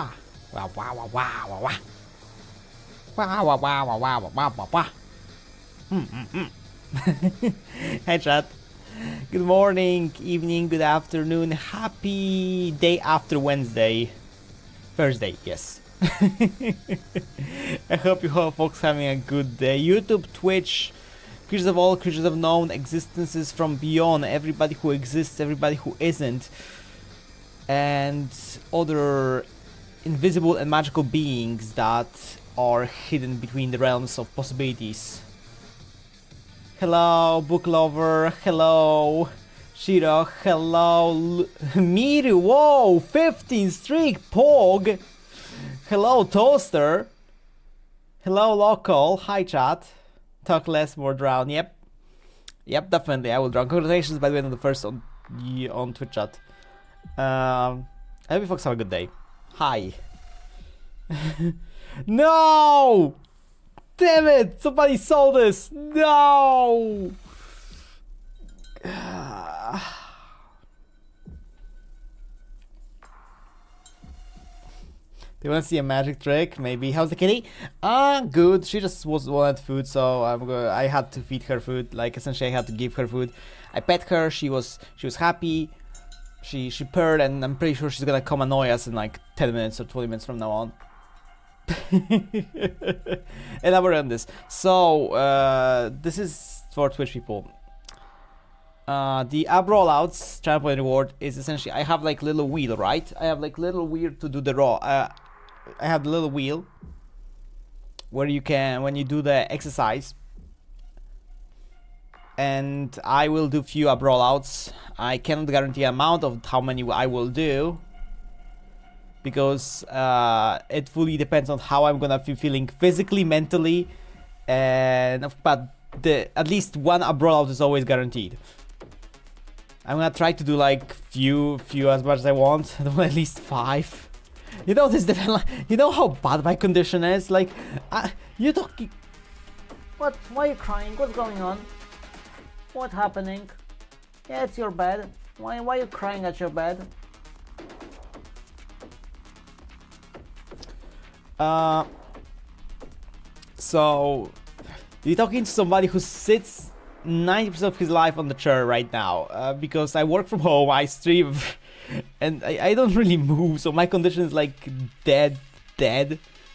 wah. Wah wah wah wah wah wah. Wah wah wah wah wah wah wah wah. Hi chat. Good morning, evening, good afternoon, happy day after Wednesday. Thursday, yes. I hope you all folks having a good day. YouTube, Twitch, creatures of all, creatures of known, existences from beyond, everybody who exists, everybody who isn't, and other invisible and magical beings that are hidden between the realms of possibilities. Hello, book lover. Hello, Shiro. Hello, Miru. Whoa, 15 streak, Pog. Hello, Toaster. Hello, local. Hi, chat. Talk less, more drown. Yep, definitely. I will drown. Congratulations, by the way, on the first on Twitch chat. I hope you folks have a good day. Hi. No! Damn it! Somebody saw this! No! Do you want to see a magic trick? Maybe. How's the kitty? Good. She just wanted food, so I had to feed her food. Like, essentially, I had to give her food. I pet her. She was happy. She purred, and I'm pretty sure she's gonna come annoy us in like 10 minutes or 20 minutes from now on. Elaborate on this. So this is for Twitch people. The ab rollouts channel point reward is essentially I have like little wheel, right? I have like little wheel to do the raw. I have the little wheel where you can, when you do the exercise, and I will do few ab rollouts. I cannot guarantee amount of how many I will do, because it fully depends on how I'm gonna be feeling physically, mentally, and but at least one ab rollout is always guaranteed. I'm gonna try to do like few as much as I want. I want at least 5. You know this you know how bad my condition is. Like, you talking? What? Why are you crying? What's going on? What's happening? Yeah, it's your bed. Why are you crying at your bed? So you're talking to somebody who sits 90% of his life on the chair right now, because I work from home, I stream, and I don't really move, so my condition is like dead,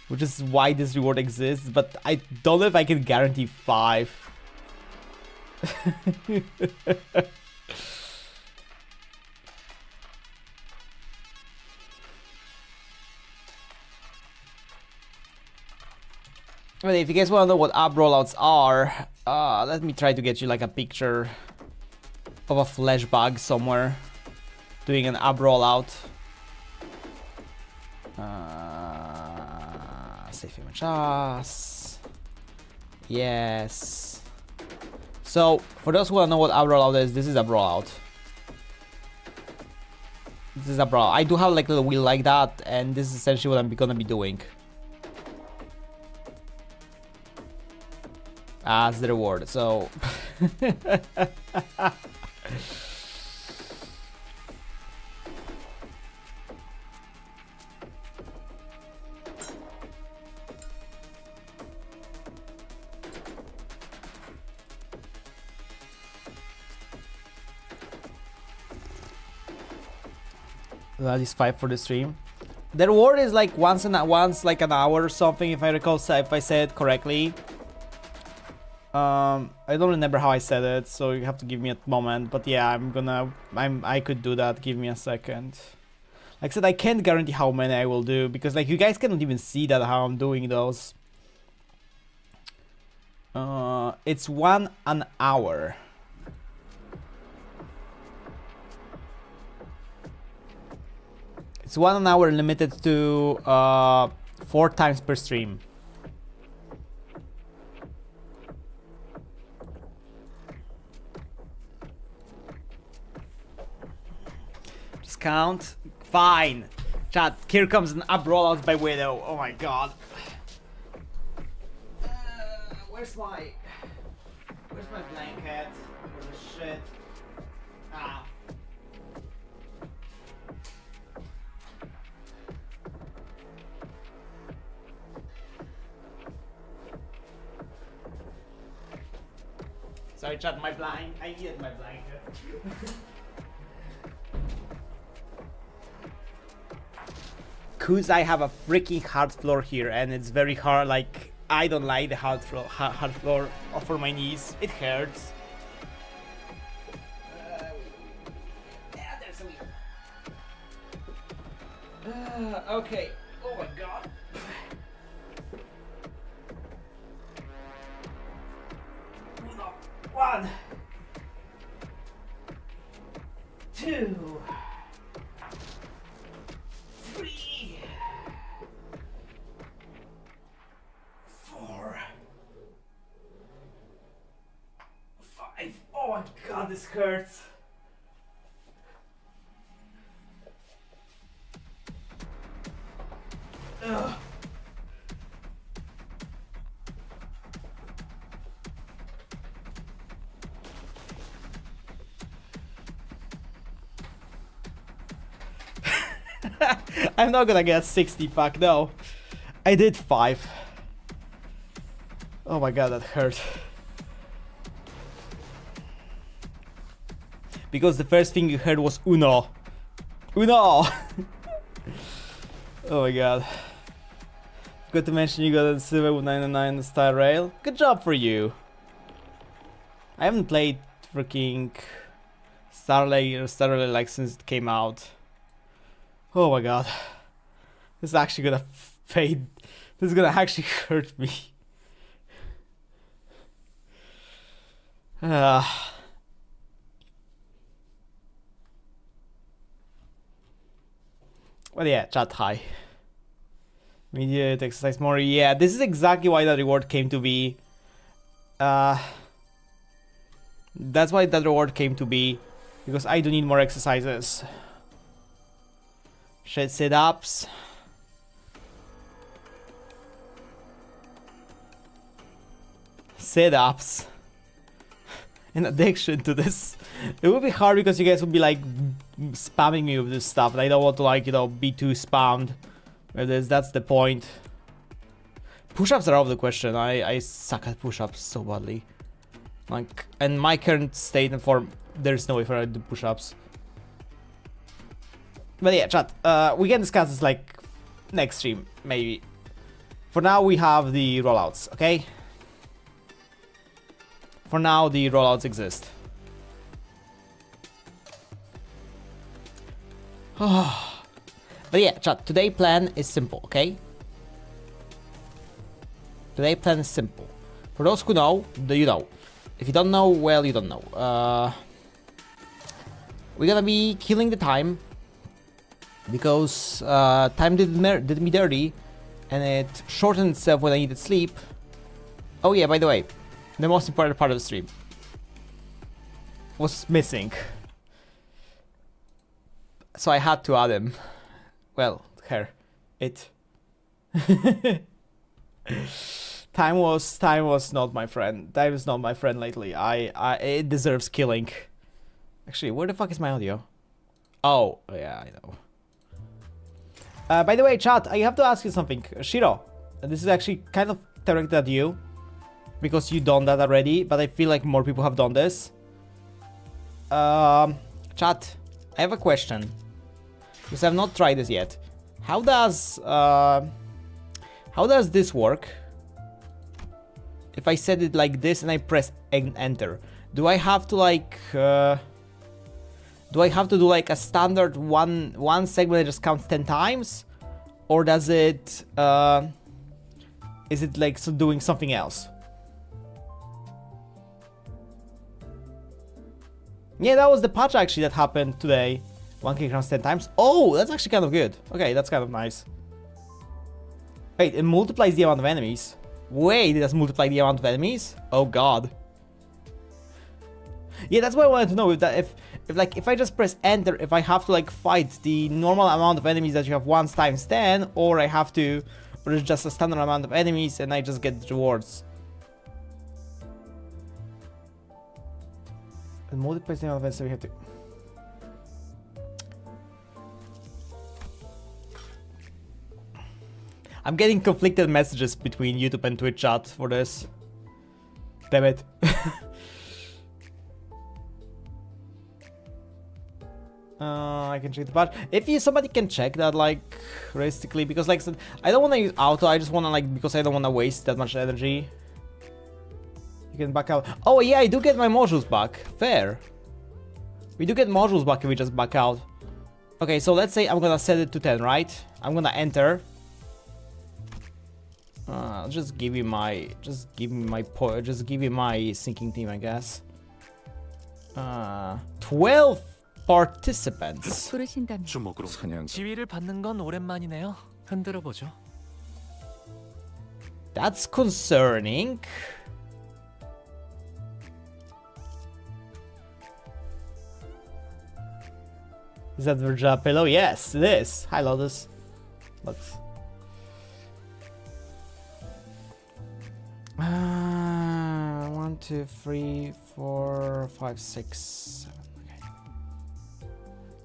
which is why this reward exists, but I don't know if I can guarantee 5. But if you guys want to know what ab rollouts are, let me try to get you like a picture of a flesh bug somewhere doing an ab rollout. Save image as. Yes. So for those who want to know what ab rollout is, this is ab rollout. This is ab rollout. I do have like a little wheel like that, and this is essentially what I'm gonna be doing as the reward. So that is 5 for the stream. The reward is like once like an hour or something, if I recall, if I said it correctly. I don't remember how I said it, so you have to give me a moment. But yeah, I could do that. Give me a second. Like I said, I can't guarantee how many I will do, because like you guys cannot even see that how I'm doing those. It's 1 an hour. It's 1 an hour, limited to 4 times per stream. discount. Fine. Chat, here comes an up rollout by Wito. Oh my god. Where's my blanket? Where's the shit? Ah. Sorry, chat, my blanket. I needed my blanket. Cause I have a freaking hard floor here, and it's very hard. Like, I don't like the hard floor for my knees. It hurts. Yeah, there's a wheel. Okay. Oh my god. One, two, three, four, five. Oh my god, this hurts. Ugh. I'm not gonna get 60 pack, no. I did 5. Oh my god, that hurt. Because the first thing you heard was Uno. Uno! Oh my god. Forgot to mention you got a silver with 999 style rail. Good job for you. I haven't played freaking Starlay like since it came out. Oh my god. This is actually gonna fade. This is gonna actually hurt me. But yeah, chat, hi. Immediate exercise more. Yeah, this is exactly why that reward came to be. That's why that reward came to be. Because I do need more exercises. Shit, sit-ups. Sit-ups. In addition to this. It would be hard because you guys would be like spamming me with this stuff. And I don't want to, like, you know, be too spammed with this. That's the point. Push-ups are out of the question. I suck at push-ups so badly. Like, in my current state and form, there's no way for I to do push-ups. But yeah, chat, we can discuss this like next stream, maybe. For now, we have the rollouts, okay? For now, the rollouts exist. But yeah, chat, today's plan is simple, okay? Today's plan is simple. For those who know, you know. If you don't know, well, you don't know. We're gonna be killing the time. Because time did me dirty, and it shortened itself when I needed sleep. Oh yeah, by the way, the most important part of the stream was missing. So I had to add him. Well, her. It. Time was not my friend. Time is not my friend lately. It deserves killing. Actually, where the fuck is my audio? Oh, yeah, I know. By the way, chat, I have to ask you something. Shiro, this is actually kind of directed at you. Because you've done that already, but I feel like more people have done this. Chat, I have a question. Because I've not tried this yet. How does this work? If I set it like this and I press enter, do I have to like... do I have to do like a standard one segment that just counts 10 times? Or does it, is it like doing something else? Yeah, that was the patch actually that happened today. 1k counts 10 times. Oh, that's actually kind of good. Okay, that's kind of nice. Wait, it multiplies the amount of enemies. Wait, it does multiply the amount of enemies? Oh god. Yeah, that's what I wanted to know, if I just press enter, if I have to like fight the normal amount of enemies that you have once times 10, or I have to, or it's just a standard amount of enemies and I just get rewards. And multiple events, so we have to. I'm getting conflicted messages between YouTube and Twitch chat for this. Damn it. I can check the patch. If somebody can check that, like, realistically, because like I said, I don't want to use auto, I just want to like, because I don't want to waste that much energy. You can back out. Oh yeah, I do get my modules back. Fair. We do get modules back if we just back out. Okay, so let's say I'm gonna set it to 10, right? I'm gonna enter. Just give you my sinking team, I guess. 12 participants. 주먹으로 사냥. 지위를 받는 건 오랜만이네요. 흔들어 보죠. That's concerning. Is that Virgia pillow? Yes, it is. Hi, Lotus. Looks. 1, 2, 3, 4, 5, 6, 7. Okay.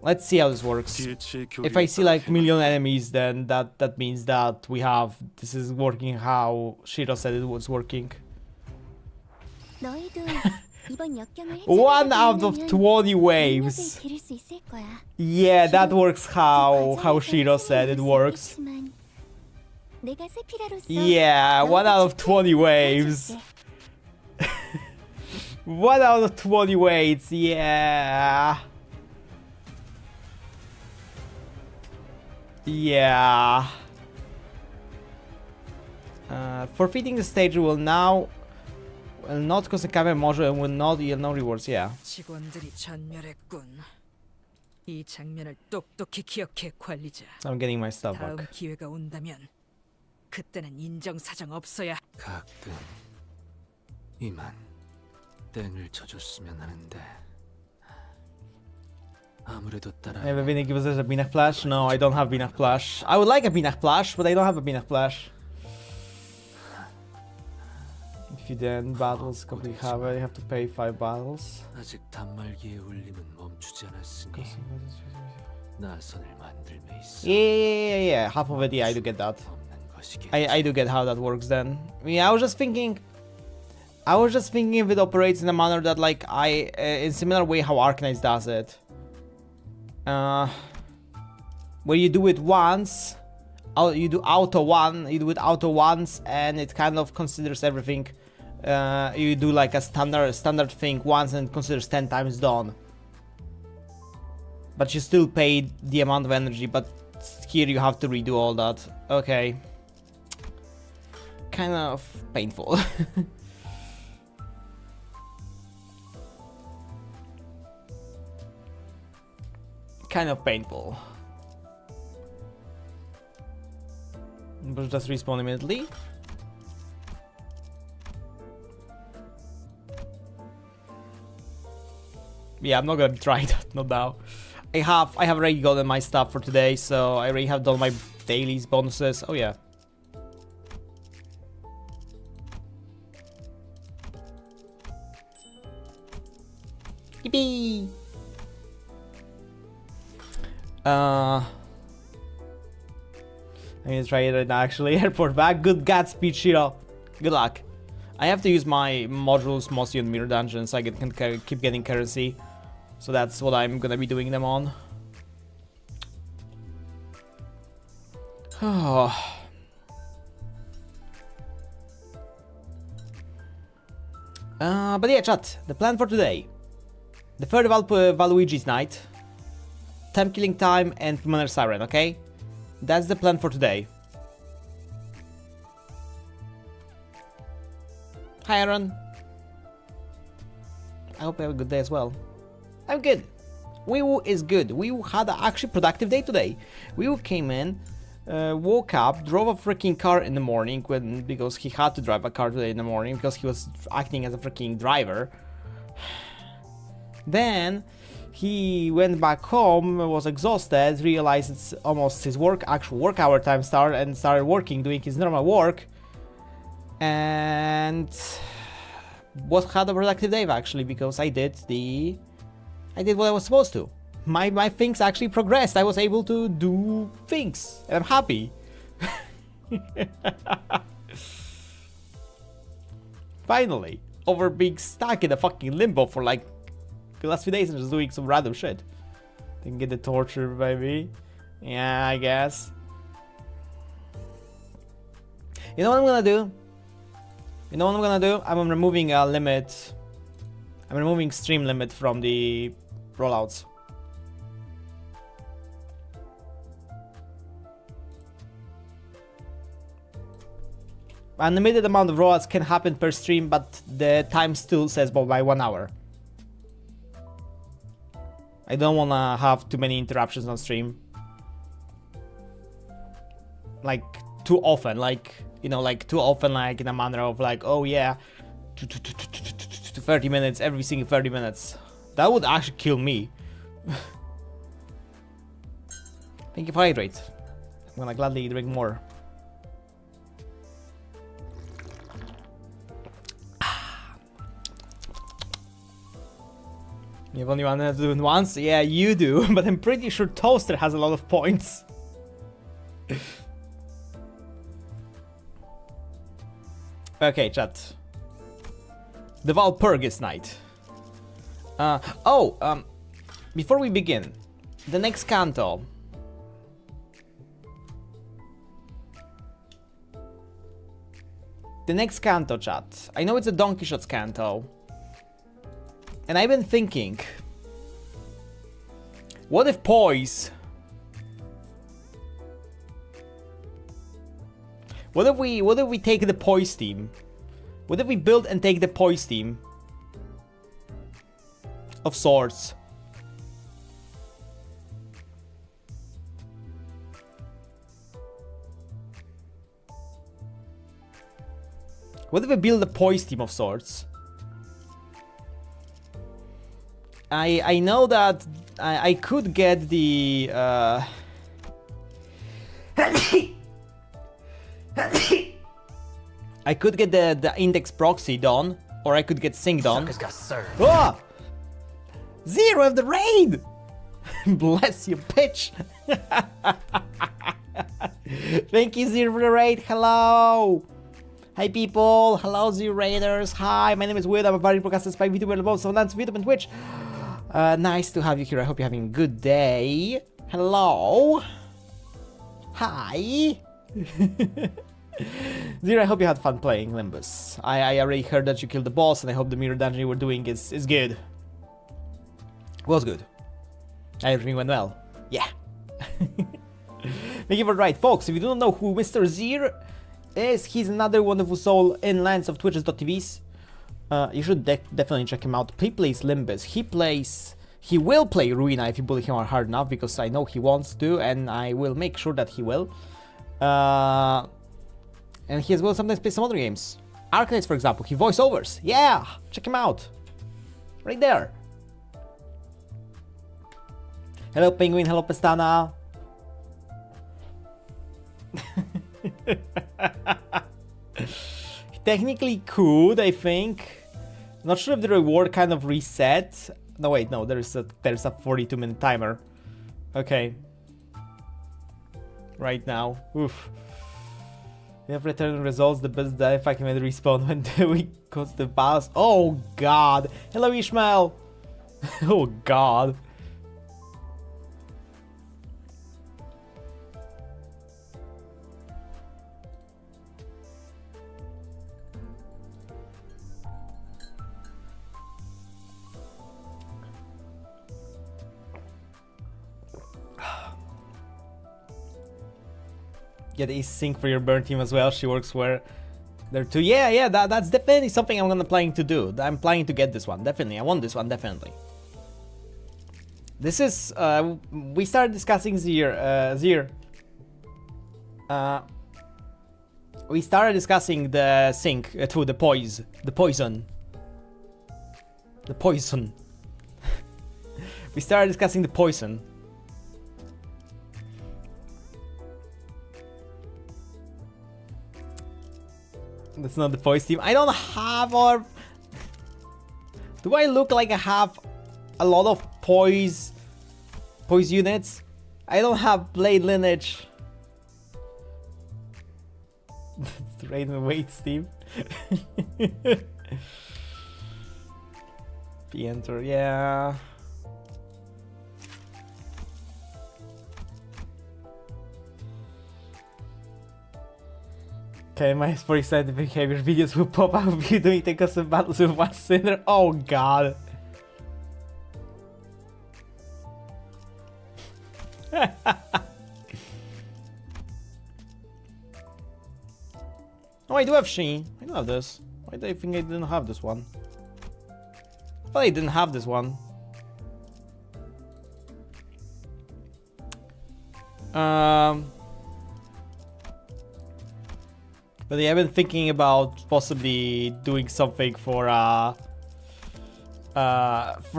Let's see how this works. If I see like million enemies, then that means that this is working how Shiro said it was working. 1 out of 20 waves. Yeah, that works how Shiro said it works. Yeah, 1 out of 20 waves. 1 out of 20 waves, yeah. Yeah. Forfeiting the stage will now not cause a camera module and will not yield no rewards, yeah. 직원들이 전멸했군. 이 장면을 똑똑히 기억해 관리자. I'm getting my stuff 다음 back. 기회가 온다면 그때는 인정사정 없어야. 가끔 이만 땡을 쳐줬으면 하는데 아무래도 따라. Have a Vinny give us a Binach Flash? No, I don't have Binach Flash. I would like a Binach Flash, but I don't have a Binach Flash. If you then battles complete have you have to pay 5 battles. 아직 단말기의 울림은 멈추지 않았으니 나선을 만들 매 있어. Yeah. Half of it, yeah, I do get that. I do get how that works then. Yeah, I was just thinking if it operates in a manner that like in similar way how Arknights does it. Where you do it once, you do auto once and it kind of considers everything. You do like a standard thing once and considers 10 times done. But you still pay the amount of energy, but here you have to redo all that. Okay. Kind of painful. Kind of painful. But just respawn immediately. Yeah, I'm not gonna try that, not now. I have already gotten my stuff for today, so I already have done my dailies, bonuses. Oh yeah. Yippee! I'm gonna try it right now actually. Airport back. Good Godspeed, Shiro. Good luck. I have to use my modules mostly on mirror dungeons so I can keep getting currency. So that's what I'm gonna be doing them on. But yeah, chat. The plan for today. The third Valuigi's night. Temp killing time and Manor Siren, okay? That's the plan for today. Hi Aaron. I hope you have a good day as well. I'm good. Wiwu is good. Wiwu had an actually productive day today. Wiwu came in, woke up, drove a freaking car in the morning because he had to drive a car today in the morning because he was acting as a freaking driver. Then he went back home, was exhausted, realized it's almost his actual work hour time started, and started working, doing his normal work, and had a productive day actually, because I did what I was supposed to. My things actually progressed. I was able to do things, and I'm happy. Finally, over being stuck in a fucking limbo for like the last few days and just doing some random shit. Didn't get the torture, baby. Yeah, I guess. You know what I'm gonna do? I'm removing a limit. I'm removing stream limit from the rollouts. Unlimited amount of rollouts can happen per stream, but the time still says by 1 hour. I don't wanna have too many interruptions on stream. Like, too often, like, you know, like, too often, like, in a manner of, like, oh yeah, 30 minutes, every single 30 minutes. That would actually kill me. Thank you for hydrate. I'm gonna gladly drink more. You've only wanted to do it once? Yeah, you do, but I'm pretty sure Toaster has a lot of points. Okay, chat. The Valpurgis night. Before we begin, the next canto. The next canto, chat. I know it's a Don Quixote's canto. And I've been thinking, what if poise? What if we take the poise team? What if we build and take the poise team of swords? What if we build a poise team of swords? I know that I could get the I could get the index proxy done, or I could get sync done. Oh! Zero of the raid! Bless you, bitch! Thank you, Zero, for the raid. Hello! Hi people! Hello, Zero Raiders! Hi, my name is Wito. I'm a variety broadcaster, spy Vtuber, both on YouTube and Twitch. Nice to have you here. I hope you're having a good day. Hello. Hi. Zero, I hope you had fun playing Limbus. I already heard that you killed the boss, and I hope the mirror dungeon you were doing is good. Was good. Everything went well. Yeah. Thank you for the right, folks. If you don't know who Mr. Zero is, he's another wonderful soul in lands of Twitches.tvs. You should definitely check him out. He plays Limbus. He will play Ruina if you bully him hard enough, because I know he wants to, and I will make sure that he will. And he as well sometimes plays some other games. Arcades, for example. He voiceovers. Yeah, check him out. Right there. Hello, Penguin. Hello, Pestana. Technically could, I think. Not sure if the reward kind of reset. No, wait, no, there's a 42-minute timer. Okay. Right now. Oof. We have returned results. The best die if I can respawn when we cause the boss. Oh god. Hello, Ishmael. Oh god. Get a sync for your burn team as well. She works where there too. Yeah, that's definitely something I'm planning to do. I'm planning to get this one, definitely. I want this one, definitely. This is we started discussing Zir. We started discussing the sync to the poison. We started discussing the poison. That's not the poise team. I don't have or do I look like I have a lot of poise units? I don't have blade lineage. The Raiden Weights team. Enter, yeah. Okay, my for scientific behavior videos will pop up of you doing the custom battles with one sinner. Oh god. Oh, I do have Sheen. I do have this. Why do I think I didn't have this one? I thought I didn't have this one. But yeah, I've been thinking about possibly doing something for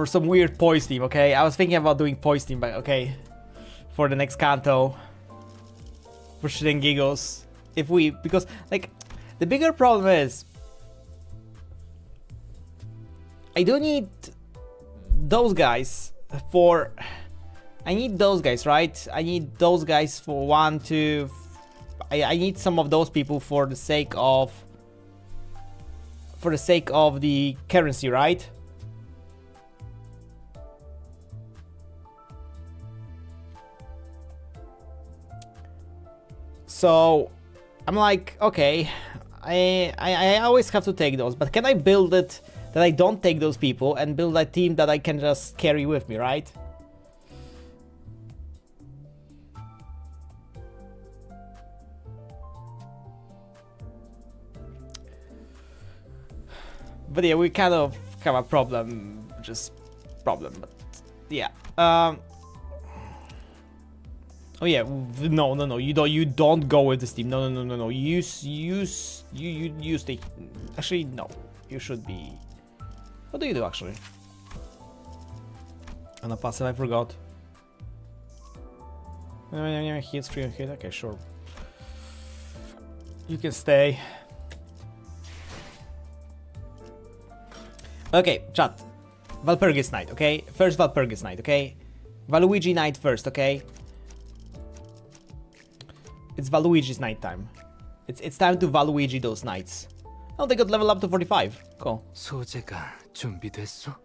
some weird poise team, okay? I was thinking about doing poise team, but okay. For the next Kanto. For shit and giggles. Because, like, the bigger problem is I do need those guys for... I need those guys, right? I need those guys for 1, 2... I need some of those people for the sake of... the currency, right? So... I'm like, okay... I always have to take those, but can I build it that I don't take those people and build a team that I can just carry with me, right? But yeah, we kind of have a problem, but yeah. Oh yeah, no, you don't go with this team. No. You use the... Actually, no. You should be... What do you do, actually? On a passive, I forgot. Hit, 3 hit. Okay, sure. You can stay. Okay, chat. Valpurgis Knight, okay? First Valpurgis Knight, okay? Valuigi Knight first, okay? It's Valuigi's night time. It's time to Valuigi those knights. Oh, they got level up to 45. Cool. 소재가 준비됐어?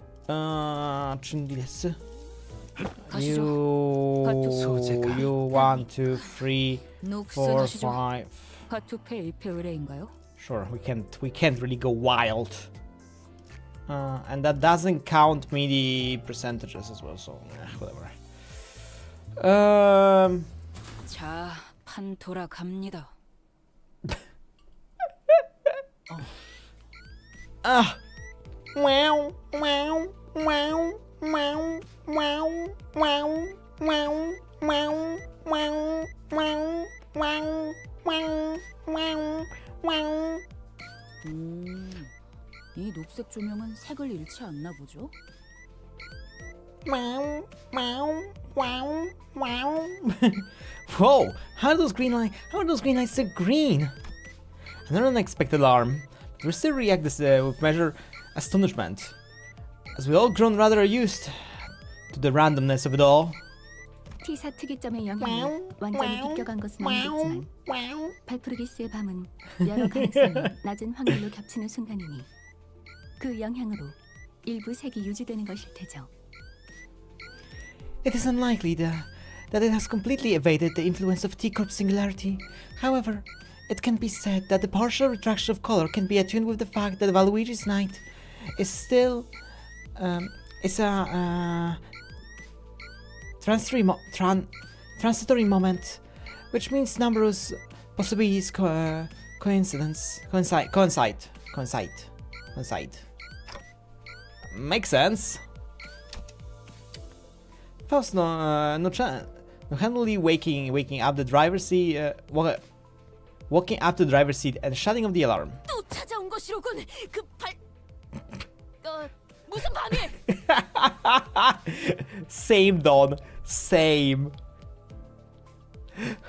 준비됐어? 가시죠. You 1, 2, 3, 녹스 4, 가시죠. 5. 바투페 1패 의뢰인가요? Sure, we can't really go wild. And that doesn't count me the percentages as well, so whatever. 자, 판 돌아갑니다. Wow, wow, wow, wow, wow, wow, wow, wow, wow, wow, wow, wow, wow, wow. 이 녹색 조명은 색을 잃지 않나 보죠? Wow, wow, wow, wow. Whoa! How are those green lights so green? Another unexpected alarm. We still react this with measured astonishment, as we all grown rather used to the randomness of it all. T사 특이점의 영향이 완전히 비껴간 것은 아니겠지만 발프르기스의 밤은 여러 가능성이 낮은 확률로 겹치는 순간이니 그 영향으로 일부 색이 유지되는 것일 테죠. It is unlikely that it has completely evaded the influence of T-Corp's singularity. However, it can be said that the partial retraction of color can be attuned with the fact that Valuigi's night is still transitory moment, which means numerous possibilities coincide. Makes sense. Faust handily waking up the driver's seat, walking up to the driver's seat and shutting off the alarm. 또 찾아온 것이로군. 무슨 방해? Same, Don. Same.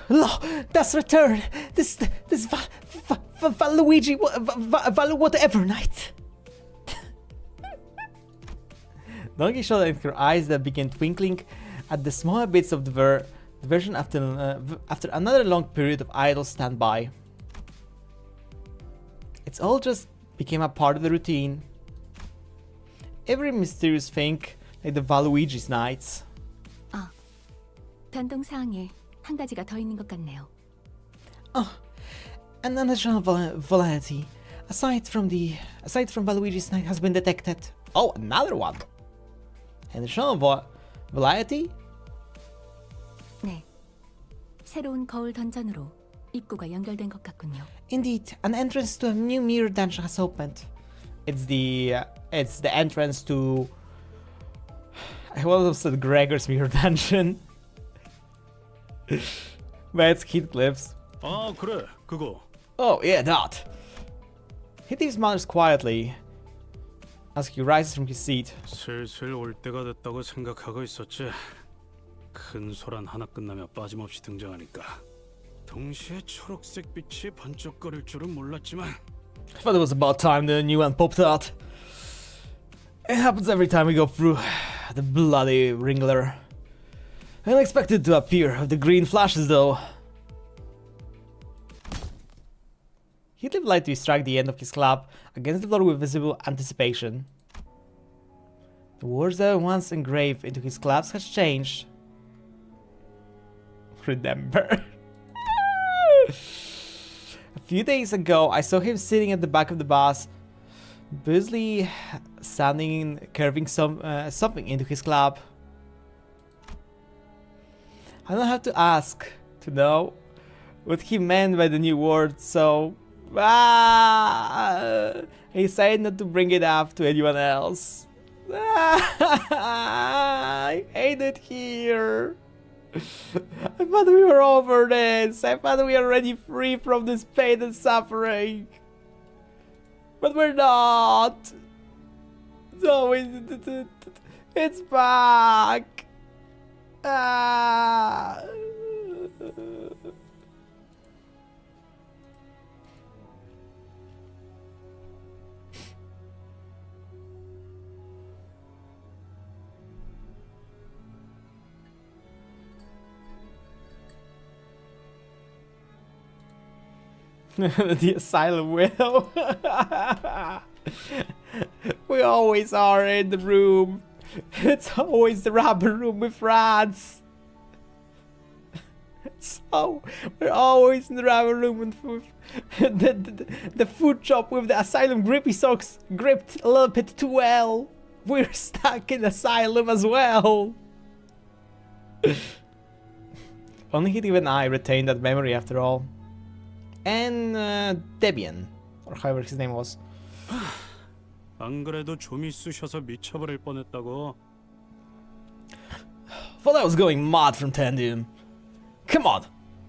Lo, that's return. This Valuigi, whatever night. Donkey shot at her eyes that began twinkling at the smaller bits of the version after another long period of idle standby. It's all just became a part of the routine. Every mysterious thing, like the Valuigi's nights. 변동 사항에 한 가지가 더 있는 것 같네요. An additional volatility, aside from Valuigi's night, has been detected. Oh, another one. An additional volatility? 네. 새로운 거울 던전으로 입구가 연결된 것 같군요. Indeed, an entrance to a new mirror dungeon has opened. It's the entrance to. I almost said Gregor's mirror dungeon. But it's Heathcliff's. 아 그래 그거. Oh yeah, that. Heathcliff smiles quietly as he rises from his seat. 슬슬 올 때가 됐다고 생각하고 있었지. 큰 소란 하나 끝나며 빠짐없이 등장하니까 동시에 초록색 빛이 번쩍거릴 줄은 몰랐지만 I thought it was about time the new one popped out. It happens every time we go through the bloody Ringler. I didn't expect it to appear with the green flashes though. He would like to strike the end of his club against the floor with visible anticipation. The words that were once engraved into his clubs has changed. Remember. A few days ago, I saw him sitting at the back of the bus, busily standing, carving something into his club. I don't have to ask to know what he meant by the new word, so I decided not to bring it up to anyone else. I hate it here. I thought we were over this. I thought we were already free from this pain and suffering. But we're not. So it's back. The asylum widow. We always are in the room. It's always the rubber room with rats. So we're always in the rubber room with the food shop with the asylum grippy socks gripped a little bit too well. We're stuck in asylum as well. Only Hitty and I retained that memory after all. And Debian, or however his name was. 안 그래도 좀이 쑤셔서 미쳐버릴 뻔했다고. Thought I was going mad from Tandium. Come on,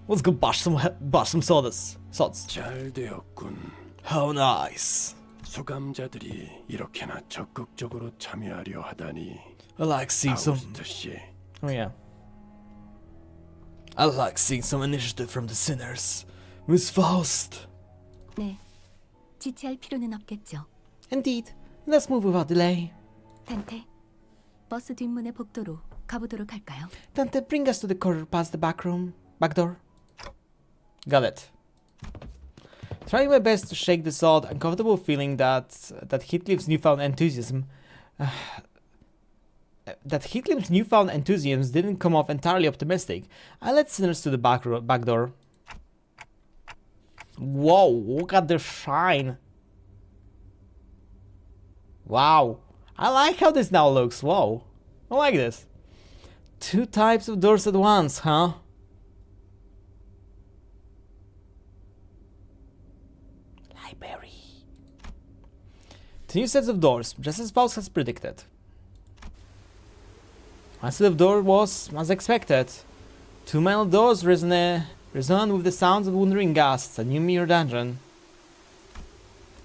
let's go bash some sodas. Sods. 잘 되었군. How nice. 수감자들이 이렇게나 적극적으로 참여하려 하다니. I like seeing some. 아우스트 씨. Oh yeah. I like seeing some initiative from the sinners. Miss Faust. 네. 지체할 필요는 없겠죠. Indeed. Let's move without delay. 단테, 버스 뒷문의 복도로 가보도록 할까요? Dante, bring us to the corridor past the back door. Got it. Trying my best to shake this odd, uncomfortable feeling that Heathcliff's newfound enthusiasm didn't come off entirely optimistic. I led sinners to the back door. Whoa, look at the shine. Wow, I like how this now looks. Whoa, I like this. Two types of doors at once, huh? Library. Two new sets of doors, just as Faust has predicted. One set of doors was, as expected, two metal doors resonant with the sounds of wandering ghasts, a new mirror dungeon.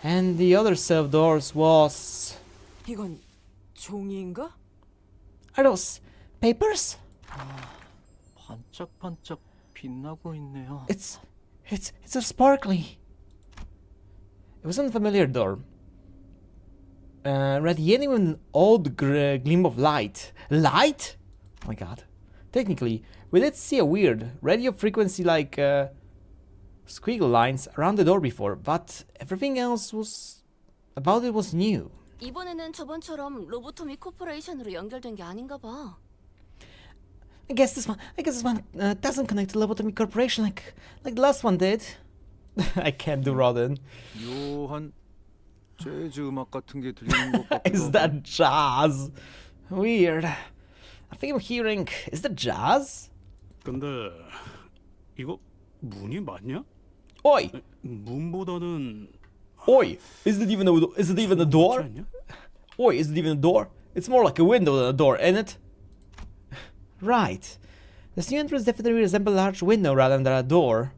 And the other set of doors was... 이건 종이인가? Are those Papers? 반짝반짝 빛나고 있네요. It's so sparkly. It was an unfamiliar door. Radiating with an odd gleam of light. Light? Oh my god. Technically, we did see a weird radio frequency like squiggle lines around the door before, but everything else about it was new. 이번에는 저번처럼 로보토미 코퍼레이션으로 연결된 게 아닌가 봐. I guess this one doesn't connect to Lobotomy Corporation like the last one did. I can't do Rodin. 묘한 재즈 음악 같은 게 들리는 것 같기도 Is 하고. that jazz? Weird. I think I'm hearing. Is that jazz? 근데 이거 문이 맞냐? Oi! 문보다는 Oi! Is it even a door? 그렇지 않냐? Oi! Is it even a door? It's more like a window than a door, ain't it? Right. This new entrance definitely resembled a large window rather than a door.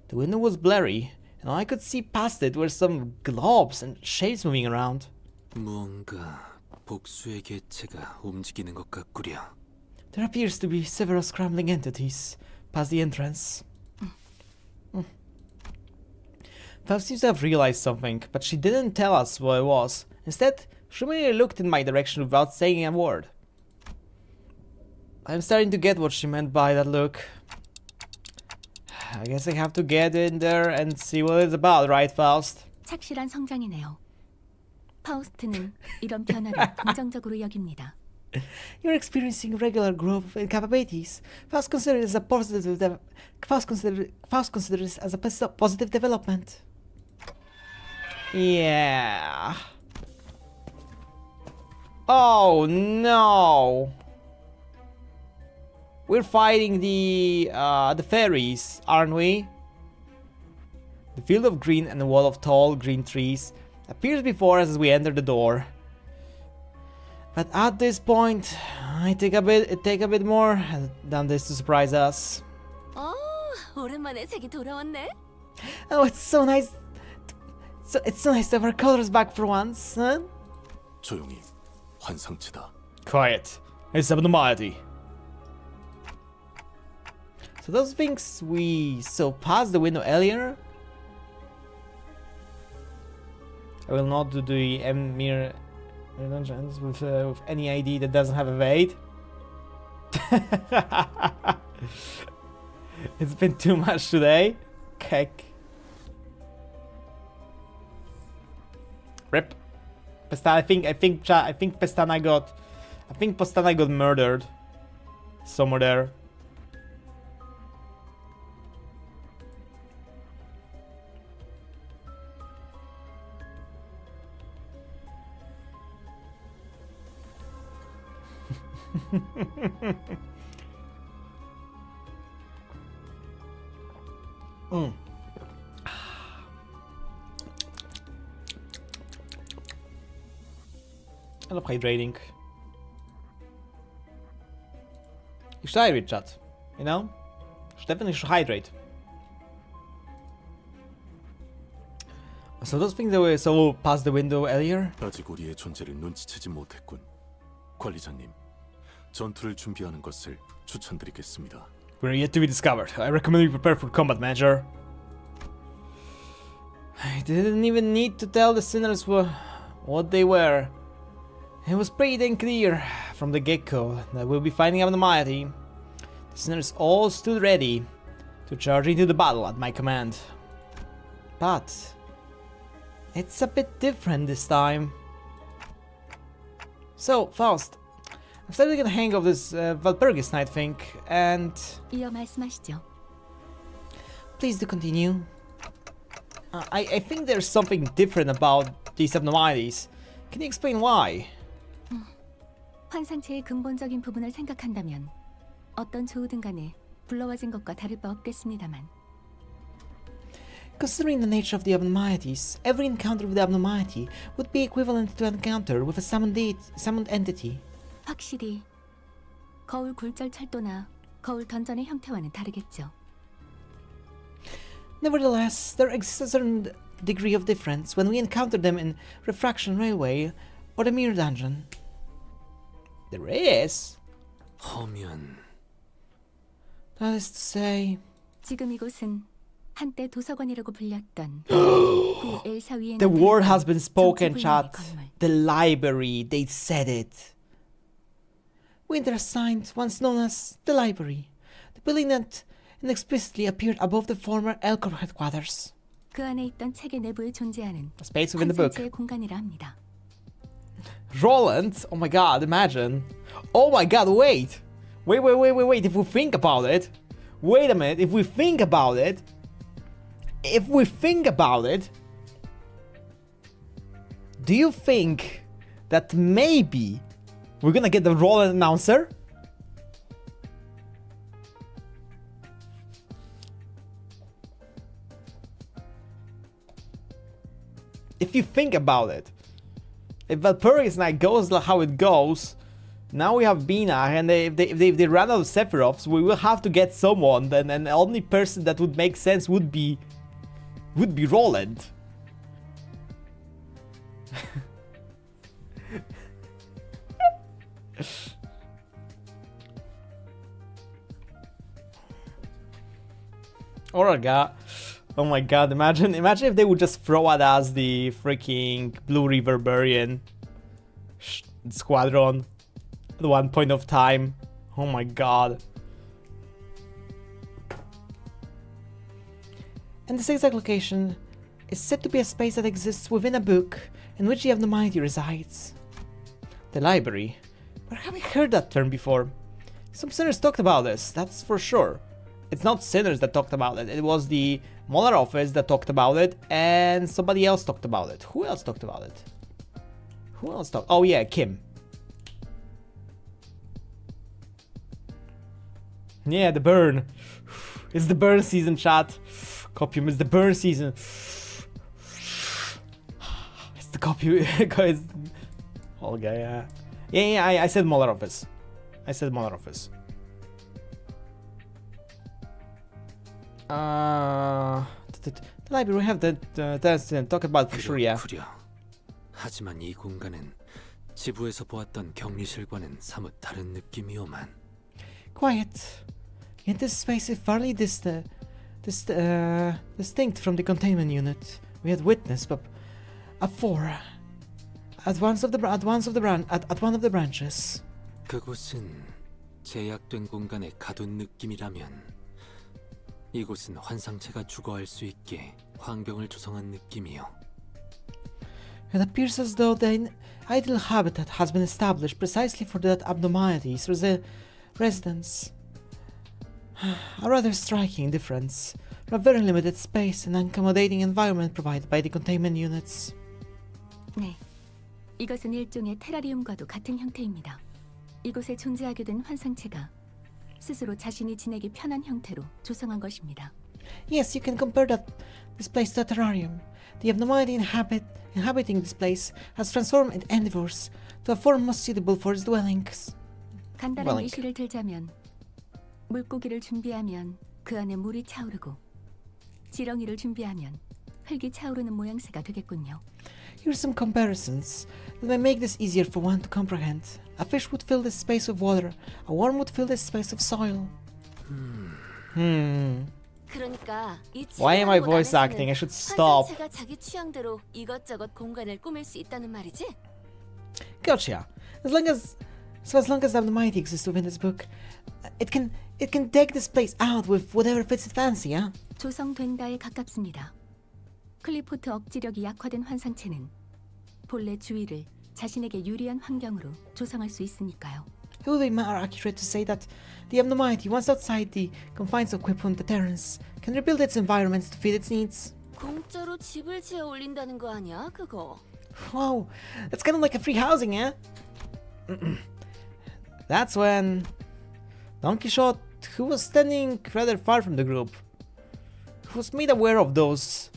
The window was blurry, and all I could see past it were some globs and shapes moving around. 무언가 복수의 개체가 움직이는 것 같구려. There appears to be several scrambling entities past the entrance. Faust seems to have realized something, but she didn't tell us what it was. Instead, she merely looked in my direction without saying a word. I'm starting to get what she meant by that look. I guess I have to get in there and see what it's about, right, Faust? 착실한 성장이네요. 파우스트는 이런 변화를 긍정적으로 여깁니다. You're experiencing regular growth in capabilities. Faust considers it as a positive. Faust considers it as a positive development. Yeah. Oh no. We're fighting the fairies, aren't we? The field of green and the wall of tall green trees appears before us as we enter the door. But at this point, it take a bit more than this to surprise us. 오랜만에 색이 돌아왔네. Oh, it's so nice. It's so nice to have our colors back for once, huh? 조용히 환상체다. Quiet. It's abnormality. So those things we saw past the window earlier. I will not do the mere dungeons with any ID that doesn't have evade. It's been too much today. Heck. Rip. Pestana, I think Pestana got murdered somewhere there. I love hydrating. You should hydrate, chat. You know? You definitely should hydrate. So those things that we saw past the window earlier? 아직 우리의 존재를 눈치채지 못했군. 관리자님, 전투를 준비하는 것을 추천드리겠습니다. We're yet to be discovered. I recommend you prepare for combat, Manager. I didn't even need to tell the sinners what they were. It was pretty damn clear from the get-go that we'll be fighting abnormality. The sinners all stood ready to charge into the battle at my command. But it's a bit different this time. So, Faust, I'm starting to get a hang of this Valpurgis night thing, and 이어 말씀하시죠. please do continue. I think there's something different about these abnormalities. Can you explain why? 환상체의 근본적인 부분을 생각한다면 어떤 조우든 간에 불러와진 것과 다를 바 없겠습니다만 Considering the nature of the abnormalities, every encounter with the abnormality would be equivalent to an encounter with a summoned entity. 확실히 거울 굴절 철도나 거울 던전의 형태와는 다르겠죠. Nevertheless, there exists a certain degree of difference when we encounter them in Refraction Railway or the Mirror Dungeon. There is? 허면 That is to say, 지금 이곳은 한때 도서관이라고 불렸던 구 엘사 위에 the word has been 정치 spoken, 불명의 chat. 건물. The library, they said it. Winter assigned, once known as the library, the building that inexplicitly appeared above the former Elcor headquarters. 그 안에 있던 책의 내부에 존재하는 A space within the book. 환상체의 공간이라 합니다. Roland? Oh my god, imagine. Oh my god, wait. Wait. If we think about it. Wait a minute. If we think about it. Do you think that maybe we're gonna get the Roland announcer? If you think about it. If Valpurgis night goes like how it goes, now we have Bina, and if they run out of Sephiroths, we will have to get someone. Then, and the only person that would make sense would be Roland. Or a guy. Oh my god, imagine if they would just throw at us the freaking Blue Reverberian squadron at one point of time. Oh my god. And this exact location is said to be a space that exists within a book in which the abnormality resides. The library. Where have we heard that term before? Some sinners talked about this, that's for sure. It's not sinners that talked about it, it was the Molar office that talked about it, and somebody else talked about it. Who else talked about it? Oh yeah, Kim. Yeah, the burn. It's the burn season, chat. Copium, it's the burn season. It's the copium. Guys. Okay, yeah. I said Molar office. The library we have talk about for sure, yeah. 구려. 하지만 이 공간은 지부에서 보았던 격리실과는 사뭇 다른 느낌이오만. Quiet. Yet this space is fairly distinct from the containment unit we had witnessed before at one of the branches. 그곳은 제약된 공간에 가둔 느낌이라면 이곳은 환상체가 주거할 수 있게 환경을 조성한 느낌이요. It appears as though the ideal habitat has been established precisely for that abnormality's residents. A rather striking difference from a very limited space and accommodating environment provided by the containment units. 네, 이것은 일종의 테라리움과도 같은 형태입니다. 이곳에 존재하게 된 환상체가 스스로 자신이 지내기 편한 형태로 조성한 것입니다. Yes, you can compare this place to a terrarium. The abnormality inhabiting this place has transformed its endeavors to a form most suitable for its dwellings. 간단한 예시를 들자면 물고기를 준비하면 그 안에 물이 차오르고 지렁이를 준비하면 흙이 차오르는 모양새가 되겠군요. Here are some comparisons that may make this easier for one to comprehend. A fish would fill this space with water. A worm would fill this space of soil. 그러니까 이 Why am I 치료하는 곳 voice 안에서는 acting? I should stop. 환상체가 자기 취향대로 이것저것 공간을 꾸밀 수 있다는 말이지? Gotcha. As long as the abnormality exists within this book, it can deck this place out with whatever fits its fancy, huh? 조성된다에 가깝습니다. 클리포트 억지력이 약화된 환상체는 본래 주위를 자신에게 유리한 환경으로 조성할 수 있으니까요. It would be more accurate to say that the abnormality, once outside the confines of Quipun, the Terrans, can rebuild its environments to fit its needs. 공짜로 집을 지어 올린다는 거 아니야, 그거? Wow, that's kind of like a free housing, eh? That's when Don Quixote, who was standing rather far from the group, was made aware of those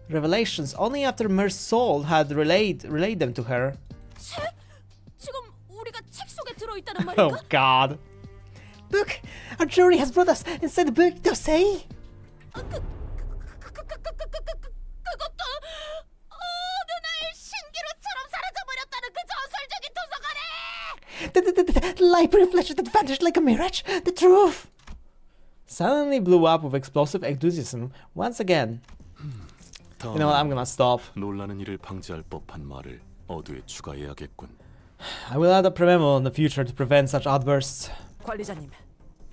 revelations only after Mer's soul had relayed them to her. 책? 지금 우리가 책 속에 들어있다는 말인가? Oh God. Look, our jury has brought us inside the book, they'll say. 그것도 어느 날 신기루처럼 사라져버렸다는 그 전설적인 도서관에! The privileged advantage like a mirage. The truth suddenly blew up with explosive enthusiasm once again. You know what? I'm gonna stop. 놀라는 일을 방지할 법한 말을 어두에 추가해야겠군. I will add a preamble in the future to prevent such outbursts. 관리자님,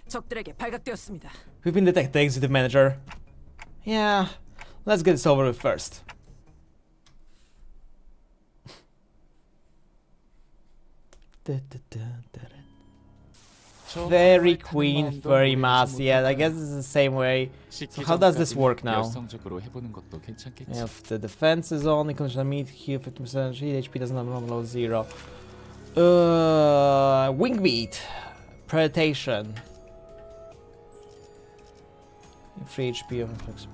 적들에게 발각되었습니다. We've been detected, executive manager. Yeah, let's get this over with first. Very queen, very mass. Yeah, I guess it's the same way. So how does this work now? If the defense is on, conditional meat, heal 50%, HP does not below 0. Wing beat, predation. 3 HP of XP.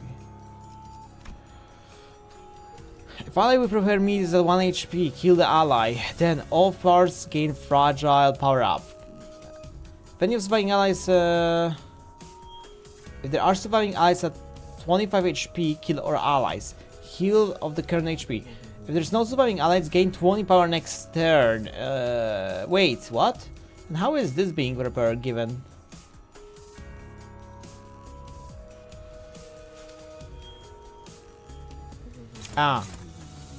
If ally we prepare meat is at 1 HP, kill the ally. Then all parts gain fragile power up. If any of surviving allies, if there are surviving allies at 25 HP, kill all allies. Heal of the current HP. If there's no surviving allies, gain 20 power next turn. Wait, what? And how is this being repaired given? Ah,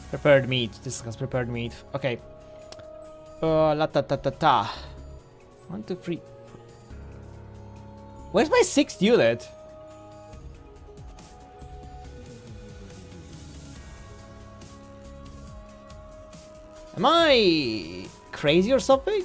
prepared meat. Discuss prepared meat. Okay. La ta ta ta ta. 1, 2, 3. Where's my 6th unit? Am I crazy or something?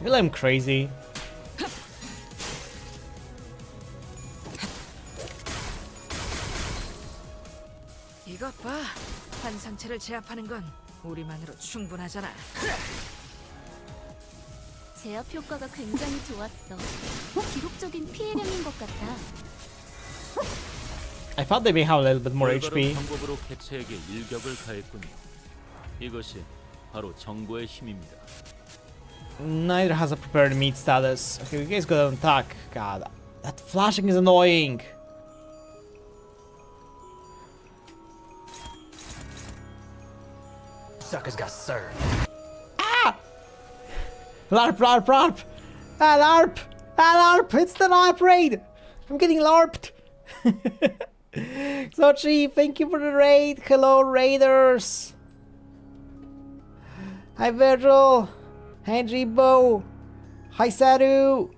I feel I'm crazy. 이것 봐. 한 상체를 제압하는 건 우리만으로 충분하잖아. 제압 효과가 굉장히 좋았어. 기록적인 피해량인 것 같아. I thought they may have a little bit more HP. 방법으로 개체에게 일격을 가했군요. 이것이 바로 정보의 힘입니다. Neither has a prepared meat status. Okay, you guys got an attack. God, that flashing is annoying. Suckers got served. Ah! LARP, LARP, LARP! Ah, LARP! Ah, LARP! It's the LARP raid! I'm getting LARPed! Sochi, thank you for the raid! Hello, raiders! Hi, Virgil! Hi, Jibo! Hi, Saru!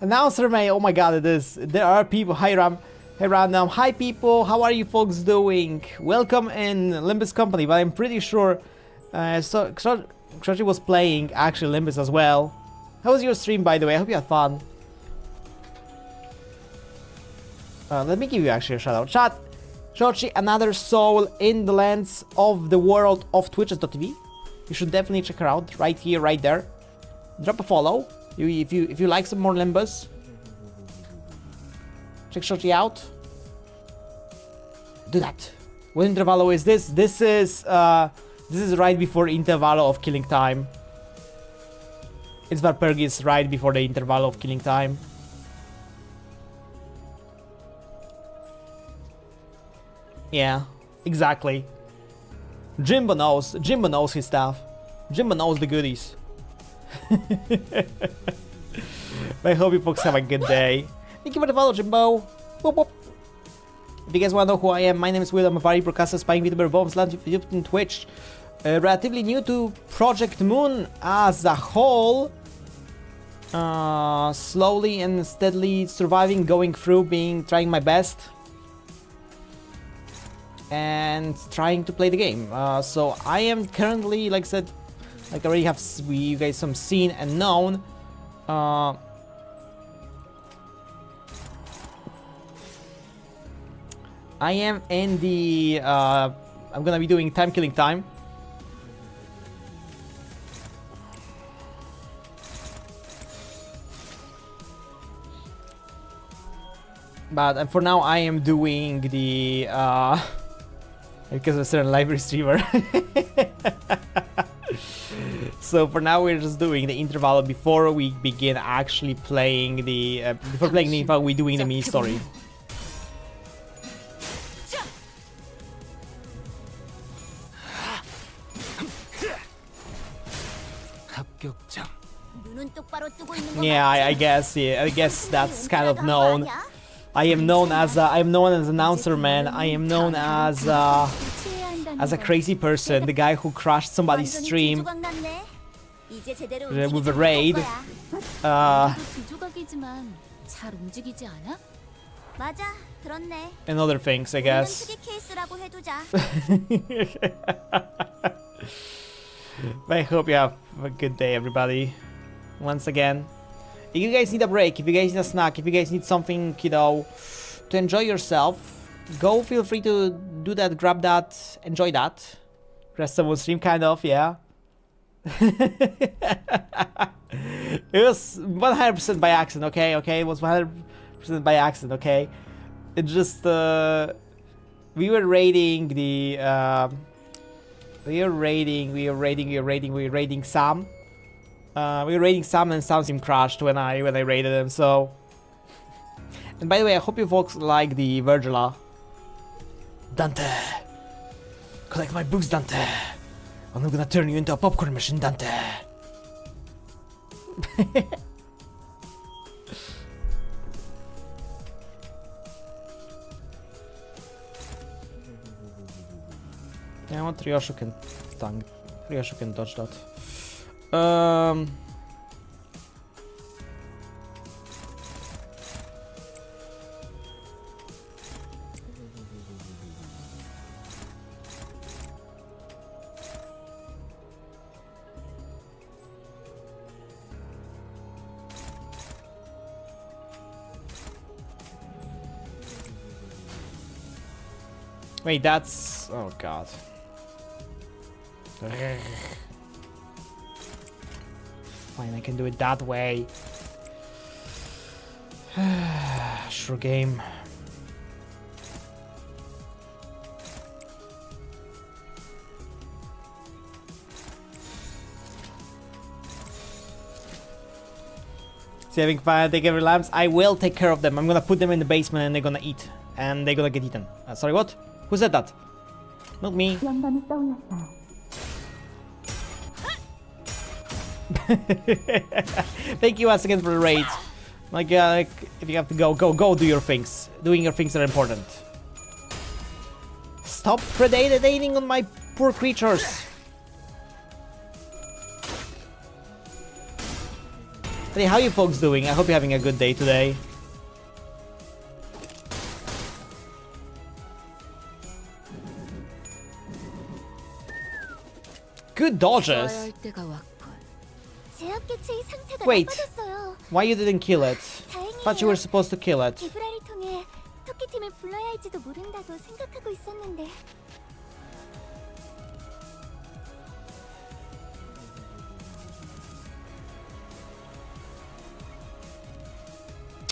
Announcer May! Oh my god, it is! There are people. Hi, Ram! Hey, Random! Hi, people! How are you folks doing? Welcome in Limbus Company, but I'm pretty sure Sochi was playing actually Limbus as well. How was your stream, by the way? I hope you had fun. Let me give you actually a shout out. Chat! Sochi, another soul in the lands of the world of Twitches.tv. You should definitely check her out right here, right there. Drop a follow if you like some more Limbus. Check Sochi out. Do that. What Intervallo is this? This is right before Intervallo of Killing Time. It's Valpurgis right before the Intervallo of Killing Time. Yeah, exactly. Jimbo knows his stuff. Jimbo knows the goodies. I hope you folks have a good day. Thank you for the follow, Jimbo. Whoop, whoop. If you guys want to know who I am, my name is Wito. I'm a party broadcaster, spying Vtuber, bombs, YouTube and Twitch. Relatively new to Project Moon as a whole. slowly and steadily surviving, going through, trying my best, and trying to play the game. So I am currently, like I said, like I already have you guys some seen and known. I am in the I'm gonna be doing time killing time. But for now I am doing the because of a certain library streamer. So for now we're just doing the interval before we begin actually playing the before playing the interval, we're doing the mini story. Yeah, I guess that's kind of known. I am known as announcer man. I am known as a crazy person, the guy who crashed somebody's stream with a raid. And other things, I guess. I hope you have a good day, everybody. Once again, if you guys need a break, if you guys need a snack, if you guys need something, you know, to enjoy yourself, go, feel free to do that, grab that, enjoy that. Rest someone's stream, kind of, yeah. It was 100% by accident, okay? It was 100% by accident, okay? It just, we were raiding the, we were raiding Sam. We were raiding Sam and Sam seemed crashed when I raided him, so... And by the way, I hope you folks like the Virgila. Dante! Collect my books, Dante! I'm not gonna turn you into a popcorn machine, Dante! Yeah, I want Ryoshu can dodge that. Wait, that's... oh god. Fine, I can do it that way. Sure game. Saving fire, take every lamps. I will take care of them. I'm gonna put them in the basement and they're gonna eat. And they're gonna get eaten. Sorry, what? Who said that? Not me. Thank you once again for the raid. Like, if you have to go do your things. Doing your things are important. Stop predating on my poor creatures. Hey, how you folks doing? I hope you're having a good day today. Good dodges. Wait, why you didn't kill it? Thought you were supposed to kill it.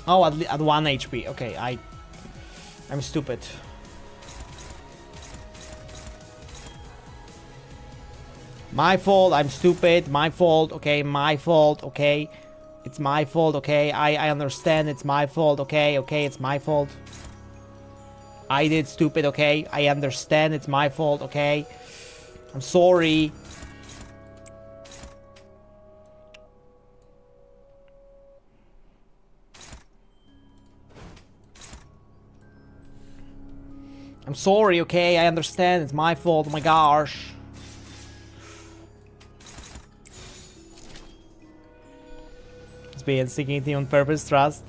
Oh, at 1 HP. Okay, I'm stupid. My fault, I'm stupid, my fault, okay, my fault, okay. It's my fault, okay, I understand, it's my fault, okay, it's my fault. I did stupid, okay, I understand, it's my fault, okay. I'm sorry. I'm sorry, okay, I understand, it's my fault, oh my gosh. being seeking on purpose, trust.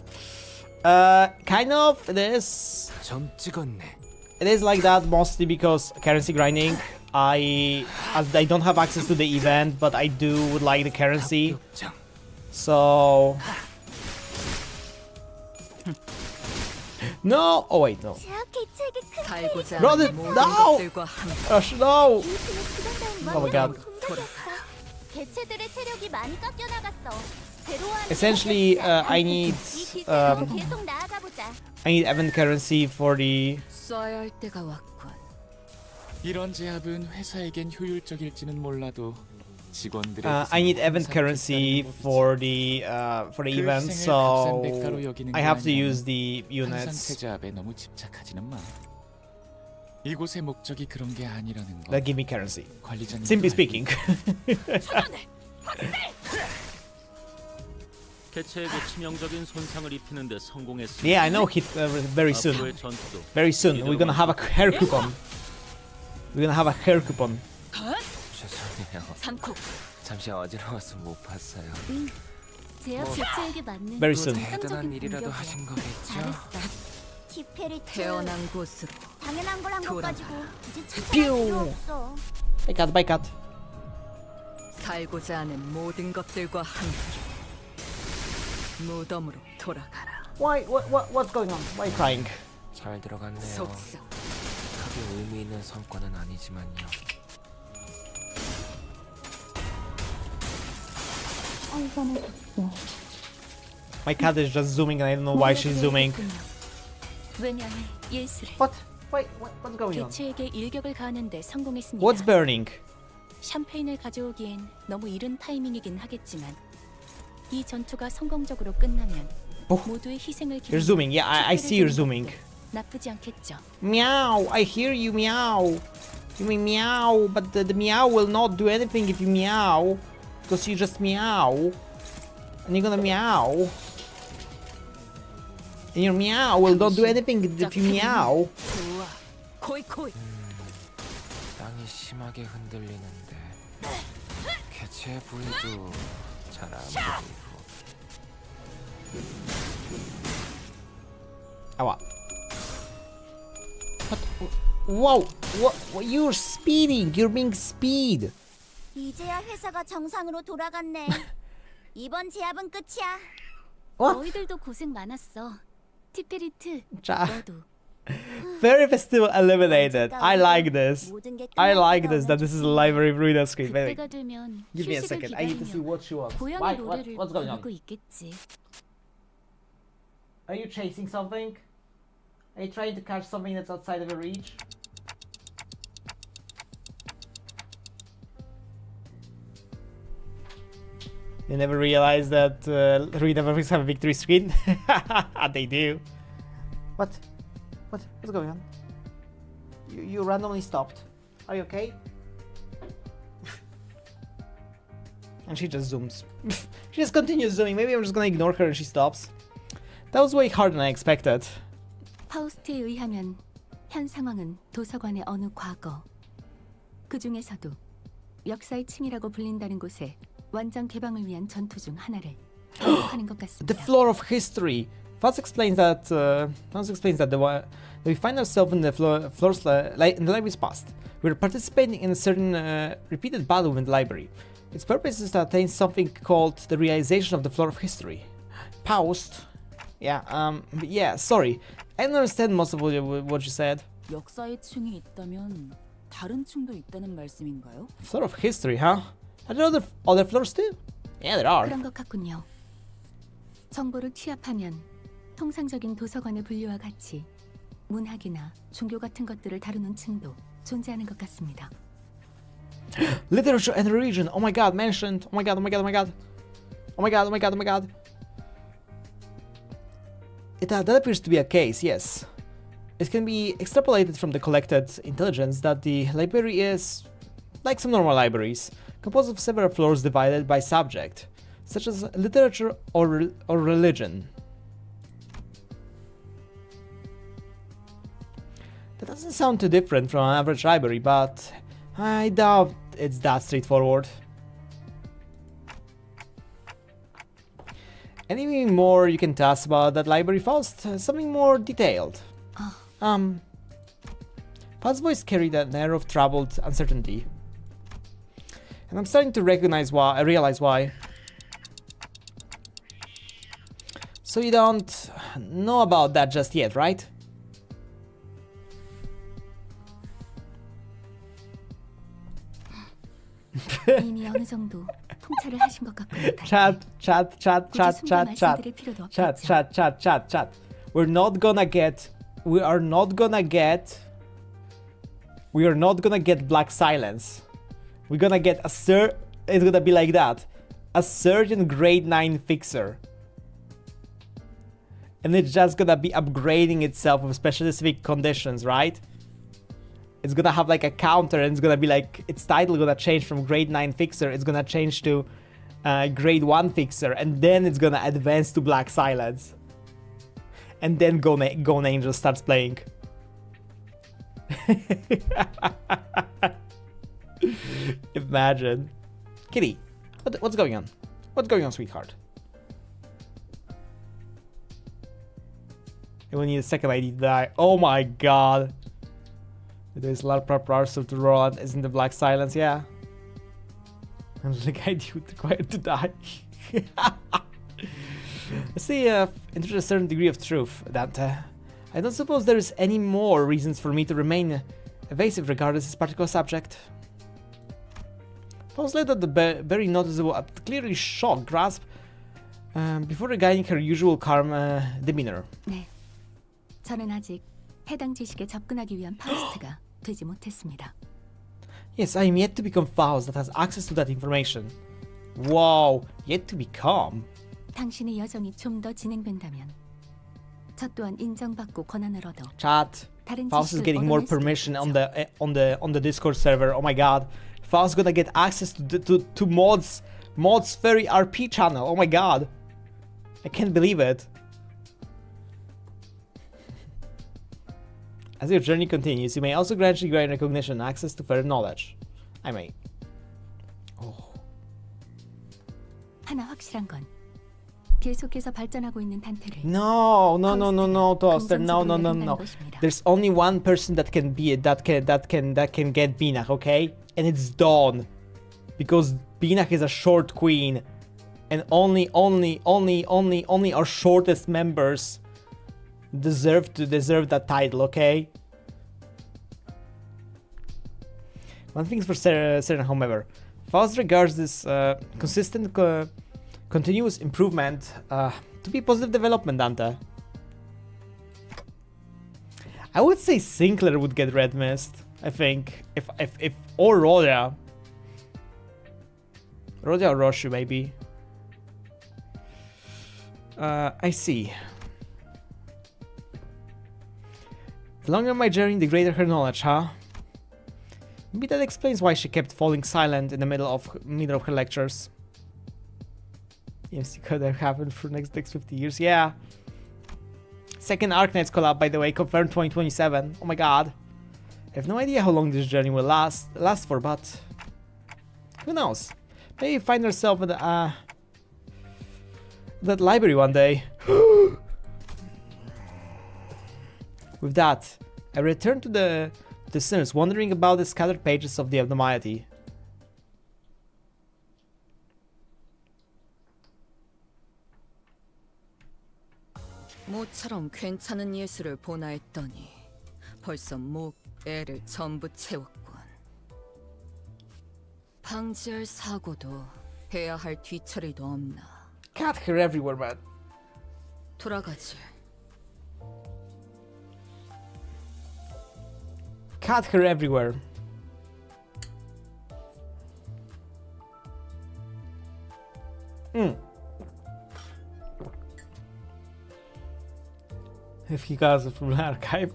Kind of, it is. 점 찍었네. It is like that mostly because currency grinding. I don't have access to the event, but I do would like the currency. So no. Oh wait, no. 살고자 Brother, 하는 모든 no! 것들과 함께 Gosh, no. Oh my god. 개체들의 체력이 많이 깎여 나갔어. Essentially, I need 계속 나아가 보자. I need event currency for the. 써야 할 때가 왔군. 이런 제압은 회사에겐 효율적일지는 몰라도 직원들의 I need event currency for the event, so I have to use the units 제압에 너무 집착하지는 마. 이곳의 목적이 그런 게 아니라는 거. that give me currency. 관리자님 Simply speaking. 개체에게 치명적인 손상을 입히는데 성공했습니다. Yeah, I know hit very soon. 앞으로의 전투도 Very soon, we're gonna have a hair coupon. We're gonna have a hair coupon. 죄송해요. 삼코. 잠시 어지러워서 못 봤어요. 제압 개체에게 맞는 Very soon. 대단한 일이라도 하신 거겠죠? 잘했어. 티페리트. 태어난 곳으로 당연한 걸 한 것 돌아가라. 가지고 이제 칭찬할 필요 없어. By cut. 살고자 하는 모든 것들과 함께 무덤으로 돌아가라. What's going on? Why are you crying? 잘 들어갔네요. 속삭. 크게 의미 있는 성과는 아니지만요. My cat is just zooming and I don't know why she's zooming. 왜냐하면 예술을 What's going on? 개체에게 일격을 가하는데 성공했습니다. What's burning? 샴페인을 가져오기엔 너무 이른 타이밍이긴 하겠지만 이 전투가 성공적으로 끝나면 모두의 희생을 You're zooming. Yeah, I see you're zooming. 나쁘지 않겠죠. Meow. I hear you meow. You mean meow, but the meow will not do anything if you meow. Because you just meow. And you're gonna meow. And your meow will not do anything if you meow. 좋아. 코이코이. 땅이 심하게 흔들리는데 개체의 부위도 잘 안 보이고. Ow. Whoa! What? You're speeding. You're being speed. 이제야 회사가 정상으로 돌아갔네. 이번 제압은 끝이야. What? 너희들도 고생 많았어. 티페리트, 자. 너도. Very festival eliminated. I like this. 모든 게 I 끝날 like 때가 this. That this is a 오면 live reader screen. Wait, 그때가 되면 give me a 휴식을 second. I need to see 기다리며 what she wants. 고양이 노래를 What's going on? 부르고 있겠지. Are you chasing something? Are you trying to catch something that's outside of your reach? You never realized that reader graphics have a victory screen? They do. What? What's going on? You randomly stopped. Are you okay? And she just zooms. She just continues zooming. Maybe I'm just gonna ignore her and she stops. That was way harder than I expected. 파우스트에 의하면 현 상황은 도서관의 어느 과거, 그 중에서도 역사의 층이라고 불린다는 곳에 완전 개방을 위한 전투 중 하나를 반복하는 것 The 같습니다. floor of history. Faz explains that we find ourselves in the floors in the library's past. We're participating in a certain repeated battle within the library. Its purpose is to attain something called the realization of the floor of history. Paused. Yeah, sorry. I don't understand most of what you said. 역사의 층이 있다면 다른 층도 있다는 말씀인가요? Floor of history, huh? Are there other floors too? Yeah, there are. 그런 것 같군요. 정보를 취합하면 통상적인 도서관의 분류와 같이 문학이나 종교 같은 것들을 다루는 층도 존재하는 것 같습니다. Literature and religion. Oh my god, mentioned. Oh my god. That appears to be a case, yes. It can be extrapolated from the collected intelligence that the library is, like some normal libraries, composed of several floors divided by subject, such as literature or religion. That doesn't sound too different from an average library, but I doubt it's that straightforward. anything more you can tell us about that library, Faust? Something more detailed. Faust's voice carried an air of troubled uncertainty. And I'm starting to realize why. So you don't know about that just yet, right? 이미 어느 정도 통찰을 하신 것 같군요. Chat. We are not gonna get Black Silence. We're gonna get it's gonna be like that. A certain grade 9 fixer. And it's just gonna be upgrading itself with specific conditions, right? It's gonna have like a counter, and it's gonna be like, its title gonna change from grade 9 fixer, it's gonna change to grade 1 fixer, and then it's gonna advance to Black Silence. And then Gone Angel starts playing. Imagine. Kitty, what's going on? What's going on, sweetheart? I will need a second ID to die. Oh my god. There's a lot of preparation to roll out, isn't the Black Silence? Yeah. And the ID would require to die. I see into a certain degree of truth that I don't suppose there is any more reasons for me to remain evasive regarding this particular subject. Faust let out the very noticeable, clearly shocked grasp before regaining her usual calm demeanor. 네, 저는 아직 해당 지식에 접근하기 위한 파우스트가 되지 못했습니다. Yes, I am yet to become Faust that has access to that information. Wow, yet to become. 당신의 여정이 좀 더 진행된다면 저 또한 인정받고 권한을 얻어 Chat. 다른 Faust is 지식을 getting more 얻어낼 수도 permission 있죠. on the Discord server. Oh my god. Faust's gonna get access to mods fairy RP channel. Oh my god. I can't believe it. As your journey continues, you may also gradually gain recognition and access to further knowledge. I may. Oh. 하나 확실한 건 계속해서 발전하고 있는 단테를 No, Toaster. No. There's only one person that can be that can get Binach, okay? And it's Dawn. Because Binach is a short queen. And only our shortest members deserve that title, okay? One thing's for certain, however. Faust regards this consistent continuous improvement to be positive development, Dante. I would say Sinclair would get Red Mist, I think. If or Rodia. Rodia or Roshu, maybe. I see. The longer my journey, the greater her knowledge, huh? Maybe that explains why she kept falling silent in the middle of her lectures. Yes, it could have happened for next 50 years. Yeah. Second Arknights collab, by the way, confirmed 2027. Oh my god. I have no idea how long this journey will last for, but who knows? Maybe find herself in the, that library one day. With that, I return to the sinners, wondering about the scattered pages of the Abnormality. 모처럼 괜찮은 예술을 보나 했더니 벌써 목, 애를 전부 채웠군. 방지할 사고도 해야 할 뒤처리도 없나. Cat her everywhere, man. 돌아가지. Cat her everywhere. If he got it from the archive.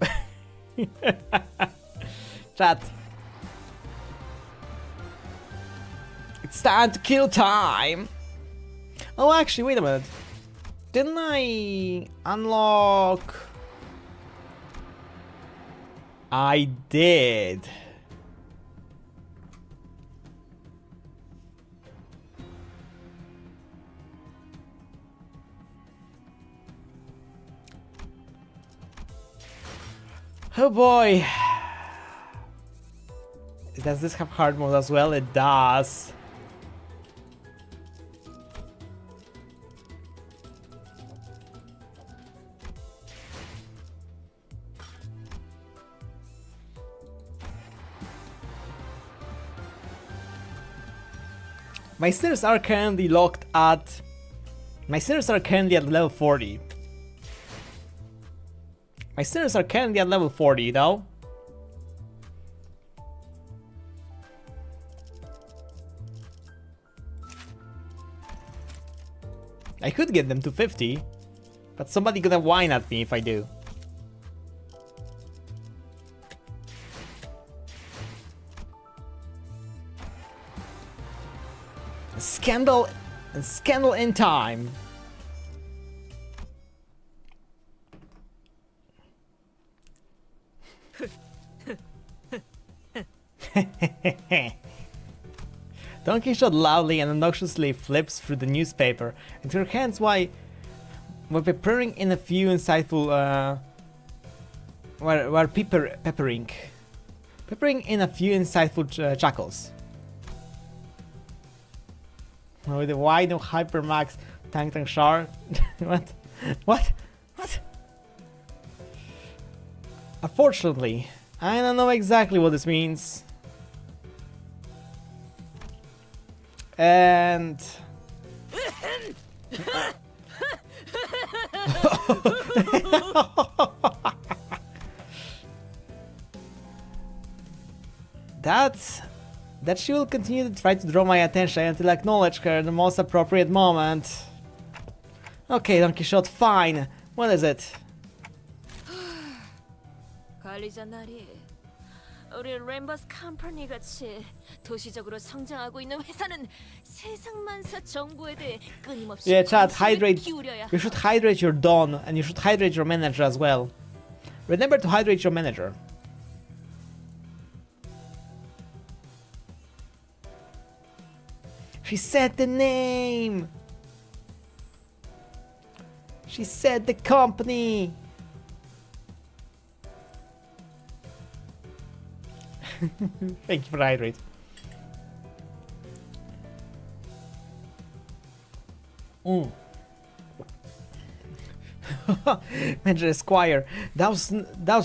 Chat. It's time to kill time. Oh, actually, wait a minute. Didn't I unlock? I did. Oh boy. Does this have hard mode as well? It does. My sinners are currently locked at... My sinners are currently at level 40. My sinners are currently at level 40, you know? I could get them to 50, but somebody gonna whine at me if I do. Scandal in time. Don Quixote loudly and obnoxiously flips through the newspaper into her hands while peppering in a few insightful peppering in a few insightful chuckles. Why no Hypermax Tank Shar? What? What? Unfortunately, I don't know exactly what this means. And that she will continue to try to draw my attention until I acknowledge her at the most appropriate moment. Okay, Don Quixote, fine. What is it? 관리자 나리, 우리 램버스 컴퍼니 같이 도시적으로 성장하고 있는 회사는 세상만사 정보에 대해 끊임없이 Yeah, chat, 관심을 hydrate. 기울여야 You should hydrate your Don, and you should hydrate your manager as well. Remember to hydrate your manager. She said the name. She said the company. Thank you for hydrate. Manager Esquire, does thou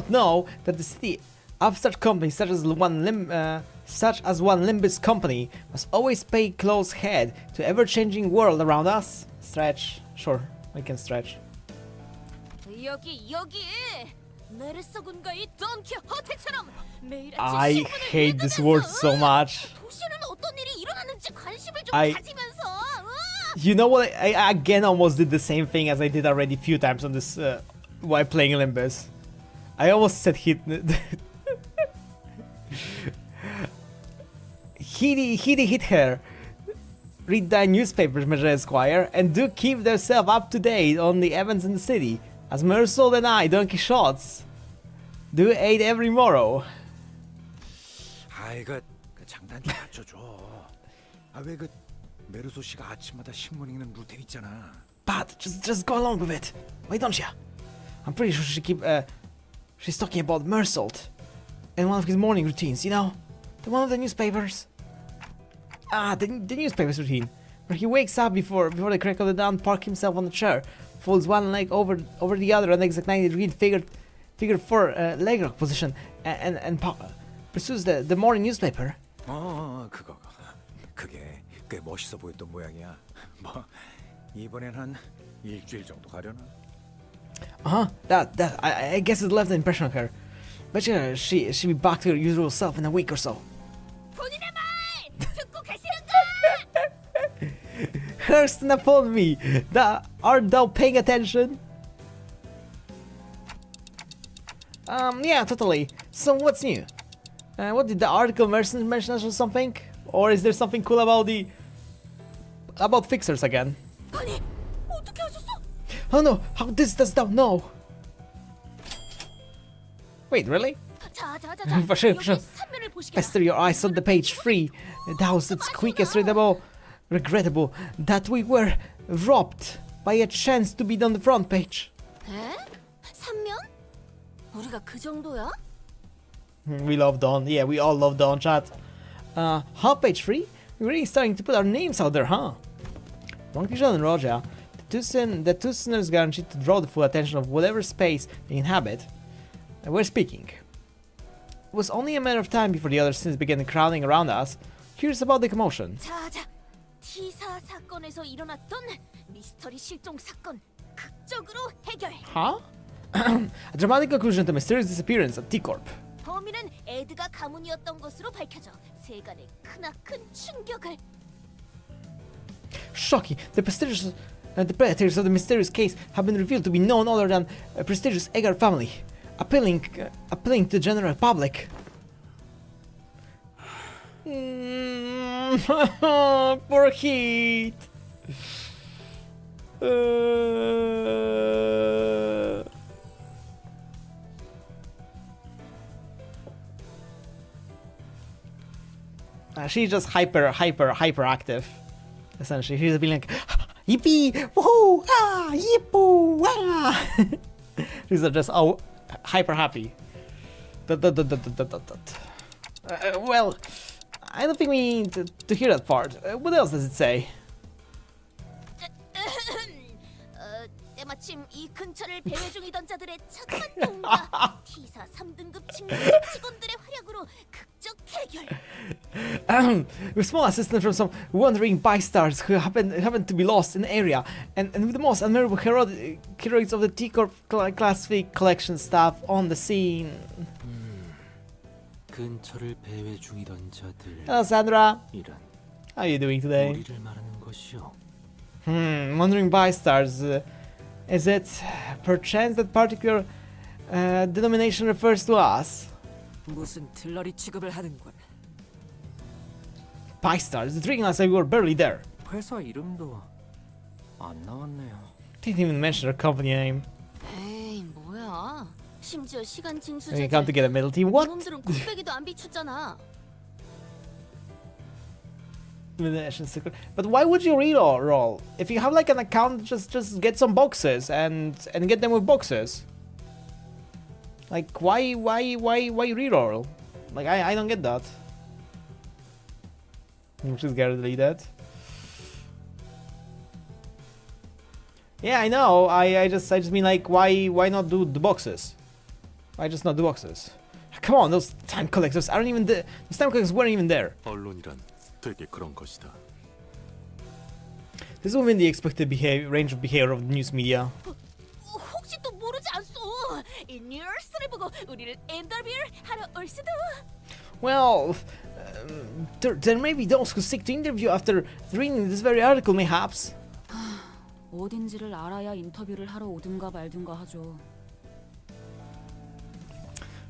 know that the city upstart companies such as one Limbus Company must always pay close head to ever-changing world around us? Stretch. Sure, we can stretch. I hate this word so much. You know what? I again almost did the same thing as I did already a few times on this while playing Limbus. I almost said hit. hit her. Read thy newspapers, Major Esquire, and do keep thyself up to date on the events in the city, as Mersault and I, Don Quixotes, do aid every morrow. 이거 장단 좀 맞춰줘. 왜 메르소 씨가 아침마다 신문 읽는 루틴 있잖아. But just go along with it. Why don't you? I'm pretty sure she's talking about Mersault and one of his morning routines, you know? The one of the newspapers. The newspapers routine, where he wakes up before the crack of the dawn, parks himself on the chair, folds one leg over the other, and exact 90 degree figure 4 leg lock position, and pursues the morning newspaper. 그게 꽤 멋있어 보였던 모양이야. 이번엔 한 일주일 정도 가려나? That I guess it left an impression on her. But yeah, she'll be back to her usual self in a week or so. Hurston upon me! Art thou paying attention? Yeah, totally. So what's new? What did the article mention or something? Or is there something cool about fixers again? Oh no! How does thou know? Wait, really? For sure. Pester your eyes on the page 3. Thou's its quickest readable. Regrettable that we were robbed by a chance to be on the front page. 우리가 그 정도야? We love Dawn. Yeah, we all love Dawn, chat. Hot page 3? We're really starting to put our names out there, huh? Don Quixote and Roger, the two sinners guaranteed to draw the full attention of whatever space they inhabit. We're speaking. It was only a matter of time before the other sins began crowding around us, curious about the commotion. 자자, T사 사건에서 일어났던 미스터리 실종 사건 극적으로 해결. Huh? A dramatic conclusion to mysterious disappearance at T-Corp. 범인은 에드가 가문이었던 것으로 밝혀져 세간에 크나큰 충격을. Shocking! The predators of the mysterious case have been revealed to be none other than a prestigious Edgar family, appealing to the general public. Poor Heat. She's just hyperactive. Essentially, she's being like, yippee, woohoo, ah, yippoo, ah. She's just hyper happy. Well, I don't think we need to hear that part. What else does it say? 때마침 이 근처를 배회 중이던 자들의 착한 동과 T사 3등급 칭송 직원들의 활약으로 극적 해결. With small assistance from some wandering bystanders who happened to be lost in the area, and with the most admirable heroics of the T-Corp Class V collection staff on the scene. 근처를 배회 중이던 자들. Hello, Sandra. 이란. How are you doing today? 우리를 말하는 것이요. Wandering bystanders. Is it perchance that particular denomination refers to us? 무슨 들러리 취급을 하는 거야? Bystanders, treating us like we were barely there. 회사 이름도 안 나왔네요. Didn't even mention our company name. 에이 뭐야? 심지어 시간 징수 We come to get a middle team. What? 놈들은 곱빼기도 안 비쳤잖아. But why would you re-roll? If you have like an account, just get some boxes and get them with boxes. Like why re-roll? Like I don't get that. Just gotta delete that. Yeah, I know. I just mean like why not do the boxes? Why just not do boxes? Come on, those time collectors aren't even there. Those time collectors weren't even there. 언론이란 되게 그런 것이다. This is within the expected range of behavior of the news media. 혹시 또 모르지 않소? 이 뉴스를 보고 우리를 인터뷰를 하러 올 수도. Well, there may be those who seek to interview after reading this very article, mayhaps. 어딘지를 알아야 인터뷰를 하러 오든가 말든가 하죠.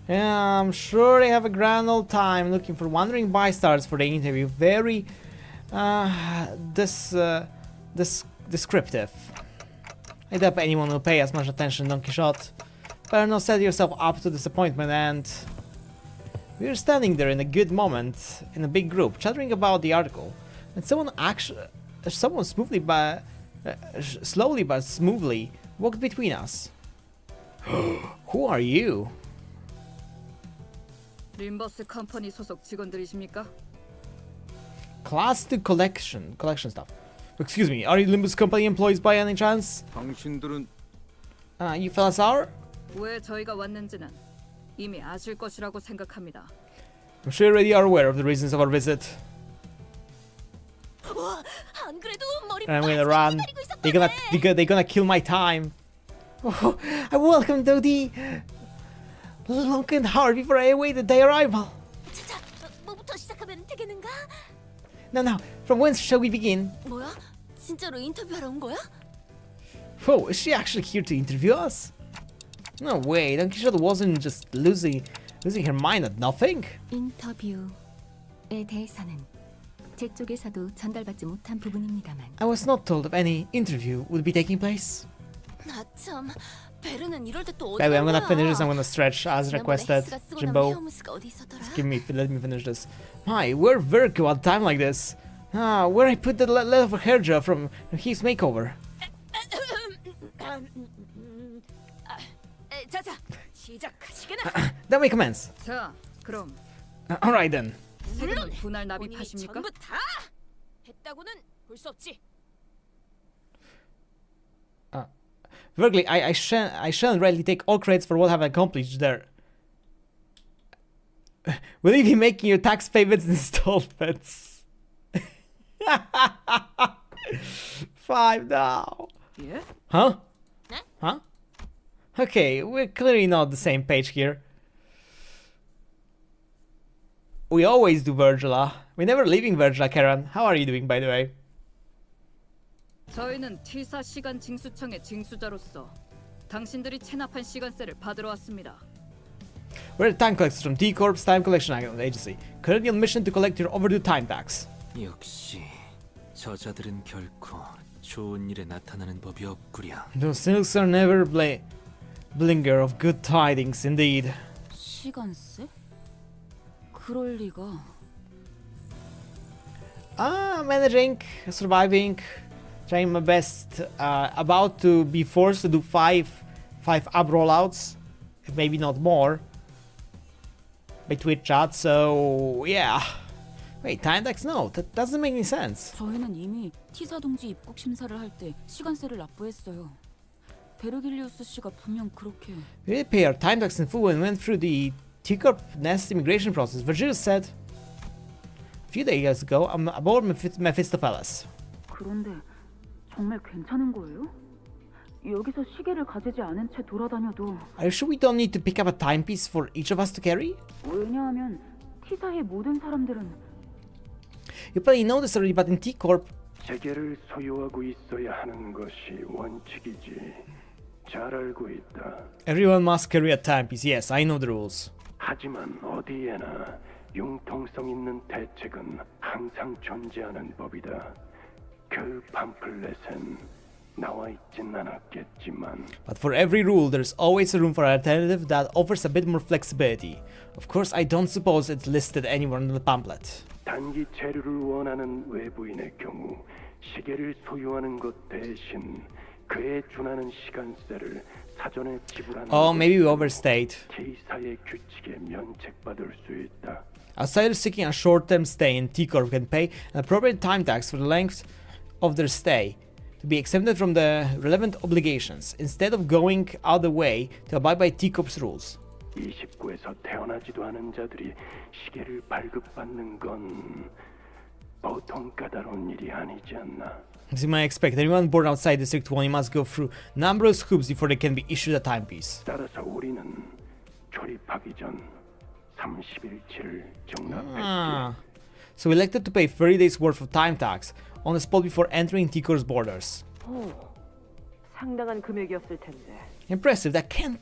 Yeah, I'm sure they have a grand old time looking for wandering bystanders for the interview. Very, descriptive. I doubt anyone will pay as much attention to Don Quixote. Better not set yourself up to disappointment. And we were standing there in a good moment, in a big group, chattering about the article, and someone slowly but smoothly walked between us. Who are you? 림버스 컴퍼니 소속 직원들이십니까? Class 2 collection stuff. Excuse me, are you Limbus Company employees by any chance? 당신들은 You fellas are? 왜 저희가 왔는지는 이미 아실 것이라고 생각합니다. I'm sure you already are aware of the reasons of our visit. 안 그래도 머리 And I'm gonna run. They're gonna kill my time. Oh, I welcome Dodi. Long and hard before I awaited their arrival. 자, 뭐부터 시작하면 되겠는가? Now, from whence shall we begin? 뭐야? 진짜로 인터뷰하러 온 거야? Whoa, is she actually here to interview us? No way, Don Quixote wasn't just losing her mind at nothing. 인터뷰에 대해서는 제 쪽에서도 전달받지 못한 부분입니다만. I was not told if any interview would be taking place. 나 참, 베르는 이럴 때 또 어디 By the way, I'm 간 gonna 거야? finish this. I'm gonna stretch as requested. 헬스가 쓰고 나면 Jimbo, 헤어무스가 어디 있었더라? let me finish this. My, we're very cool at a time like this. Where I put the leather hair gel from his makeover? 자자, 시작하시게나. Then we commence. 자, 그럼 Alright then. 세금을 분할 납입하십니까? 전부 다 했다고는 볼 수 없지. Virgily, I shouldn't really take all credits for what I've accomplished there. Will you be making your tax payments in installments? 5 now. 예? Huh? Huh? Huh? Okay, we're clearly not on the same page here. We always do Virgila. We're never leaving Virgila, Karen. How are you doing, by the way? 저희는 T사 시간 징수청의 징수자로서 당신들이 체납한 시간세를 받으러 왔습니다. We're the time collectors from T Corp's Time Collection Agency. Currently on mission to collect your overdue time tax. 역시 저자들은 결코 좋은 일에 나타나는 법이 없구려. Those silks are never blinger of good tidings, indeed. 시간세? 그럴 리가. Managing, surviving, trying my best. About to be forced to do five up rollouts, if maybe not more, by Twitch chat. So yeah. Wait, time tax? No, that doesn't make any sense. 저희는 이미 T사 동지 입국 심사를 할 때 시간세를 납부했어요. 베르길리우스 씨가 분명 그렇게. We did pay our time tax in full and went through the T Corp Nest immigration process. Virgil said a few days ago. I'm aboard Mephistopheles. 그런데 정말 괜찮은 거예요? 여기서 시계를 가지지 않은 채 돌아다녀도. Are you sure we don't need to pick up a timepiece for each of us to carry? 왜냐하면 T사의 모든 사람들은. You probably know this already, but in T Corp, 시계를 소유하고 있어야 하는 것이 원칙이지. 잘 알고 있다. everyone must carry a timepiece. Yes, I know the rules. 하지만 어디에나 융통성 있는 대책은 항상 존재하는 법이다. 그 팜플렛엔 나와 있진 않았겠지만. But for every rule, there's always a room for an alternative that offers a bit more flexibility. Of course, I don't suppose it's listed anywhere in the pamphlet. 단기 체류를 원하는 외부인의 경우 시계를 소유하는 것 대신 그에 준하는 시간세를 사전에 지불하는 Oh, maybe we overstayed. T사의 규칙에 면책받을 수 있다. Outsiders seeking a short-term stay in T Corp can pay an appropriate time tax for the length of their stay to be exempted from the relevant obligations, instead of going out the way to abide by T Corp's rules. 29에서 태어나지도 않은 자들이 시계를 발급받는 건 보통 까다로운 일이 아니지 않나. As you might expect, anyone born outside District 20 must go through numerous hoops before they can be issued a timepiece. 따라서 우리는 출입하기 전 30일치를 적납했지. So we elected to pay 30 days worth of time tax on the spot before entering T Corp's borders. 상당한 금액이었을 텐데. Impressive. That can't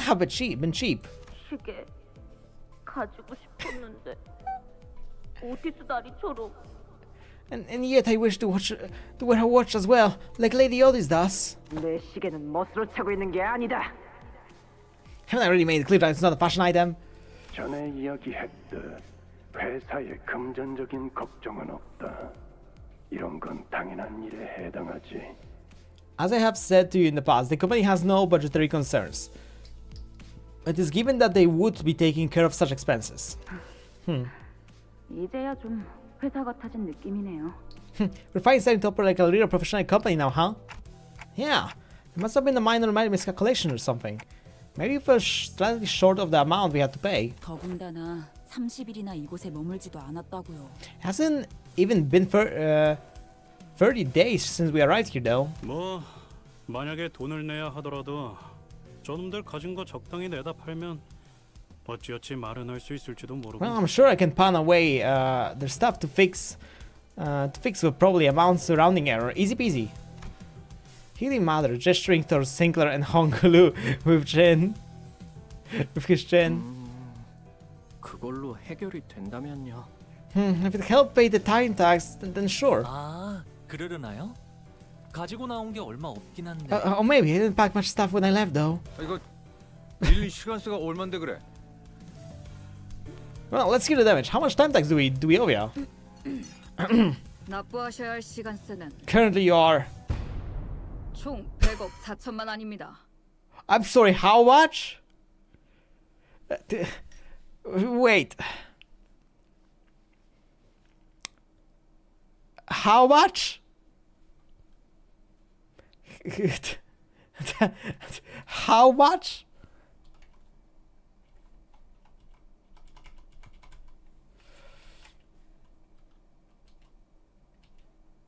have been cheap. 시계 가지고 싶었는데 오티스 다리처럼. And yet I wish to wear her watch as well, like Lady Otis does. 내 시계는 멋으로 차고 있는 게 아니다. Haven't I already made it clear that it's not a fashion item? 전에 이야기했듯 회사에 금전적인 걱정은 없다. 이런 건 당연한 일에 해당하지. As I have said to you in the past, the company has no budgetary concerns. It is given that they would be taking care of such expenses. 이제야 좀 회사 같아진 느낌이네요. We're finally starting to operate like a real professional company now, huh? Yeah, it must have been a minor miscalculation or something. Maybe we fell slightly short of the amount we had to pay. 더군다나 30일이나 이곳에 머물지도 않았다고요. Hasn't even been 30 days since we arrived here, though. 뭐 만약에 돈을 내야 하더라도 저놈들 가진 거 적당히 내다 팔면 어찌어찌 마련할 수 있을지도 모르고. Well, I'm sure I can pawn away their stuff to fix with probably amounts surrounding error. Easy peasy. Healing Mother gesturing towards Sinclair and Honglu with his chin. 그걸로 해결이 된다면요. If it helped pay the time tax, then sure. 아, 그러려나요? 가지고 나온 게 얼마 없긴 한데. Or maybe I didn't pack much stuff when I left, though. 이거 밀린 시간세가 얼만데 그래? Well, let's get the damage. How much time tax do we owe ya? 납부하셔야 할 시간세는 Currently, you are. 총 100억 4천만 원입니다. I'm sorry, how much? Wait. How much? How much?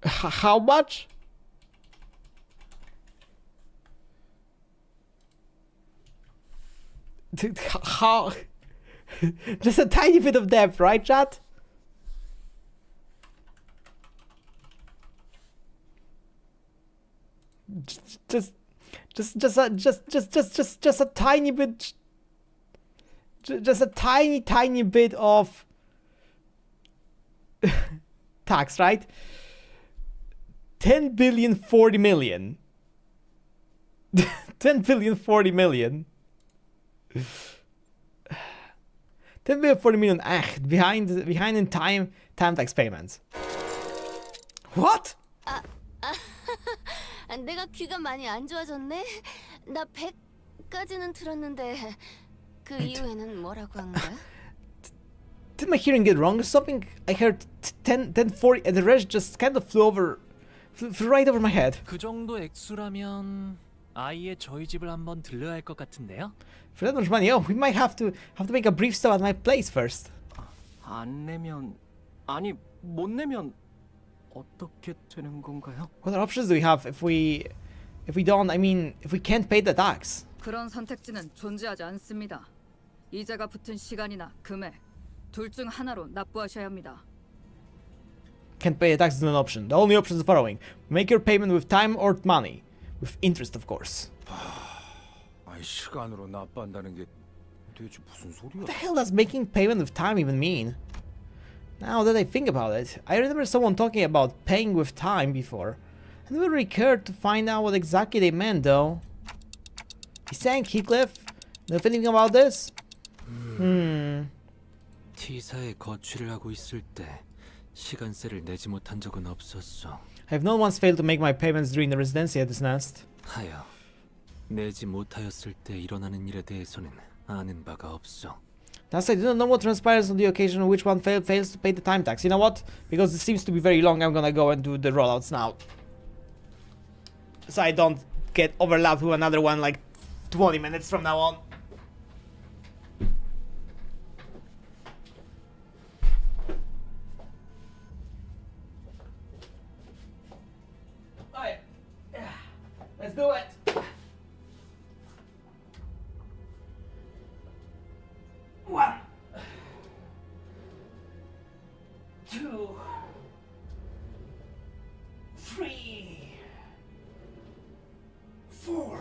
How much? How? Just a tiny bit of depth, right, chat? Just a tiny bit. Just a tiny bit of tax, right? 10 billion 40 million. 10 billion 40 million. 10 billion 40 million behind in time tax payments. What? 내가 귀가 많이 안 좋아졌네. 나 100까지는 들었는데 그 이후에는 뭐라고 한 거야? Did my hearing get wrong or something? I heard 10 40 and the rest just kind of flew right over my head. 그 정도 액수라면 아예 저희 집을 한번 들러야 할 것 같은데요? For that much money, oh, we might have to make a brief stop at my place first. 안 내면 아니 못 내면 어떻게 되는 건가요? What options do we have if we don't? I mean, if we can't pay the tax? 그런 선택지는 존재하지 않습니다. 이자가 붙은 시간이나 금액 둘 중 하나로 납부하셔야 합니다. Can't pay the tax is not an option. The only option is the following: make your payment with time or money, with interest, of course. 아이 시간으로 납부한다는 게 대체 무슨 소리야? What the hell does making payment with time even mean? Now that I think about it, I remember someone talking about paying with time before. I never really cared to find out what exactly they meant, though. He's saying Heathcliff? Know anything about this? T사에 거취를 하고 있을 때 시간세를 내지 못한 적은 없었어. I have not once failed to make my payments during the residency at this nest. 하여 내지 못하였을 때 일어나는 일에 대해서는 아는 바가 없어. Thus, I do not know what transpires on the occasion on which one fails to pay the time tax. You know what? Because it seems to be very long, I'm gonna go and do the rollouts now. So I don't get overlapped with another one like 20 minutes from now on. Alright. Let's do it. One, 2, 3, 4,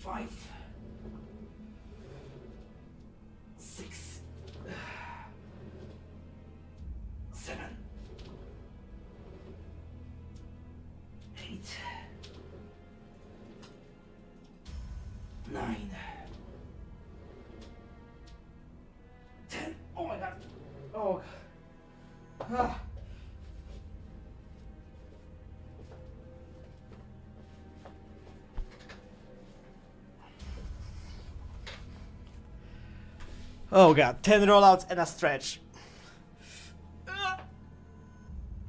5, 6, 7, 8, 9, 10. Oh my god. Oh god. Oh god, 10 rollouts and a stretch.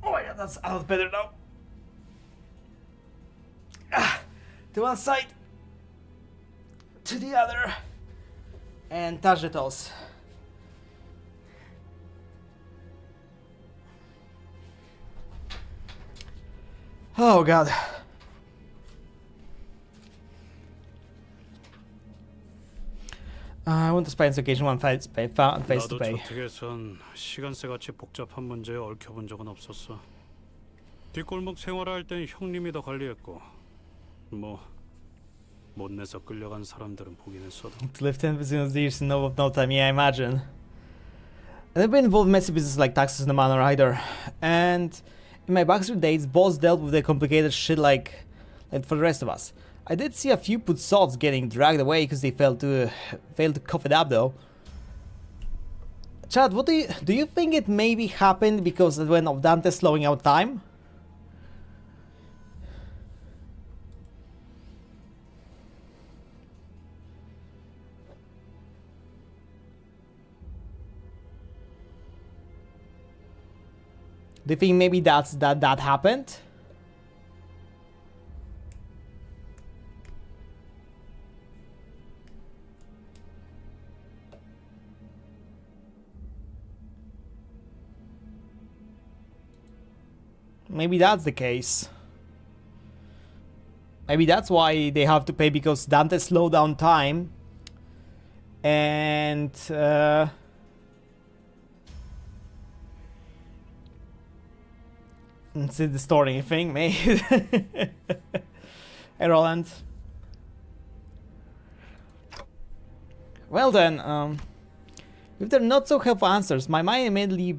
Oh my god, that's a lot better now. To one side, to the other, and touch the toes. Oh god. I want to spy this occasion one face to pay. 나도 저택에선 시간세 같이 복잡한 문제에 얽혀본 적은 없었어. 뒷골목 생활할 땐 형님이 더 관리했고 뭐 못 내서 끌려간 사람들은 보긴 했어도. To live 10 business years in no time, yeah, I imagine. I've never been involved in messy business like taxes in the manor either. And in my Baxter days, boss dealt with the complicated shit like for the rest of us. I did see a few put salts getting dragged away because they failed to cough it up though. Chad, what do you think it maybe happened because of Dante slowing out time? Do you think maybe that happened? Maybe that's the case. Maybe that's why they have to pay, because Dante slowed down time. And it's the story thing, maybe. Hey, Roland. Well then, if they're not so helpful answers, my mind immediately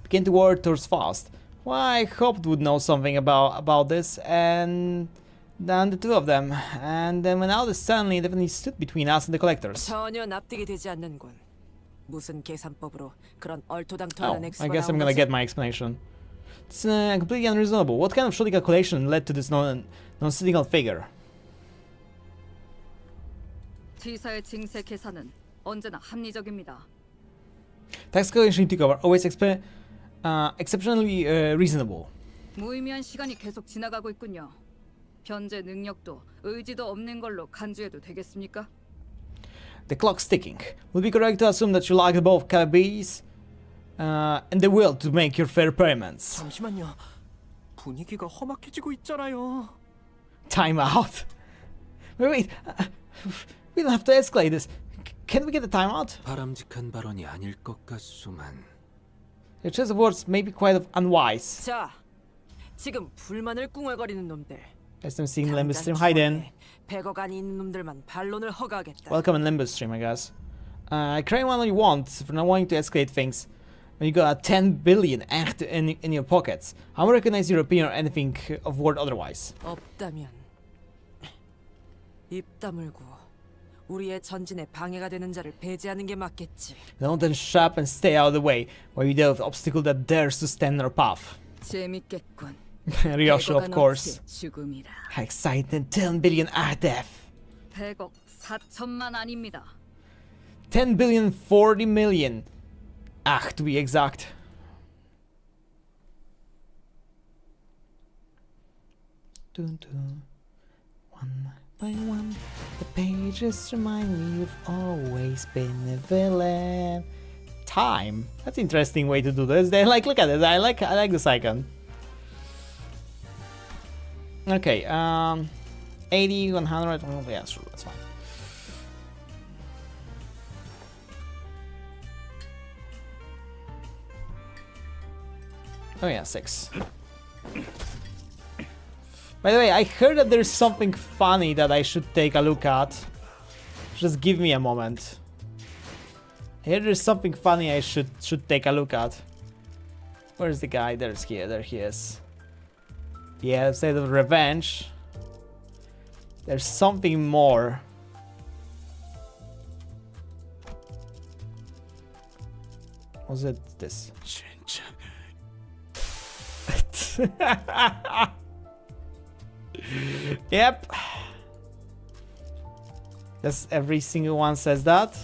began to wander towards fast. Well, I hoped would know something about this, and then the two of them, and then when Aldous suddenly definitely stood between us and the collectors. 전혀 납득이 되지 않는군. 무슨 계산법으로 그런 Oh, 얼토당토하는 I 액수가 guess I'm 나온 gonna 거지? get my explanation. It's completely unreasonable. What kind of shoddy calculation led to this non-cynical figure? T사의 징세 계산은 언제나 합리적입니다. Tax calculation took over, always exceptionally reasonable. 무의미한 시간이 계속 지나가고 있군요. 현재 능력도 의지도 없는 걸로 간주해도 되겠습니까? The clock's ticking. Would it be correct to assume that you lack both capabilities and the will to make your fair payments? 잠시만요. 분위기가 험악해지고 있잖아요. Time out. Wait. We don't have to escalate this. Can we get a timeout? 바람직한 발언이 아닐 것 같소만. Your choice of words may be quite unwise. 자, 지금 불만을 꿍얼거리는 놈들. Guess I'm seeing Limbus stream. Hi then. 100억 안이 있는 놈들만 반론을 허가하겠다. Welcome in Limbus stream, I guess. I cry all you want for not wanting to escalate things. When you got a 10 billion echt in your pockets, I won't recognize your opinion or anything of word otherwise. 없다면 입 다물고 우리의 전진에 방해가 되는 자를 배제하는 게 맞겠지. Don't then shut up and stay out of the way while you deal with the obstacle that dares to stand in our path. 재밌겠군. Ryosho, of course. 죽음이라. Exciting 10 billion death. 100억 4천만 아닙니다. 10 billion 40 million. To be exact. Dun, dun. One by one, the pages remind me you've always been a villain. Time. That's an interesting way to do this. They look at it. I like this icon. Okay, 80, 100, yeah, sure, that's fine. Oh yeah, 6. By the way, I heard that there's something funny that I should take a look at. Just give me a moment. I heard there's something funny I should take a look at. Where's the guy? There he is. Yeah, instead of revenge, there's something more. Was it this? Yep. Yes, every single one says that.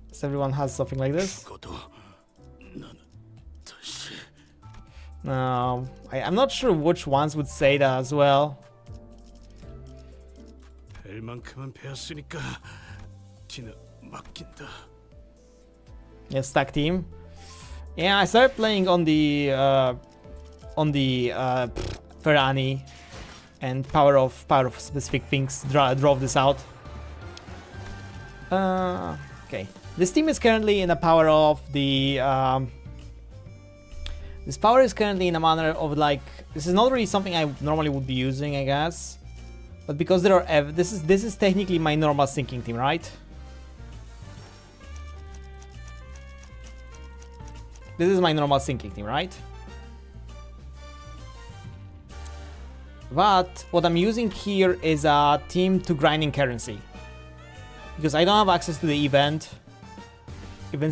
Yes, everyone has something like this. No, I'm not sure which ones would say that as well. Yeah, stack team. Yeah, I started playing on the Ferrani, and power of specific things drove this out. Okay, this team is currently in a power of the. This power is currently in a manner of like, this is not really something I normally would be using, I guess, but because there are this is technically my normal sinking team, right? This is my normal sinking team, right? But what I'm using here is a team to grinding currency, because I don't have access to the event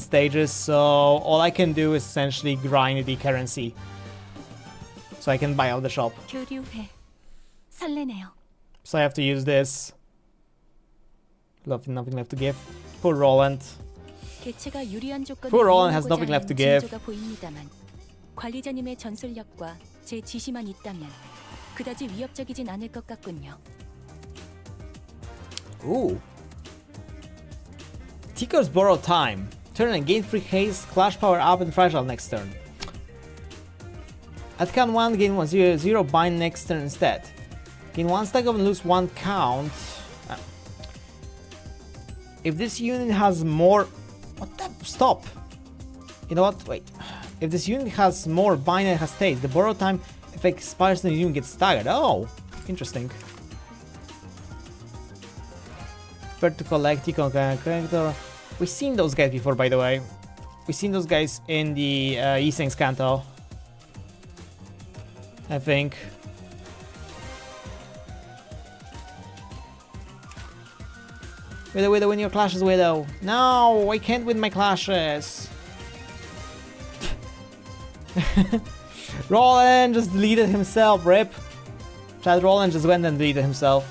stages, so all I can do is essentially grind the currency so I can buy out the shop. 교류회. 설레네요. So I have to use this. Nothing left to give. Poor Roland. 개체가 유리한 조건을 Poor Roland has 이용하고자 nothing left to 하는 give. 징조가 보입니다만 관리자님의 전술력과 제 지시만 있다면 그다지 위협적이진 않을 것 같군요. Ooh. Ticker's borrow time. Turn and gain free haste, clash power up and fragile next turn. At count 1, gain 1/0, bind next turn instead. Gain 1 stack of and lose 1 count. If this unit has more... What the... Stop! You know what? Wait. If this unit has more bind and has haste, the borrow time effect expires and the unit gets staggered. Oh! Interesting. Prefer to collect Tico character. We've seen those guys before, by the way. We've seen those guys in the Eastings Kanto, I think. Widow, win your clashes, Widow. No, I can't win my clashes. Roland just deleted himself, rip. Chad Roland just went and deleted himself.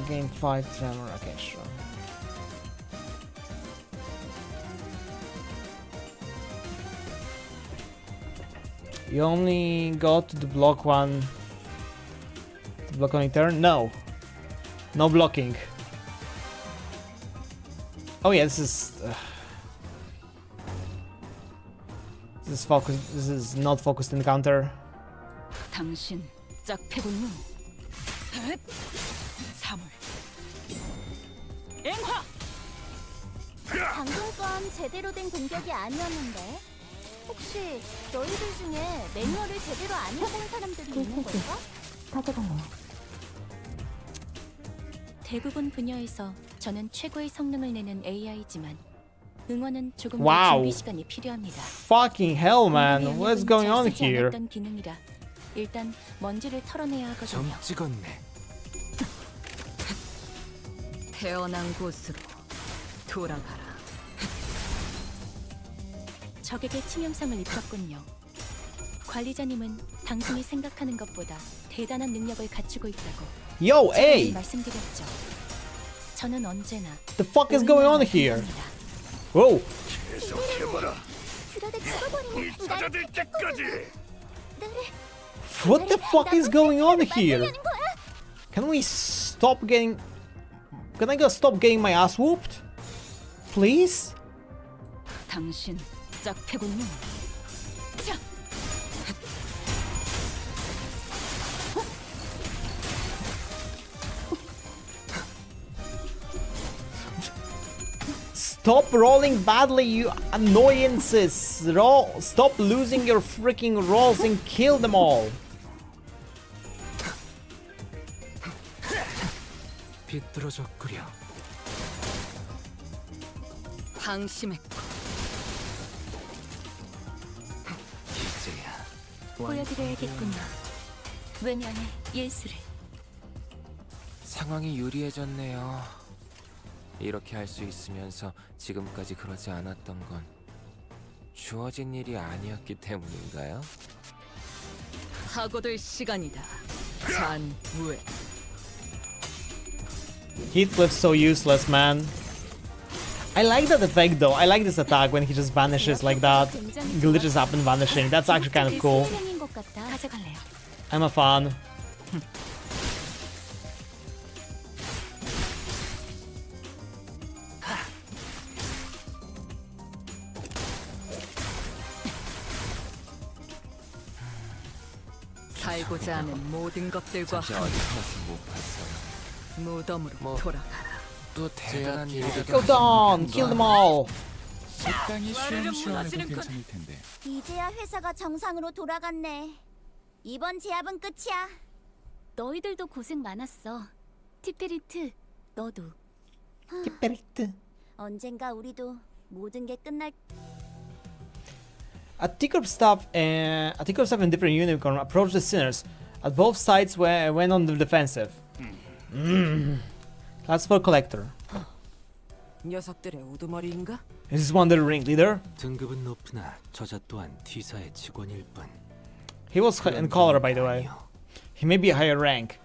Gain 5 tremor, okay, sure. You only got to the block one. To block on a turn? No. No blocking. Oh yeah, this is... this is focused. This is not focused encounter. 당신 짝패군요. 사물. 앵화. 방금 건 제대로 된 공격이 아니었는데 혹시 너희들 중에 매뉴얼을 제대로 안 읽은 사람들이 있는 걸까? 대부분 분야에서 저는 최고의 성능을 내는 AI지만 응원은 조금 더 Wow. 준비 시간이 필요합니다. Fucking hell, man. What's going on 쓰지 here? 않았던 기능이라 일단 먼지를 털어내야 하거든요. 점 찍었네. 태어난 곳으로 돌아가라. 적에게 치명상을 입혔군요. 관리자님은 당신이 생각하는 것보다 대단한 능력을 갖추고 있다고 Yo, 제가 hey! 말씀드렸죠. 저는 언제나 The fuck is going on here? Whoa! What the fuck is going on here? Can we stop getting... Can I just stop getting my ass whooped? Please? 당신 짝패군요. 자. Stop rolling badly, you annoyances! Stop losing your freaking rolls and kill them all! 비뚤어져 끓여. 방심했고 이제야. 보여드려야겠군요. 외면의 예술을. 상황이 유리해졌네요. 이렇게 할 수 있으면서 지금까지 그러지 않았던 건 주어진 일이 아니었기 때문인가요? 하고들 시간이다. 잔무에. Heatcliff's so useless, man. I like that effect though. I like this attack when he just vanishes like that. Glitches up and vanishing. That's actually kind of cool. I'm a fan. 살고자 하는 모든 것들과 잠시 어디 가서 못 봤어요. 무덤으로 돌아가라. 또 대단한 일이 Go down! Kill them all! 적당히 쉬엄쉬엄해도 괜찮을 텐데. 이제야 회사가 정상으로 돌아갔네. 이번 제압은 끝이야. 너희들도 고생 많았어. 티페리트, 너도. 티페리트. 언젠가 우리도 모든 게 끝날. A Ticker staff and different unicorn approach the sinners. At both sides went on the defensive. That's for collector. 녀석들의 우두머리인가? Is this one the ringleader? 등급은 높으나 저자 또한 T사의 직원일 뿐. He was in color, by the way. He may be a higher rank,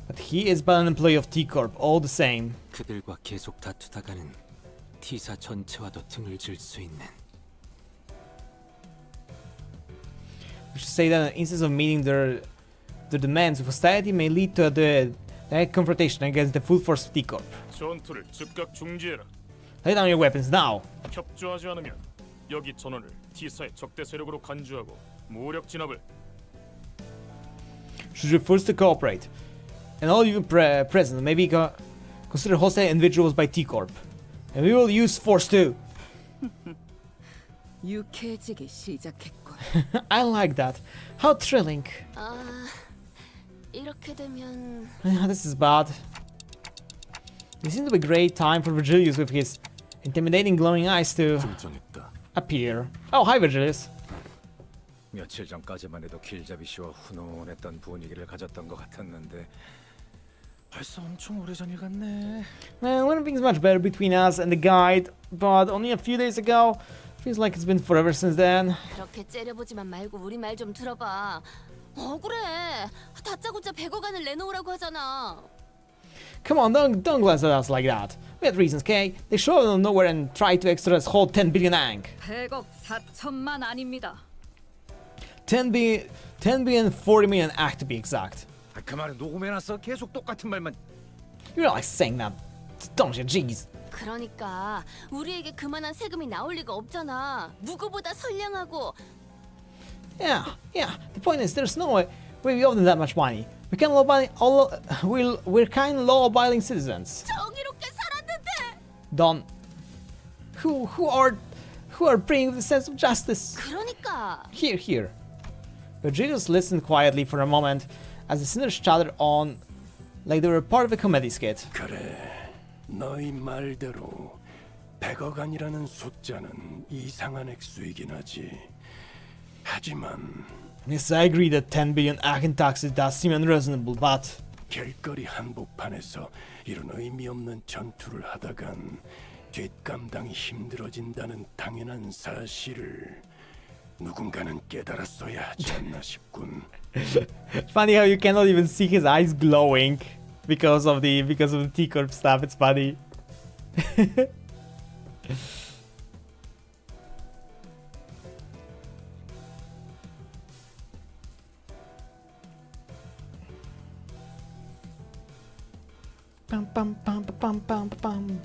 but he is but an employee of T-Corp, all the same. 그들과 계속 다투다가는 T사 전체와도 등을 질 수 있는. We should say that instead of meeting their demands of hostility may lead to a direct confrontation against the full force of T-Corp. 전투를 즉각 중지해라. Lay down your weapons now. 협조하지 않으면 여기 전원을 T사의 적대 세력으로 간주하고 무력 진압을. Should refuse to cooperate, and all you present may be considered hostile individuals by T-Corp, and we will use force too. 유쾌해지기 시작했군. I like that. How thrilling. 이렇게 되면 This is bad. This seems to be a great time for Virgilius with his intimidating glowing eyes to 등장했다. appear. Oh, hi Virgilius. 며칠 전까지만 해도 길잡이 씨와 훈훈했던 분위기를 가졌던 것 같았는데 벌써 엄청 오래전 일 같네. Man, everything's much better between us and the guide, but only a few days ago. Feels like it's been forever since then. 그렇게 째려보지만 말고 우리 말 좀 들어봐. 억울해. 다짜고짜 100억 원을 내놓으라고 하잖아. Come on, don't glance at us like that. We had reasons, Kay. They showed up nowhere and tried to extort us whole 10 billion ang. 100억 4천만 아닙니다. 10 billion 40 million ang to be exact. 그 말은 녹음해놨어? 계속 똑같은 말만. You're like saying that, don't you? Jeez. 그러니까 우리에게 그만한 세금이 나올 리가 없잖아. 누구보다 선량하고. Yeah. The point is, there's no way we owe them that much money. We're kind of law-abiding citizens. 정의롭게 살았는데. Don, who are praying with a sense of justice. 그러니까. Here. Virgilius listened quietly for a moment as the sinners chattered on like they were part of a comedy skit. 그래, 너희 말대로 100억 원이라는 숫자는 이상한 액수이긴 하지. 하지만 Yes, I agree that 10 billion ang in taxes does seem unreasonable, but 길거리 한복판에서 이런 의미 없는 전투를 하다간 뒷감당이 힘들어진다는 당연한 사실을 누군가는 깨달았어야 하지 않나 싶군. funny how you cannot even see his eyes glowing because of the T-Corp stuff. It's funny. Pam pam pam pam pam pam.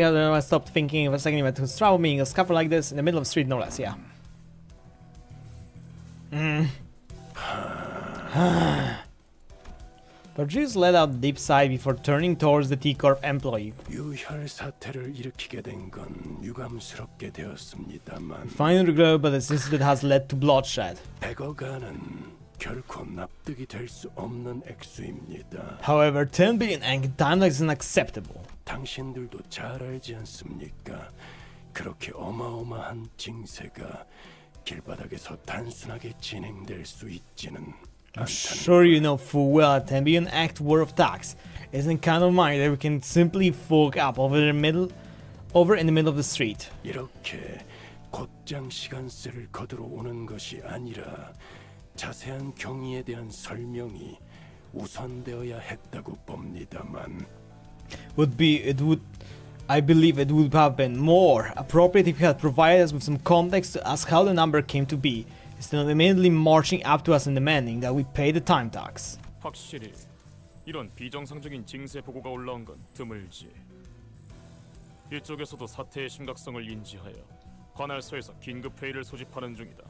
I stopped thinking of a second about who's travel being a scuffle like this in the middle of the street, no less, yeah. Virgilius let out a deep sigh before turning towards the T-Corp employee. 유혈 사태를 일으키게 된 건 유감스럽게 되었습니다만 Finally regretted, but this incident has led to bloodshed. 100억 원은 결코 납득이 될 수 없는 액수입니다. However, 10 billion ang time is unacceptable. 당신들도 잘 알지 않습니까? 그렇게 어마어마한 징세가 길바닥에서 단순하게 진행될 수 있지는 I'm sure you know full well that 10 billion act worth of tax isn't kind of money that we can simply fork up over in the middle of the street. 이렇게 곧장 시간세를 거두러 오는 것이 아니라 자세한 경위에 대한 설명이 우선되어야 했다고 봅니다만. I believe it would have been more appropriate if you had provided us with some context to ask how the number came to be, instead of immediately marching up to us and demanding that we pay the time tax. 확실히 이런 비정상적인 징세 보고가 올라온 건 드물지. 이쪽에서도 사태의 심각성을 인지하여 관할소에서 긴급 회의를 소집하는 중이다.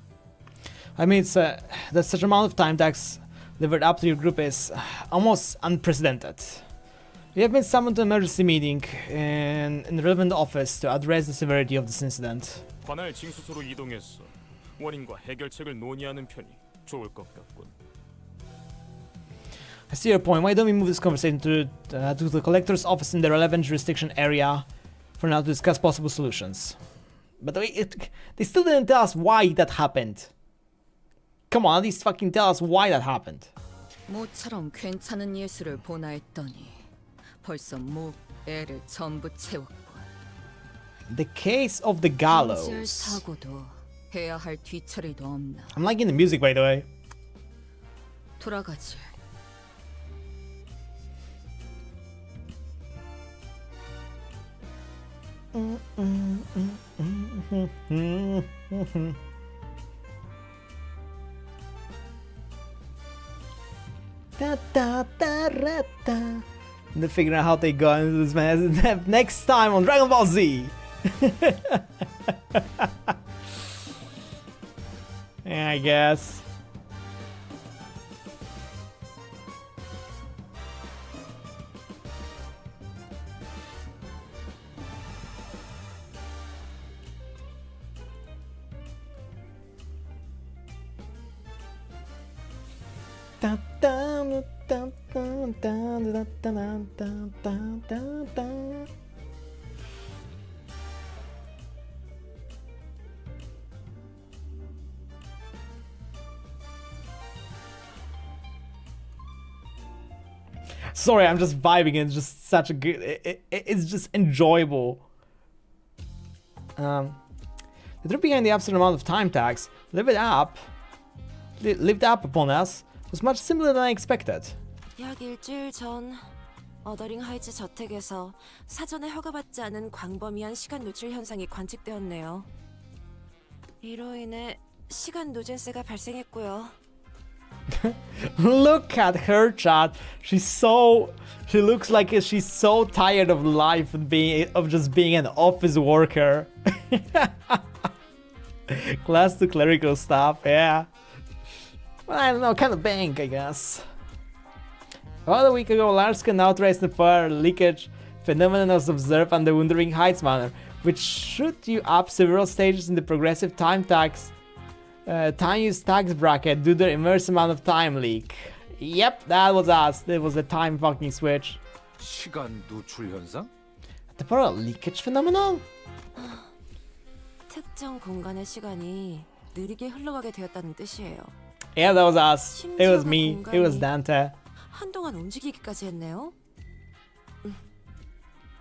I mean, that such amount of time tax delivered up to your group is almost unprecedented. We have been summoned to an emergency meeting in the relevant office to address the severity of this incident. 관할 징수소로 이동해서 원인과 해결책을 논의하는 편이 좋을 것 같군. I see your point. Why don't we move this conversation to the collector's office in the relevant jurisdiction area for now to discuss possible solutions? But they still didn't tell us why that happened. Come on, at least fucking tell us why that happened. 모처럼 괜찮은 예술을 보나 했더니 벌써 목, 애를 전부 채웠군. The case of the 경질 gallows. 사고도 해야 할 뒤처리도 없나. I'm liking the music, by the way. 돌아가지. Da, da, da, da, da. They're figuring out how they got into this mess. Next time on Dragon Ball Z. Yeah, I guess. Da, da, da, da, da, da, da, da, da, da. Sorry, I'm just vibing. It's just such a good. It's just enjoyable. The truth behind the absurd amount of time tags lived up upon us was much simpler than I expected. 약 일주일 전 어더링 하이츠 저택에서 사전에 허가받지 않은 광범위한 시간 노출 현상이 관측되었네요. 이로 인해 시간 누진세가 발생했고요. Look at her, chat. She looks like she's so tired of life and of just being an office worker. Class 2 clerical stuff, yeah. Well, I don't know, kind of bank, I guess. About a week ago, large-scale outright fire leakage phenomenon was observed on the Wuthering Heights Manor, which shoot you up several stages in the progressive time use tax bracket due to the immense amount of time leak. Yep, that was us. That was the time fucking switch. 시간 누출 현상? The parallel leakage phenomenon? 특정 공간의 시간이 느리게 흘러가게 되었다는 뜻이에요. Yeah, that was us. It was me. It was Dante. 한동안 움직이기까지 했네요.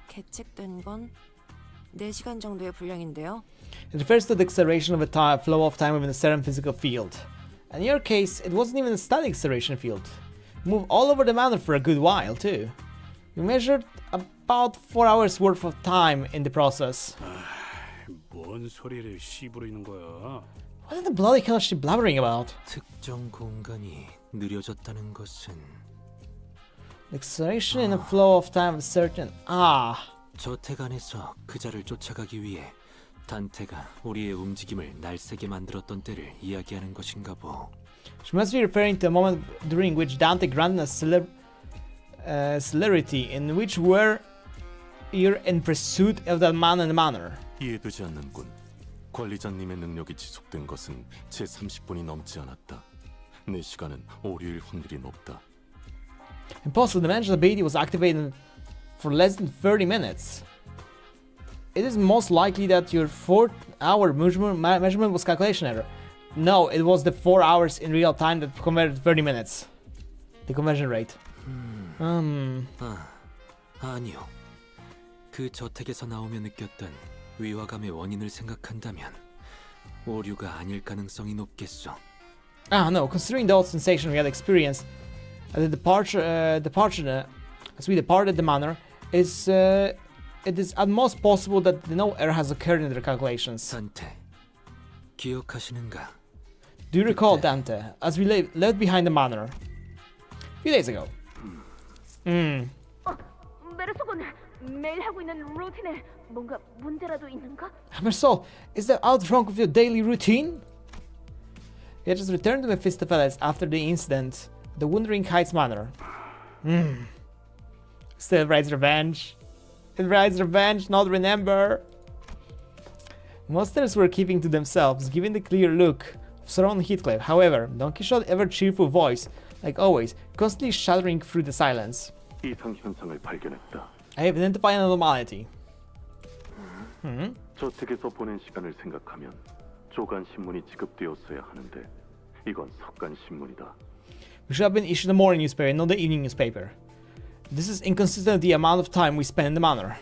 계측된 건 4시간 정도의 분량인데요. It refers to the acceleration of a flow of time within a certain physical field. In your case, it wasn't even a static acceleration field. You moved all over the manor for a good while, too. You measured about 4 hours worth of time in the process. 뭔 소리를 씨부리는 거야? What the bloody hell is she blabbering about? 특정 공간이 느려졌다는 것은 The acceleration in the flow of time of a certain... 저택 안에서 그자를 쫓아가기 위해 단테가 우리의 움직임을 날새게 만들었던 때를 이야기하는 것인가 보. She must be referring to a moment during which Dante granted a celerity in which you're in pursuit of that man in the manor. 이해되지 않는군. 관리자님의 능력이 지속된 것은 제 30분이 넘지 않았다. 내 시간은 오류일 확률이 높다. Impossible. The manager's ability was activated for less than 30 minutes. It is most likely that your 4-hour measurement was calculation error. No, it was the 4 hours in real time that converted 30 minutes. The conversion rate. 아니요. 그 저택에서 나오며 느꼈던 위화감의 원인을 생각한다면 오류가 아닐 가능성이 높겠소. No, considering those sensations we had experienced at the departure as we departed the manor, it is at most possible that no error has occurred in their calculations. 단테, 기억하시는가? Do you recall, Dante, as we left behind the manor a few days ago? 메르소군, 매일 하고 있는 루틴에 뭔가 문제라도 있는가? Mersol, is there out wrong with your daily routine? He had just returned to Mephistopheles after the incident at the Wuthering Heights Manor. Still rides revenge. It rides revenge, not remember. Monsters were keeping to themselves, giving the clear look of surrounding Heathcliff. However, Don Quixote's ever cheerful voice, like always, constantly shattering through the silence. 이상 현상을 발견했다. I have identified an anomaly. 저택에서 보낸 시간을 생각하면 조간 신문이 지급되었어야 하는데 이건 석간 신문이다. We should have been issued the morning newspaper, not the evening newspaper. This is inconsistent with the amount of time we spend in the manor.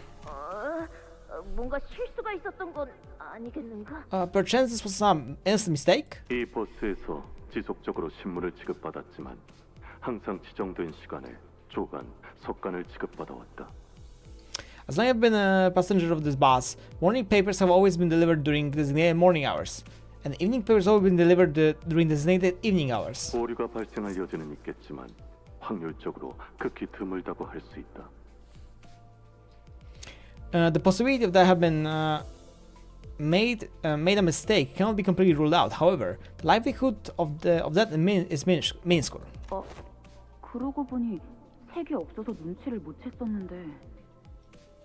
뭔가 실수가 있었던 건 아니겠는가? Perchance this was some innocent mistake? 이 버스에서 지속적으로 신문을 지급받았지만 항상 지정된 시간에 조간, 석간을 지급받아왔다. As long as I've been a passenger of this bus, morning papers have always been delivered during designated morning hours, and evening papers have always been delivered during designated evening hours. 오류가 발생할 여지는 있겠지만 확률적으로 극히 드물다고 할 수 있다. The possibility of that have been made a mistake cannot be completely ruled out. However, the likelihood of that is minuscule. 그러고 보니 색이 없어서 눈치를 못 챘었는데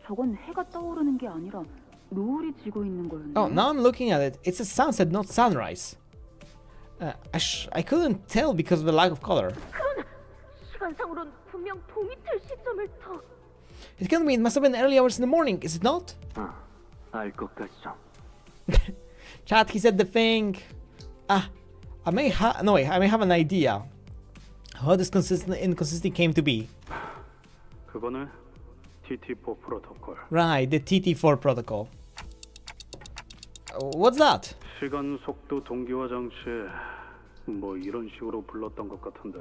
저건 해가 떠오르는 게 아니라 노을이 지고 있는 거였네. Oh, now I'm looking at it. It's a sunset, not sunrise. I couldn't tell because of the lack of color. 그건 시간상으론 분명 동이 틀 시점을 더. It can't be. It must have been early hours in the morning, is it not? 알 것 같죠. Chat, he said the thing. I may have an idea how this inconsistency came to be. 그거는 TT4 프로토콜. Right, the TT4 protocol. What's that? 시간 속도 동기화 장치에 뭐 이런 식으로 불렀던 것 같은데.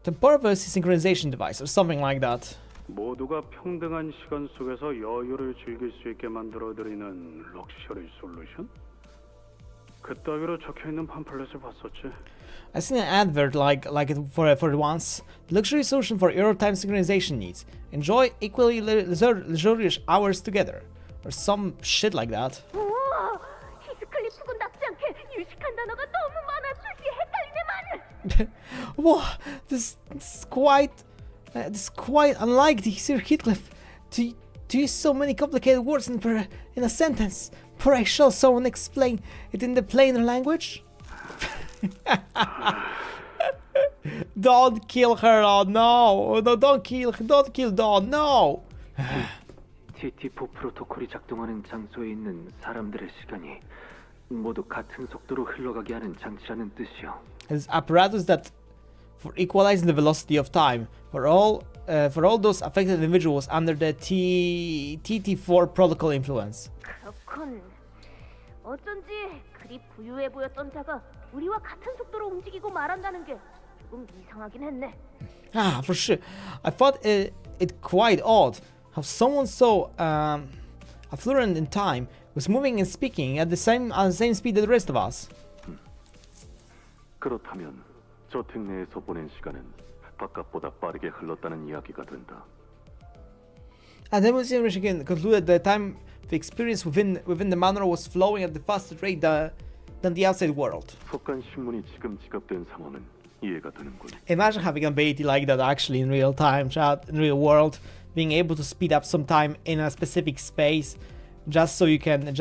Temporal velocity synchronization device or something like that. 모두가 평등한 시간 속에서 여유를 즐길 수 있게 만들어드리는 럭셔리 솔루션? 그따위로 적혀있는 팜플렛을 봤었지. I seen an advert like it for once. Luxury solution for Euro time synchronization needs. Enjoy equally luxurious hours together, or some shit like that. 우와, 히스클리프군 답지 않게 유식한 단어가 너무 많아 뜻이 헷갈리네만. Whoa, this is quite unlike the Sir Heathcliff to use so many complicated words in a sentence. Pray shall someone explain it in the plainer language? Don't kill her, oh no! No, don't kill Dawn, no! TT4 프로토콜이 작동하는 장소에 있는 사람들의 시간이 모두 같은 속도로 흘러가게 하는 장치라는 뜻이요. It's apparatus that for equalizing the velocity of time for all those affected individuals under the TT4 protocol influence. 그렇군. 어쩐지 그리 부유해 보였던 자가 우리와 같은 속도로 움직이고 말한다는 게 조금 이상하긴 했네. For sure. I thought it quite odd how someone so affluent in time was moving and speaking at the same speed as the rest of us. 그렇다면 저택 내에서 보낸 시간은 바깥보다 빠르게 흘렀다는 이야기가 된다. And then Michigan concluded that the time the experience within the manor was flowing at the faster rate than the outside world. 석간 신문이 지금 지급된 상황은 이해가 되는군. Imagine having an ability like that actually in real time, chat, in real world, being able to speed up some time in a specific space, just so you can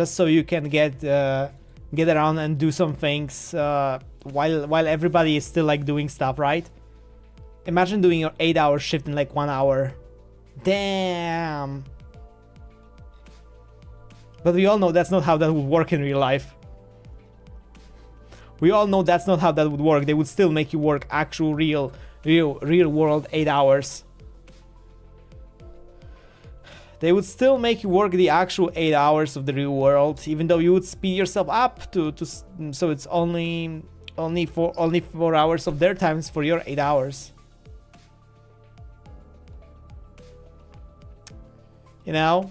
get around and do some things while everybody is still like doing stuff, right? Imagine doing your 8-hour shift in like 1 hour. Damn. But we all know that's not how that would work in real life. We all know that's not how that would work. They would still make you work actual real world 8 hours. They would still make you work the actual 8 hours of the real world, even though you would speed yourself up to so it's only 4 hours of their times for your 8 hours. You know?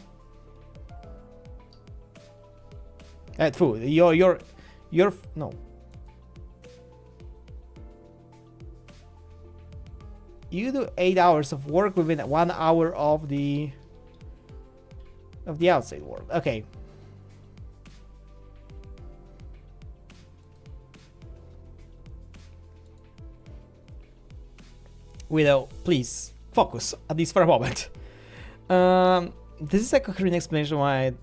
Food. Your no. You do 8 hours of work within 1 hour of the outside world. Okay. Wito, please focus at least for a moment. This is a coherent explanation why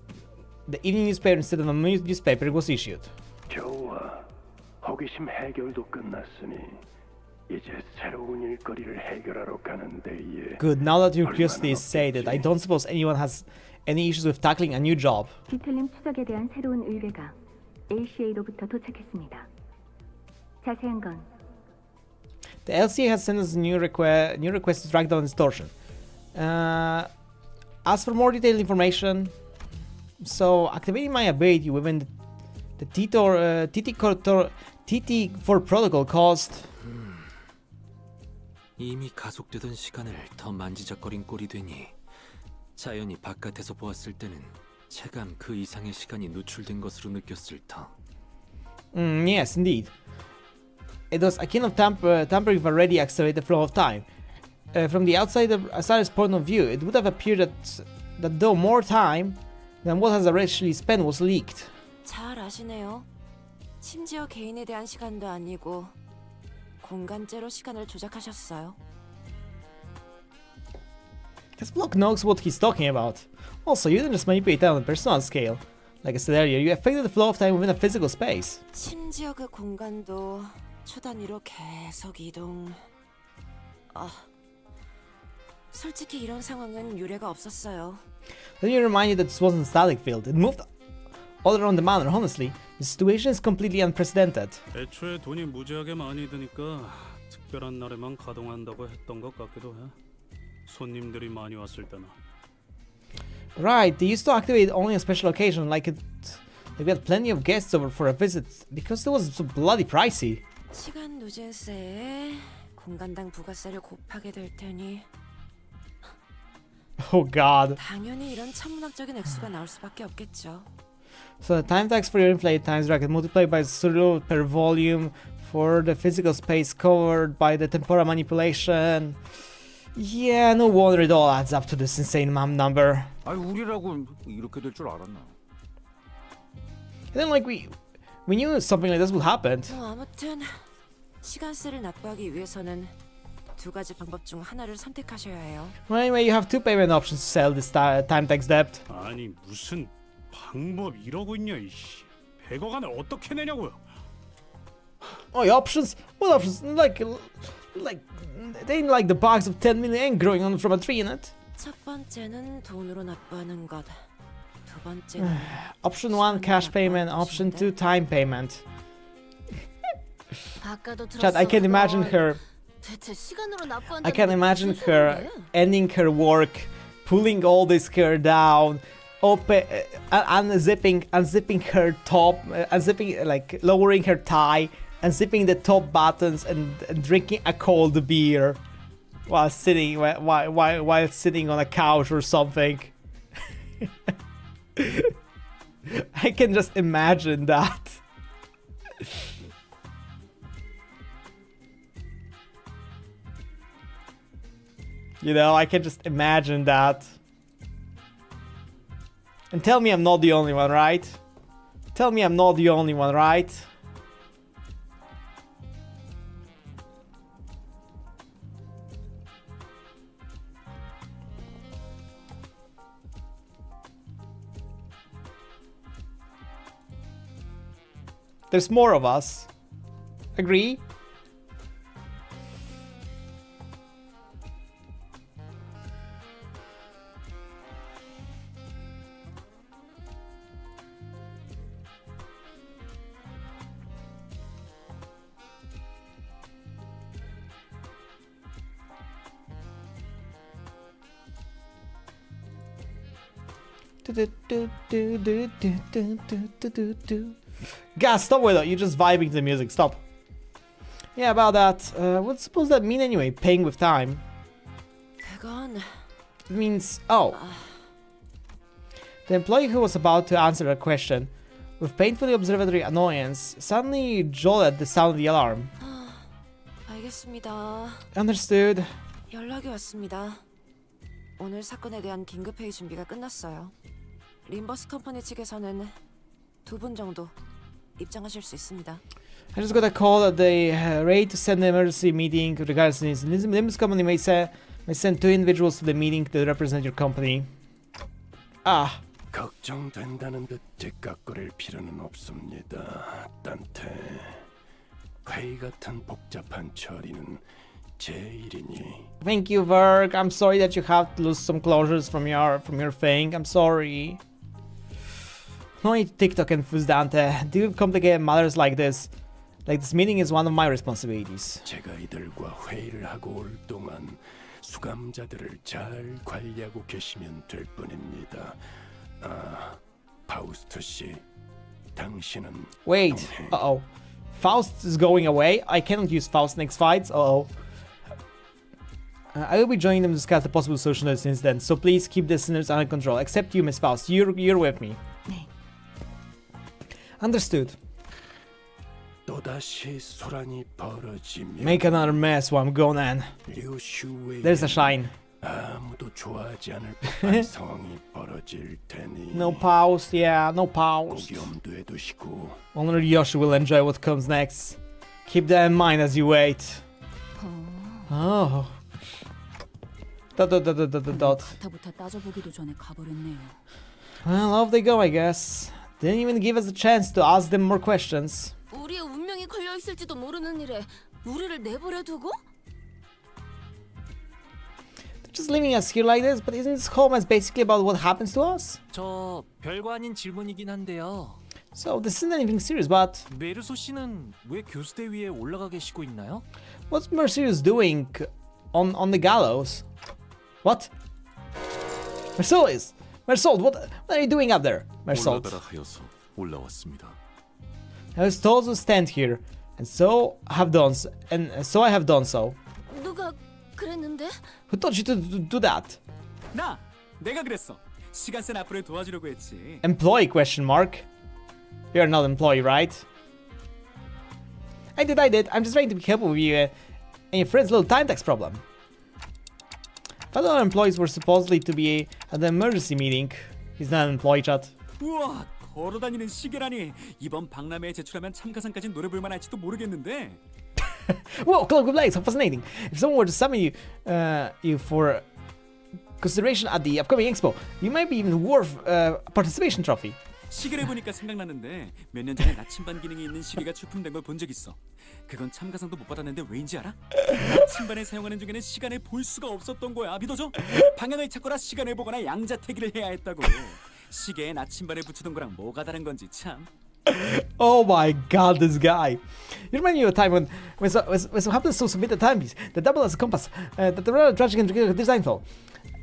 the evening newspaper instead of a newspaper was issued. 좋아. 호기심 해결도 끝났으니 이제 새로운 일거리를 해결하러 가는 데에. Good. Now that your curiosity is sated, I don't suppose anyone has any issues with tackling a new job. 비틀림 추적에 대한 새로운 의뢰가 ACA로부터 도착했습니다. 자세한 건 The LCA has sent us a new request to track down distortion. As for more detailed information, so activating my ability within the TT4 protocol cost. 이미 가속되던 시간을 더 만지작거린 꼴이 되니 자연히 바깥에서 보았을 때는 체감 그 이상의 시간이 누출된 것으로 느꼈을 터. Yes, indeed. It was akin of tampering with already accelerated flow of time. From the outsider's point of view, it would have appeared that though more time than what has actually spent was leaked. 잘 아시네요. 심지어 개인에 대한 시간도 아니고 공간제로 시간을 조작하셨어요. This bloke knows what he's talking about. Also, you didn't just manipulate that on a personal scale. Like I said earlier, you affected the flow of time within a physical space. 심지어 그 공간도 초단위로 계속 이동. 솔직히 이런 상황은 유례가 없었어요. Then you reminded that this wasn't a static field. It moved all around the manor. Honestly, the situation is completely unprecedented. 애초에 돈이 무지하게 많이 드니까 특별한 날에만 가동한다고 했던 것 같기도 해. 손님들이 많이 왔을 때나. Right, they used to activate only on special occasion, like we had plenty of guests over for a visit because it was so bloody pricey. 시간 누진세에 공간당 부가세를 곱하게 될 테니. Oh god. 당연히 이런 천문학적인 액수가 나올 수밖에 없겠죠. So the time tax for your inflated times bracket multiplied by 0 per volume for the physical space covered by the temporal manipulation. Yeah, no wonder it all adds up to this insane number. 아니 우리라고 이렇게 될 줄 알았나? And then like we knew something like this would happen. 아무튼 시간세를 납부하기 위해서는 두 가지 방법 중 하나를 선택하셔야 해요. Well, anyway, you have two payment options to settle this time tax debt. 아니 무슨 방법 이러고 있냐 이씨. 100억 안에 어떻게 내냐고요? Oh, options? What options? Like they ain't like the box of 10 million growing on from a tree in it. 첫 번째는 돈으로 납부하는 것. 두 번째는 Option 1 cash payment, option 2 time payment. Chad, I can imagine her. I can imagine her ending her work, pulling all this hair down, unzipping her top, like lowering her tie, unzipping the top buttons, and drinking a cold beer while sitting on a couch or something. I can just imagine that. You know, I can just imagine that. And tell me I'm not the only one, right? Tell me I'm not the only one, right? There's more of us. Agree? Guys, stop with it. You're just vibing to the music. Stop. Yeah, about that. What's supposed that mean anyway? Paying with time. 그건 It means the employee who was about to answer a question with painfully observatory annoyance suddenly jolted at the sound of the alarm. 알겠습니다. Understood. 연락이 왔습니다. 오늘 사건에 대한 긴급 회의 준비가 끝났어요. 림버스 컴퍼니 측에서는 2분 정도 입장하실 수 있습니다. I just got a call that they ready to send an emergency meeting regarding this. Limbus Company may send 2 individuals to the meeting to represent your company. Ah. 걱정된다는 듯 째깍거릴 필요는 없습니다. 딴테 회의 같은 복잡한 처리는 제 일이니. Thank you, Verg. I'm sorry that you have to lose some closures from your thing. I'm sorry. No need to TikTok and Fuzdante. Deal with complicated matters like this. Like this meeting is one of my responsibilities. 제가 이들과 회의를 하고 올 동안 수감자들을 잘 관리하고 계시면 될 뿐입니다. 아, 파우스트 씨, 당신은 Wait, uh-oh. Faust is going away. I cannot use Faust next fights. Uh-oh. I will be joining them to discuss the possible social since then, so please keep the sinners under control. Except you, Miss Faust. You're with me. 네. Understood. 또다시 소란이 벌어지면 Make another mess while I'm gone, Anne. There's a shine. 아무도 좋아하지 않을 법한 상황이 벌어질 테니 No pause, yeah, no pause. 꼭 염두에 두시고 Only Yoshi will enjoy what comes next. Keep that in mind as you wait. Oh. Dot. 부터 따져보기도 전에 가버렸네요. Well, off they go, I guess. Didn't even give us a chance to ask them more questions. 우리의 운명이 걸려 있을지도 모르는 일에 우리를 내버려 두고? They're just leaving us here like this, but isn't this home as basically about what happens to us? 저 별거 아닌 질문이긴 한데요. So this isn't anything serious, but 메르소 씨는 왜 교수대 위에 올라가 계시고 있나요? what's Mercedes doing on the gallows? What? Mercedes, what are you doing up there, Mercedes? 올라가라 하여서 올라왔습니다. I was told to stand here, and so I have done so. 누가 그랬는데? Who told you to do that? 내가 그랬어. 시간센 앞으로 도와주려고 했지. Employee question mark? You're not an employee, right? I did. I'm just trying to be helpful with you and your friend's little time tax problem. But other employees were supposedly to be at the emergency meeting. He's not an employee, chat. 우와, 걸어다니는 시계라니. 이번 박람회에 제출하면 참가상까지 노려볼 만할지도 모르겠는데. Whoa, colorful blades, how fascinating! If someone were to summon you for consideration at the upcoming expo, you might be even worth a participation trophy. 시계를 보니까 생각났는데 몇 년 전에 나침반 기능이 있는 시계가 출품된 걸 본 적 있어. 그건 참가상도 못 받았는데 왜인지 알아? 나침반을 사용하는 중에는 시간을 볼 수가 없었던 거야. 믿어줘? 방향을 찾거나 시간을 보거나 양자태기를 해야 했다고. 시계에 나침반을 붙이던 거랑 뭐가 다른 건지 참. Oh my god, this guy. You remind me of a time when some happens to submit a timepiece that double as a compass, that the rather tragic and design flaw.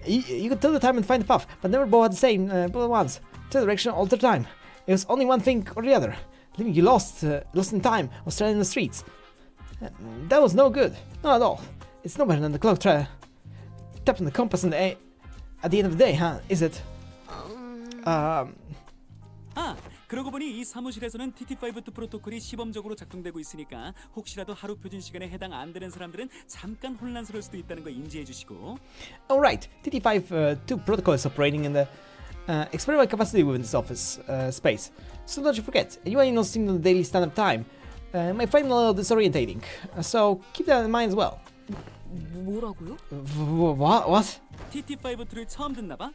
You could tell the time and find the path, but never both at the same both at once. Tell direction all the time. It was only one thing or the other, leaving you lost in time or stranded in the streets. That was no good, not at all. It's no better than the clock tapping the compass at the end of the day, huh? Is it? 그러고 보니 이 사무실에서는 TT5 프로토콜이 시범적으로 작동되고 있으니까 혹시라도 하루 표준 시간에 해당 안 되는 사람들은 잠깐 혼란스러울 수도 있다는 거 인지해 주시고. Alright, TT5 protocol is operating in the experimental capacity within this office space. So don't you forget, anyone noticing the daily standard time might find it a little disorientating. So keep that in mind as well. 뭐라고요? What? TT5를 처음 듣나 봐?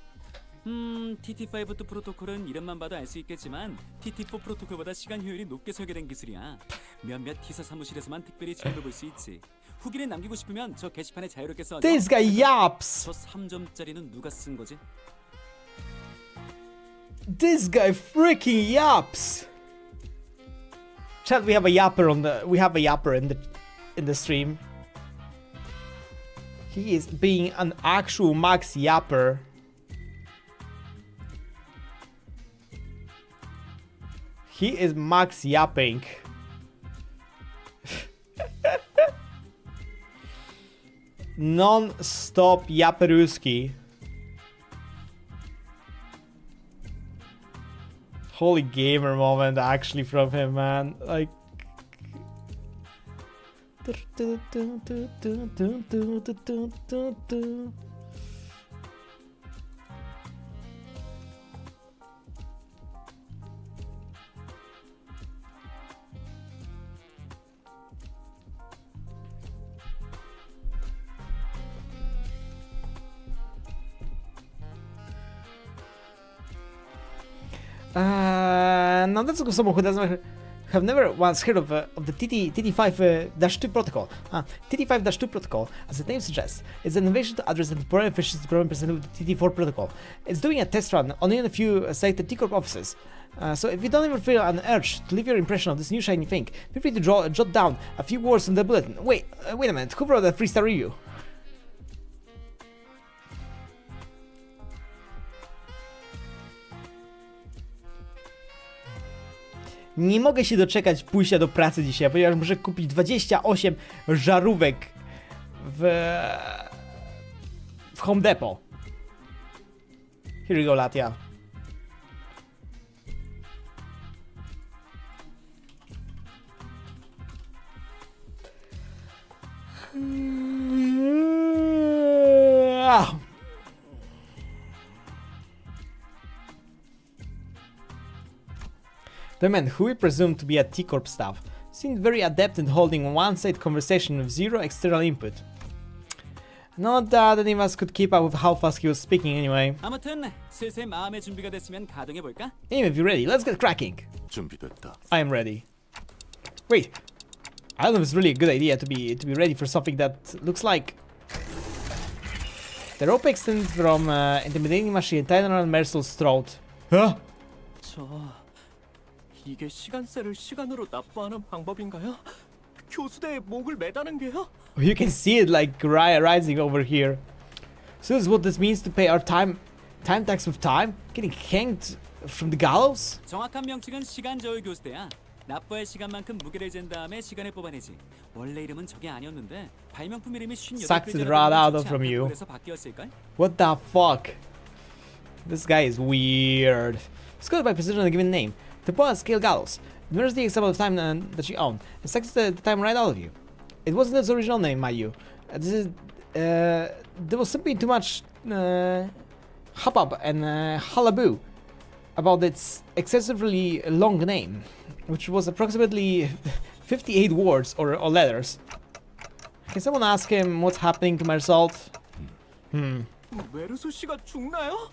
TT5 프로토콜은 이름만 봐도 알 수 있겠지만 TT4 프로토콜보다 시간 효율이 높게 설계된 기술이야. 몇몇 T사 사무실에서만 특별히 체험해볼 수 있지. 후기를 남기고 싶으면 저 게시판에 자유롭게 써줘. This guy yaps. 저 3점짜리는 누가 쓴 거지? This guy freaking yaps. Chat, we have a yapper in the stream. He is being an actual max yapper. He is max yapping. Non-stop yapperuski. Holy gamer moment actually from him, man. Like now let's look at someone who have never once heard of the TT5-2 protocol. TT5-2 protocol, as the name suggests, is an innovation to address the temporal efficiency problem presented with the TT4 protocol. It's doing a test run only in a few selected T-Corp offices. So if you don't even feel an urge to leave your impression of this new shiny thing, feel free to jot down a few words on the bulletin. Wait a minute, who wrote that 3-star review? Nie mogę się doczekać pójścia do pracy dzisiaj, ponieważ muszę kupić 28 żarówek w Home Depot. Here we go, Latia. The man, who we presume to be a T-Corp staff, seemed very adept in holding one-sided conversation with zero external input. Not that any of us could keep up with how fast he was speaking anyway. 아무튼 슬슬 마음의 준비가 됐으면 가동해 볼까? Anyway, if you're ready, let's get cracking. 준비됐다. I am ready. Wait, I don't know if it's really a good idea to be ready for something that looks like the rope extends from intimidating machine tied around Mercel's throat. Huh? 이게 시간세를 시간으로 납부하는 방법인가요? 교수대에 목을 매다는 게요? You can see it like rising over here. So this is what this means to pay our time tax with time? Getting hanged from the gallows? 정확한 명칭은 시간 저울 교수대야. 납부할 시간만큼 무게를 잰 다음에 시간을 뽑아내지. 원래 이름은 저게 아니었는데 발명품 이름이 58글자라고 Sucks it right out from you. 그래서 바뀌었을걸? What the fuck? This guy is weird. Scored by precision on a given name. The boss scale gallows. It measures the exact amount of time that you own and sucks the time right out of you. It wasn't its original name, mind you. There was simply too much hubbub and hullaboo about its excessively long name, which was approximately 58 words or letters. Can someone ask him what's happening to Mersault? 메르소 씨가 죽나요?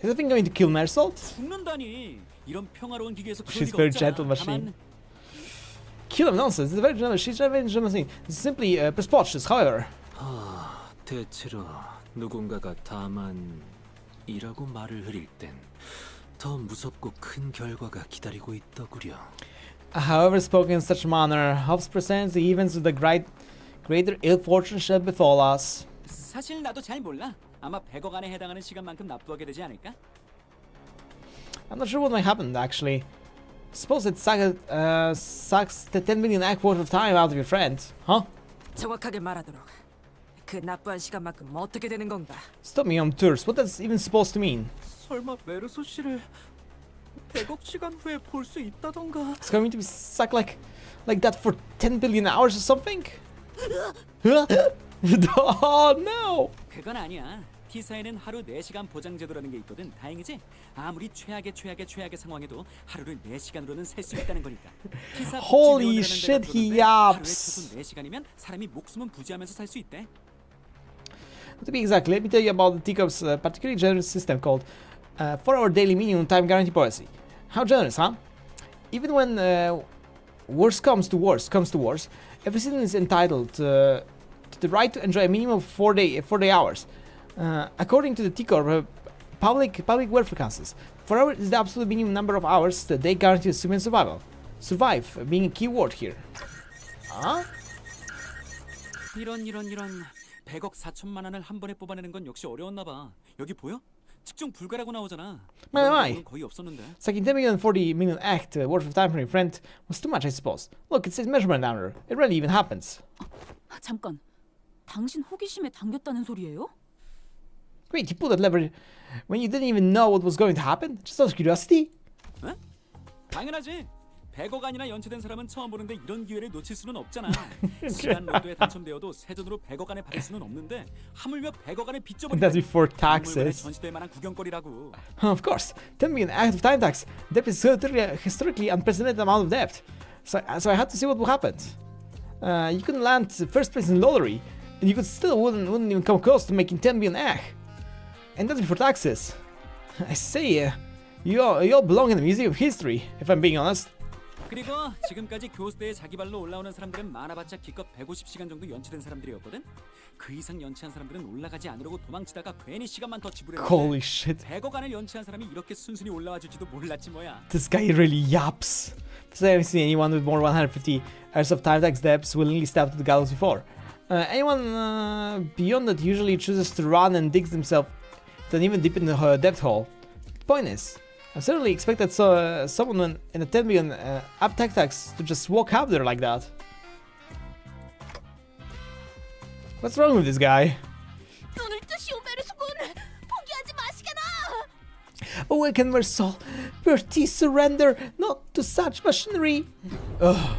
Is the thing going to kill Mersault? 죽는다니. 이런 평화로운 기계에서 그럴 She's 리가 very 없잖아. gentle machine. Kill him, nonsense. It's a very gentle. She's a very gentle machine. It's simply preposterous, however. 대체로 누군가가 다만이라고 말을 흐릴 땐 더 무섭고 큰 결과가 기다리고 있더구려. However spoken in such manner, helps present the events of the greater ill fortune shall befall us. 사실 나도 잘 몰라. 아마 100억 안에 해당하는 시간만큼 납부하게 되지 않을까? I'm not sure what might happen, actually. Suppose it sucks the 10 million act worth of time out of your friend, huh? 정확하게 말하도록. 그 납부한 시간만큼 어떻게 되는 건가? Stop me on tours. What that's even supposed to mean? 설마 메르소 씨를 100억 시간 후에 볼 수 있다던가? It's going to be sucked like that for 10 billion hours or something? Oh no! 그건 아니야. T사에는 하루 4시간 보장 제도라는 게 있거든. 다행이지? 아무리 최악의 상황에도 하루를 4시간으로는 살 수 있다는 거니까. Holy shit, he yaps! 하루에 최소 4시간이면 사람이 목숨은 부지하면서 살 수 있대. To be exact, let me tell you about the T-Corp's particularly generous system called 4-hour daily minimum time guarantee policy. How generous, huh? Even when worst comes to worst, every citizen is entitled to the right to enjoy a minimum of 4 day hours. According to the T-Corp public welfare councils, 4 hours is the absolute minimum number of hours that they guarantee human survival. Survive being a key word here. Huh? 이런 100억 4천만 원을 한 번에 뽑아내는 건 역시 어려웠나 봐. 여기 보여? 측정 불가라고 나오잖아. My. 거의 없었는데. Sucking 10 million 40 million act worth of time from your friend was too much, I suppose. Look, it says measurement down there. It rarely even happens. 잠깐, 당신 호기심에 당겼다는 소리예요? Wait, you pulled that lever when you didn't even know what was going to happen? Just out of curiosity? 에? 당연하지. 100억 안이나 연체된 사람은 처음 보는데 이런 기회를 놓칠 수는 없잖아. 시간 로또에 당첨되어도 세전으로 100억 안에 받을 수는 없는데 하물며 100억 안에 빚져버리면 That's before taxes. 전시될 만한 구경거리라고. Of course, 10 million active time tax. That is historically unprecedented amount of debt. So I had to see what would happen. You couldn't land first place in the lottery, and you wouldn't even come close to making 10 million egg. And that's before taxes. I say, you all belong in the Museum of History, if I'm being honest. 그리고 지금까지 교수대에 자기 발로 올라오는 사람들은 많아봤자 기껏 150시간 정도 연체된 사람들이었거든. 그 이상 연체한 사람들은 올라가지 않으려고 도망치다가 괜히 시간만 더 지불했는데 Holy shit. 100억안을 연체한 사람이 이렇게 순순히 올라와 줄지도 몰랐지 뭐야. This guy really yaps. Because I haven't seen anyone with more 150 hours of time tax depths willingly step to the gallows before. Anyone beyond that usually chooses to run and digs themselves to an even deeper depth hole. The point is, I certainly expected someone in a 10 million up tax to just walk out there like that. What's wrong with this guy? Awaken my soul, Bertie, surrender not to such machinery. Ugh.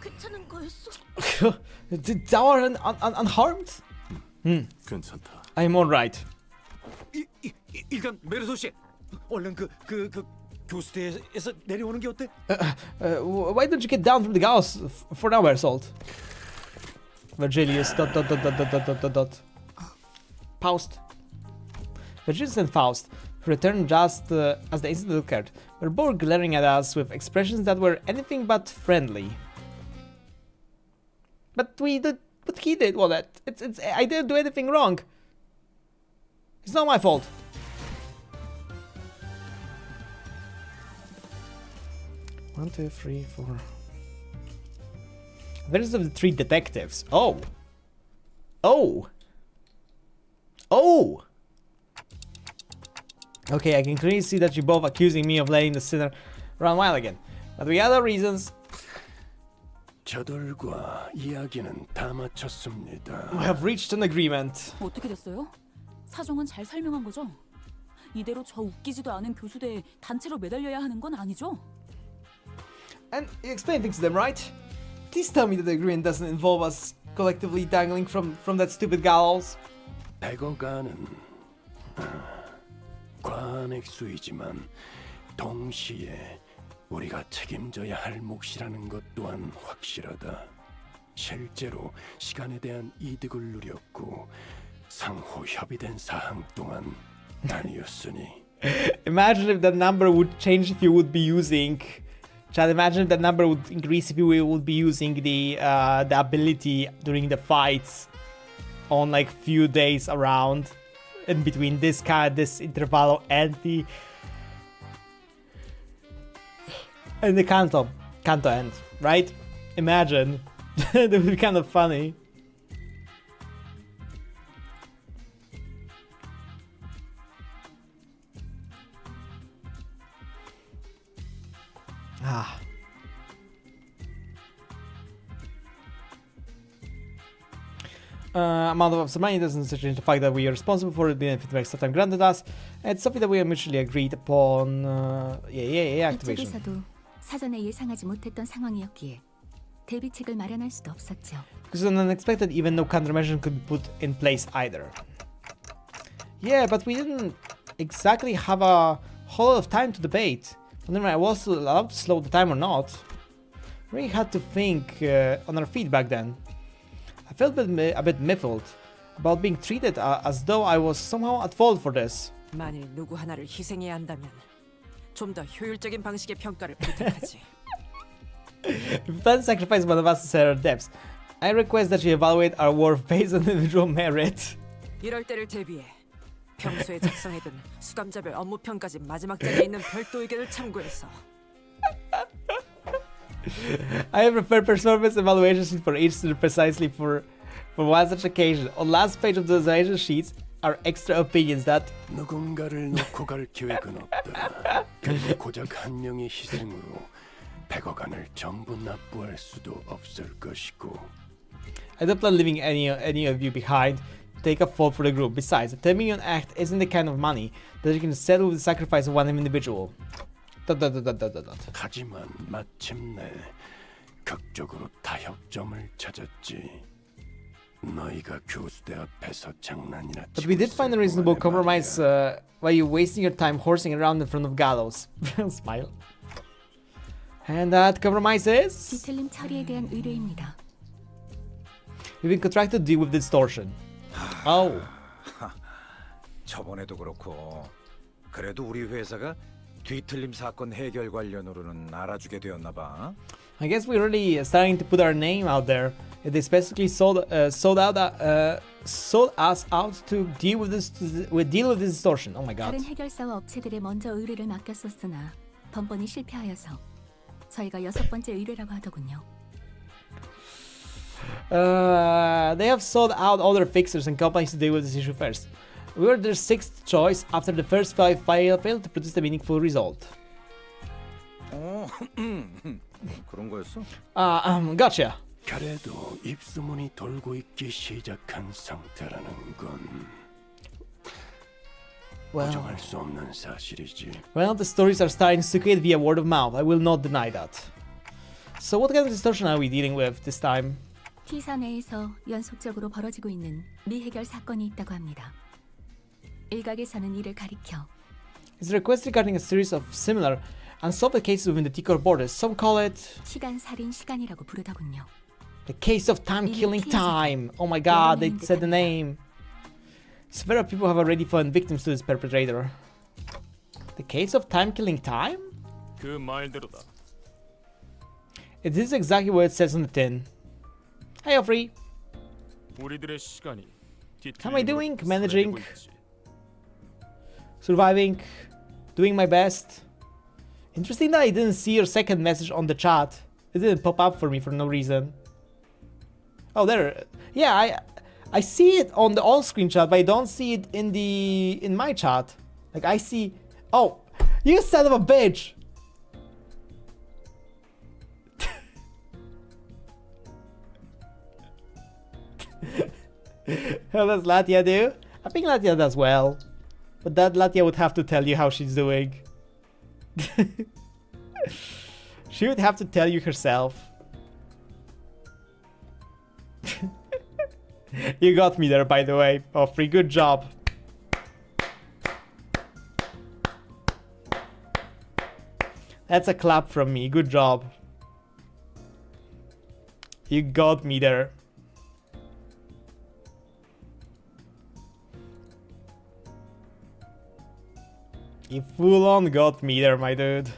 괜찮은 거였어? Thou art unharmed? 괜찮다. I'm alright. 일단 메르소 씨, 얼른 그 교수대에서 내려오는 게 어때? Why don't you get down from the gallows for now, Assault? Virgilius. Faust. Virgilius and Faust returned just as the incident occurred. Were both glaring at us with expressions that were anything but friendly. But he did. Well, I didn't do anything wrong. It's not my fault. One, two, three, four. There's the three detectives. Oh. Okay, I can clearly see that you're both accusing me of letting the sinner run wild again. But we have other reasons. 저들과 이야기는 다 마쳤습니다. We have reached an agreement. 어떻게 됐어요? 사정은 잘 설명한 거죠? 이대로 저 웃기지도 않은 교수대에 단체로 매달려야 하는 건 아니죠? And you explain things to them, right? Please tell me that the agreement doesn't involve us collectively dangling from that stupid gallows. 100억 안은 과한 액수이지만 동시에 우리가 책임져야 할 몫이라는 것 또한 확실하다. 실제로 시간에 대한 이득을 누렸고 상호 협의된 사항 또한 아니었으니. Imagine if that number would change if you would be using. Chad, imagine if that number would increase if you would be using the ability during the fights on like few days around in between this intervallo and the canto end, right? Imagine. That would be kind of funny. Amount of money doesn't change the fact that we are responsible for it being a feedback time granted us. It's something that we are mutually agreed upon. Activation. 이쪽에서도 사전에 예상하지 못했던 상황이었기에 대비책을 마련할 수도 없었죠. Because it was unexpected, even no countermeasure could be put in place either. Yeah, but we didn't exactly have a whole lot of time to debate. Whether I was allowed to slow the time or not. We really had to think on our feet back then. I felt a bit miffled about being treated as though I was somehow at fault for this. 만일 누구 하나를 희생해야 한다면 좀 더 효율적인 방식의 평가를 부탁하지. If you plan to sacrifice one of us to set our depths, I request that you evaluate our worth based on individual merit. 이럴 때를 대비해 평소에 작성해둔 수감자별 업무 평가지 마지막 장에 있는 별도 의견을 참고해서. I have prepared performance evaluations for each student precisely for one such occasion. On last page of the evaluation sheets are extra opinions that 누군가를 놓고 갈 계획은 없다. 결국 고작 한 명의 희생으로 100억 원을 전부 납부할 수도 없을 것이고. I don't plan leaving any of you behind to take a fall for the group. Besides, the 10 million act isn't the kind of money that you can settle with the sacrifice of one individual. 하지만 마침내 극적으로 타협점을 찾았지. 너희가 교수대 앞에서 장난이나 치고. But we did find a reasonable compromise while you're wasting your time horsing around in front of gallows. Smile. And that compromise is? 디텔림 처리에 대한 의뢰입니다. We've been contracted to deal with distortion. Oh. 저번에도 그렇고 그래도 우리 회사가 뒤틀림 사건 해결 관련으로는 알아주게 되었나 봐. I guess we're really starting to put our name out there. They specifically sold us out to deal with this distortion. Oh my god. 다른 해결사와 업체들에 먼저 의뢰를 맡겼었으나 번번이 실패하여서 저희가 6번째 의뢰라고 하더군요. They have sold out other fixers and companies to deal with this issue first. We were their 6th choice after the first 5 failed to produce a meaningful result. 그런 거였어? Gotcha. 그래도 입소문이 돌고 있기 시작한 상태라는 건 부정할 수 없는 사실이지. Well, the stories are starting to circulate via word of mouth. I will not deny that. So what kind of distortion are we dealing with this time? T사 내에서 연속적으로 벌어지고 있는 미해결 사건이 있다고 합니다. 일각에서는 이를 가리켜 It's a request regarding a series of similar unsolved cases within the T-Corp borders. Some call it 시간 살인 시간이라고 부르더군요. the case of time killing time. Oh my god, they said the name. Several people have already fallen victims to this perpetrator. The case of time killing time? 그 말대로다. It is exactly what it says on the tin. Hi, Offrey. 우리들의 시간이 How am I doing? Managing. Surviving. Doing my best. Interesting that I didn't see your second message on the chat. It didn't pop up for me for no reason. Oh, there. Yeah, I see it on the on-screen chat, but I don't see it in my chat. Like I see. Oh, you son of a bitch! How does Latia do? I think Latia does well. But that Latia would have to tell you how she's doing. She would have to tell you herself. You got me there, by the way. Offrey, good job. That's a clap from me. Good job. You got me there. You full on got me there, my dude.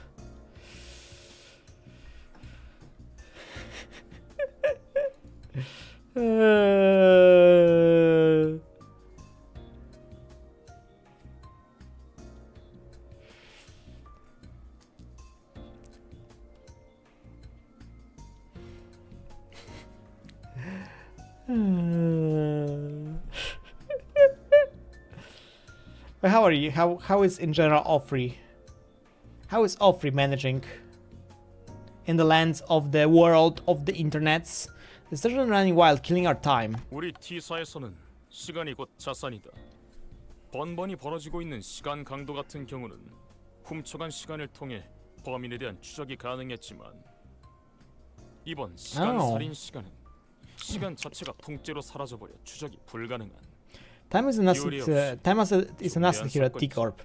But how are you? How is in general Offrey? How is Offrey managing in the lands of the world of the internets? The station running wild, killing our time. 우리 T사에서는 시간이 곧 자산이다. 번번이 벌어지고 있는 시간 강도 같은 경우는 훔쳐간 시간을 통해 범인에 대한 추적이 가능했지만 이번 시간 살인 시간은 시간 자체가 통째로 사라져버려 추적이 불가능한. Time is an asset here at T-Corp.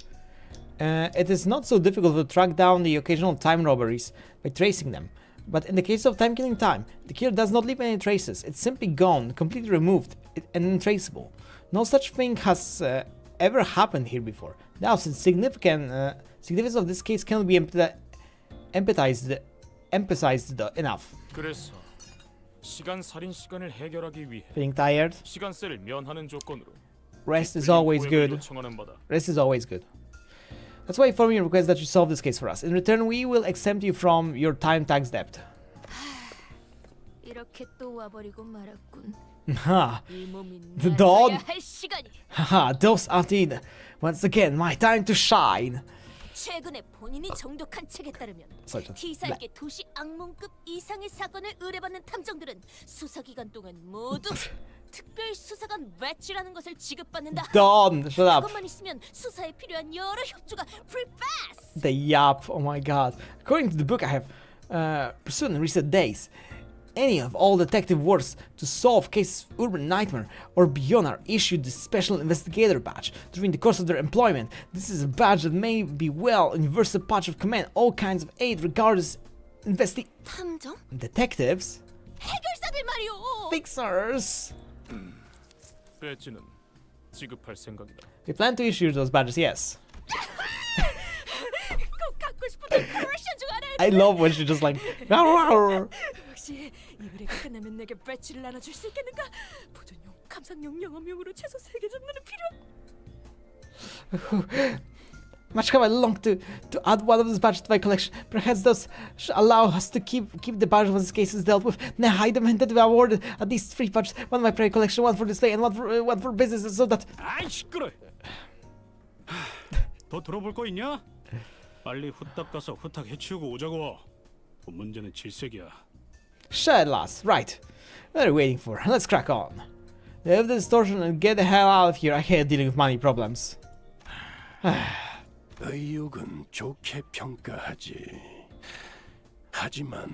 It is not so difficult to track down the occasional time robberies by tracing them. But in the case of time killing time, the killer does not leave any traces. It's simply gone, completely removed, and untraceable. No such thing has ever happened here before. Now, the significance of this case cannot be emphasized enough. 그래서 시간 살인 시간을 해결하기 위해 Feeling tired? 시간세를 면하는 조건으로 Rest is always good. Rest is always good. That's why I formally request that you solve this case for us. In return, we will exempt you from your time tax debt. 이렇게 또 와버리고 말았군. The dawn. Haha, those are indeed once again my time to shine. 최근에 본인이 정독한 책에 따르면 T사에게 도시 악몽급 이상의 사건을 의뢰받는 탐정들은 수사기간 동안 모두 특별 수사관 배지라는 것을 지급받는다. Dawn, shut up. 그것만 있으면 수사에 필요한 여러 협조가 free pass. The yap, oh my god. According to the book I have pursued in recent days, any of all detective works to solve cases of urban nightmare or beyond are issued the special investigator badge during the course of their employment. This is a badge that may be well universal patch of command, all kinds of aid regardless 탐정? detectives. 해결사들 말이오. Fixers. 배지는 지급할 생각이다. We plan to issue those badges, yes. I love when she just like. 혹시 이 의뢰가 끝나면 내게 배지를 나눠줄 수 있겠는가? 보존용, 감상용, 영업용으로 최소 3개 정도는 필요. Much how I long to add one of these badges to my collection. Perhaps those should allow us to keep the badges once this case is dealt with. Now I demanded to be awarded at least 3 badges. One in my private collection, one for display, and one for business, so that. 아이 시끄러. 더 들어볼 거 있냐? 빨리 후딱 가서 후딱 해치우고 오자고. 문제는 질색이야. Sure, lass. Right. What are we waiting for? Let's crack on. Leave the distortion and get the hell out of here. I hate dealing with money problems. 의욕은 좋게 평가하지. 하지만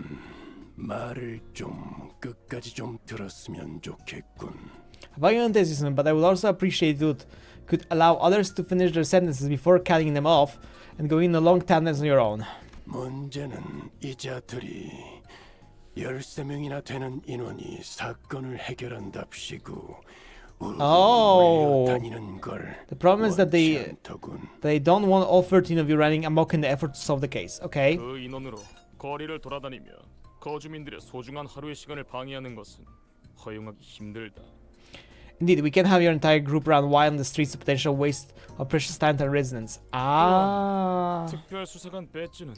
말을 좀 끝까지 좀 들었으면 좋겠군. Violent enthusiasm, but I would also appreciate it could allow others to finish their sentences before cutting them off and going in a long tangents on your own. 문제는 이 자들이 13명이나 되는 인원이 사건을 해결한답시고 The problem is that they don't want all 13 of you running amok in the effort to solve the case. Okay. 그 인원으로 거리를 돌아다니며 거주민들의 소중한 하루의 시간을 방해하는 것은 허용하기 힘들다. Indeed, we can have your entire group run wild in the streets, a potential waste of precious time to residents. 특별 수사관 배지는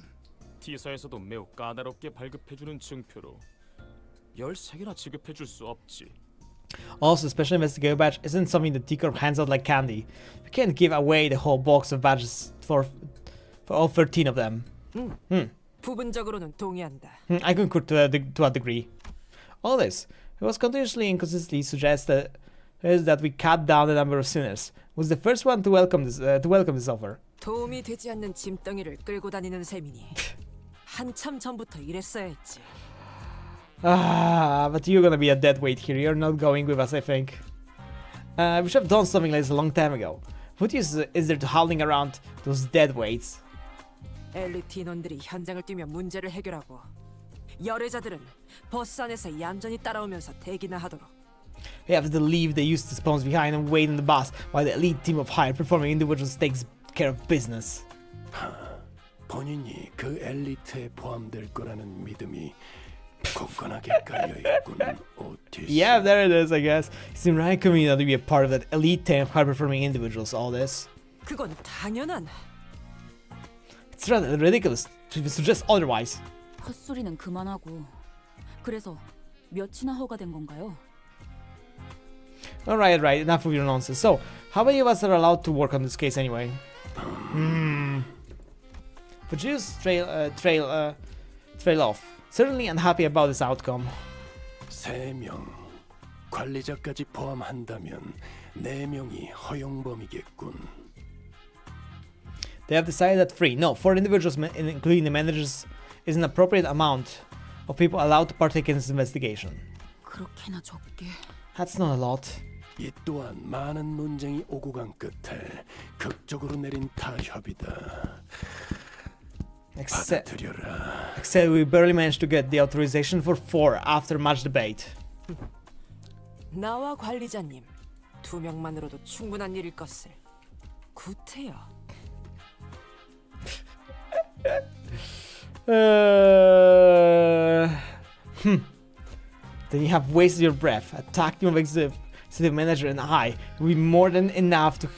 T사에서도 매우 까다롭게 발급해주는 증표로 13개나 지급해줄 수 없지. Also, special investigator badge isn't something that T Corp hands out like candy. We can't give away the whole box of badges for all 13 of them. 부분적으로는 동의한다. I concur to a degree. All this, it was continuously and consistently suggests that we cut down the number of sinners. Was the first one to welcome this offer. 도움이 되지 않는 짐덩이를 끌고 다니는 셈이니 한참 전부터 이랬어야 했지. But you're gonna be a dead weight here. You're not going with us, I think. We should have done something like this a long time ago. What use is there to howling around those dead weights? 엘리트 인원들이 현장을 뛰며 문제를 해결하고 열애자들은 버스 안에서 얌전히 따라오면서 대기나 하도록. We have to leave the useless spawns behind and wait in the bus while the elite team of high-performing individuals takes care of business. 본인이 그 엘리트에 포함될 거라는 믿음이 굳건하게 깔려있군, 오티스. Yeah, there it is, I guess. It seemed right convenient to be a part of that elite team of high-performing individuals, all this. 그건 당연한. It's rather ridiculous to suggest otherwise. 헛소리는 그만하고. 그래서 몇이나 허가된 건가요? Alright, enough of your nonsense. So, how many of us are allowed to work on this case anyway? But just trail off. Certainly unhappy about this outcome. 3명. 관리자까지 포함한다면 4명이 허용범이겠군. They have decided that 4 individuals, including the managers, is an appropriate amount of people allowed to partake in this investigation. 그렇게나 적게. That's not a lot. 이 또한 많은 논쟁이 오고 간 끝에 극적으로 내린 타협이다. Except we barely managed to get the authorization for 4 after much debate. 나와 관리자님 2명만으로도 충분한 일일 것을. 구태여. Then you have wasted your breath. Attacked your executive manager and I will be more than enough to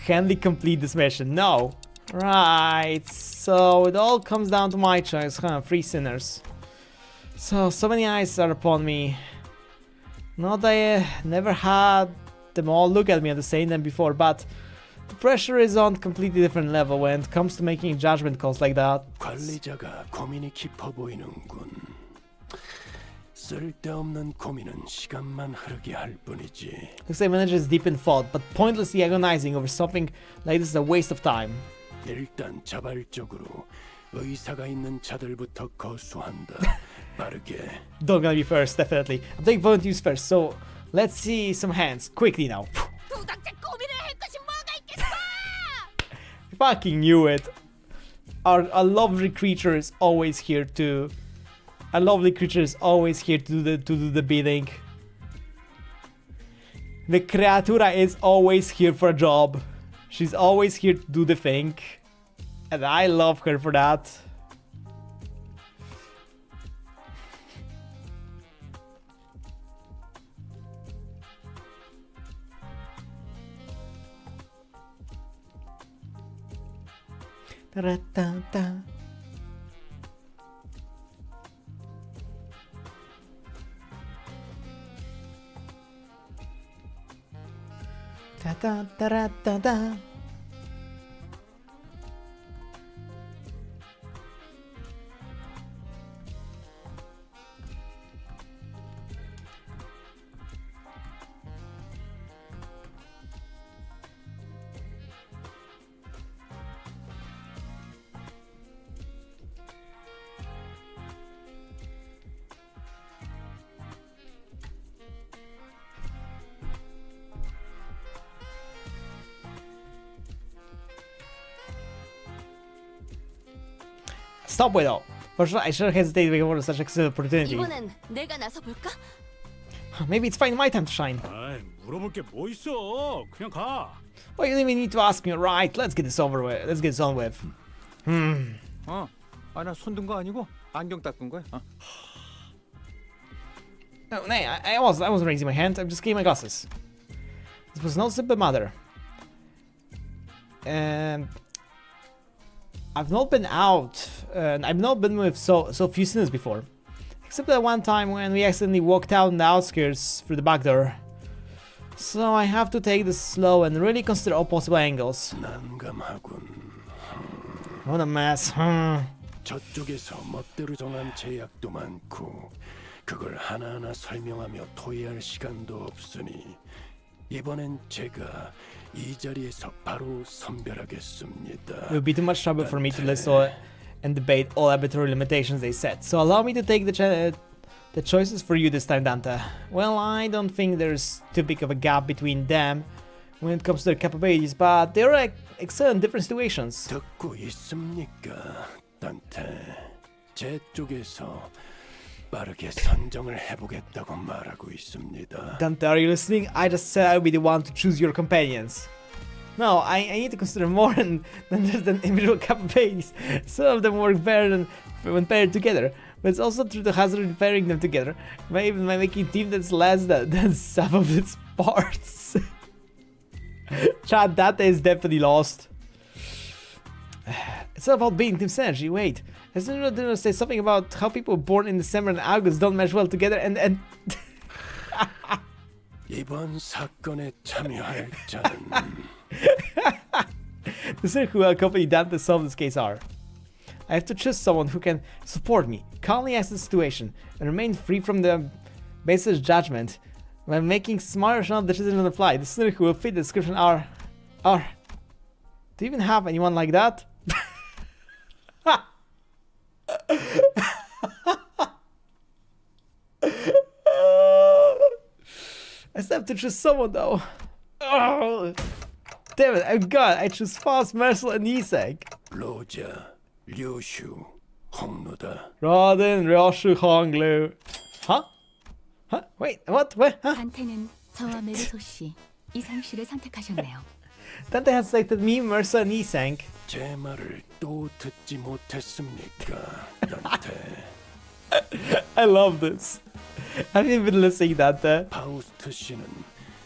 handily complete this mission. No. Right. So it all comes down to my choice. 3 sinners. So many eyes are upon me. Not that I never had them all look at me at the same time before, but the pressure is on a completely different level when it comes to making judgment calls like that. 관리자가 고민이 깊어 보이는군. 쓸데없는 고민은 시간만 흐르게 할 뿐이지. Looks like manager is deep in thought, but pointlessly agonizing over something like this is a waste of time. 일단 자발적으로 의사가 있는 자들부터 거수한다. 빠르게. Don't gonna be first, definitely. I'm taking volunteers first, so let's see some hands quickly now. Fucking knew it. Our lovely creature is always here to. A lovely creature is always here to do the bidding. The creatura is always here for a job. She's always here to do the thing. And I love her for that. Da-da-da-da. Da-da-da-da-da-da. Stop, Wito. I should hesitate before such an excellent opportunity. 이번엔 내가 나서 볼까? Maybe it's finally my time to shine. 아이, 물어볼 게 뭐 있어? 그냥 가. Well, you don't even need to ask me, right? Let's get this over with. Let's get this on with. 나 손 든 거 아니고 안경 닦은 거야. No, nay, I wasn't raising my hand. I'm just getting my glasses. This was no simple matter. I've not been out, and I've not been with so few sinners before. Except that one time when we accidentally walked out on the outskirts through the back door. So I have to take this slow and really consider all possible angles. What a mess. 저쪽에서 멋대로 정한 제약도 많고 그걸 하나하나 설명하며 토의할 시간도 없으니 이번엔 제가 이 자리에서 바로 선별하겠습니다. It would be too much trouble for me to listen and debate all arbitrary limitations they set. So allow me to take the choices for you this time, Dante. Well, I don't think there's too big of a gap between them when it comes to their capabilities, but they're like excellent different situations. 듣고 있습니까, 단테? 제 쪽에서 빠르게 선정을 해보겠다고 말하고 있습니다. Dante, are you listening? I just said I'll be the one to choose your companions. No, I need to consider more than just an individual capabilities. Some of them work better when paired together, but it's also through the hazard in pairing them together, maybe by making a team that's less than some of its parts. Chad, Dante is definitely lost. It's not about being team synergy. Wait, hasn't it say something about how people born in December and August don't mesh well together and 이번 사건에 참여할 자는 the circle who will accompany Dante to solve this case are. I have to choose someone who can support me, calmly assess the situation, and remain free from the baseless judgment while making smart rational decisions on the fly. The circle who will fit the description are. Do you even have anyone like that? I still have to choose someone though. Oh, damn it! I choose Fast, Mercel, and Isaac. 로자, 류슈, 홍루다. Rodin, Ryoshu, Honglu. Huh? Wait, what? What? Huh? 단테는 저와 메르소 씨, 이상 씨를 선택하셨네요. Dante has selected me, Mercer, and Isang. 제 말을 또 듣지 못했습니까, 단테? I love this. Have you been listening, Dante? 파우스트 씨는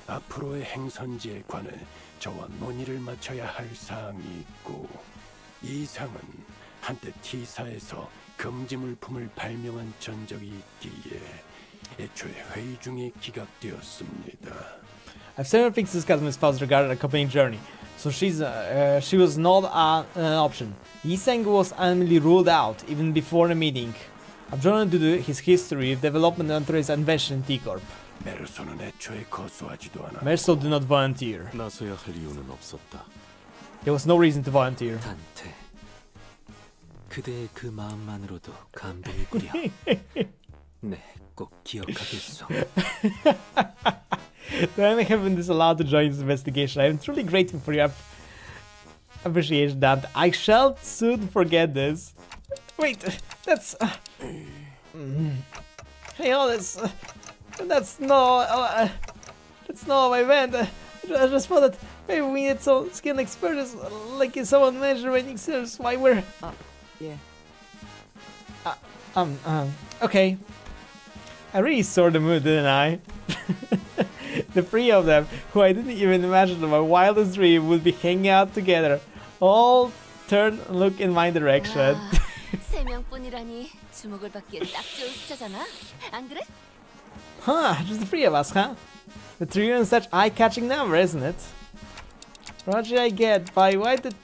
앞으로의 행선지에 관해 저와 논의를 마쳐야 할 사항이 있고 이상은 한때 T사에서 금지 물품을 발명한 전적이 있기에 애초에 회의 중에 기각되었습니다. I've several things to discuss with spouse regarding accompanying journey, so she was not an option. Yiseng was ultimately ruled out even before the meeting. I've drawn into his history of development under his invention in T-Corp. 메르소는 애초에 거수하지도 않았고 Merso did not volunteer. 나서야 할 이유는 없었다. There was no reason to volunteer. 단테, 그대의 그 마음만으로도 감동이구려. 네, 꼭 기억하겠소. I have been disallowed to join this investigation. I am truly grateful for your appreciation, Dante. I shall soon forget this. Wait, that's... Hey, all this... That's not what I meant. I just thought that maybe we need some skilled experts, like someone measuring serves why we're... yeah. Okay. I really saw the mood, didn't I? The three of them, who I didn't even imagine in my wildest dream, would be hanging out together all turn and look in my direction. 세 명뿐이라니 주목을 받기에 딱 좋은 숫자잖아. 안 그래? Huh, just the three of us, huh? The trio is such eye-catching number, isn't it? Roger, I get. By why did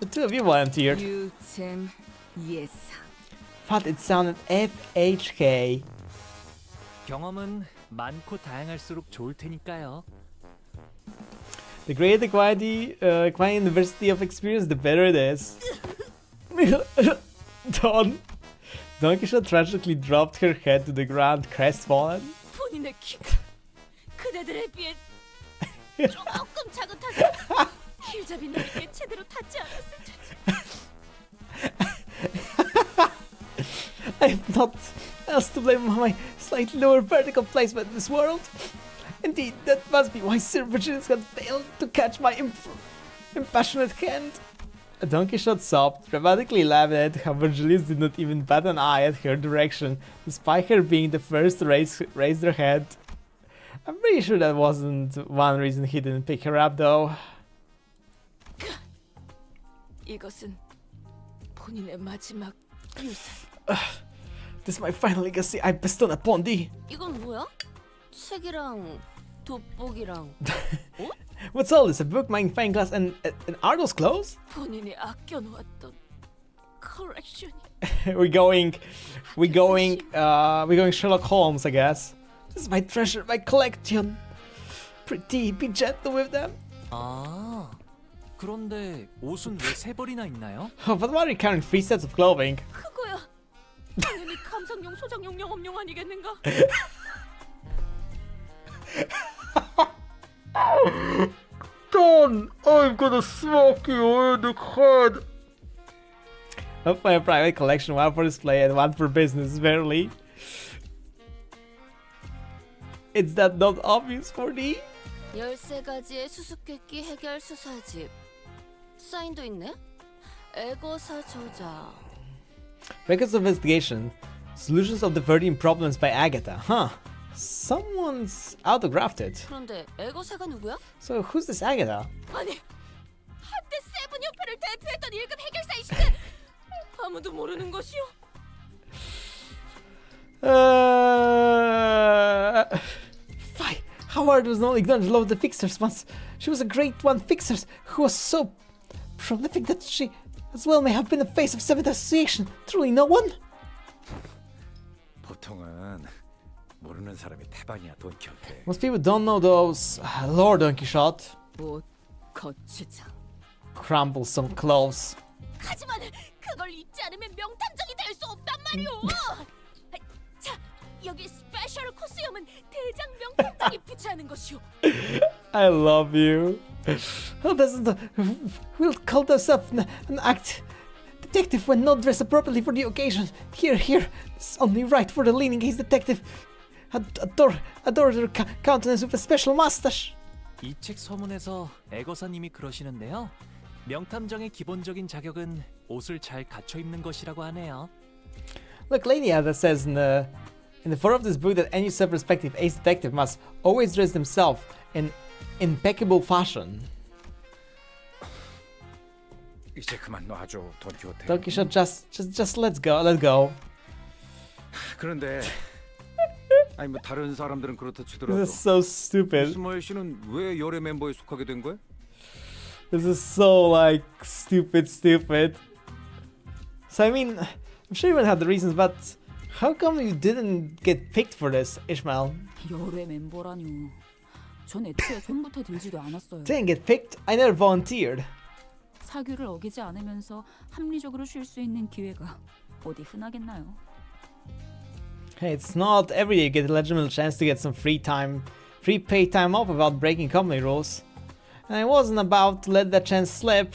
the two of you volunteered? You, Tim, yes. But it sounded FHK. 경험은 많고 다양할수록 좋을 테니까요. The greater the quantity and diversity of experience, the better it is. Don Quixote tragically dropped her head to the ground, crestfallen. 본인의 키가 그대들에 비해 조금 작은 탓에 힐잡이 너에게 제대로 닿지 않았을 테지. I'm not else to blame for my slightly lower vertical placement in this world. Indeed, that must be why Sir Virginius had failed to catch my impassionate hand. Don Quixote sobbed, dramatically laughing at how Virgilius did not even bat an eye at her direction, despite her being the first to raise her head. I'm pretty sure that wasn't one reason he didn't pick her up, though. 이것은 본인의 마지막 유산. This is my final legacy I bestow upon thee. 이건 뭐야? 책이랑 돋보기랑 옷? What's all this? A book, magnifying glass, and are those clothes? 본인이 아껴놓았던 컬렉션이. we're going Sherlock Holmes, I guess. This is my treasure, my collection. Pretty, be gentle with them. 아, 그런데 옷은 왜 세 벌이나 있나요? Oh, but why are you carrying 3 sets of clothing? 그거야. 당연히 감상용, 소장용, 영업용 아니겠는가? Don, I'm gonna smoke you in the head. One for a private collection, one for display, and one for business, verily. Is that not obvious for thee? 13가지의 수수께끼 해결 수사집. 사인도 있네? 애거사 저자. Records of investigation. Solutions of the 13 problems by Agatha. Huh. Someone's autographed it. 그런데 애거사가 누구야? So who's this Agatha? 아니, 한때 세븐협회를 대표했던 1급 해결사이신데 아무도 모르는 것이요? Fie! Howard was not ignorant of the fixers once. She was a great one fixers who was so prolific that she as well may have been the face of Seventh Association. Truly no one? 보통은 모르는 사람이 태반이야, 돈키호테. Most people don't know those Lord Don Quixote. 옷, 거치장. Crumble some clothes. 하지만 그걸 입지 않으면 명탐정이 될 수 없단 말이오. 자, 여기 스페셜 코스염은 대장 명탐정이 부채하는 것이오. I love you. Who doesn't will call themselves an act detective when not dressed appropriately for the occasion? Here, it's only right for the leaning gaze detective. Adore their countenance with a special mustache. 이 책 서문에서 애거사님이 그러시는데요. 명탐정의 기본적인 자격은 옷을 잘 갖춰 입는 것이라고 하네요. Look, Lady Ada says in the fore of this book that any self-respective ace detective must always dress themselves in impeccable fashion. 이제 그만 놔줘, 돈키호테. Don Quixote, just let's go. 그런데 아니 뭐 다른 사람들은 그렇다 치더라도 This is so stupid. 스마일 씨는 왜 열애 멤버에 속하게 된 거야? This is so like stupid. So I mean, I'm sure you would have the reasons, but how come you didn't get picked for this, Ishmael? 열애 멤버라뇨. 전 애초에 손부터 들지도 않았어요. Didn't get picked? I never volunteered. 사규를 어기지 않으면서 합리적으로 쉴 수 있는 기회가 어디 흔하겠나요? Hey, it's not every day you get a legitimate chance to get some free paid time off without breaking company rules. And I wasn't about to let that chance slip.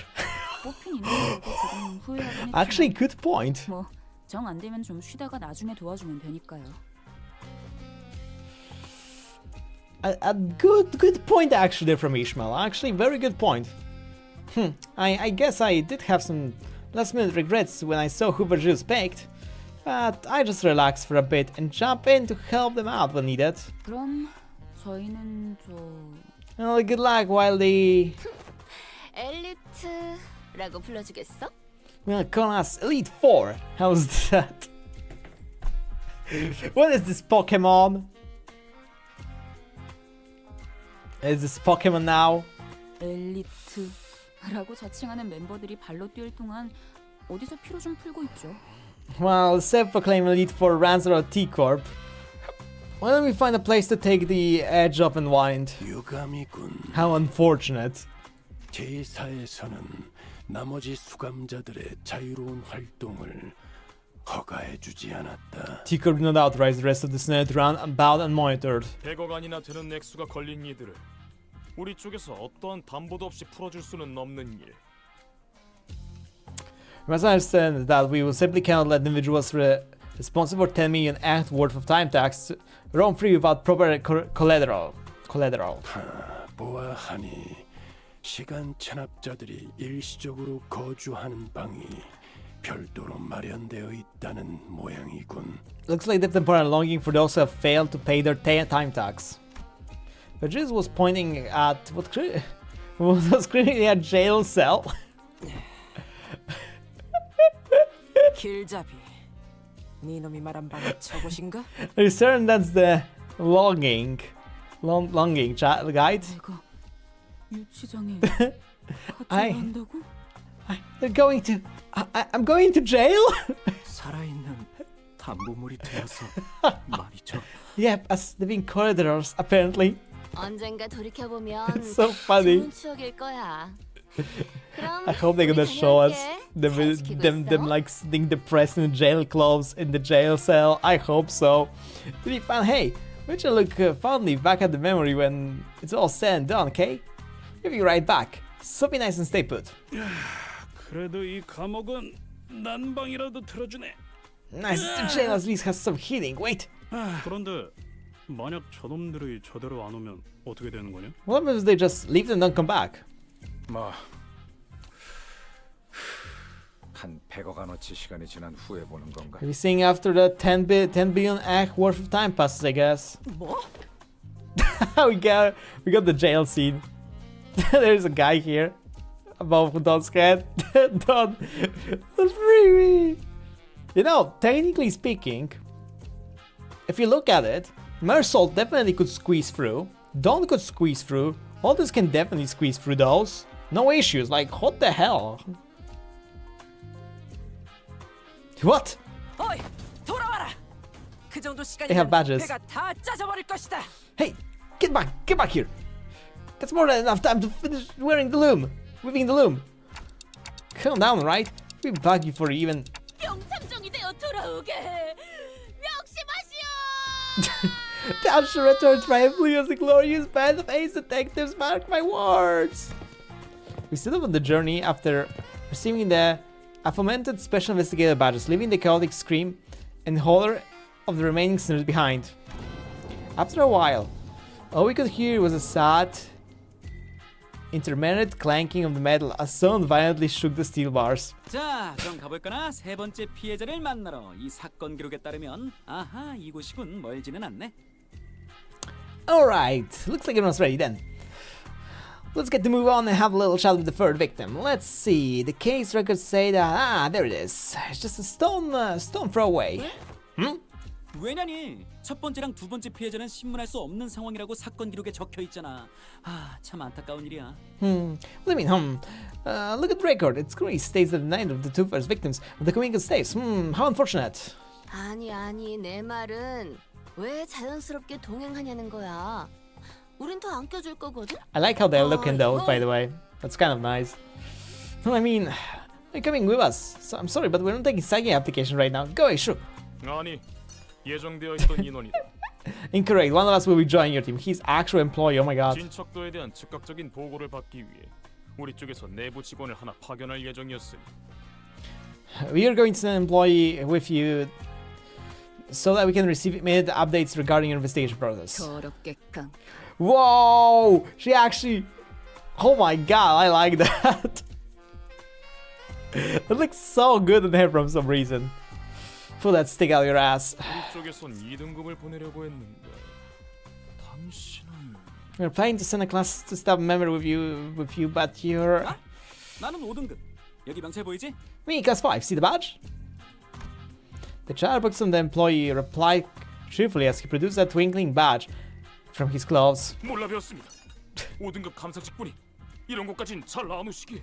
뽑힌 인물도 조금 후회하긴 했지만 Actually, good point. 뭐 정 안 되면 좀 쉬다가 나중에 도와주면 되니까요. A good point actually there from Ishmael. Actually, very good point. I guess I did have some last minute regrets when I saw who Virgilius picked. But I just relax for a bit and jump in to help them out when needed. 그럼 저희는 Well, good luck while the 엘리트 라고 불러주겠어? Well, call us Elite Four. How's that? What is this Pokemon? Is this Pokemon now? 엘리트라고 자칭하는 멤버들이 발로 뛸 동안 어디서 피로 좀 풀고 있죠. Well, self-proclaimed Elite Four runs out of T-Corp. Why don't we find a place to take the edge off and wind? 유감이군. How unfortunate. 제4에서는 나머지 수감자들의 자유로운 활동을 허가해주지 않았다. T-Corp did not authorize the rest of the snow to run about unmonitored. 100억안이나 되는 액수가 걸린 이들을 우리 쪽에서 어떠한 담보도 없이 풀어줄 수는 없는 일. You must understand that we will simply cannot let individuals responsible for 10 million act worth of time tax roam free without proper collateral. 보아하니 시간 체납자들이 일시적으로 거주하는 방이 별도로 마련되어 있다는 모양이군. Looks like they've temporarily longing for those who have failed to pay their time tax. But Jesus was pointing at what was clearly a jail cell. 길잡이. 네 놈이 말한 방은 저곳인가? Are you certain that's the longing guide? 유치장에 They're going to. I'm going to jail. 살아있는 담보물이 되어서 말이죠. Yep, as living corridors apparently. 언젠가 돌이켜보면 It's so funny. 좋은 추억일 거야. I hope they're gonna show us them like sitting depressed in jail clothes in the jail cell. I hope so. To be fun, hey, we should look fondly back at the memory when it's all said and done, okay? We'll be right back. So be nice and stay put. 그래도 이 감옥은 난방이라도 틀어주네. Nice, the jail at least has some heating. Wait. 그런데 만약 저놈들이 저대로 안 오면 어떻게 되는 거냐? What happens if they just leave and don't come back? 뭐 한 100억안어치 시간이 지난 후에 보는 건가? Maybe seeing after the 10 billion act worth of time passes, I guess. 뭐? we got the jail scene. There's a guy here above Don's head. Don, that's free. You know, technically speaking, if you look at it, Mersault definitely could squeeze through. Don could squeeze through. Aldous can definitely squeeze through those. No issues. Like, what the hell? What? 어이, 돌아와라. 그 정도 They have 시간이면 badges. 배가 다 짜져버릴 것이다. Hey, get back here. That's more than enough time to finish wearing the loom. Weaving the loom. Calm down, right? We bug you for even... 명탐정이 되어 돌아오게. 명심하시오. Thou shalt return triumphantly as the glorious band of ace detectives, mark my words. We set off on the journey after receiving the aforementioned special investigator badges, leaving the chaotic scream and holler of the remaining sinners behind. After a while, all we could hear was a sad, intermittent clanking of the metal as someone violently shook the steel bars. 자, 그럼 가볼까나? 세 번째 피해자를 만나러. 이 사건 기록에 따르면 아하, 이곳이군. 멀지는 않네. Alright, looks like everyone's ready then. Let's get to move on and have a little chat with the third victim. Let's see, the case records say that, there it is. It's just a stone throw away. 왜냐니? 첫 번째랑 두 번째 피해자는 신문할 수 없는 상황이라고 사건 기록에 적혀 있잖아. 아, 참 안타까운 일이야. What do you mean, look at the record. It clearly states that the name of the two first victims of the communicant states. How unfortunate. 아니, 내 말은 왜 자연스럽게 동행하냐는 거야. 우린 더 안 껴줄 거거든. I like how they're looking though, by the way. That's kind of nice. I mean, you're coming with us. So I'm sorry, but we're not taking psychic application right now. Go away, sure. 아니, 예정되어 있던 인원이다. Incorrect. One of us will be joining your team. He's actual employee. Oh my god. 진척도에 대한 즉각적인 보고를 받기 위해 우리 쪽에서 내부 직원을 하나 파견할 예정이었으니. We are going to send an employee with you so that we can receive immediate updates regarding your investigation process. 더럽게끔. Whoa! She actually... Oh my god, I like that. It looks so good in here from some reason. Pull that stick out of your ass. 우리 쪽에선 2등급을 보내려고 했는데 당신은... We're planning to send a class to staff member with you, but you're... 나는 5등급. 여기 명찰 보이지? Me, class 5, see the badge? The chairperson, the employee, replied cheerfully as he produced a twinkling badge from his clothes. 몰라 배웠습니다. 5등급 감사직분이 이런 것까진 잘 안 오시게.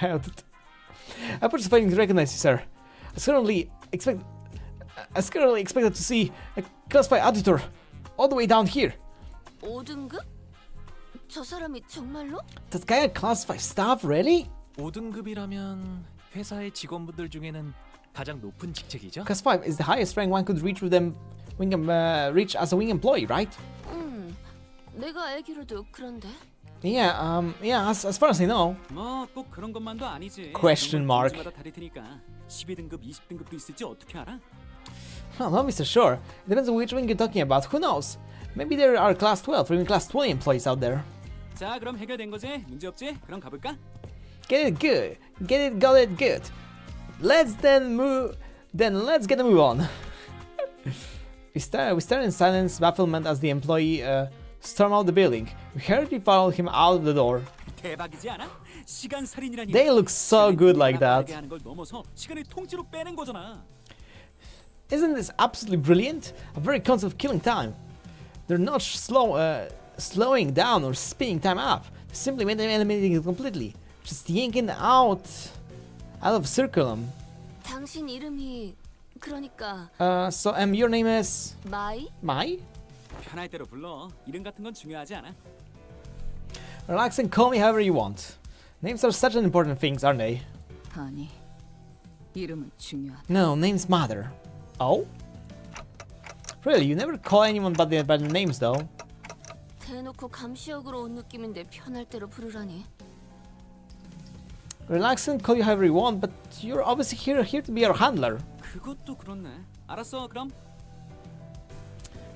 I put failing to recognize you, sir. I certainly expected to see a class 5 auditor all the way down here. 5등급? 저 사람이 정말로? That guy a class 5 staff, really? 5등급이라면 회사의 직원분들 중에는 가장 높은 직책이죠? Class 5 is the highest rank one could reach with them reach as a wing employee, right? 내가 알기로도 그런데. Yeah, as far as I know. 뭐 꼭 그런 것만도 아니지. Question mark. 마다 다를 테니까 12등급, 20등급도 있을지 어떻게 알아? Well, not Mr. Sure. It depends on which wing you're talking about. Who knows? Maybe there are class 12 or even class 20 employees out there. 자, 그럼 해결된 거지? 문제 없지? 그럼 가볼까? Get it good. Got it good. Let's get a move on. We stared in silence, bafflement as the employee stormed out the building. We hurriedly followed him out of the door. 대박이지 않아? 시간 살인이라니. They look so good like that. 하는 걸 넘어서 시간을 통째로 빼는 거잖아. Isn't this absolutely brilliant? A very concept of killing time. They're not slowing down or speeding time up. They're simply eliminating it completely. Just yanking out of circulum. 당신 이름이 그러니까. So your name is Mai? Mai? 편할 대로 불러. 이름 같은 건 중요하지 않아. Relax and call me however you want. Names are such an important things, aren't they? 아니, 이름은 중요하다. No, names matter. Oh? Really, you never call anyone by their names though. 대놓고 감시역으로 온 느낌인데 편할 대로 부르라니. Relax and call you however you want, but you're obviously here to be our handler. 그것도 그렇네. 알았어, 그럼.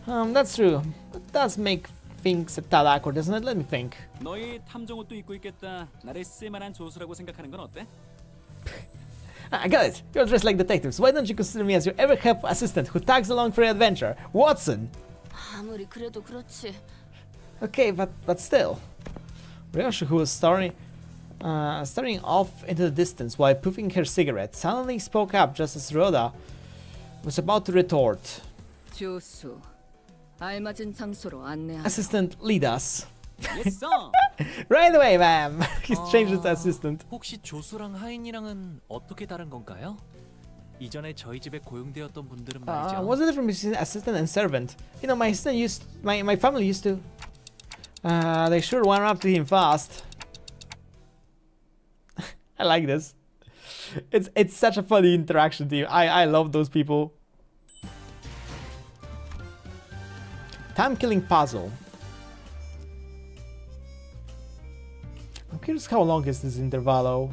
That's true. That does make things a tad awkward, doesn't it? Let me think. 너희 탐정 옷도 입고 있겠다. 나를 쓸만한 조수라고 생각하는 건 어때? I got it. You're dressed like detectives. Why don't you consider me as your ever-helpful assistant who tags along for your adventure, Watson? 아무리 그래도 그렇지. Okay, but still. Ryoshu, who was staring off into the distance while puffing her cigarette, suddenly spoke up just as Rhoda was about to retort. 조수, 알맞은 장소로 안내하라. Assistant, lead us. Yes, sir. Right away, ma'am. He's changed his assistant. 혹시 조수랑 하인이랑은 어떻게 다른 건가요? 이전에 저희 집에 고용되었던 분들은 말이죠. What's the difference between assistant and servant? You know, my family used to. They sure warm up to him fast. I like this. It's such a funny interaction team. I love those people. Time killing puzzle. I'm curious how long is this intervallo?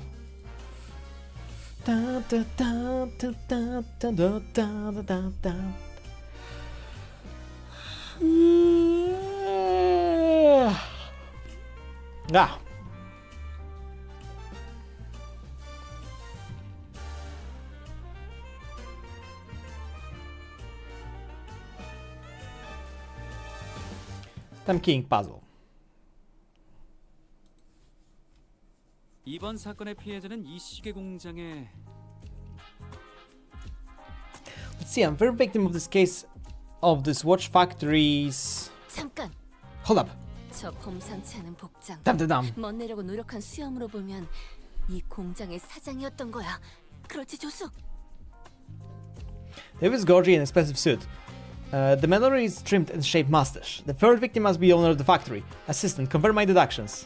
Ah. Time killing puzzle. 이번 사건의 피해자는 이 시계 공장에. Let's see, I'm very victim of this case of this watch factories. 잠깐. Hold up. 저 범상치 않은 복장. 담담담. 멋내려고 노력한 수염으로 보면 이 공장의 사장이었던 거야. 그렇지 조수? David's gaudy and expensive suit. The metallery is trimmed and shaped mustache. The third victim must be the owner of the factory. Assistant, confirm my deductions.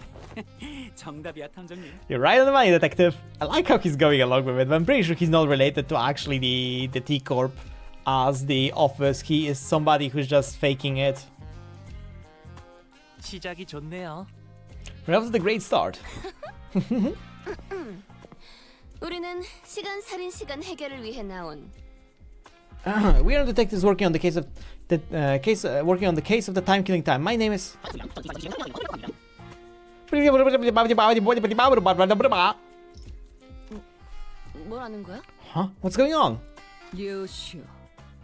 정답이야, 탐정님. You're right on the money, detective. I like how he's going along with it, but I'm pretty sure he's not related to actually the T Corp as the office. He is somebody who's just faking it. 시작이 좋네요. That was the great start. 우리는 시간 살인 시간 해결을 위해 나온. We are detectives working on the case of the case of the time killing time. My name is. 뭐라는 거야? Huh? What's going on? 요슈,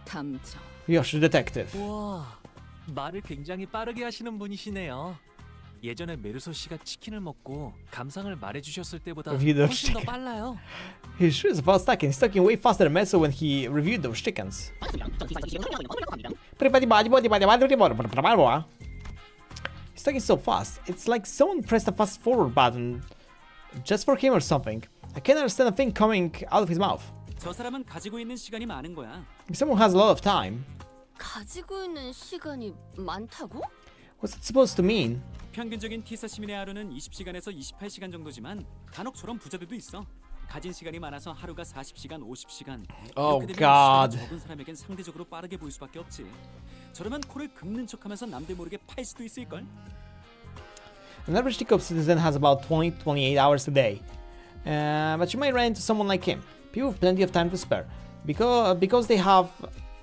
탐정. Yoshi, detective. 와, 말을 굉장히 빠르게 하시는 분이시네요. 예전에 메르소 씨가 치킨을 먹고 감상을 말해주셨을 때보다 Review those 훨씬 더 chicken. 빨라요. He sure is a fast talking. He's talking way faster than Meso when he reviewed those chickens. He's talking so fast. It's like someone pressed a fast forward button just for him or something. I can't understand a thing coming out of his mouth. 저 사람은 가지고 있는 시간이 많은 거야. If someone has a lot of time, 가지고 있는 시간이 많다고? what's it supposed to mean? 평균적인 T사 시민의 하루는 20시간에서 28시간 정도지만 간혹 저런 부자들도 있어. 가진 시간이 많아서 하루가 40시간, 50시간. Oh, 이렇게 되면 God. 시간이 적은 사람에겐 상대적으로 빠르게 보일 수밖에 없지. 저러면 코를 긁는 척하면서 남들 모르게 팔 수도 있을걸. An average Tikop citizen has about 20-28 hours a day. But you might run into someone like him. People with plenty of time to spare. Because they have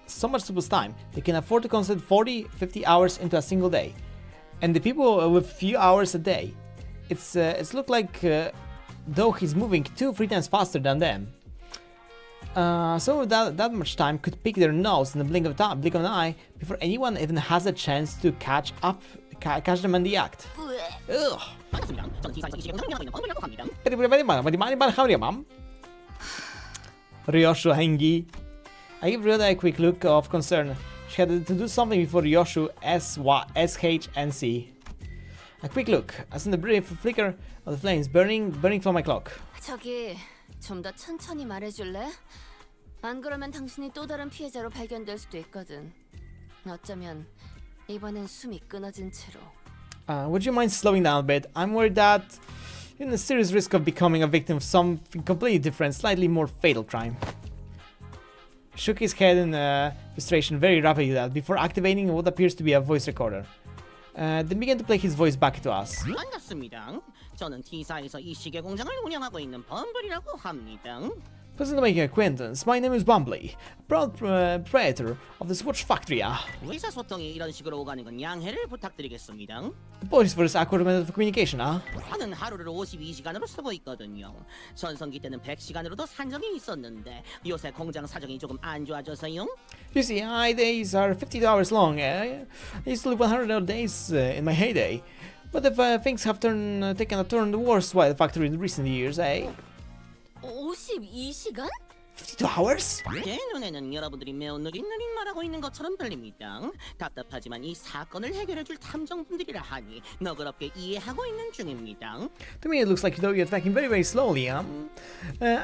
so much surplus time, they can afford to concentrate 40-50 hours into a single day. And the people with few hours a day, it's looked like though he's moving 2-3 times faster than them. So that much time could pick their nose in the blink of an eye before anyone even has a chance to catch them in the act. Ugh. Ryoshu Hengi. I give Ryoda a quick look of concern. She had to do something before Ryoshu SHNC. A quick look, as in the brief flicker of the flames burning from my clock. 저기 좀 더 천천히 말해줄래? 안 그러면 당신이 또 다른 피해자로 발견될 수도 있거든. 어쩌면 이번엔 숨이 끊어진 채로. Would you mind slowing down a bit? I'm worried that you're in a serious risk of becoming a victim of something completely different, slightly more fatal crime. Shook his head in frustration very rapidly before activating what appears to be a voice recorder. Then began to play his voice back to us. 반갑습니다. 저는 T사에서 이 시계 공장을 운영하고 있는 범블이라고 합니다. Pleasant to make your acquaintance. My name is Bumbly, proud proprietor of this watch factory. 의사소통이 이런 식으로 오가는 건 양해를 부탁드리겠습니다. Apologies for this awkward method of communication, 저는 하루를 52시간으로 쓰고 있거든요. 전성기 때는 100시간으로도 산정이 있었는데 요새 공장 사정이 조금 안 좋아져서요. You see, my days are 50 hours long. I used to live 100 days in my heyday. But if things have taken a turn worse by the factory in recent years, 52시간? 52 hours? 제 눈에는 여러분들이 매우 느릿느릿 말하고 있는 것처럼 들립니다. 답답하지만 이 사건을 해결해줄 탐정분들이라 하니 너그럽게 이해하고 있는 중입니다. To me, it looks like you're attacking very, very slowly. I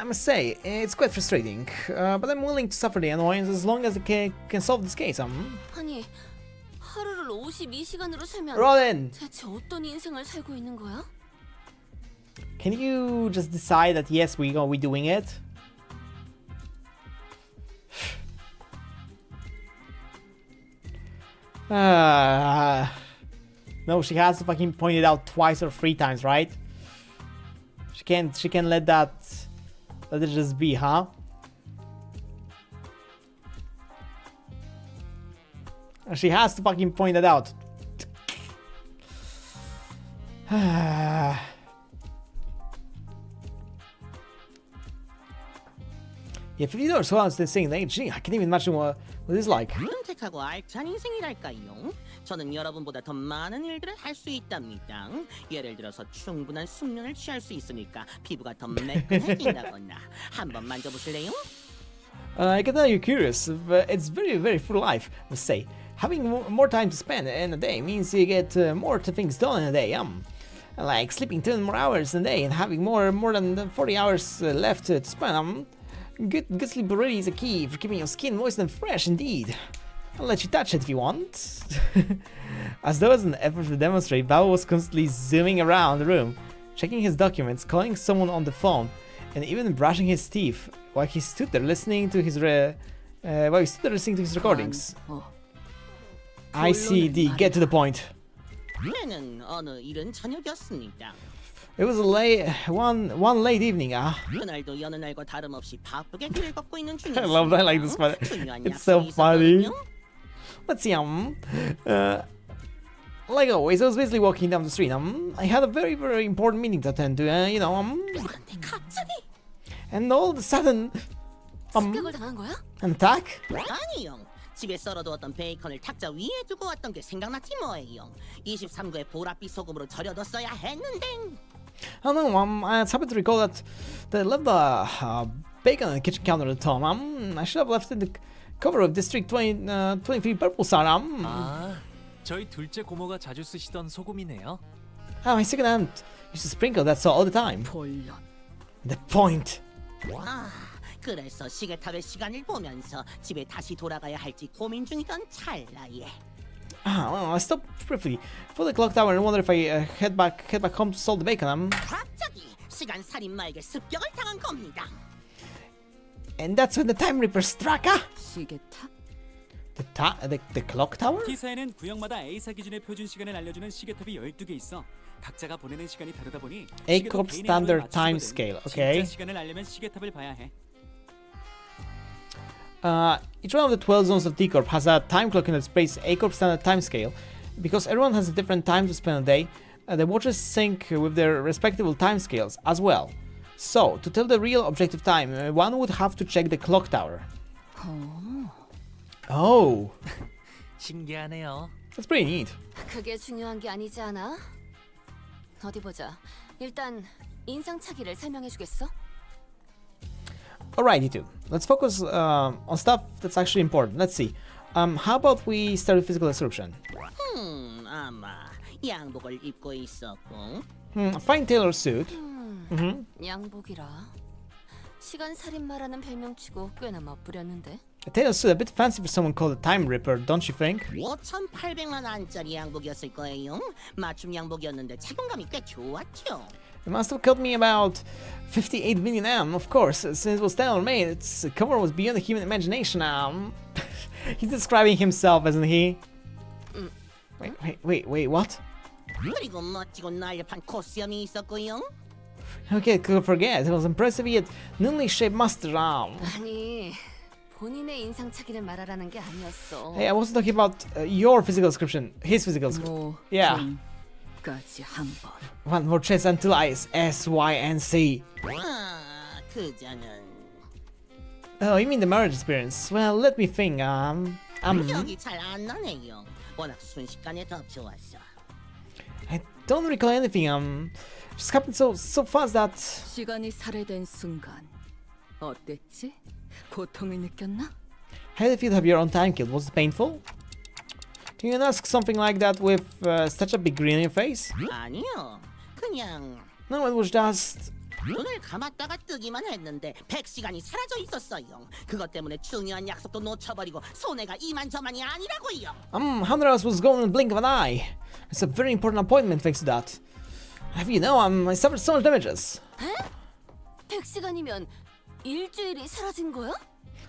must say, it's quite frustrating. But I'm willing to suffer the annoyance as long as I can solve this case. 아니, 하루를 52시간으로 세면 Rollin! 대체 어떤 인생을 살고 있는 거야? Can you just decide that yes, we're doing it? No, she has to fucking point it out twice or 3 times, right? She can't let it just be, huh? She has to fucking point it out. Yeah, $50 sounds insane. I can't even imagine what it's like. 선택하고 알찬 인생이랄까요? 저는 여러분보다 더 많은 일들을 할 수 있답니다. 예를 들어서 충분한 숙면을 취할 수 있으니까 피부가 더 매끈해진다거나 한번 만져보실래요? I can tell you're curious, but it's very, very full life, I must say. Having more time to spend in a day means you get more things done in a day. Like sleeping 10 more hours a day and having more than 40 hours left to spend. Good sleep already is a key for keeping your skin moist and fresh indeed. I'll let you touch it if you want. As though as an effort to demonstrate, Bao was constantly zooming around the room, checking his documents, calling someone on the phone, and even brushing his teeth while he stood there listening to his recordings. ICD, get to the point. 내는 어느 이른 저녁이었습니다. It was one late evening, 그날도 여느 날과 다름없이 바쁘게 길을 걷고 있는 중이었습니다. I love that, like this one. It's so funny. Let's see, like always, I was basically walking down the street, I had a very, very important meeting to attend to, and all of a sudden, 습격을 당한 거야? an attack? 아니요. 집에 썰어두었던 베이컨을 탁자 위에 두고 왔던 게 생각났지 뭐예요. 23구의 보랏빛 소금으로 절여뒀어야 했는데. Oh no, I happened to recall that they left the bacon on the kitchen counter at the time. I should have left in the cover of District 23 Purple Star. 아, 저희 둘째 고모가 자주 쓰시던 소금이네요. My second aunt used to sprinkle that salt all the time. The point. 아, 그래서 시계탑의 시간을 보면서 집에 다시 돌아가야 할지 고민 중이던 찰나에. Well, I stopped briefly for the clock tower and wondered if I head back home to salt the bacon. 갑자기 시간 살인마에게 습격을 당한 겁니다. And that's when the time reaper struck. 시계탑? The clock tower? T사에는 구역마다 A사 기준의 표준 시간을 알려주는 시계탑이 12개 있어. 각자가 보내는 시간이 다르다 보니 A Corp standard time scale. Okay. 진짜 시간을 알려면 시계탑을 봐야 해. Each one of the 12 zones of T Corp has a time clock in its place, A Corp standard time scale. Because everyone has a different time to spend a day, the watches sync with their respective time scales as well. So, to tell the real objective time, one would have to check the clock tower. Oh, 신기하네요. that's pretty neat. 그게 중요한 게 아니지 않아? 어디 보자. 일단 인상착의를 설명해 주겠어? Alright, Youtube. Let's focus on stuff that's actually important. Let's see. How about we start with physical description? 아마 양복을 입고 있었고. A fine tailor suit. 양복이라. 시간 살인마라는 별명치고 꽤나 멋부렸는데. A tailor suit a bit fancy for someone called a time ripper, don't you think? 5,800만 원짜리 양복이었을 거예요. 맞춤 양복이었는데 착용감이 꽤 좋았죠. It must have cost me about 58 million of course, since it was tailor-made, its cover was beyond the human imagination. He's describing himself, isn't he? Wait, what? 그리고 멋지고 날렵한 코스염이 있었고요. Okay, could forget. It was impressive yet newly shaped mustard arm. 아니, 본인의 인상착의를 말하라는 게 아니었어. Hey, I wasn't talking about your physical description, his physical description. Yeah. 까지 한 번. One more chance until I S, Y, and C. 아, 그자는. Oh, you mean the marriage experience? Well, let me think. 기억이 잘 안 나네요. 워낙 순식간에 덮쳐왔어. I don't recall anything. Just happened so fast that. 시간이 살해된 순간 어땠지? 고통을 느꼈나? How did you have your own time killed? Was it painful? Can you ask something like that with such a big grin on your face? 아니요, 그냥. No, it was just. 눈을 감았다가 뜨기만 했는데 100시간이 사라져 있었어요. 그것 때문에 중요한 약속도 놓쳐버리고 손해가 이만저만이 아니라고요. 100 hours was gone in the blink of an eye. It's a very important appointment thanks to that. Have you know, I suffered so much damages. 에? 100시간이면 일주일이 사라진 거야?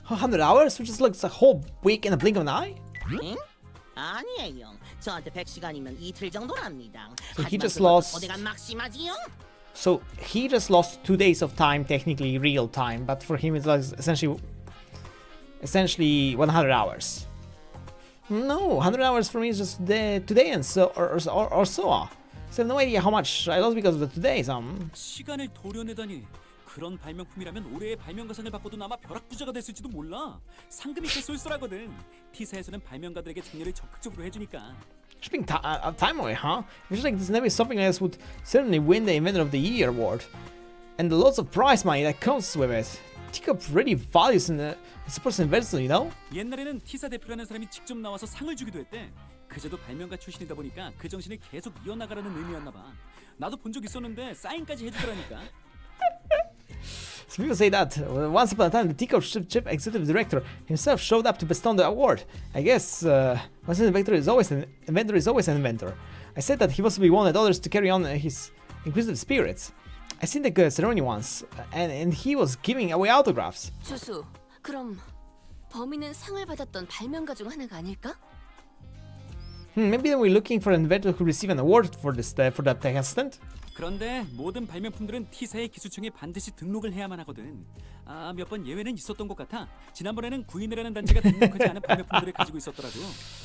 100 hours? Which just looks a whole week in the blink of an eye? 응? 아니에요. 저한테 100시간이면 이틀 정도랍니다. So he 하지만 just 그것도 lost. 거대가 막심하지요? So he just lost 2 days of time, technically real time, but for him it's like essentially 100 hours. No, 100 hours for me is just today and so or so. So I have no idea how much I lost because of the today's. 시간을 도려내다니. 그런 발명품이라면 올해의 발명가상을 받고도 아마 벼락부자가 됐을지도 몰라. 상금이 꽤 쏠쏠하거든. T사에서는 발명가들에게 장려를 적극적으로 해주니까. Shipping time away, huh? It feels like this never something else would certainly win the Inventor of the Year award. And the lots of prize money that comes with it. Teacup really values and supports investors, you know? 옛날에는 T사 대표라는 사람이 직접 나와서 상을 주기도 했대. 그제도 발명가 출신이다 보니까 그 정신을 계속 이어나가라는 의미였나 봐. 나도 본 적 있었는데 사인까지 해주더라니까. So people say that once upon a time the Teacup chip executive director himself showed up to bestow the award. I guess once an inventor is always an inventor. I said that he possibly wanted others to carry on his inquisitive spirits. I seen the ceremony once, and he was giving away autographs. 주수, 그럼 범인은 상을 받았던 발명가 중 하나가 아닐까? Maybe we're looking for an inventor who received an award for that assistant. 그런데 모든 발명품들은 T사의 기술청에 반드시 등록을 해야만 하거든. 몇 번 예외는 있었던 것 같아. 지난번에는 구인이라는 단체가 등록하지 않은 발명품들을 가지고 있었더라고.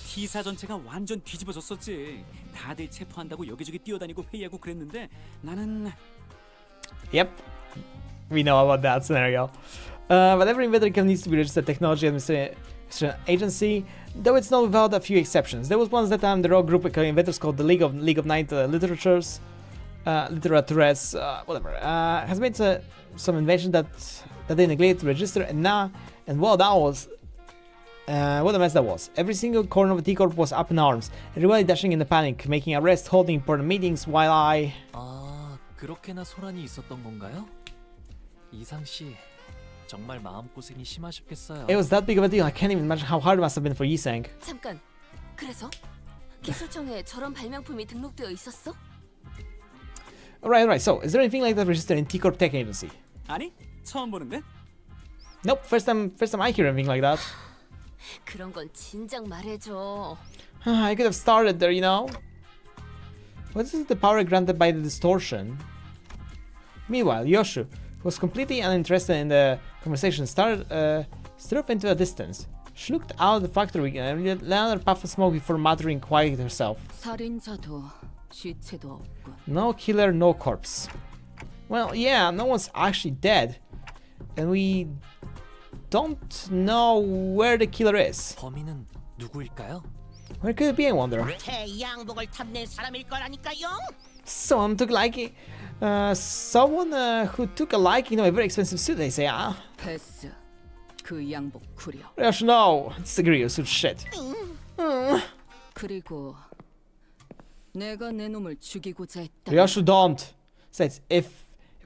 T사 전체가 완전 뒤집어졌었지. 다들 체포한다고 여기저기 뛰어다니고 회의하고 그랬는데 나는. Yep, we know about that scenario. But every inventor needs to be registered technology agency, though it's not without a few exceptions. There was once that time the rogue group of inventors called the League of Night Literatures, whatever, has made some invention that they neglected to register, and well, that was what a mess that was. Every single corner of the T-Corp was up in arms, everybody dashing in the panic, making arrests, holding important meetings, while I... 그렇게나 소란이 있었던 건가요? 이상 씨, 정말 마음고생이 심하셨겠어요. It was that big of a deal. I can't even imagine how hard it must have been for Yisang. 잠깐. 그래서 기술청에 저런 발명품이 등록되어 있었어? Right. So, is there anything like that registered in T-Corp Tech Agency? 아니, 처음 보는데? Nope. First time I hear anything like that. 그런 건 진작 말해줘. I could have started there, you know. What is the power granted by the distortion? Meanwhile, Yoshu, who was completely uninterested in the conversation, stood off into a distance. She looked out of the factory and let another puff of smoke before muttering quietly to herself. 살인자도 시체도 없군. No killer, no corpse. Well, yeah, no one's actually dead. And we don't know where the killer is. 범인은 누구일까요? Where could it be, I wonder? 제 양복을 탐낸 사람일 거라니까요. Someone who took a liking to a very expensive suit, they say, ah. 패스. 그 양복 구려. Yes, no. Disagree, suit shit. 그리고 내가 내 놈을 죽이고자 했다. Ryoshu don't. Says if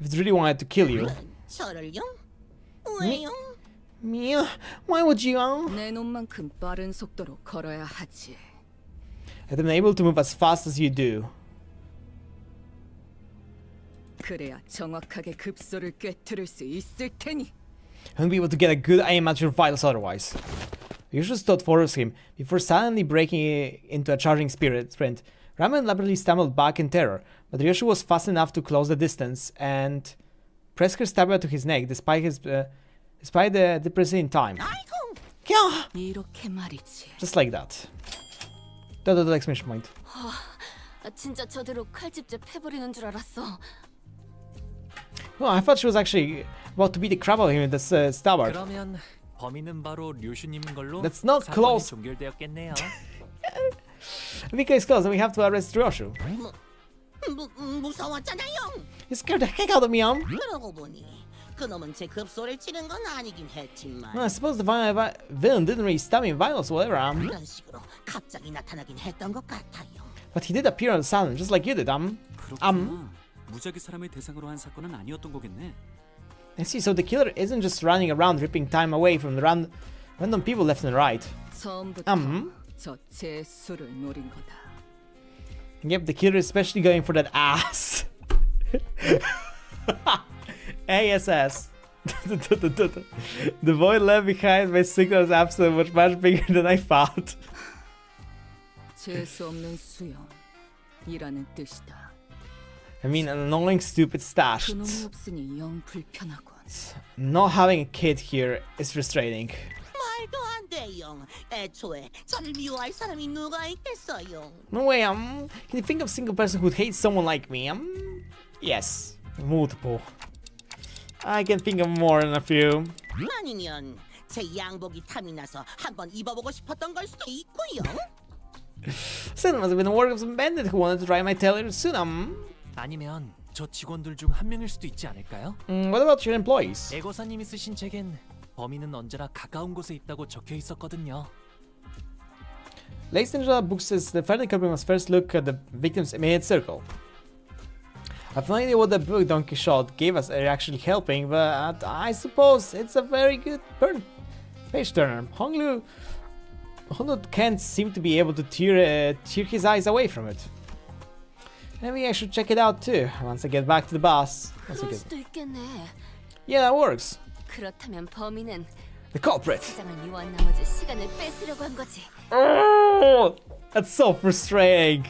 it really wanted to kill you. 저를요? 왜요? Me? Why would you? 내 놈만큼 빠른 속도로 걸어야 하지. I've been able to move as fast as you do. 그래야 정확하게 급소를 꿰뚫을 수 있을 테니. I won't be able to get a good aim at your vitals otherwise. Ryoshu stood towards him before suddenly breaking into a charging sprint. Ramen elaborately stumbled back in terror, but Ryoshu was fast enough to close the distance and press her stabber to his neck despite the depressing time. 이렇게 말이지. Just like that. The exclamation point. 진짜 저대로 칼집제 패버리는 줄 알았어. Oh, I thought she was actually about to beat the crap out of him with this stabber. 그러면 범인은 바로 류슈님인 걸로 That's not 사건이 close. 종결되었겠네요. Because it's close, then we have to arrest Ryoshu. 무서웠잖아요. You scared the heck out of me, 그러고 보니 그놈은 제 급소를 찌른 건 아니긴 했지만. Well, I suppose the villain didn't really stab me in violence, whatever. 이런 식으로 갑자기 나타나긴 했던 것 같아요. But he did appear on the sudden, just like you did. 그렇구나. 무작위 사람을 대상으로 한 사건은 아니었던 거겠네. I see. So the killer isn't just running around ripping time away from the random people left and right. 처음부터 저 재수를 노린 거다. Yep, the killer is especially going for that ass. ASS. The void left behind my signal is absolutely much bigger than I thought. 재수 없는 수염이라는 뜻이다. I mean, an annoying, stupid stash. 그놈이 없으니 영 불편하군. Not having a kid here is frustrating. 말도 안 돼요. 애초에 저를 미워할 사람이 누가 있겠어요? No way, can you think of a single person who'd hate someone like me? Yes, multiple. I can think of more than a few. 아니면 제 양복이 탐이 나서 한번 입어보고 싶었던 걸 수도 있고요. So it must have been the work of some bandit who wanted to try my tailor soon. 아니면 저 직원들 중 한 명일 수도 있지 않을까요? What about your employees? 애거사님이 쓰신 책엔 범인은 언제나 가까운 곳에 있다고 적혀 있었거든요. Ladies and gentlemen, book says the final culprit must first look at the victim's immediate circle. I have no idea what the book Don Quixote gave us are actually helping, but I suppose it's a very good page turner. Honglu can't seem to be able to tear his eyes away from it. Maybe I should check it out too once I get back to the bus. 그럴 수도 있겠네. Yeah, that works. 그렇다면 범인은 The culprit. 시장을 미워한 나머지 시간을 뺏으려고 한 거지. Oh, that's so frustrating.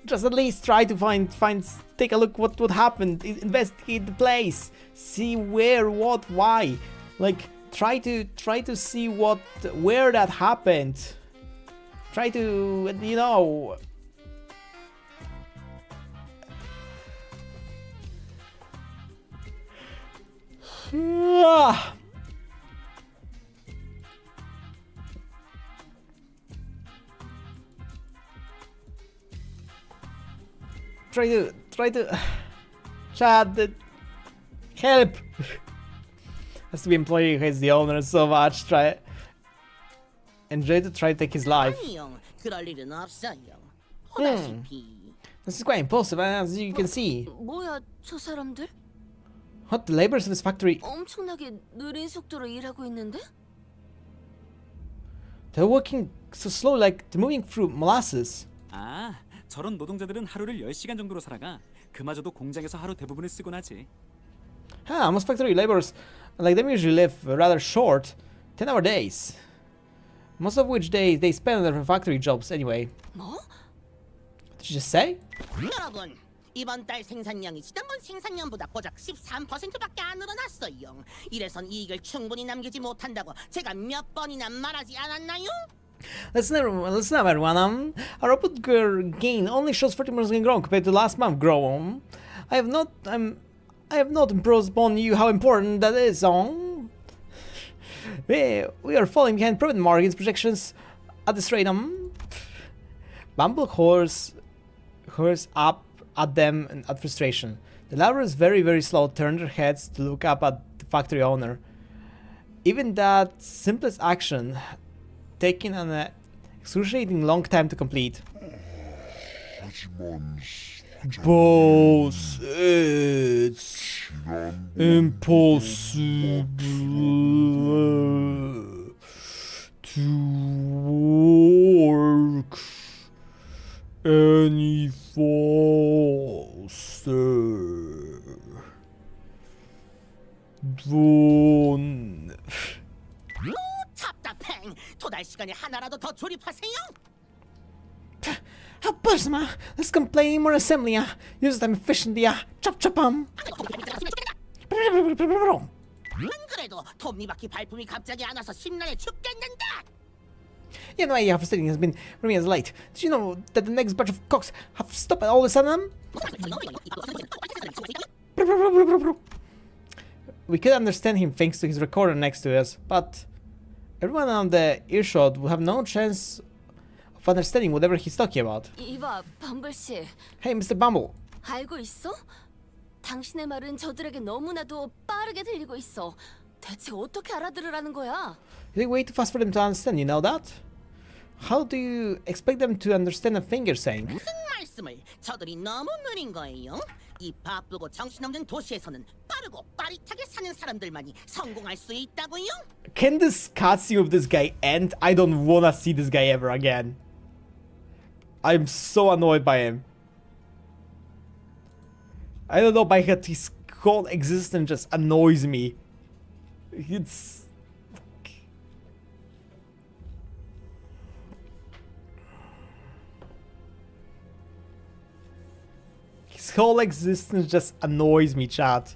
Just at least try to take a look what happened, investigate the place, see where, what, why. Like try to see where that happened. Try to, you know. try to. Chad, help! Has to be employee who hates the owner so much. Enjoy to try to take his life. This is quite impulsive, as you can see. 뭐야, 저 사람들? What, the laborers of this factory? 엄청나게 느린 속도로 일하고 있는데? They're working so slow, like they're moving through molasses. 아, 저런 노동자들은 하루를 10시간 정도로 살아가. 그마저도 공장에서 하루 대부분을 쓰곤 하지. Most factory laborers, like them, usually live rather short, 10-hour days. Most of which they spend on their factory jobs anyway. 뭐? Did you just say? 여러분, 이번 달 생산량이 지난번 생산량보다 고작 13%밖에 안 늘어났어요. 이래선 이익을 충분히 남기지 못한다고 제가 몇 번이나 말하지 않았나요? Listen up, everyone. Our output gain only shows 40% growth compared to last month grow. I have not impressed upon you how important that is. We are falling behind profit margins projections at this rate. Bumble horse up at them and at frustration. The laborers very, very slow turn their heads to look up at the factory owner. Even that simplest action taking an excruciating long time to complete. Boss, it's impossible to work any faster. Don't. 답답해. 도달 시간에 하나라도 더 조립하세요. Persma, let's complain more assembly. Use them efficiently. Chop. 안 그래도 톱니바퀴 발품이 갑자기 안 와서 심란해 죽겠는데. You know, yeah, frustrating has been running as late. Did you know that the next batch of cocks have stopped all of a sudden? We could understand him thanks to his recorder next to us, but everyone on the earshot will have no chance of understanding whatever he's talking about. 이봐, 범블 씨. Hey, Mr. Bumble. 알고 있어? 당신의 말은 저들에게 너무나도 빠르게 들리고 있어. 대체 어떻게 알아들으라는 거야? You think way too fast for them to understand, you know that? How do you expect them to understand a thing you're saying? 무슨 말씀을? 저들이 너무 느린 거예요. 이 바쁘고 정신없는 도시에서는 빠르고 빠릿하게 사는 사람들만이 성공할 수 있다고요? Can this cutscene of this guy end? I don't wanna see this guy ever again. I'm so annoyed by him. I don't know, but his whole existence just annoys me. It's... His whole existence just annoys me, chat.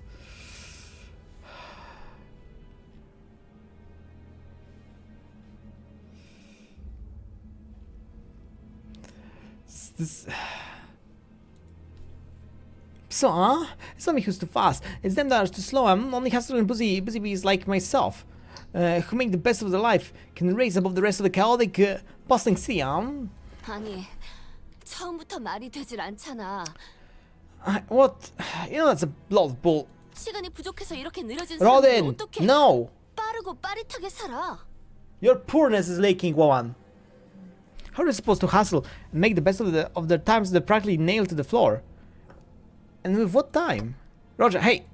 So, it's not me who's too fast. It's them that are too slow. I'm only hustling and busy bees like myself, who make the best of their life, can raise above the rest of the chaotic, bustling city. 아니, 처음부터 말이 되질 않잖아. What? You know that's a lot of bull. 시간이 부족해서 이렇게 느려진 Rodin, 사람들이 어떻게 no. 빠르고 빠릿하게 살아? Your poorness is leaking, woman. How are they supposed to hustle and make the best of their times they're practically nailed to the floor? And with what time? Roger, hey!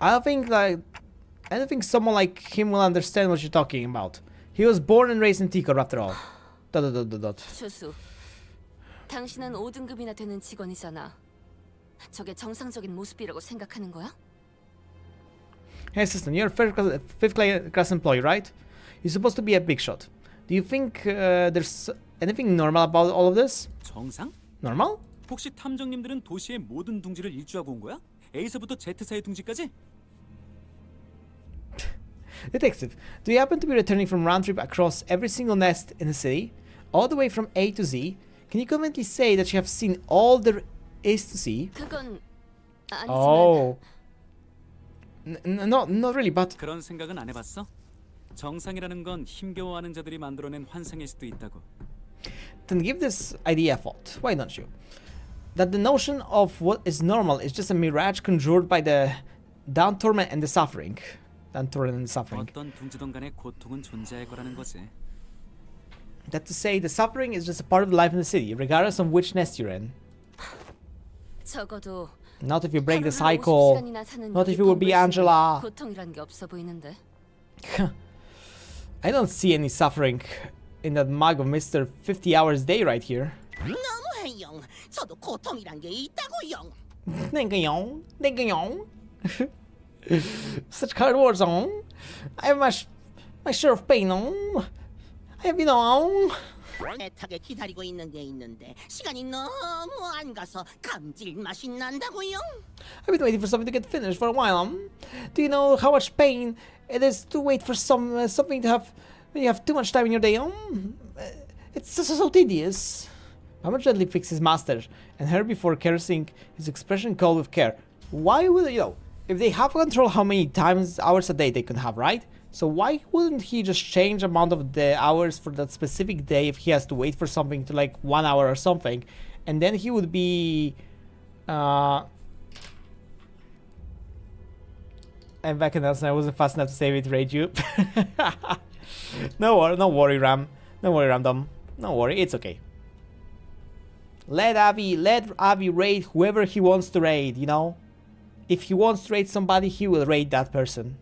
I don't think someone like him will understand what you're talking about. He was born and raised in Tikor after all. ... 추수, 당신은 5등급이나 되는 직원이잖아. 저게 정상적인 모습이라고 생각하는 거야? Hey assistant, you're a fifth class employee, right? You're supposed to be a big shot. Do you think there's anything normal about all of this? 정상? Normal? 혹시 탐정님들은 도시의 모든 둥지를 일주하고 온 거야? A에서부터 Z사의 둥지까지? Detective, do you happen to be returning from round trip across every single nest in the city? All the way from A to Z? Can you confidently say that you have seen all there is to see? 그건 아니지만. Oh. Not really, but... 그런 생각은 안 해봤어? 정상이라는 건 힘겨워하는 자들이 만들어낸 환상일 수도 있다고. Then give this idea a thought. Why don't you? that the notion of what is normal is just a mirage conjured by the down torment and the suffering. Down torment and the suffering. 어떤 둥지던 간에 고통은 존재할 거라는 거지. That to say, the suffering is just a part of life in the city, regardless of which nest you're in. 적어도 Not if you break the 하루를 cycle. 50시간이나 사는 Not if 여기 you will be 덤불 Angela. 고통이란 게 없어 보이는데. I don't see any suffering in that mug of Mr. 50 hours day right here. 너무해요. 저도 고통이란 게 있다고요. Nigga-yong, nigga-yong. Such hard words on. I have my share of pain on. I have on. 애타게 기다리고 있는 게 있는데 시간이 너무 안 가서 감질맛이 난다고요. I've been waiting for something to get finished for a while. Do you know how much pain it is to wait for something to have when you have too much time in your day? It's so tedious. Mama gently fixed his master and her before caressing his expression cold with care. Why would, you know, if they have control how many hours a day they can have, right? So why wouldn't he just change amount of the hours for that specific day if he has to wait for something to like 1 hour or something, and then he would be I'm back in Nelson. I wasn't fast enough to save it, rage you. No worry, Ram. No worry, Ramdom. No worry, it's okay. Let Avi raid whoever he wants to raid, you know? If he wants to raid somebody, he will raid that person.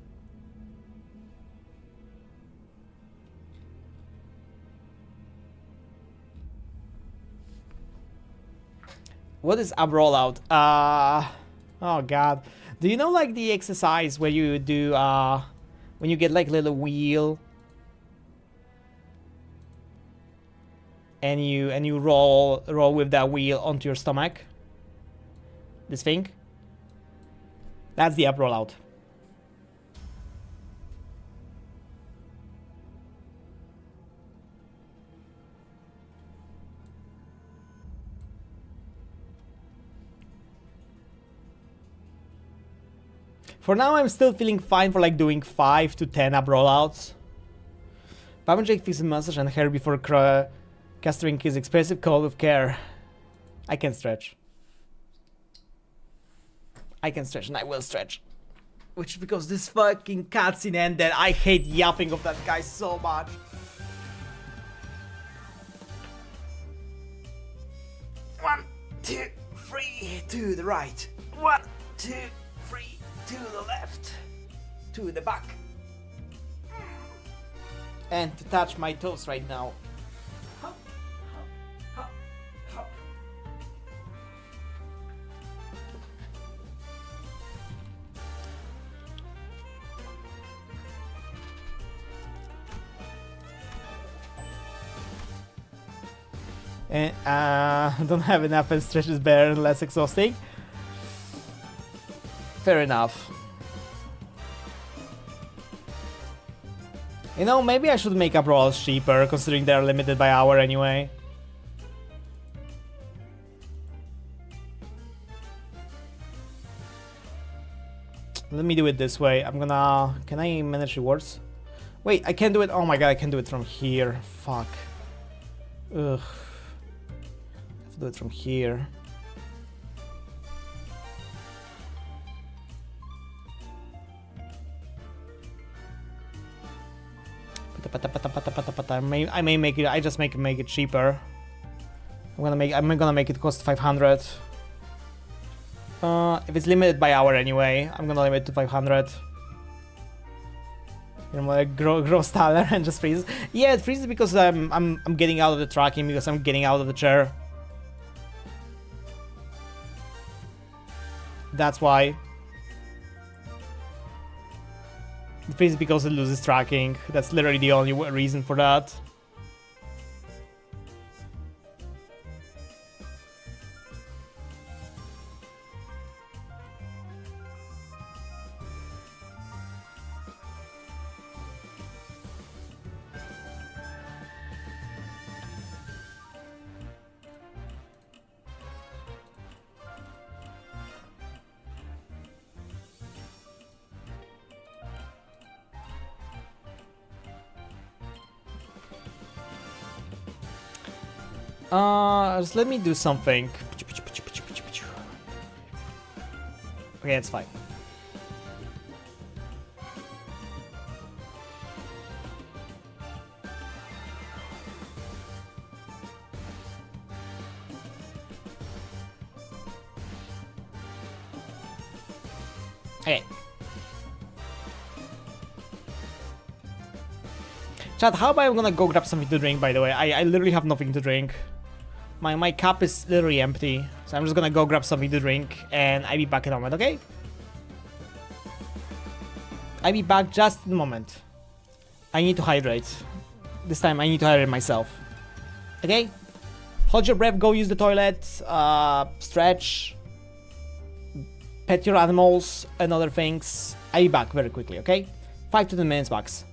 What is ab rollout? Oh god. Do you know like the exercise where you do when you get like a little wheel and you roll with that wheel onto your stomach? This thing? That's the ab rollout. For now, I'm still feeling fine for like doing 5 to 10 ab rollouts. Papa Jake fixed his mustache and hair before casting his expressive call with care. I can stretch. I can stretch and I will stretch. Which is because this fucking cutscene ended. I hate yapping of that guy so much. One, two, three, to the right. 1, 2, 3. To the left, to the back, and to touch my toes right now. Hop, hop, hop, hop. And don't have enough and stretch is better and less exhausting. Fair enough. You know, maybe I should make up rolls cheaper, considering they're limited by hour anyway. Let me do it this way. I'm gonna... Can I manage rewards? Wait, I can't do it. Oh my god, I can do it from here. Fuck. Ugh. I have to do it from here. I may make it. I just make it cheaper. I'm gonna make it cost 500. If it's limited by hour anyway, I'm gonna limit it to 500. You know, like gross taller and just freeze. Yeah, it freezes because I'm getting out of the tracking, because I'm getting out of the chair. That's why. It freezes because it loses tracking. That's literally the only reason for that. Just let me do something. Okay, that's fine. Okay. Chat, how about I'm gonna go grab something to drink, by the way? I literally have nothing to drink. My cup is literally empty. So I'm just gonna go grab something to drink and I'll be back in a moment, okay? I'll be back just in a moment. I need to hydrate. This time I need to hydrate myself. Okay? Hold your breath, go use the toilet, stretch, pet your animals and other things. I'll be back very quickly, okay? 5 to 10 minutes max.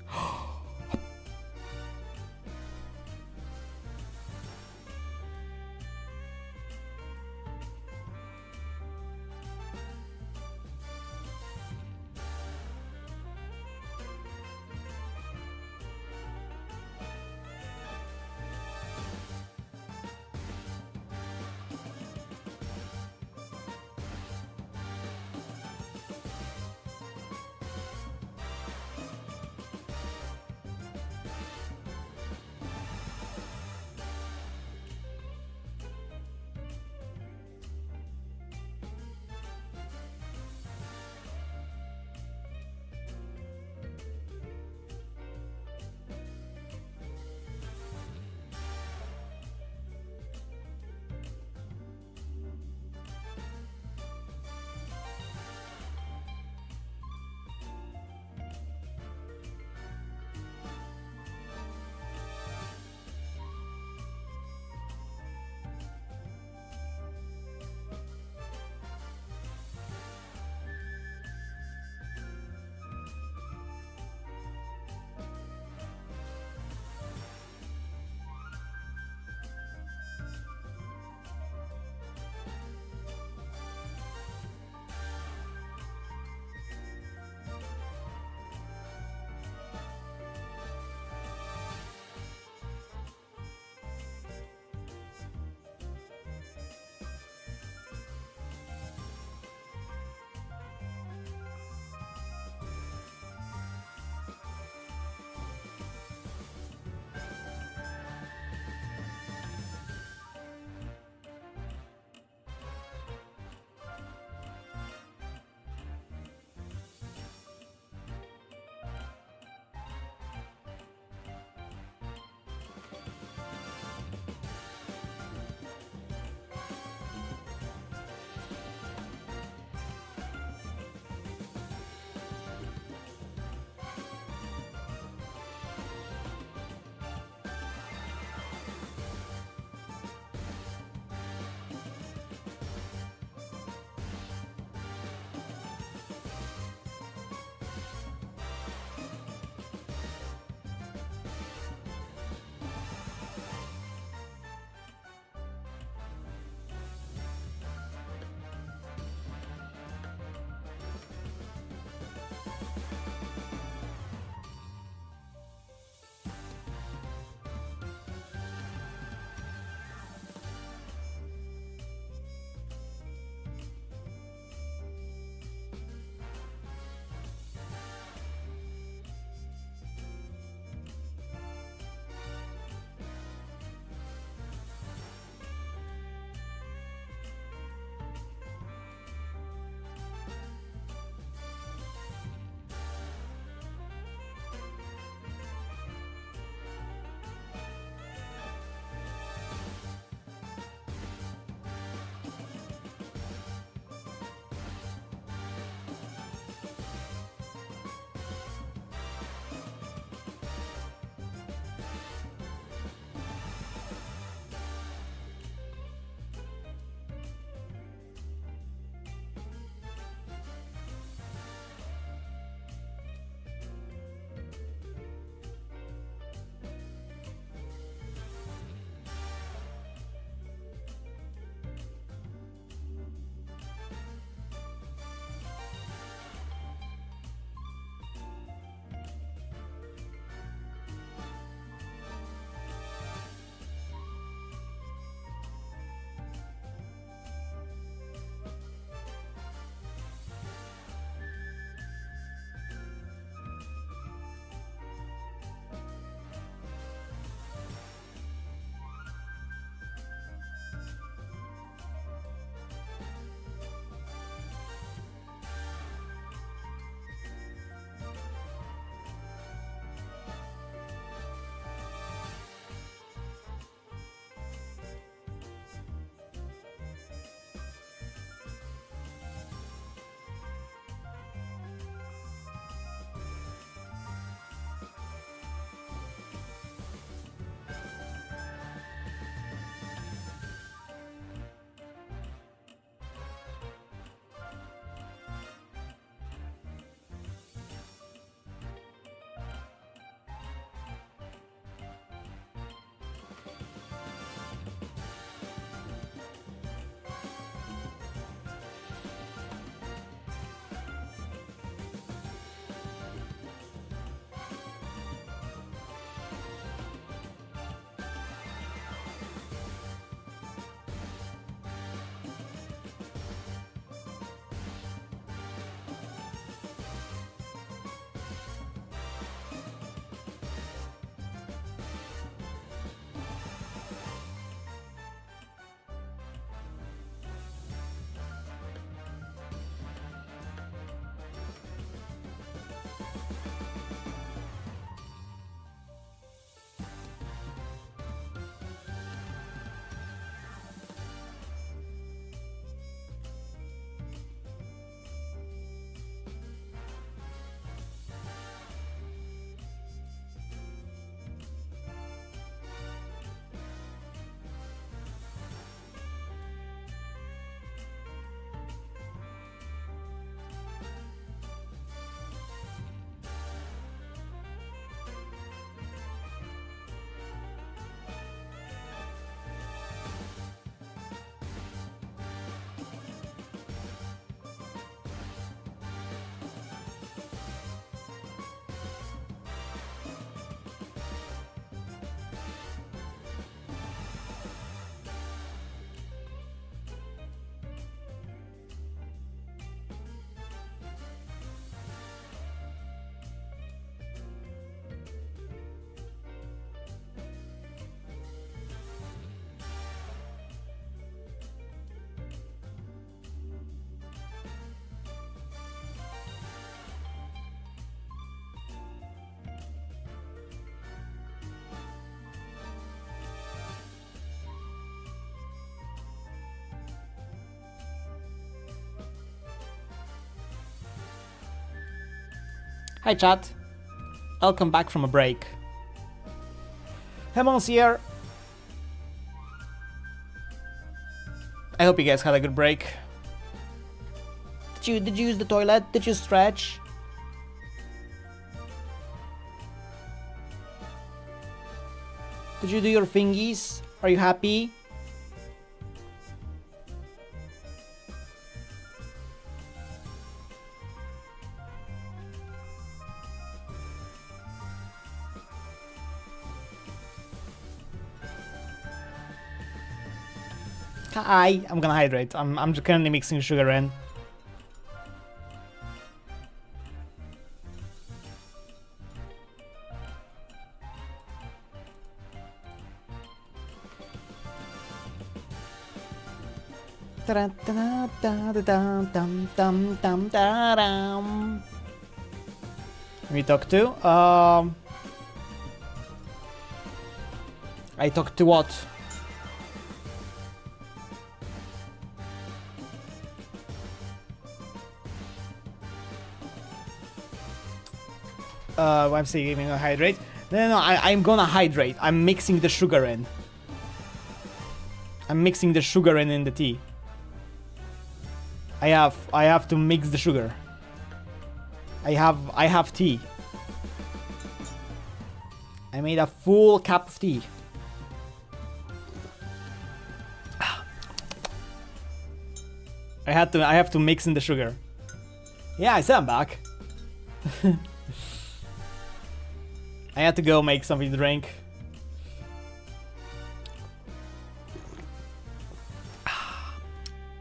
Hi chat. Welcome back from a break. Hemon's here. I hope you guys had a good break. Did you use the toilet? Did you stretch? Did you do your thingies? Are you happy? Hi, I'm gonna hydrate. I'm just currently mixing sugar in. We talk to? I talk to what? I'm saying I'm gonna hydrate. No, I'm gonna hydrate. I'm mixing the sugar in. I'm mixing the sugar in the tea. I have to mix the sugar. I have tea. I made a full cup of tea. I have to mix in the sugar. Yeah, I said I'm back. I had to go make something to drink.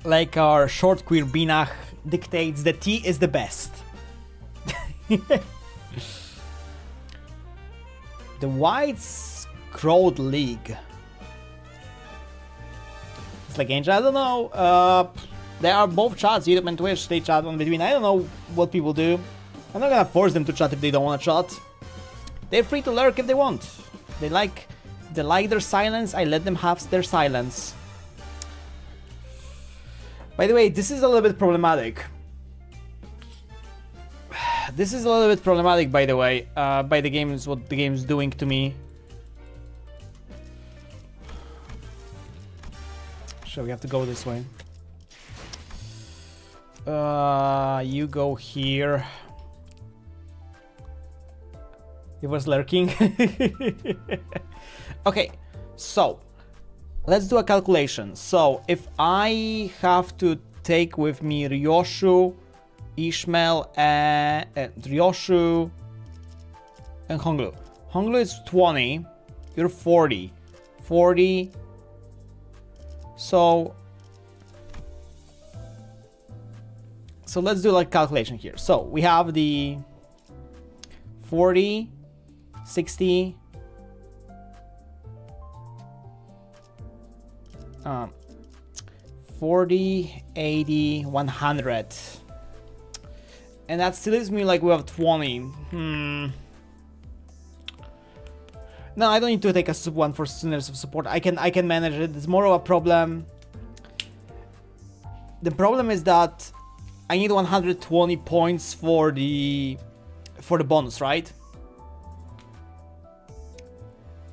Like our short queer Binach dictates, the tea is the best. The White Scrolled League. It's like Angel, I don't know. They are both chats, YouTube and Twitch, they chat on between. I don't know what people do. I'm not gonna force them to chat if they don't want to chat. They're free to lurk if they want. They like their silence, I let them have their silence. By the way, this is a little bit problematic. This is a little bit problematic, by the way, by the games, what the game's doing to me. So we have to go this way. You go here. It was lurking. Okay, so let's do a calculation. So if I have to take with me Ryoshu, Ishmael, and Ryoshu and Honglu. Honglu is 20. You're 40. 40. So let's do like calculation here. So we have the 40, 60, 40, 80, 100. And that still leaves me like we have 20. No, I don't need to take a sub one for Sinners of Support. I can manage it. It's more of a problem. The problem is that I need 120 points for the bonus, right?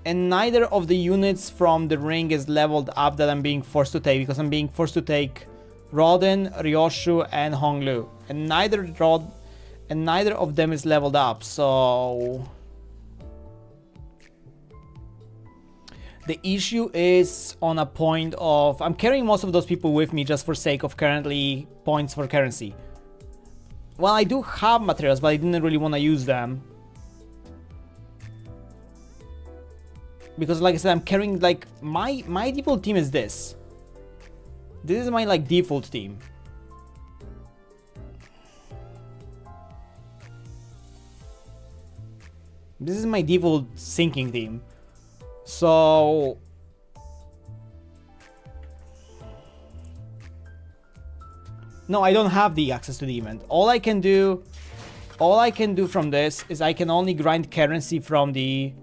And neither of the units from the ring is leveled up that I'm being forced to take, because I'm being forced to take Rodin, Ryoshu, and Honglu, and neither of them is leveled up. So the issue is on a point of I'm carrying most of those people with me just for sake of currently points for currency. Well, I do have materials, but I didn't really want to use them. Because like I said, I'm carrying like my default team is this. This is my like default team. This is my default sinking team. So no, I don't have the access to the event. All I can do from this is I can only grind currency from the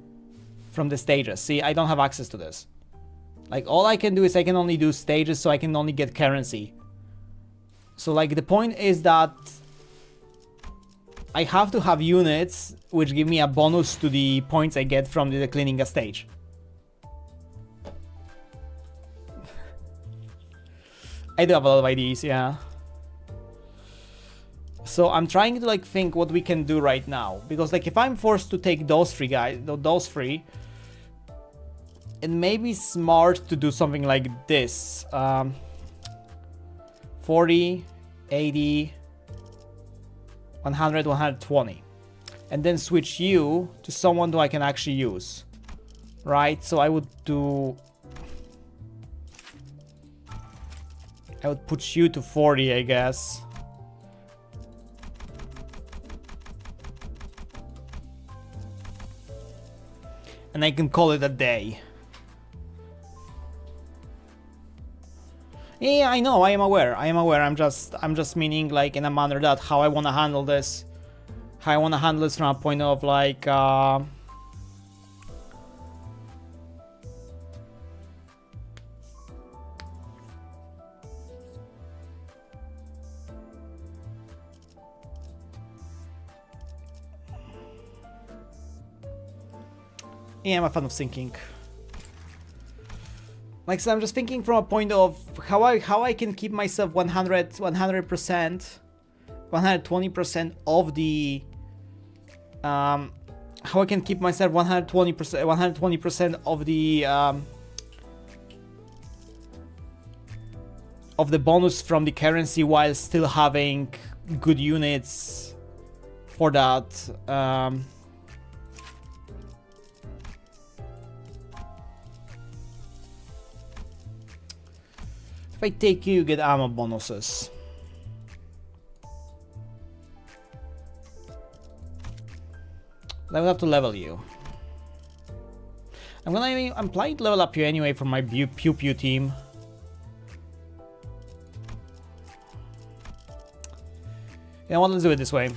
stages. See, I don't have access to this. Like, all I can do is I can only do stages, so I can only get currency. So like the point is that I have to have units which give me a bonus to the points I get from the cleaning a stage. I do have a lot of ideas, yeah. So I'm trying to like think what we can do right now, because like if I'm forced to take those three guys, those three, it may be smart to do something like this. 40, 80, 100, 120, and then switch you to someone who I can actually use, right? So I would put you to 40, I guess. And I can call it a day. Yeah, I know, I am aware. I'm just meaning like in a manner that how I want to handle this. How I want to handle this from a point of like yeah, I'm a fan of thinking. Like, so I'm just thinking from a point of how I can keep myself 100%, 120% of the how I can keep myself 120% of the bonus from the currency while still having good units for that. If I take you, you get ammo bonuses. I will have to level you. I'm planning to level up you anyway for my Pew Pew team. You know what, let's do it this way.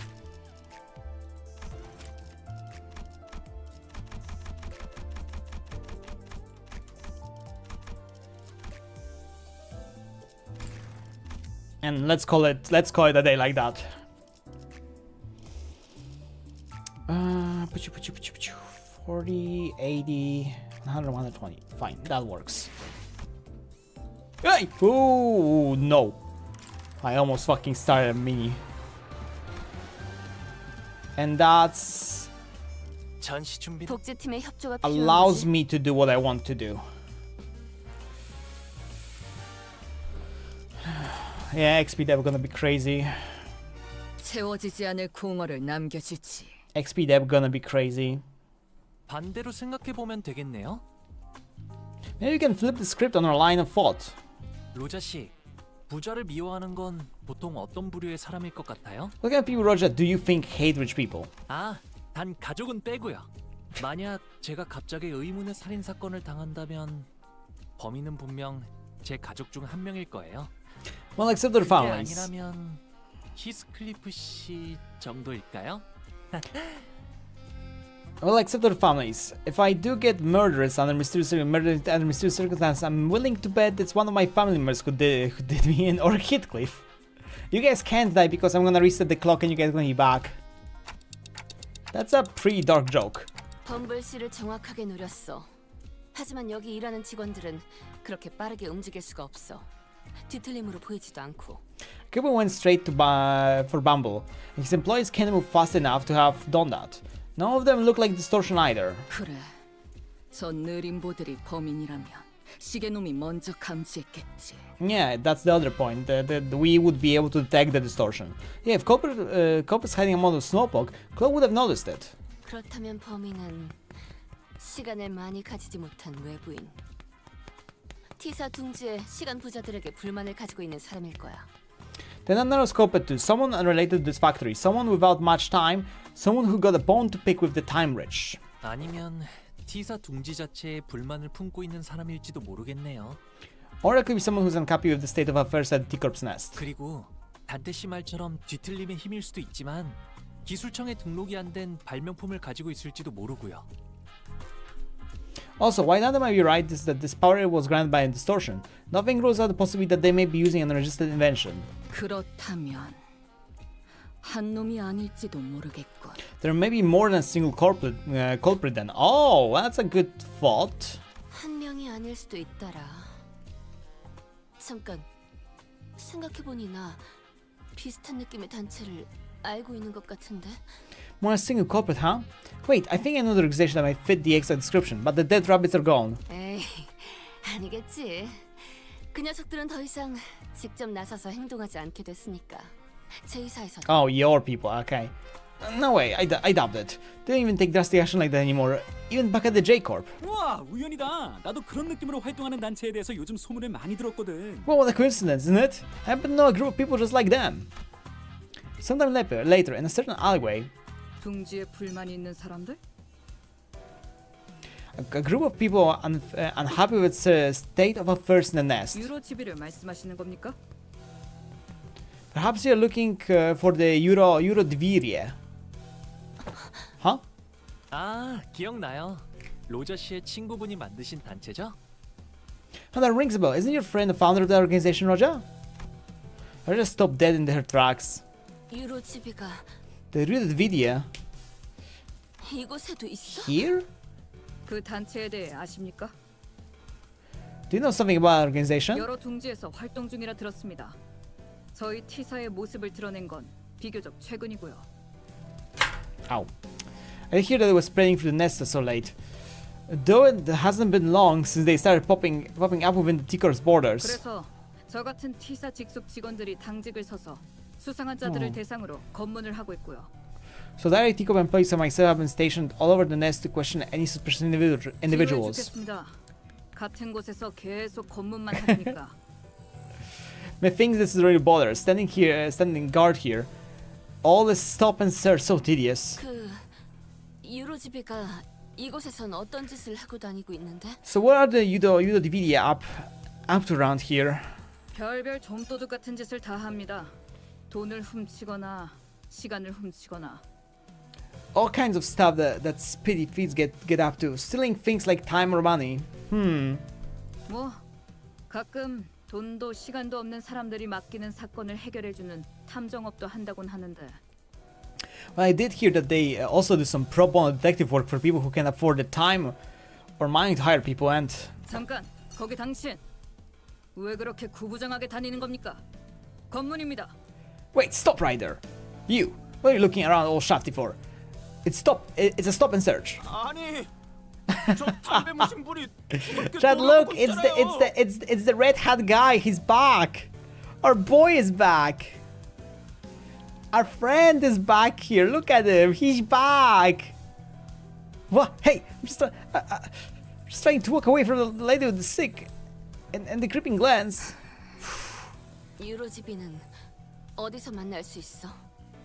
And let's call it a day like that. 40, 80, 100, 120. Fine, that works. Hey! Oh no! I almost fucking started a mini. And that's 복지팀의 협조가 allows me to do what I want to do. Yeah, XP dev gonna be crazy. 채워지지 않을 공허를 남겨주지. XP dev gonna be crazy. 반대로 생각해 보면 되겠네요. Maybe we can flip the script on our line of thought. 로자 씨, 부자를 미워하는 건 보통 어떤 부류의 사람일 것 같아요? What kind of people, Roger, do you think hate rich people? 아, 단 가족은 빼고요. 만약 제가 갑자기 의문의 살인 사건을 당한다면 범인은 분명 제 가족 중 한 명일 거예요. Well, except their families. 그게 아니라면 히스클리프 씨 정도일까요? Well, except their families. If I do get murdered under mysterious circumstances, I'm willing to bet it's one of my family members who did me in, or Heathcliff. You guys can't die because I'm gonna reset the clock and you guys gonna be back. That's a pretty dark joke. 범블 씨를 정확하게 노렸어. 하지만 여기 일하는 직원들은 그렇게 빠르게 움직일 수가 없어. 뒤틀림으로 보이지도 않고. Cooper went straight to for Bumble. His employees can't move fast enough to have done that. None of them look like distortion either. 그래, 저 느림보들이 범인이라면 시계놈이 먼저 감지했겠지. Yeah, that's the other point. That we would be able to detect the distortion. Yeah, if Cooper's hiding among the snowpoke, Chloe would have noticed it. 그렇다면 범인은 시간을 많이 가지지 못한 외부인. T사 둥지에 시간 부자들에게 불만을 가지고 있는 사람일 거야. Then another scope to someone unrelated to this factory, someone without much time, someone who got a bone to pick with the time rich. 아니면 T사 둥지 자체에 불만을 품고 있는 사람일지도 모르겠네요. Or it could be someone who's unhappy with the state of affairs at T-Corp's nest. 그리고 단테 씨 말처럼 뒤틀림의 힘일 수도 있지만 기술청에 등록이 안 된 발명품을 가지고 있을지도 모르고요. Also, why not am I right is that this power was granted by a distortion. Nothing rules out the possibility that they may be using an unregistered invention. 그렇다면 한 놈이 아닐지도 모르겠군. There may be more than a single culprit then. Oh, that's a good thought. 한 명이 아닐 수도 있더라. 잠깐 생각해보니 나 비슷한 느낌의 단체를 알고 있는 것 같은데. More a single culprit, huh? Wait, I think I know the organization that might fit the exact description, but the dead rabbits are gone. 에이, 아니겠지. 그 녀석들은 더 이상 직접 나서서 행동하지 않게 됐으니까. 제 이사에서. Oh, your people, okay. No way, I doubt it. They don't even take drastic action like that anymore, even back at the J-Corp. 우와, 우연이다. 나도 그런 느낌으로 활동하는 단체에 대해서 요즘 소문을 많이 들었거든. Well, what a coincidence, isn't it? I happen to know a group of people just like them. Sometime later, in a certain alleyway, 둥지에 불만이 있는 사람들? a group of people unhappy with the state of affairs in the nest. 유로지비를 말씀하시는 겁니까? Perhaps you're looking for the Eurodivirie. Huh? 아, 기억나요. 로저 씨의 친구분이 만드신 단체죠? Oh, that rings a bell. Isn't your friend the founder of that organization, Roger? I just stopped dead in their tracks. 유로지비가 The Eurodivirie? 이곳에도 있어? Here? 그 단체에 대해 아십니까? Do you know something about that organization? 여러 둥지에서 활동 중이라 들었습니다. 저희 T사의 모습을 드러낸 건 비교적 최근이고요. Ow. I hear that it was spreading through the nest so late. Though it hasn't been long since they started popping up within the T-Corp's borders. 그래서 저 같은 T사 직속 직원들이 당직을 서서 수상한 자들을 대상으로 검문을 하고 있고요. So direct T-Corp employees like myself have been stationed all over the nest to question any suspicious individuals. 좋겠습니다. 같은 곳에서 계속 검문만 하니까. Methinks this is really bother. Standing guard here. All this stop and search so tedious. 그 유로지비가 이곳에선 어떤 짓을 하고 다니고 있는데? So what are the Eurodivirie up to around here? 별별 좀도둑 같은 짓을 다 합니다. 돈을 훔치거나 시간을 훔치거나. All kinds of stuff that speedy feeds get up to. Stealing things like time or money. 뭐 가끔 돈도 시간도 없는 사람들이 맡기는 사건을 해결해주는 탐정업도 한다곤 하는데. Well, I did hear that they also do some pro bono detective work for people who can afford the time or money to hire people and... 잠깐, 거기 당신 왜 그렇게 구부정하게 다니는 겁니까? 검문입니다. Wait, stop right there. You, what are you looking around all shafty for? It's a stop and search. 아니, 저 담배 무신 분이 Chad, look, it's the red hat guy. He's back. Our boy is back. Our friend is back here. Look at him. He's back. What? Hey, I'm just trying to walk away from the lady with the sick and the creeping glance. 유로지비는 어디서 만날 수 있어?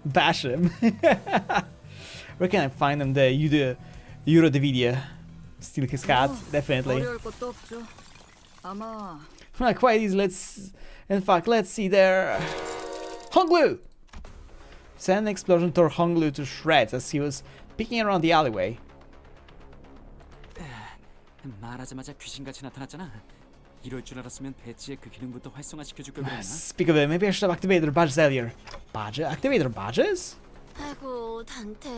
Bash him. Where can I find him? The Eurodivirie. Steal his cat, definitely. 어려울 것도 없죠. 아마. Like quite easy. Let's see there. Honglu! Send an explosion tore Honglu to shreds as he was peeking around the alleyway. 말하자마자 귀신같이 나타났잖아. 이럴 줄 알았으면 배지의 그 기능부터 활성화시켜줄 걸 그랬나? Speak of it, maybe I should have activated their badges earlier. Activate their badges? 아이고 단테.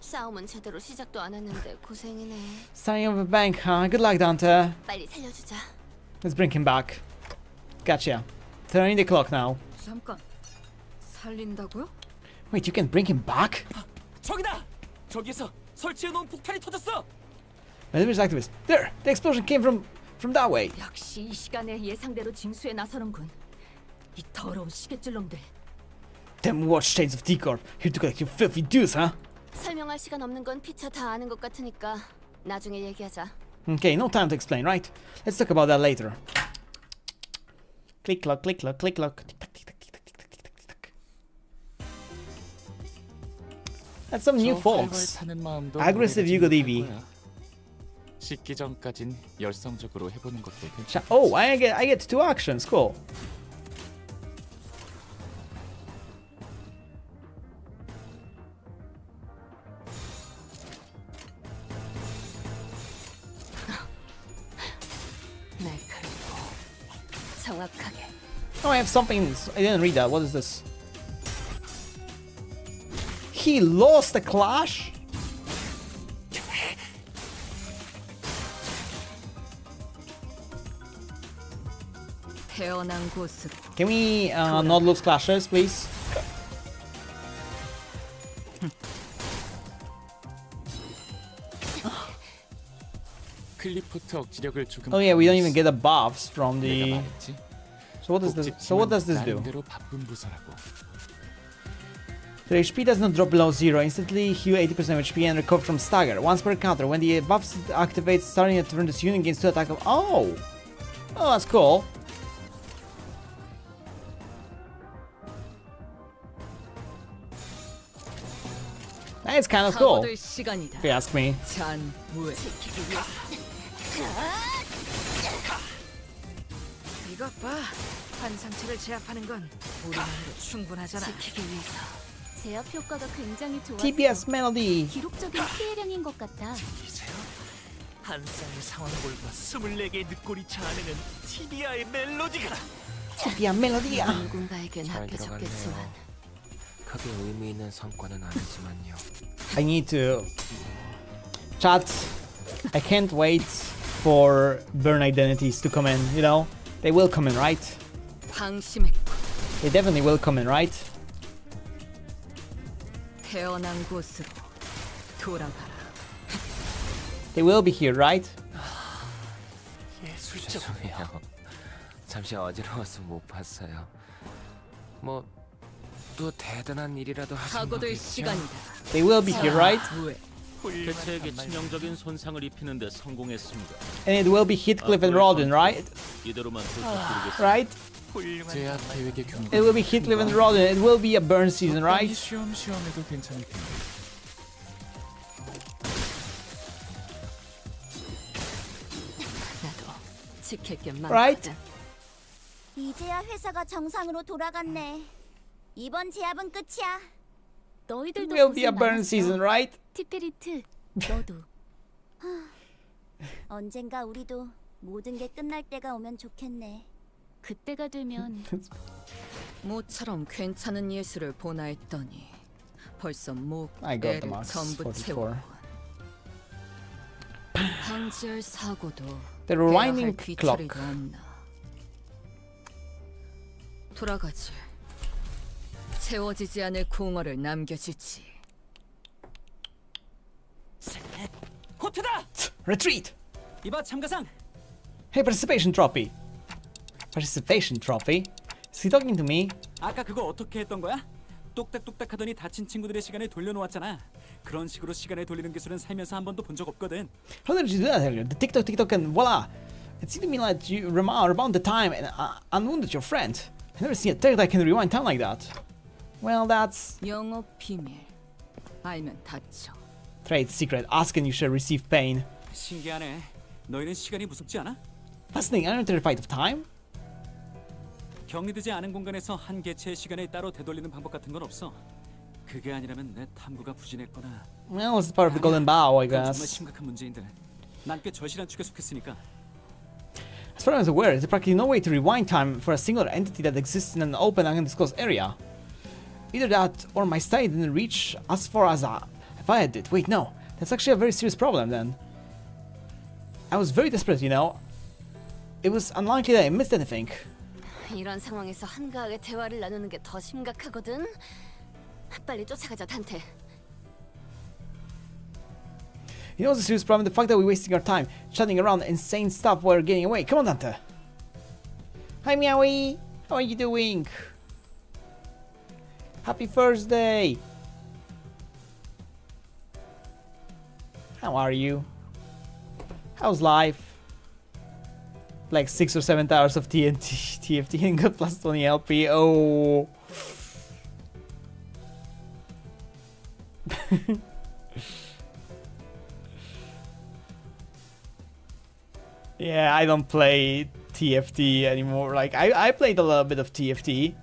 싸움은 제대로 시작도 안 했는데 고생이네. Starting of a bank, huh? Good luck, Dante. 빨리 살려주자. Let's bring him back. Gotcha. Turning the clock now. 잠깐. 살린다고요? Wait, you can bring him back? 저기다! 저기에서 설치해놓은 폭탄이 터졌어! Limbus activist. There! The explosion came from that way. 역시 이 시간에 예상대로 징수에 나서는군. 이 더러운 시계줄놈들. Them watch shades of T-Corp. Here to collect your filthy dues, huh? 설명할 시간 없는 건 피차 다 아는 것 같으니까 나중에 얘기하자. Okay, no time to explain, right? Let's talk about that later. Click clock, click clock, click clock. That's some new folks. Aggressive Eurodivirie. 씻기 전까진 열성적으로 해보는 것도 괜찮아. Oh, I get 2 actions. Cool. 정확하게. Oh, I have something. I didn't read that. What is this? he lost the clash? 태어난 곳으로 Can we not lose clashes, please? 클리포트 억지력을 조금. Oh yeah, we don't even get the buffs from the. 내가 말했지. So what does this? So what does this do? 나름대로 바쁜 부서라고. The HP does not drop below 0. Instantly heal 80% of HP and recover from stagger. Once per counter. When the buff activates, starting at turn, this unit gains 2 attack of. Oh! Oh, that's cool. That's kind of cool. 사고들 시간이다. If you ask me. 잔무에. 이것 봐. 한 상체를 제압하는 건 우리만으로 충분하잖아. 지키기 위해서 제압 효과가 굉장히 좋았어. TPS 멜로디. 기록적인 피해량인 것 같다. 한 쌍의 상황볼과 24개의 늑골이 자아내는 티비아의 멜로디가. TP야 멜로디야. 누군가에겐 합해졌겠지만 크게 의미 있는 성과는 아니지만요. I need to. Chat. I can't wait for burn identities to come in. You know, they will come in, right? 방심했고 They definitely will come in, right? 태어난 곳으로 돌아가라. They will be here, right? 죄송해요. 잠시 어지러워서 못 봤어요. 뭐 또 대단한 일이라도 하신 사고들 거겠죠? 시간이다. They will be here, right? 개체에게 치명적인 손상을 입히는데 성공했습니다. And it will be Heathcliff and Rodin, right? 이대로만 부탁드리겠습니다. Right? 제압 계획의 경우. It will be Heathcliff and Rodin. It will be a burn season, right? 쉬엄쉬엄해도 괜찮을 텐데. 나도 지킬 게 Right? 많거든. 이제야 회사가 정상으로 돌아갔네. 이번 제압은 끝이야. 너희들도 Will be a 고생 burn 많았어. season, right? 티페리트, 너도. 언젠가 우리도 모든 게 끝날 때가 오면 좋겠네. 그때가 되면 모처럼 괜찮은 예술을 보나 했더니 벌써 목 I got the 애를 max. 전부 44. 채워. 방지할 사고도 The rewinding 해야 할 clock. 뒤처리도 없나. 돌아가지. 채워지지 않을 공허를 남겨주지. 호트다! Retreat! 이봐 참가상! Hey, participation trophy. Participation trophy? Is he talking to me? 아까 그거 어떻게 했던 거야? 똑딱똑딱 하더니 다친 친구들의 시간을 돌려놓았잖아. 그런 식으로 시간을 돌리는 기술은 살면서 한 번도 본 적 없거든. How did you do that earlier? The TikTok, and voila! It seemed to me like you rebound the time and unwounded your friend. I've never seen a tech that can rewind time like that. Well, that's 영업 비밀. 알면 다쳐. trade secret. Ask and you shall receive pain. 신기하네. 너희는 시간이 무섭지 않아? Fascinating. Aren't you terrified of time? 격리되지 않은 공간에서 한 개체의 시간을 따로 되돌리는 방법 같은 건 없어. 그게 아니라면 내 탐구가 부진했구나. Well, it's part of the golden bow, I 그건 정말 guess. 심각한 문제인데. 난 꽤 절실한 축에 속했으니까. As far as I'm aware, there's practically no way to rewind time for a singular entity that exists in an open and undisclosed area. Either that, or my study didn't reach as far as if I did. Wait, no. That's actually a very serious problem then. I was very desperate, you know. It was unlikely that I missed anything. 이런 상황에서 한가하게 대화를 나누는 게 더 심각하거든. 빨리 쫓아가자, 단테. You know what's the serious problem? The fact that we're wasting our time chatting around insane stuff while we're getting away. Come on, Dante. Hi, Meowie. How are you doing? Happy Thursday. How are you? How's life? Like 6 or 7 hours of TFT and got plus 20 LP. Oh. Yeah, I don't play TFT anymore. Like, I played a little bit of TFT.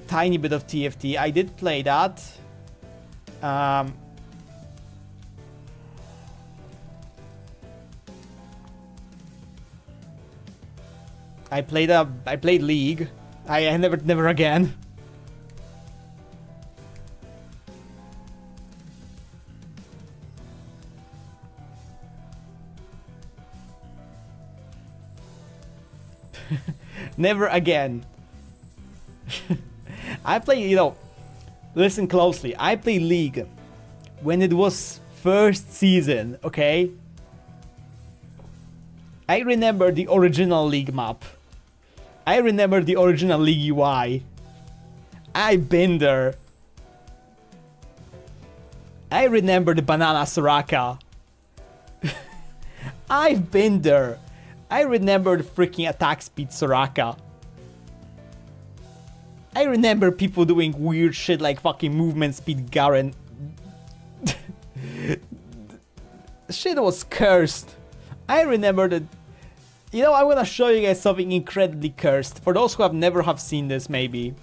Tiny bit of TFT. I did play that. I played League. I never again. Never again. I play, listen closely. I played League when it was first season, okay? I remember the original League map. I remember the original League UI. I've been there. I remember the banana Soraka. I've been there. I remember the freaking attack speed Soraka. I remember people doing weird shit like fucking movement speed Garen. Shit was cursed. I remember that. I'm gonna show you guys something incredibly cursed. For those who have never seen this, maybe.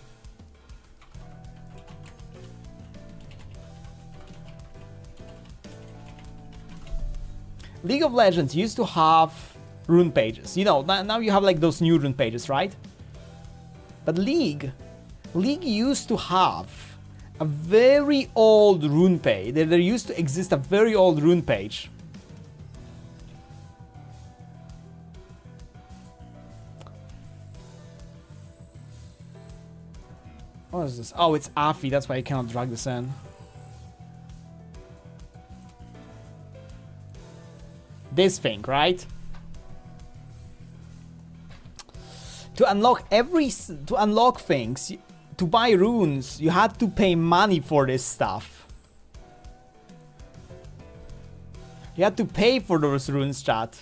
League of Legends used to have rune pages. Now you have like those new rune pages, right? But League used to have a very old rune page. There used to exist a very old rune page. What is this? Oh, it's Afi, that's why I cannot drag this in. This thing, right? To unlock things, to buy runes, you had to pay money for this stuff. You had to pay for those runes, chat.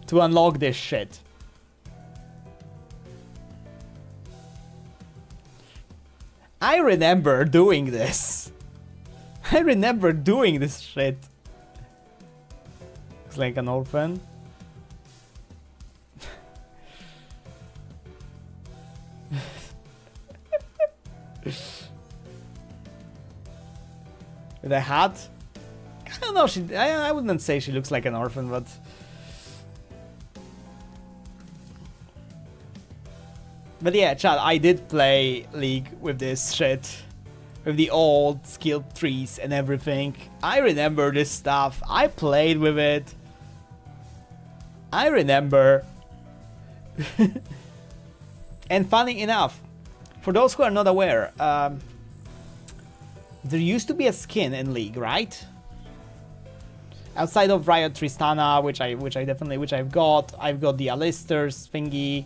To unlock this shit. I remember doing this. I remember doing this shit. Looks like an orphan. With a hat? I don't know, I wouldn't say she looks like an orphan, but... But yeah, chat, I did play League with this shit. With the old skill trees and everything. I remember this stuff. I played with it. I remember. And funny enough, for those who are not aware, there used to be a skin in League, right? Outside of Riot Tristana, which I've got. I've got the Alistairs thingy.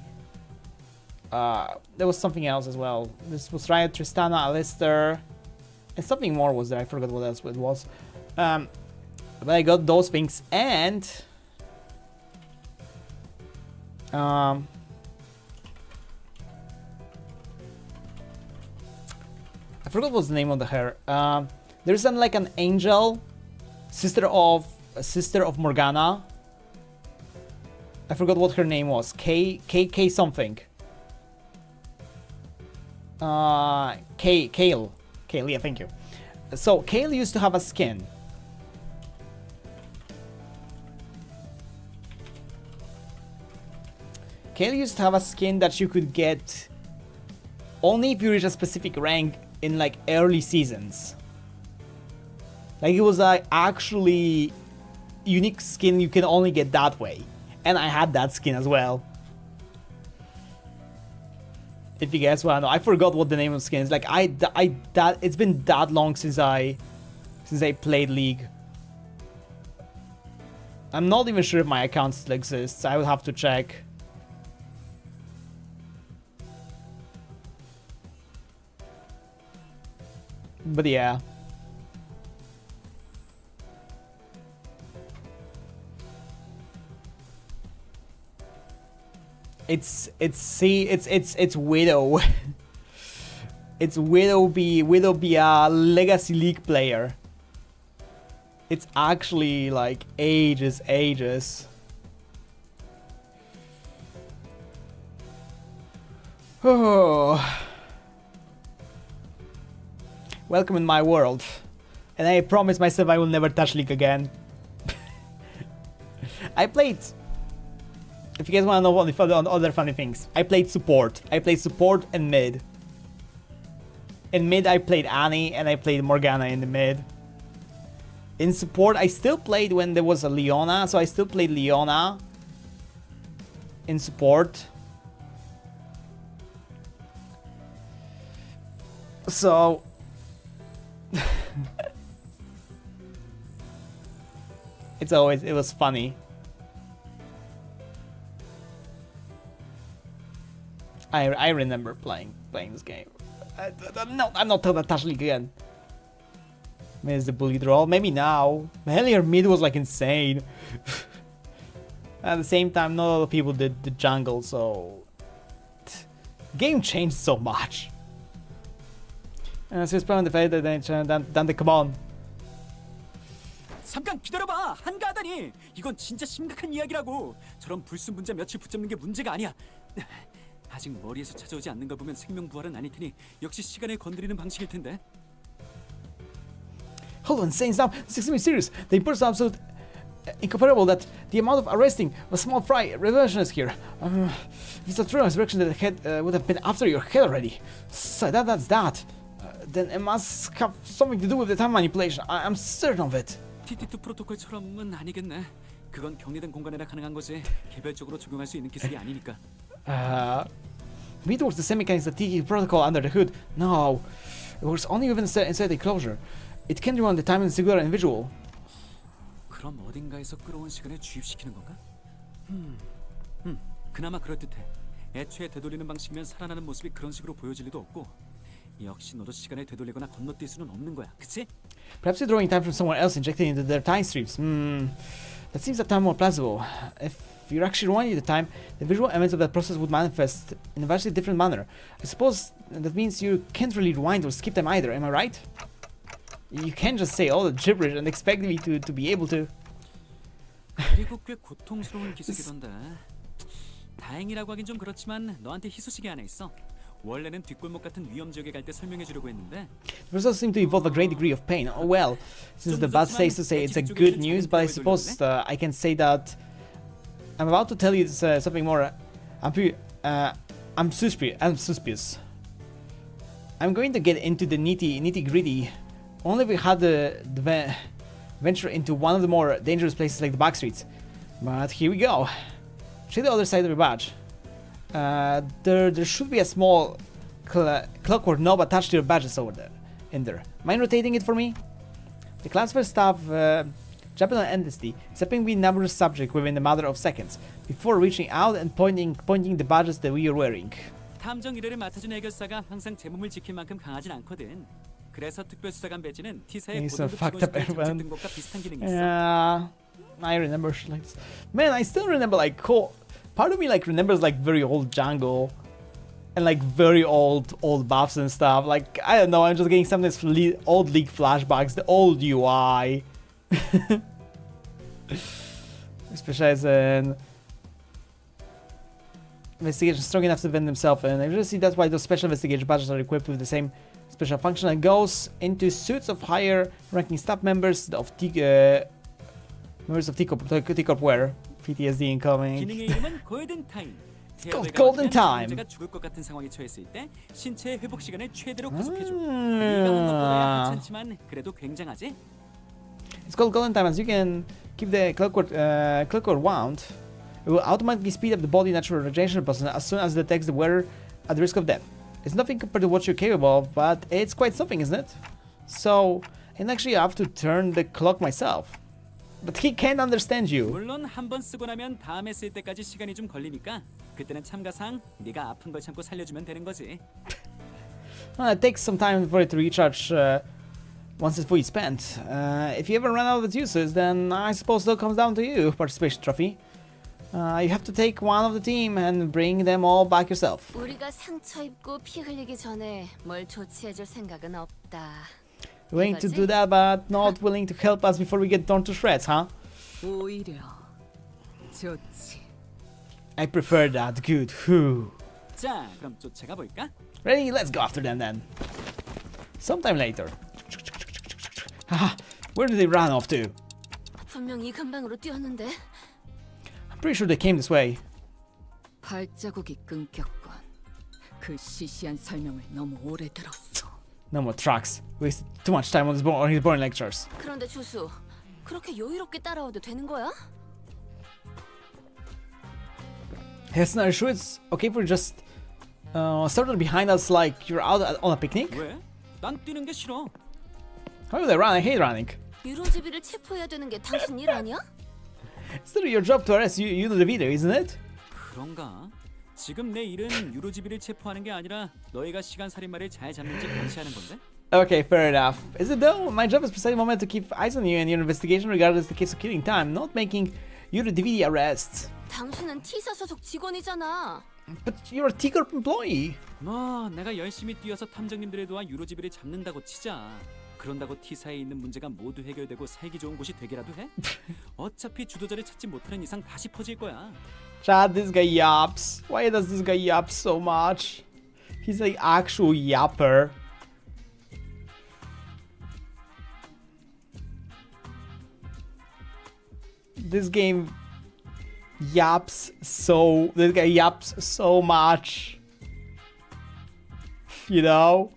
There was something else as well. This was Riot Tristana, Alistair, and something more was there. I forgot what else it was. But I got those things, and I forgot what's the name of the hair. There's like an angel, sister of Morgana. I forgot what her name was. K something. Kale, yeah, thank you. So Kale used to have a skin. Kale used to have a skin that you could get only if you reach a specific rank in like early seasons. Like it was like actually unique skin you can only get that way. And I had that skin as well. If you guys want to know, I forgot what the name of the skin is. Like it's been that long since I played League. I'm not even sure if my account still exists. I would have to check. But yeah. It's Wito. It's Wito be a Legacy League player. It's actually like ages. Oh. Welcome in my world. And I promise myself I will never touch League again. I played... If you guys want to know other funny things, I played support. I played support and mid. In mid I played Annie and I played Morgana in the mid. In support I still played when there was a Leona, so I still played Leona. in support. So it was funny. I remember playing this game. I'm not telling Touch League again. Miss the bully draw. Maybe now. Earlier mid was like insane. At the same time, not a lot of people did the jungle, so game changed so much. So it's probably the fact that Dante, come on. 잠깐 기다려봐. 한가하다니. 이건 진짜 심각한 이야기라고. 저런 불순 분자 며칠 붙잡는 게 문제가 아니야. 아직 머리에서 찾아오지 않는 걸 보면 생명 부활은 아닐 테니 역시 시간을 건드리는 방식일 텐데. Hold on, saying now, this is extremely serious. The importance of absolute incomparable that the amount of arresting a small fry reversionist here. If it's a true resurrection that head would have been after your head already. So that's that. Then it must have something to do with the time manipulation. I'm certain of it. TT2 프로토콜처럼은 아니겠네. 그건 격리된 공간에나 가능한 거지. 개별적으로 적용할 수 있는 기술이 아니니까. Vito works the same mechanics that TT protocol under the hood. No, it works only within inside the enclosure. It can run the time in singular and visual. 그럼 어딘가에서 끌어온 시간을 주입시키는 건가? 그나마 그럴듯해. 애초에 되돌리는 방식이면 살아나는 모습이 그런 식으로 보여질 리도 없고. 역시 너도 시간을 되돌리거나 건너뛸 수는 없는 거야, 그치? Perhaps you're drawing time from somewhere else, injecting into their time streams. That seems a time more plausible. If you're actually rewinding the time, the visual elements of that process would manifest in a vastly different manner. I suppose that means you can't really rewind or skip them either, am I right? You can't just say all the gibberish and expect me to be able to. 그리고 꽤 고통스러운 기술이던데. 다행이라고 하긴 좀 그렇지만 너한테 희소식이 하나 있어. 원래는 뒷골목 같은 위험 지역에 갈 때 설명해 주려고 했는데. The results seem to involve a great degree of pain. Oh well, since the bad says to say it's a good news, but I suppose I can say that I'm about to tell you something more. I'm suspicious. I'm going to get into the nitty gritty. Only if we had the venture into one of the more dangerous places like the back streets. But here we go. Check the other side of your badge. There should be a small clockwork knob attached to your badges over there. In there. Mind rotating it for me? The classified staff jumping on endlessly, stepping between numerous subjects within a matter of seconds, before reaching out and pointing the badges that we are wearing. 탐정 일회를 맡아준 해결사가 항상 제 몸을 지킬 만큼 강하진 않거든. 그래서 특별수사관 배지는 T사의 고등급 직원실에 적집된 것과 비슷한 기능이 있어. Yeah, I remember shit like this. Man, I still remember like part of me like remembers like very old jungle and like very old buffs and stuff. Like I don't know, I'm just getting some of these old League flashbacks, the old UI. Specialized in investigation strong enough to defend themselves, and I just see that's why those special investigation badges are equipped with the same special function and goes into suits of higher ranking staff members of T Corp wear. PTSD incoming. 기능의 이름은 골든 타임. It's called golden time. 문제가 죽을 것 같은 상황에 처했을 때 신체의 회복 시간을 최대로 구속해줘. 네가 한 것보다야 하찮지만 그래도 굉장하지? It's called golden time as you can keep the clockwork wound. It will automatically speed up the body natural regeneration process as soon as it detects the wearer at the risk of death. It's nothing compared to what you're capable of, but it's quite something, isn't it? So, and actually I have to turn the clock myself. But he can't understand you. 물론 한 번 쓰고 나면 다음에 쓸 때까지 시간이 좀 걸리니까 그때는 참가상 네가 아픈 걸 참고 살려주면 되는 거지. Well, it takes some time for it to recharge once it's fully spent. If you ever run out of its uses, then I suppose it all comes down to you, participation trophy. You have to take one of the team and bring them all back yourself. 우리가 상처 입고 피 흘리기 전에 뭘 조치해줄 생각은 없다. Willing to do that, but not willing to help us before we get torn to shreds, huh? 오히려 좋지. I prefer that. Good. Whew. 자, 그럼 쫓아가 볼까? Ready? Let's go after them then. Sometime later. Haha, where did they run off to? 분명 이 근방으로 뛰었는데. I'm pretty sure they came this way. 발자국이 끊겼건. 그 시시한 설명을 너무 오래 들었어. No more tracks. Wasted too much time on his boring lectures. 그런데 조수, 그렇게 여유롭게 따라와도 되는 거야? Yes, no, sure it's okay for just started behind us like you're out on a picnic? 왜? 난 뛰는 게 싫어. How do they run? I hate running. 유로지비를 체포해야 되는 게 당신 일 아니야? It's still your job to arrest you know the video, isn't it? 그런가? 지금 내 일은 유로지비를 체포하는 게 아니라 너희가 시간 살인마를 잘 잡는지 감시하는 건데? Okay, fair enough. Is it though? My job is precisely moment to keep eyes on you and your investigation regardless of the case of killing time, not making you the DVD arrests. 당신은 T사 소속 직원이잖아. But you're a T-Corp employee. 뭐 내가 열심히 뛰어서 탐정님들을 도와 유로지비를 잡는다고 치자. 그런다고 T사에 있는 문제가 모두 해결되고 살기 좋은 곳이 되기라도 해? 어차피 주도자를 찾지 못하는 이상 다시 퍼질 거야. Chad, this guy yaps. Why does this guy yap so much? He's like actual yapper. This game yaps so... This guy yaps so much. You know?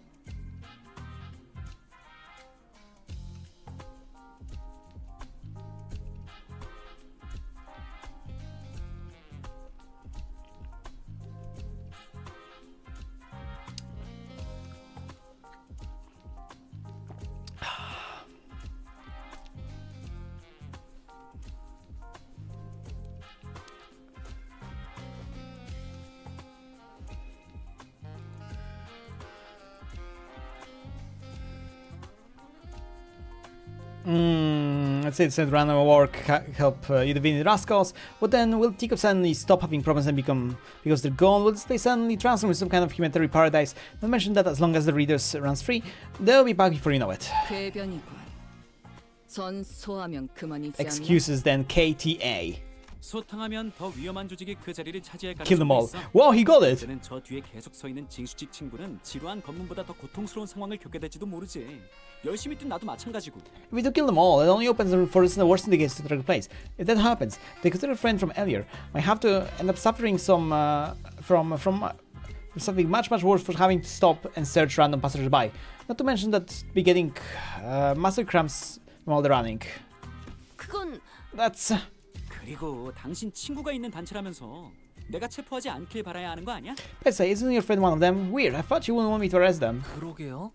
Let's say it said random work help you defeat the rascals, but then will Teacup suddenly stop having problems and become, because they're gone, will they suddenly transform into some kind of humanitarian paradise? Not mention that as long as the readers runs free, they'll be back before you know it. 궤변이군. 전 소하면 그만이지 않나? Excuses then, KTA. 소탕하면 더 위험한 조직이 그 자리를 차지할 Kill them all. 가능성이 있어. Wow, he got it. 그때는 저 뒤에 계속 서 있는 징수직 친구는 지루한 검문보다 더 고통스러운 상황을 겪게 될지도 모르지. 열심히 뛴 나도 마찬가지고. If we do kill them all, it only opens the room for the worst indicates to take place. If that happens, the considered friend from earlier might have to end up suffering some from something much worse for having to stop and search random passersby. Not to mention that be getting massive cramps from all the running. 그건 That's 그리고 당신 친구가 있는 단체라면서 내가 체포하지 않길 바라야 하는 거 아니야? Let's say, isn't your friend one of them? Weird. I thought you wouldn't want me to arrest them. 그러게요.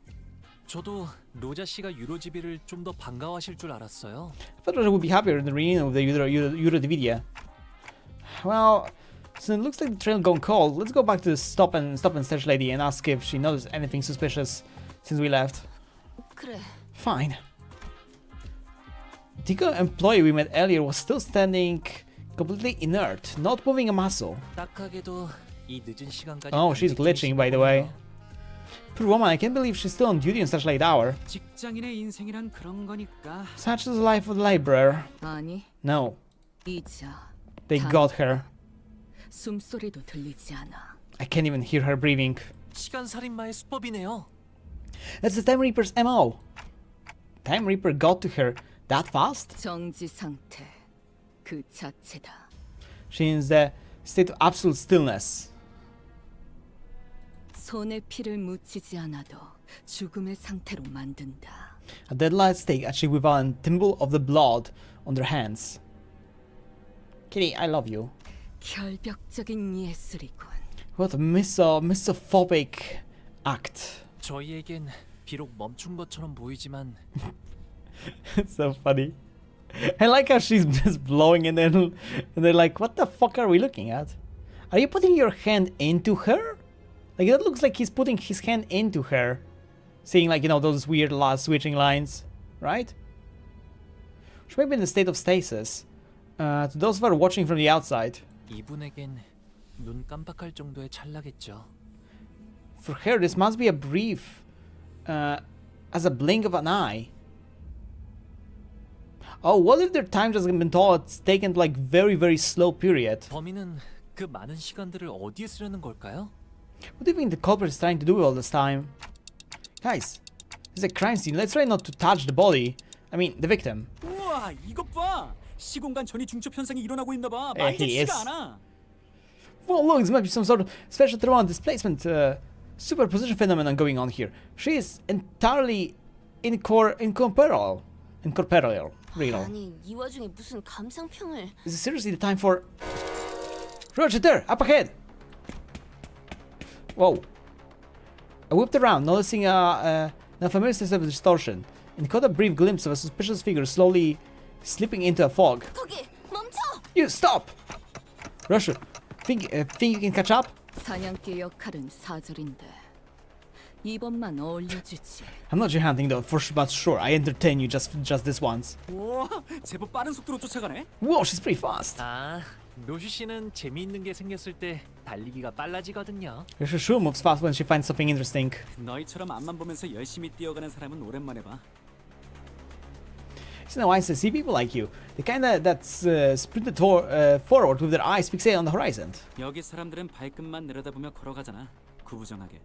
저도 로자 씨가 유로지비를 좀 더 반가워하실 줄 알았어요. I thought Roger would be happier in the reunion of the Eurodividia. Well, since it looks like the trail gone cold, let's go back to the stop and search lady and ask if she noticed anything suspicious since we left. 그래. Fine. The employee we met earlier was still standing completely inert, not moving a muscle. 딱하게도 이 늦은 시간까지. Oh, she's glitching, by the way. Poor woman, I can't believe she's still on duty in such late hour. 직장인의 인생이란 그런 거니까. Such is the life of the laborer. 아니. No. 이자. They got her. 숨소리도 들리지 않아. I can't even hear her breathing. 시간 살인마의 수법이네요. That's the Time Reaper's MO. Time Reaper got to her that fast? 정지 상태 그 자체다. She's in the state of absolute stillness. 손에 피를 묻히지 않아도 죽음의 상태로 만든다. A deadlight stake achieved without a timble of the blood on their hands. Kitty, I love you. 결벽적인 예술이군. What a misophobic act. 저희에겐 비록 멈춘 것처럼 보이지만 It's so funny. I like how she's just blowing and they're like, what the fuck are we looking at? Are you putting your hand into her? Like, that looks like he's putting his hand into her. Seeing, like, you know, those weird last switching lines, right? She may be in a state of stasis. To those who are watching from the outside. 이분에겐 눈 깜빡할 정도의 찰나겠죠. For her, this must be a brief, as a blink of an eye. Oh, what if their time just been told it's taken like very slow period? 범인은 그 많은 시간들을 어디에 쓰려는 걸까요? What do you think the culprit is trying to do all this time? Guys, this is a crime scene. Let's try not to touch the body. I mean, the victim. 우와, 이것 봐. 시공간 전이 중첩 현상이 일어나고 있나 봐. He is. 만족치가 않아. Well, look, this might be some sort of special thermal displacement superposition phenomenon going on here. She is entirely incorporeal. Real. 아니, 이 와중에 무슨 감상평을. Is it seriously the time for... Roger, there, up ahead. Whoa. I whipped around, noticing a familiar sense of distortion, and caught a brief glimpse of a suspicious figure slowly slipping into a fog. 거기 멈춰. You stop! Rusher, think you can catch up? 사냥개 역할은 사절인데 이번만 어울려주지. I'm not your hunting though, but sure, I entertain you just this once. 우와, 제법 빠른 속도로 쫓아가네. Whoa, she's pretty fast. 아, 노슈 씨는 재미있는 게 생겼을 때 달리기가 빨라지거든요. Rusher sure moves fast when she finds something interesting. 너희처럼 앞만 보면서 열심히 뛰어가는 사람은 오랜만에 봐. It's nice to see people like you. The kind that's sprinted forward with their eyes fixated on the horizon. 여기 사람들은 발끝만 내려다보며 걸어가잖아. 구부정하게.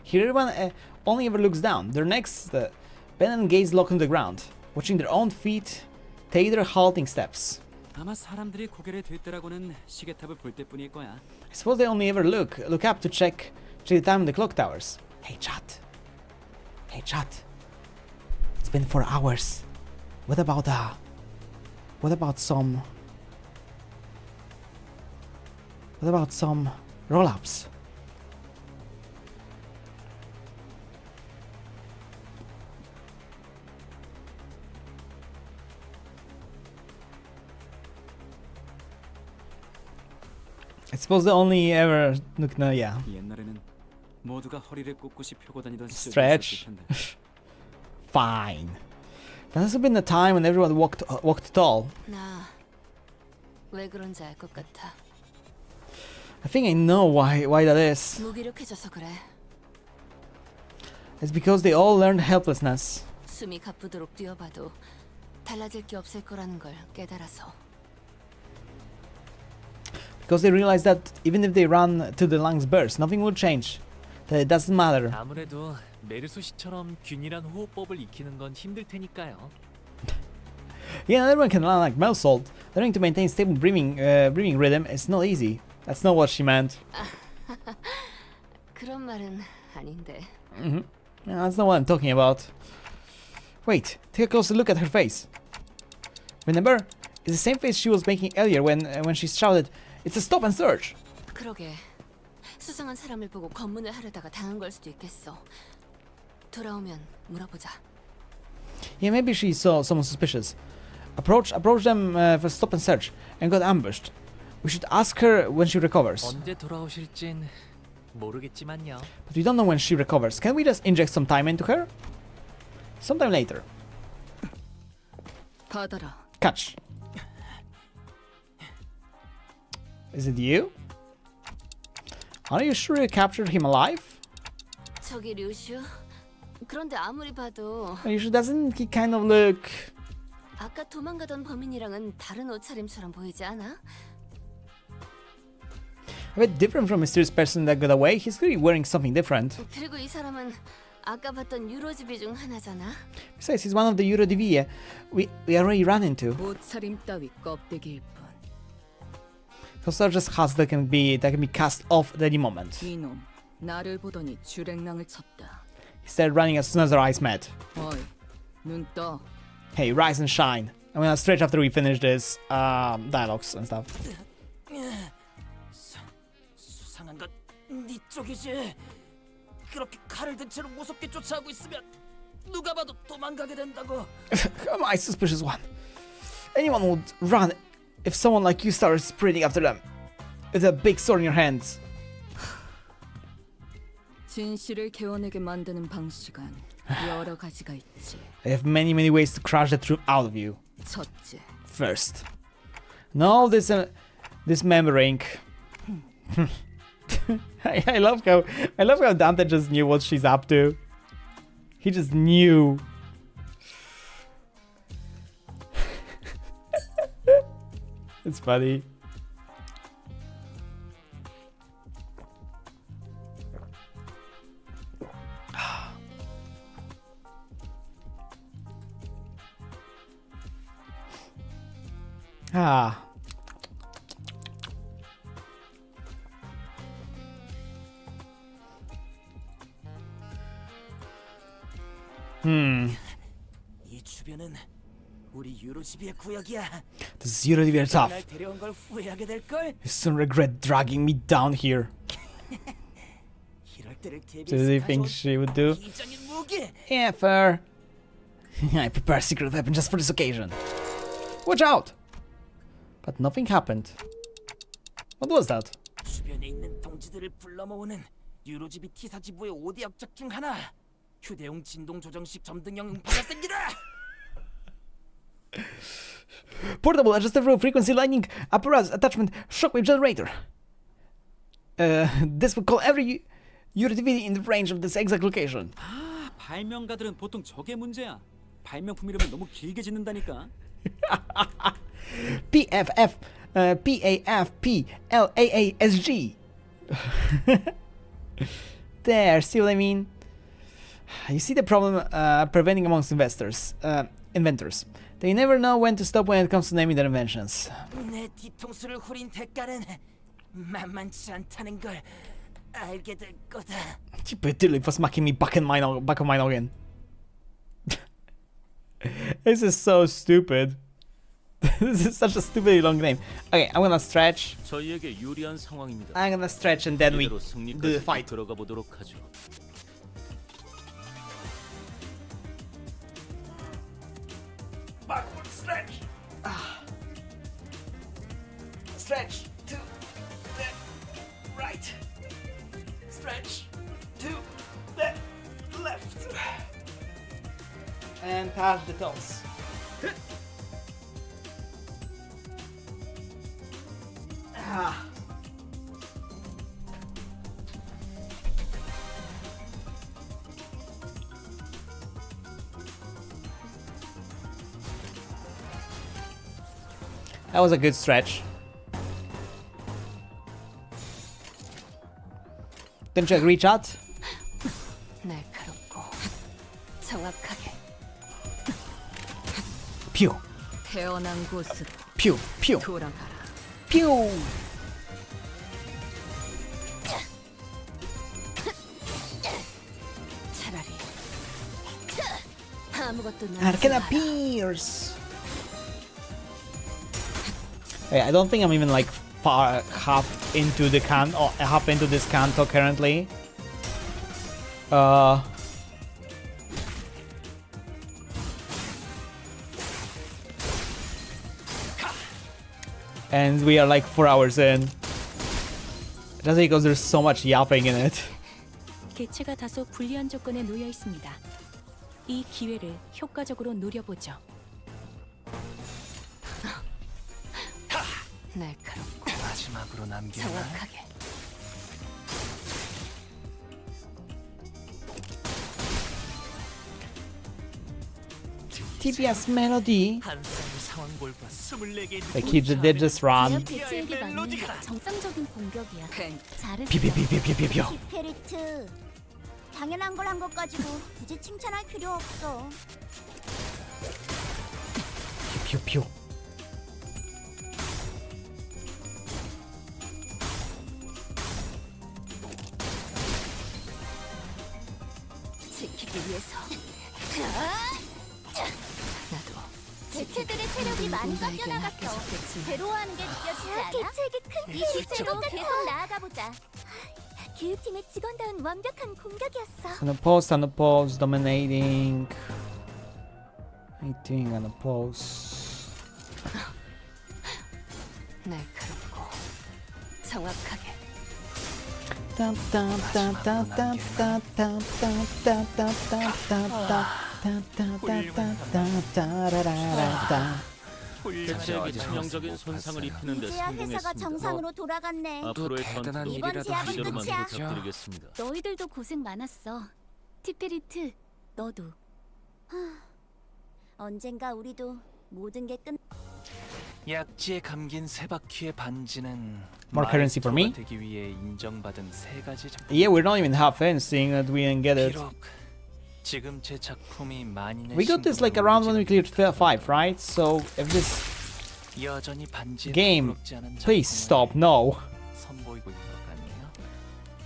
Here everyone only ever looks down. Their necks bend and gaze locked on the ground, watching their own feet take their halting steps. 아마 사람들이 고개를 들더라고는 시계탑을 볼 때뿐일 거야. I suppose they only ever look up to check the time in the clock towers. Hey chat. Hey chat. It's been 4 hours. What about some roll-ups? I suppose they only ever look now, yeah. 옛날에는 모두가 허리를 꼿꼿이 펴고 다니던 시절이 Stretch. 있었을 텐데. Fine. There has been a time when everyone walked tall. 나 왜 그런지 알 것 같아. I think I know why that is. 무기력해져서 그래. It's because they all learned helplessness. 숨이 가쁘도록 뛰어봐도 달라질 게 없을 거라는 걸 깨달아서. Because they realize that even if they run till the lungs burst, nothing will change. That it doesn't matter. 아무래도 메르소 씨처럼 균일한 호흡법을 익히는 건 힘들 테니까요. Yeah, everyone can run like Melsold. Learning to maintain stable breathing rhythm is not easy. That's not what she meant. 그런 말은 아닌데. Yeah, that's not what I'm talking about. Wait, take a closer look at her face. Remember? It's the same face she was making earlier when she shouted, "It's a stop and search!" 그러게. 수상한 사람을 보고 검문을 하려다가 당한 걸 수도 있겠어. 돌아오면 물어보자. Yeah, maybe she saw someone suspicious. Approach them for stop and search and got ambushed. We should ask her when she recovers. 언제 돌아오실진 모르겠지만요. But we don't know when she recovers. Can we just inject some time into her? Sometime later. 받아라. Catch. Is it you? Are you sure you captured him alive? 저기 류슈. 그런데 아무리 봐도 Are you sure doesn't he kind of look... 아까 도망가던 범인이랑은 다른 옷차림처럼 보이지 않아? A bit different from mysterious person that got away. He's clearly wearing something different. 그리고 이 사람은 아까 봤던 유로지비 중 하나잖아. Besides, he's one of the Eurodivie we already ran into. 옷차림 따위 껍데기일 뿐. Those are just huts that can be cast off at any moment. 이놈 나를 보더니 주랭랑을 쳤다. He started running as soon as our eyes met. 어이, 눈 떠. Hey, rise and shine. I'm gonna stretch after we finish this dialogues and stuff. 수상한 건 네 쪽이지. 그렇게 칼을 든 채로 무섭게 쫓아오고 있으면 누가 봐도 도망가게 된다고. Am I suspicious one? Anyone would run if someone like you started sprinting after them with a big sword in your hands. 진실을 개워내게 만드는 방식은 여러 가지가 있지. I have many ways to crush the truth out of you. 첫째. First, no dismembering. I love how Dante just knew what she's up to. He just knew. It's funny. Ah. 이 주변은 우리 유로지비의 구역이야. This is really tough. 날 데려온 걸 후회하게 될 걸. You soon regret dragging me down here. 이럴 때를 So do you think she would do? 비장인 무기. Yeah, fair. I prepare a secret weapon just for this occasion. Watch out! But nothing happened. What was that? 주변에 있는 동지들을 불러 모으는 유로지비 T사지부의 5대 역작 중 하나. 휴대용 진동 조정식 점등형 음파가 생기다. Portable adjustable frequency lightning apparatus attachment shockwave generator. This will call every utility in the range of this exact location. 아, 발명가들은 보통 저게 문제야. 발명품 이름을 너무 길게 짓는다니까. PFF, PAFP, LAASG. There, see what I mean? You see the problem preventing amongst inventors. They never know when to stop when it comes to naming their inventions. 내 뒤통수를 후린 대가는 만만치 않다는 걸 알게 될 거다. Literally for smacking me back on my noggin. This is so stupid. This is such a stupidly long name. Okay, I'm gonna stretch. 저희에게 유리한 상황입니다. I'm gonna stretch and then we 이대로 do 승리까지 the fight. 들어가 보도록 하죠. Backward stretch. Stretch to the right. Stretch to the left. And pass the toes. That was a good stretch. Didn't you agree, chat? 날카롭고 정확하게. Pew, 태어난 곳으로 pew, pew, 돌아가라. pew. 차라리 아무것도 Arcana Pierce. Hey, I don't think I'm even like far half into the half into this canto currently. And we are like 4 hours in. Just because there's so much yapping in it. 개체가 다소 불리한 조건에 놓여 있습니다. 이 기회를 효과적으로 노려보죠. 날카롭고 마지막으로 남긴 정확하게. TBS melody. 한 쌍의 상황볼과 24개의 They keep the digits run. 개체에게 맞는 정상적인 공격이야. 잘했어. 비비비비비비비요. 티페리트. 당연한 걸 한 것 가지고 굳이 칭찬할 필요 없어. 퓨퓨. 지키기 위해서. 나도 개체들의 체력이 많이 깎여나갔어. 괴로워하는 게 느껴지지 않아? 개체에게 큰 피해를 주고 계속 나아가보자. 교육팀의 직원다운 완벽한 공격이었어. Unopposed, dominating. Eating, unopposed. 날카롭고 정확하게. 개체에게 치명적인 손상을 입히는데 이제야 회사가 성공했습니다. 정상으로 돌아갔네. 앞으로의 전투는 이번 제압은 기대로만 끝이야. 부탁드리겠습니다. 너희들도 고생 많았어. 티페리트, 너도. 언젠가 우리도 모든 게 끝. 약지에 감긴 세 바퀴의 반지는 More currency for me? 되기 위해 인정받은 세 가지 작품. Yeah, we're not even half in, seeing that we didn't get it. 비록 지금 제 작품이 만인의 We got this like around when we cleared 5, right? So if this 여전히 반지에 game, 부끄럽지 않은 please 작품을 stop, no. 선보이고 있는 것 같네요.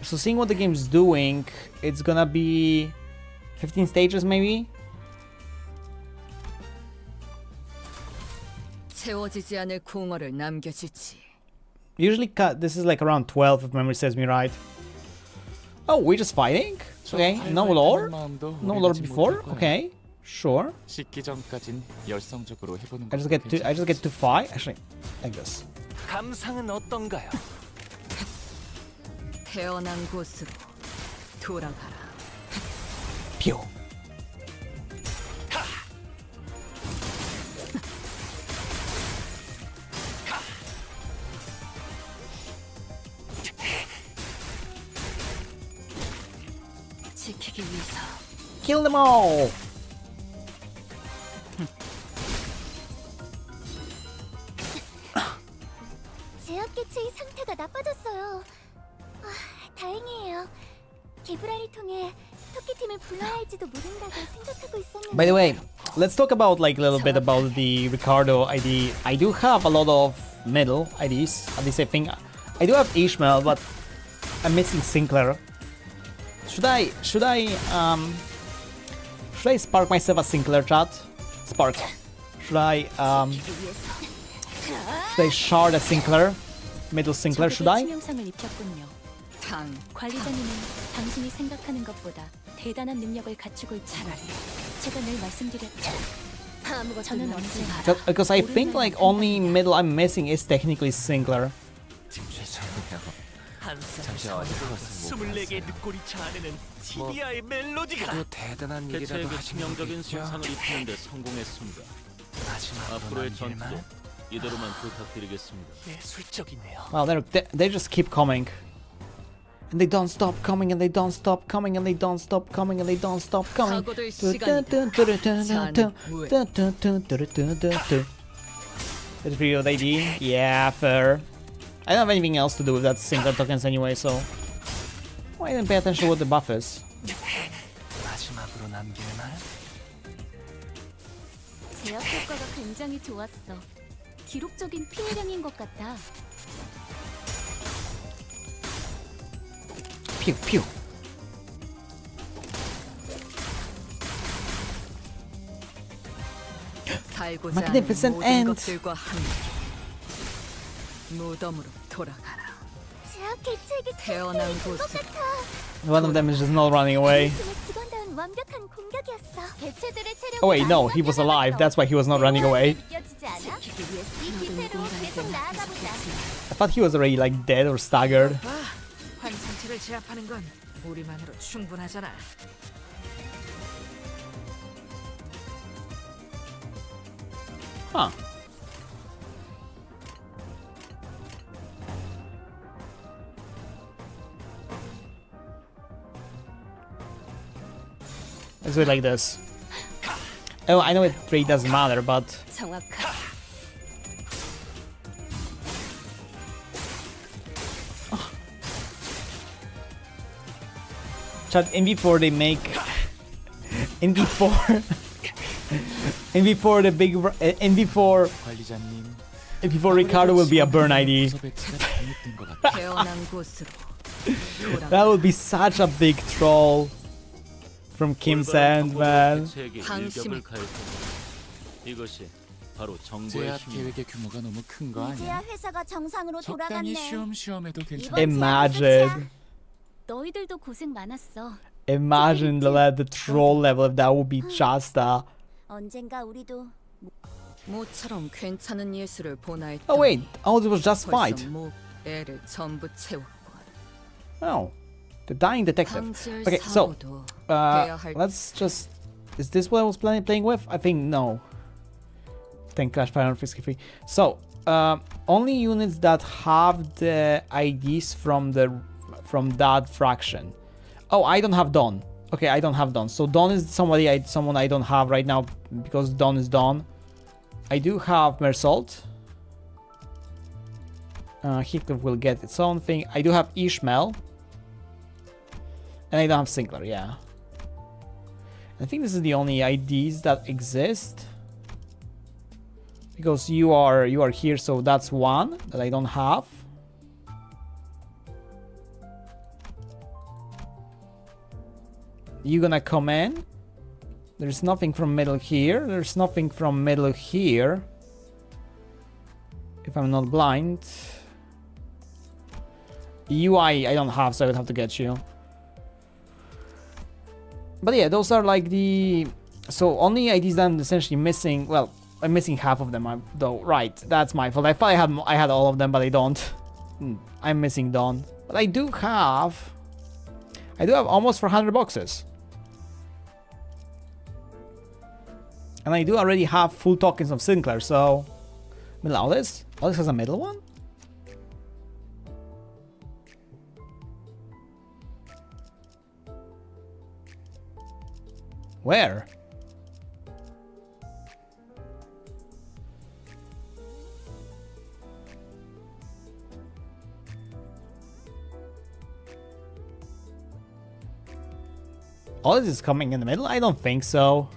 So seeing what the game's doing, it's gonna be 15 stages maybe? 채워지지 않을 공허를 남겨주지. Usually this is like around 12 if memory serves me right. Oh, we're just fighting? Okay, no lore? No lore before? Okay, sure. 씻기 전까진 열성적으로 해보는 I just get to fight? Actually, like this. 감상은 어떤가요? 태어난 곳으로 돌아가라. Pew. 지키기 위해서. Kill them all! 제압 개체의 상태가 나빠졌어요. 다행이에요. 개브라를 통해 토끼팀을 불러야 할지도 모른다고 생각하고 있었는데. By the way, let's talk about like a little bit about the Ricardo ID. I do have a lot of middle IDs. At least I think I do have Ishmael, but I'm missing Sinclair. Should I spark myself a Sinclair, chat? Spark. Should I shard a Sinclair? Middle Sinclair, should I? 치명상을 입혔군요. 관리자님은 당신이 생각하는 것보다 대단한 능력을 갖추고 있지만 제가 늘 말씀드렸죠. 저는 언제나 Because I think like only middle I'm missing is technically Sinclair. 잠시 어디 갔어? 24개의 늑골이 자아내는 TBI의 멜로디가 또 대단한 일이라도 하시면 치명적인 손상을 입히는데 성공했습니다. 앞으로의 전투도 이대로만 부탁드리겠습니다. 예술적이네요. Wow, they just keep coming. And they don't stop coming, and they don't stop coming, and they don't stop coming, and they don't stop coming. That's pretty good ID. Yeah, fair. I don't have anything else to do with that Sinclair tokens anyway, so I didn't pay attention to what the buff is. 마지막으로 남길 말? 제압 효과가 굉장히 좋았어. 기록적인 피해량인 것 같아. Pew pew. Magnificent end. 무덤으로 돌아가라. 제압 개체에게 태어난 곳으로. One of them is just not running away. 직원다운 완벽한 공격이었어. 개체들의 체력이 Oh wait, no, he was alive. That's why he was not running away. 느껴지지 않아? 이 기세로 계속 나아가 보자. I thought he was already like dead or staggered. 환상체를 제압하는 건 우리만으로 충분하잖아. Huh. Let's do it like this. Oh, I know it really doesn't matter, but chat, in before they make in before the big in before Ricardo will be a burn ID. That would be such a big troll from Kim Sand, man. 이것이 바로 정보의 제압 계획의 규모가 너무 큰 거 이제야 아니야? 회사가 정상으로 적당히 돌아갔네. 쉬엄쉬엄해도 괜찮아. Imagine. 너희들도 고생 많았어. Imagine the troll level if that would be Shasta. 언젠가 우리도 모처럼 괜찮은 예술을 보나 했다. Oh wait, oh it was just fight. 애를 전부 채웠고. Oh, the dying detective. Okay, so let's just. Is this what I was playing with? I think no. Then Clash Fire 53. So only units that have the IDs from that fraction. Oh, I don't have Dawn. Okay, I don't have Dawn. So Dawn is someone I don't have right now because Dawn is Dawn. I do have Mersault. Heathcliff will get its own thing. I do have Ishmael. And I don't have Sinclair, yeah. I think this is the only IDs that exist. Because you are here, so that's one that I don't have. You're gonna come in. There's nothing from middle here. There's nothing from middle here. If I'm not blind. UI I don't have, so I would have to get you. But yeah, those are like the... So only IDs that I'm essentially missing. Well, I'm missing half of them though. Right, that's my fault. I thought I had all of them, but I don't. I'm missing Dawn. But I do have almost 400 boxes. And I do already have full tokens of Sinclair, so... Aldous has a middle one? Where? All this is coming in the middle? I don't think so.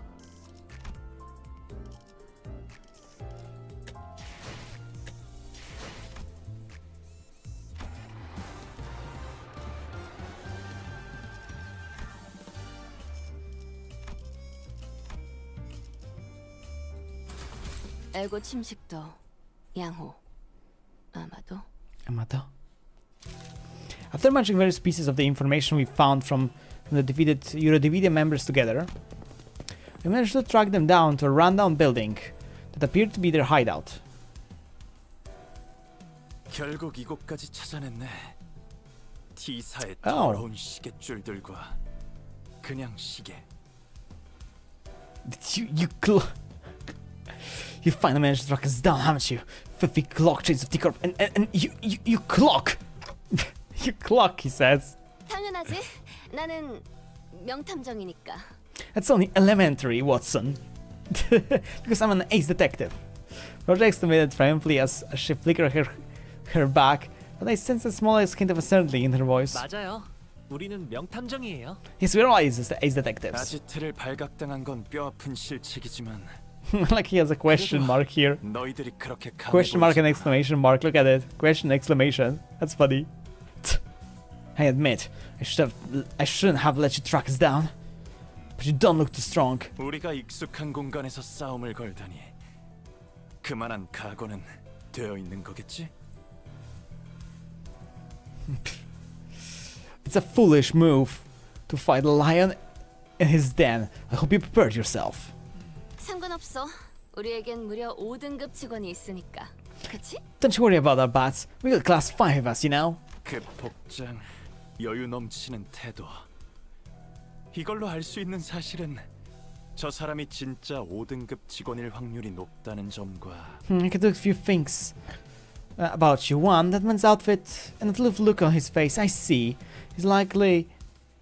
알고 침식도 양호. 아마도. After matching various pieces of the information we found from the defeated Eurodivide members together, we managed to track them down to a rundown building that appeared to be their hideout. 결국 이곳까지 찾아냈네. T사의 더러운 시계줄들과 그냥 시계. You finally managed to track us down, haven't you? Filthy clock chains of T-Corp, and you clock! You clock, he says. 당연하지. 나는 명탐정이니까. That's only elementary, Watson. Because I'm an ace detective. Roger exclaimed triumphantly as she flickered her back, but I sensed the smallest hint of uncertainty in her voice. 맞아요. 우리는 명탐정이에요. Yes, we're all ace detectives. 아지트를 발각당한 건 뼈아픈 실책이지만 Like he has a question mark here. 너희들이 그렇게 Question mark and exclamation mark. Look at it. Question exclamation. That's funny. I admit, I shouldn't have let you track us down. But you don't look too strong. 우리가 익숙한 공간에서 싸움을 걸다니 그만한 각오는 되어 있는 거겠지? It's a foolish move to fight a lion in his den. I hope you prepared yourself. 상관없어. 우리에겐 무려 5등급 직원이 있으니까. 그치? Don't you worry about our bats. We got class 5 of us, you know? 그 복장, 여유 넘치는 태도. 이걸로 알 수 있는 사실은 저 사람이 진짜 5등급 직원일 확률이 높다는 점과 I can do a few things about you. One, that man's outfit and the little look on his face. I see. It's likely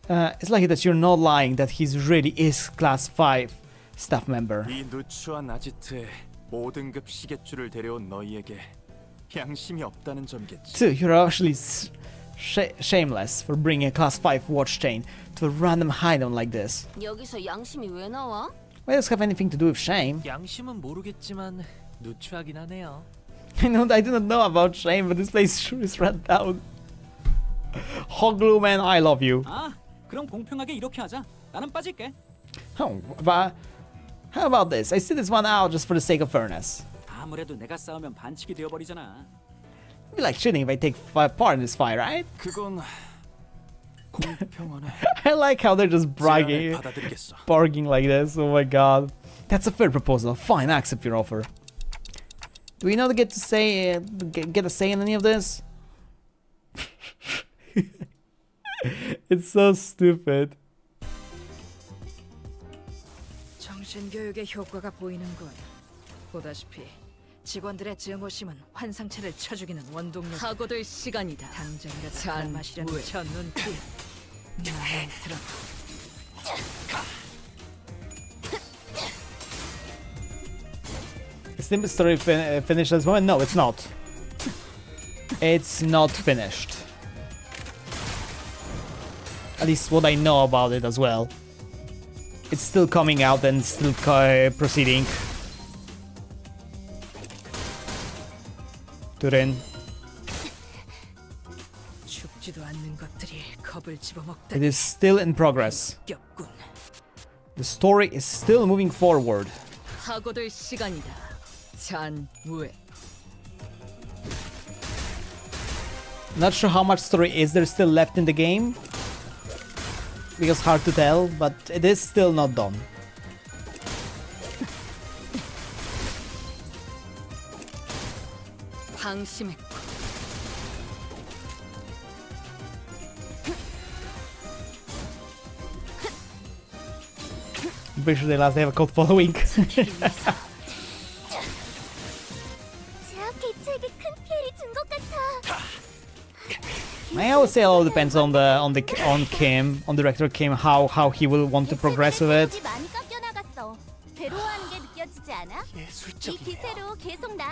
that you're not lying, that he really is class 5 staff member. 이 누추한 아지트에 5등급 시계줄을 데려온 너희에게 양심이 없다는 점겠지. Two, you're actually shameless for bringing a class 5 watch chain to a random hideout like this. 여기서 양심이 왜 나와? Why does it have anything to do with shame? 양심은 모르겠지만 누추하긴 하네요. I do not know about shame, but this place sure is run down. Hoglu man, I love you. 아, 그럼 공평하게 이렇게 하자. 나는 빠질게. How about this? I sit this one out just for the sake of fairness. 아무래도 내가 싸우면 반칙이 되어버리잖아. It'd be like cheating if I take part in this fight, right? 그건 공평하네. I like how they're just bragging, bargaining like this. Oh my god. That's a fair proposal. Fine, I accept your offer. Do we not get to say, get a say in any of this? It's so stupid. 정신교육의 효과가 보이는군. 보다시피 직원들의 증오심은 환상체를 쳐죽이는 원동력. 사고될 시간이다. 당장이라도 잘 마시려는 저 눈빛. 마음에 들어. Is Limbus story finished at this moment? No, it's not. It's not finished. At least what I know about it as well. It's still coming out and still proceeding. Turin. 죽지도 않는 것들이 겁을 집어먹다. It is still in progress. The story is still moving forward. 사고될 시간이다. 잔우에. Not sure how much story is there still left in the game, because hard to tell, but it is still not done. I'm pretty sure they last have a cult following. I would say it all depends on Kim, on director Kim, how he will want to progress with it.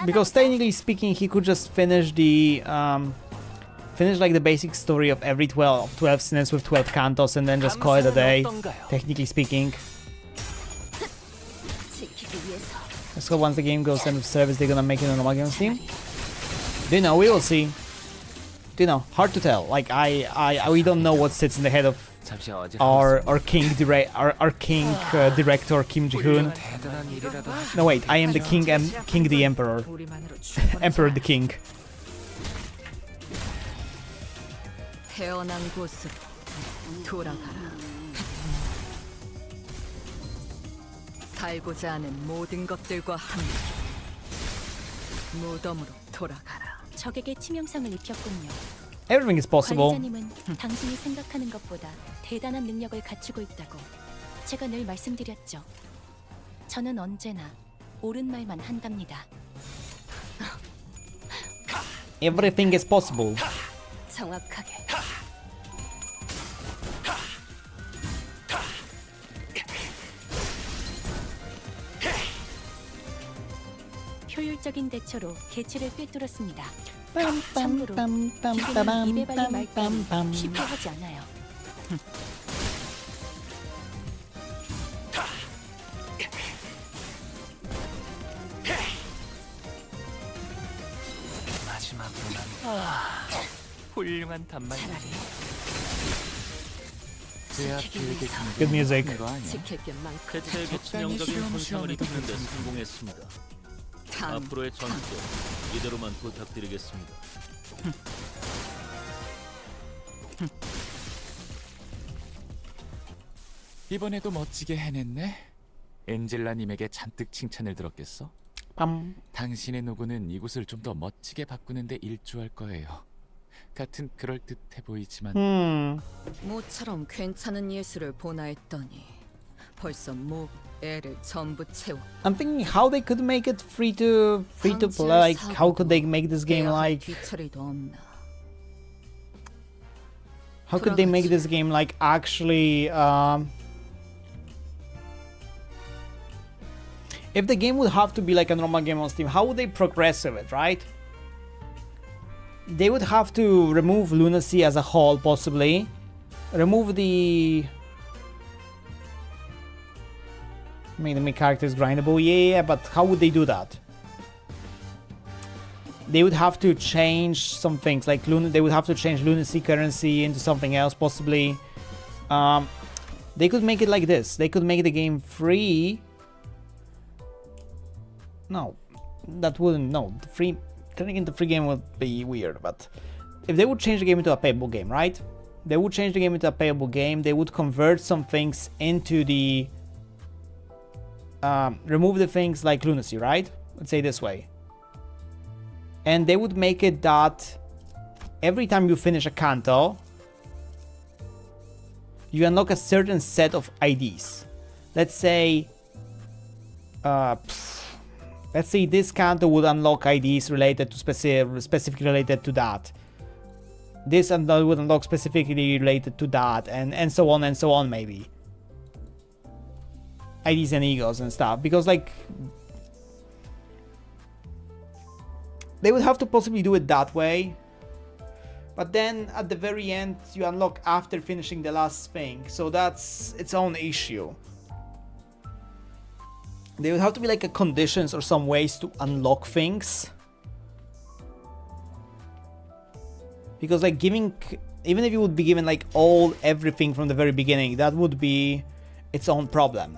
Because technically speaking, he could just finish the finish like the basic story of every 12 scenes with 12 cantos and then just call it a day. Technically speaking. Let's hope once the game goes end of service, they're gonna make it on normal game on Steam. Do you know? We will see. Do you know? Hard to tell. Like we don't know what sits in the head of our king director Kim Ji-hoon. No wait, I am the king and king the emperor. Emperor the king. 태어난 곳으로 돌아가라. 살고자 하는 모든 것들과 함께 무덤으로 돌아가라. 적에게 치명상을 입혔군요. Everything is possible. 관리자님은 당신이 생각하는 것보다 대단한 능력을 갖추고 있다고 제가 늘 말씀드렸죠. 저는 언제나 옳은 말만 한답니다. Everything is possible. 정확하게. 효율적인 대처로 개체를 꿰뚫었습니다. 참고로 기계는 입에 발린 말도 쉽게 하지 않아요. 마지막으로는 훌륭한 단말. Good music. 대체에게 치명적인 손상을 입히는 데 성공했습니다. 앞으로의 전투도 이대로만 부탁드리겠습니다. 이번에도 멋지게 해냈네. 엔젤라님에게 잔뜩 칭찬을 들었겠어? 당신의 노고는 이곳을 좀 더 멋지게 바꾸는데 일조할 거예요. 같은 그럴듯해 보이지만 모처럼 괜찮은 예술을 보나 했더니 벌써 목 애를 전부 채워. I'm thinking how they could make it free to play. Like how could they make this game like? How could they make this game like actually? If the game would have to be like a normal game on Steam, how would they progress with it, right? They would have to remove lunacy as a whole, possibly. Remove the... Make the main characters grindable, yeah, but how would they do that? They would have to change some things, like they would have to change lunacy currency into something else, possibly. They could make it like this. They could make the game free. No, that wouldn't. No, the free. Turning into free game would be weird. But if they would change the game into a payable game, right? They would change the game into a payable game. They would convert some things into the. Remove the things like lunacy, right? Let's say this way. And they would make it that every time you finish a canto, you unlock a certain set of IDs. Let's say, this canto would unlock IDs related to specifically related to that. This would unlock specifically related to that, and so on, maybe. IDs and egos and stuff, because like they would have to possibly do it that way, but then at the very end you unlock after finishing the last thing, so that's its own issue. There would have to be like a conditions or some ways to unlock things, because like even if you would be given like everything from the very beginning, that would be its own problem.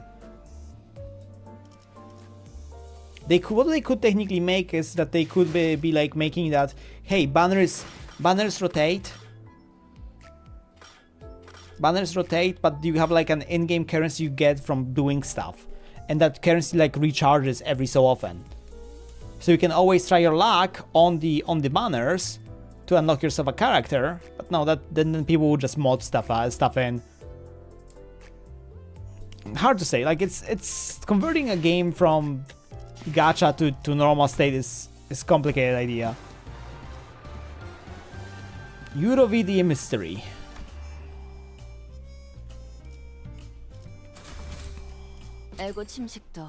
What they could technically make is that they could be like making that, hey, banners Banners rotate. Banners rotate, but you have like an in-game currency you get from doing stuff. And that currency like recharges every so often. So you can always try your luck on the banners to unlock yourself a character. But no, then people will just mod stuff in. Hard to say. Like it's converting a game from gacha to normal state is complicated idea. Eurovidi mystery.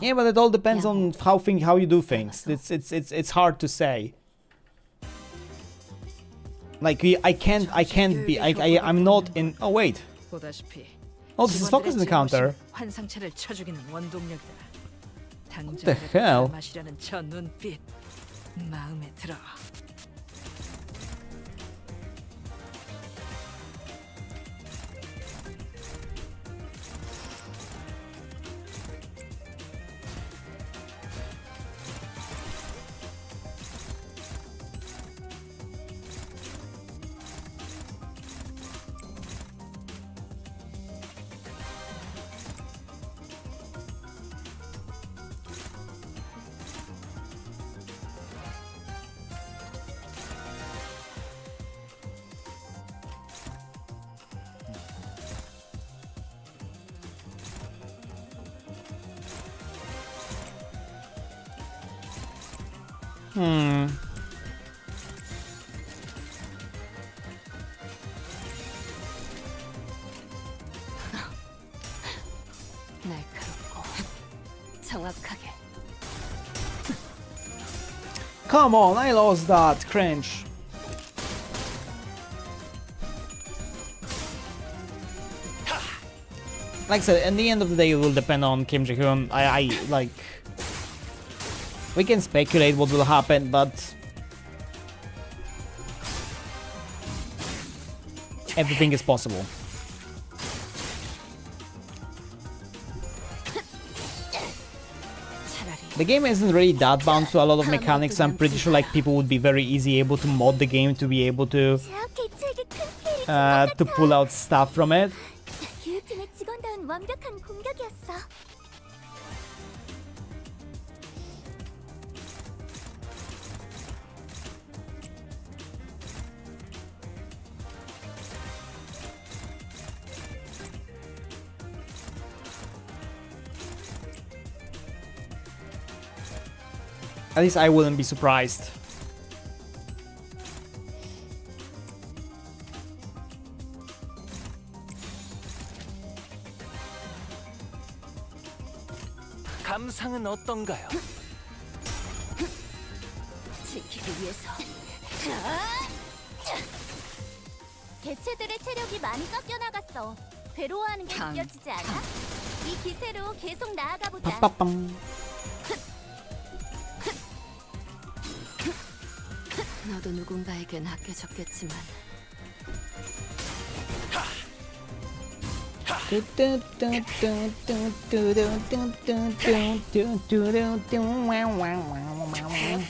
Yeah, but it all depends on how you do things. It's hard to say. Like I'm not in. Oh wait. Oh, this is focus encounter. 환상체를 쳐죽이는 원동력이다. What the hell? 마시려는 저 눈빛 마음에 들어. 날카롭고 정확하게. Come on, I lost that. Cringe. Like I said, at the end of the day, it will depend on Kim Ji-hoon. I like. We can speculate what will happen, but everything is possible. The game isn't really that bound to a lot of mechanics. I'm pretty sure like people would be very easy able to mod the game to be able to pull out stuff from it. 교육팀의 직원다운 완벽한 공격이었어. At least I wouldn't be surprised. 감상은 어떤가요? 지키기 위해서. 개체들의 체력이 많이 깎여 나갔어. 괴로워하는 게 느껴지지 않아? 이 기세로 계속 나아가 보자. 너도 누군가에겐 아껴졌겠지만 대역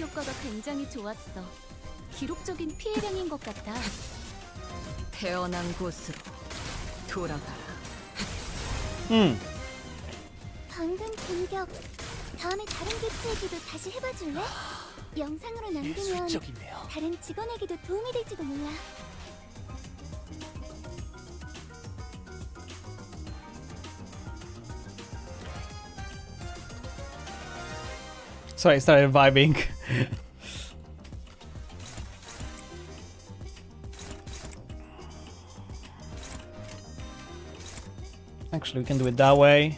효과가 굉장히 좋았어. 기록적인 피해량인 것 같아. 태어난 곳으로 돌아가라. 방금 공격. 다음에 다른 개체에게도 다시 해봐줄래? 영상으로 남기면 예술적이네요. 다른 직원에게도 도움이 될지도 몰라. Sorry, I started vibing. Actually, we can do it that way.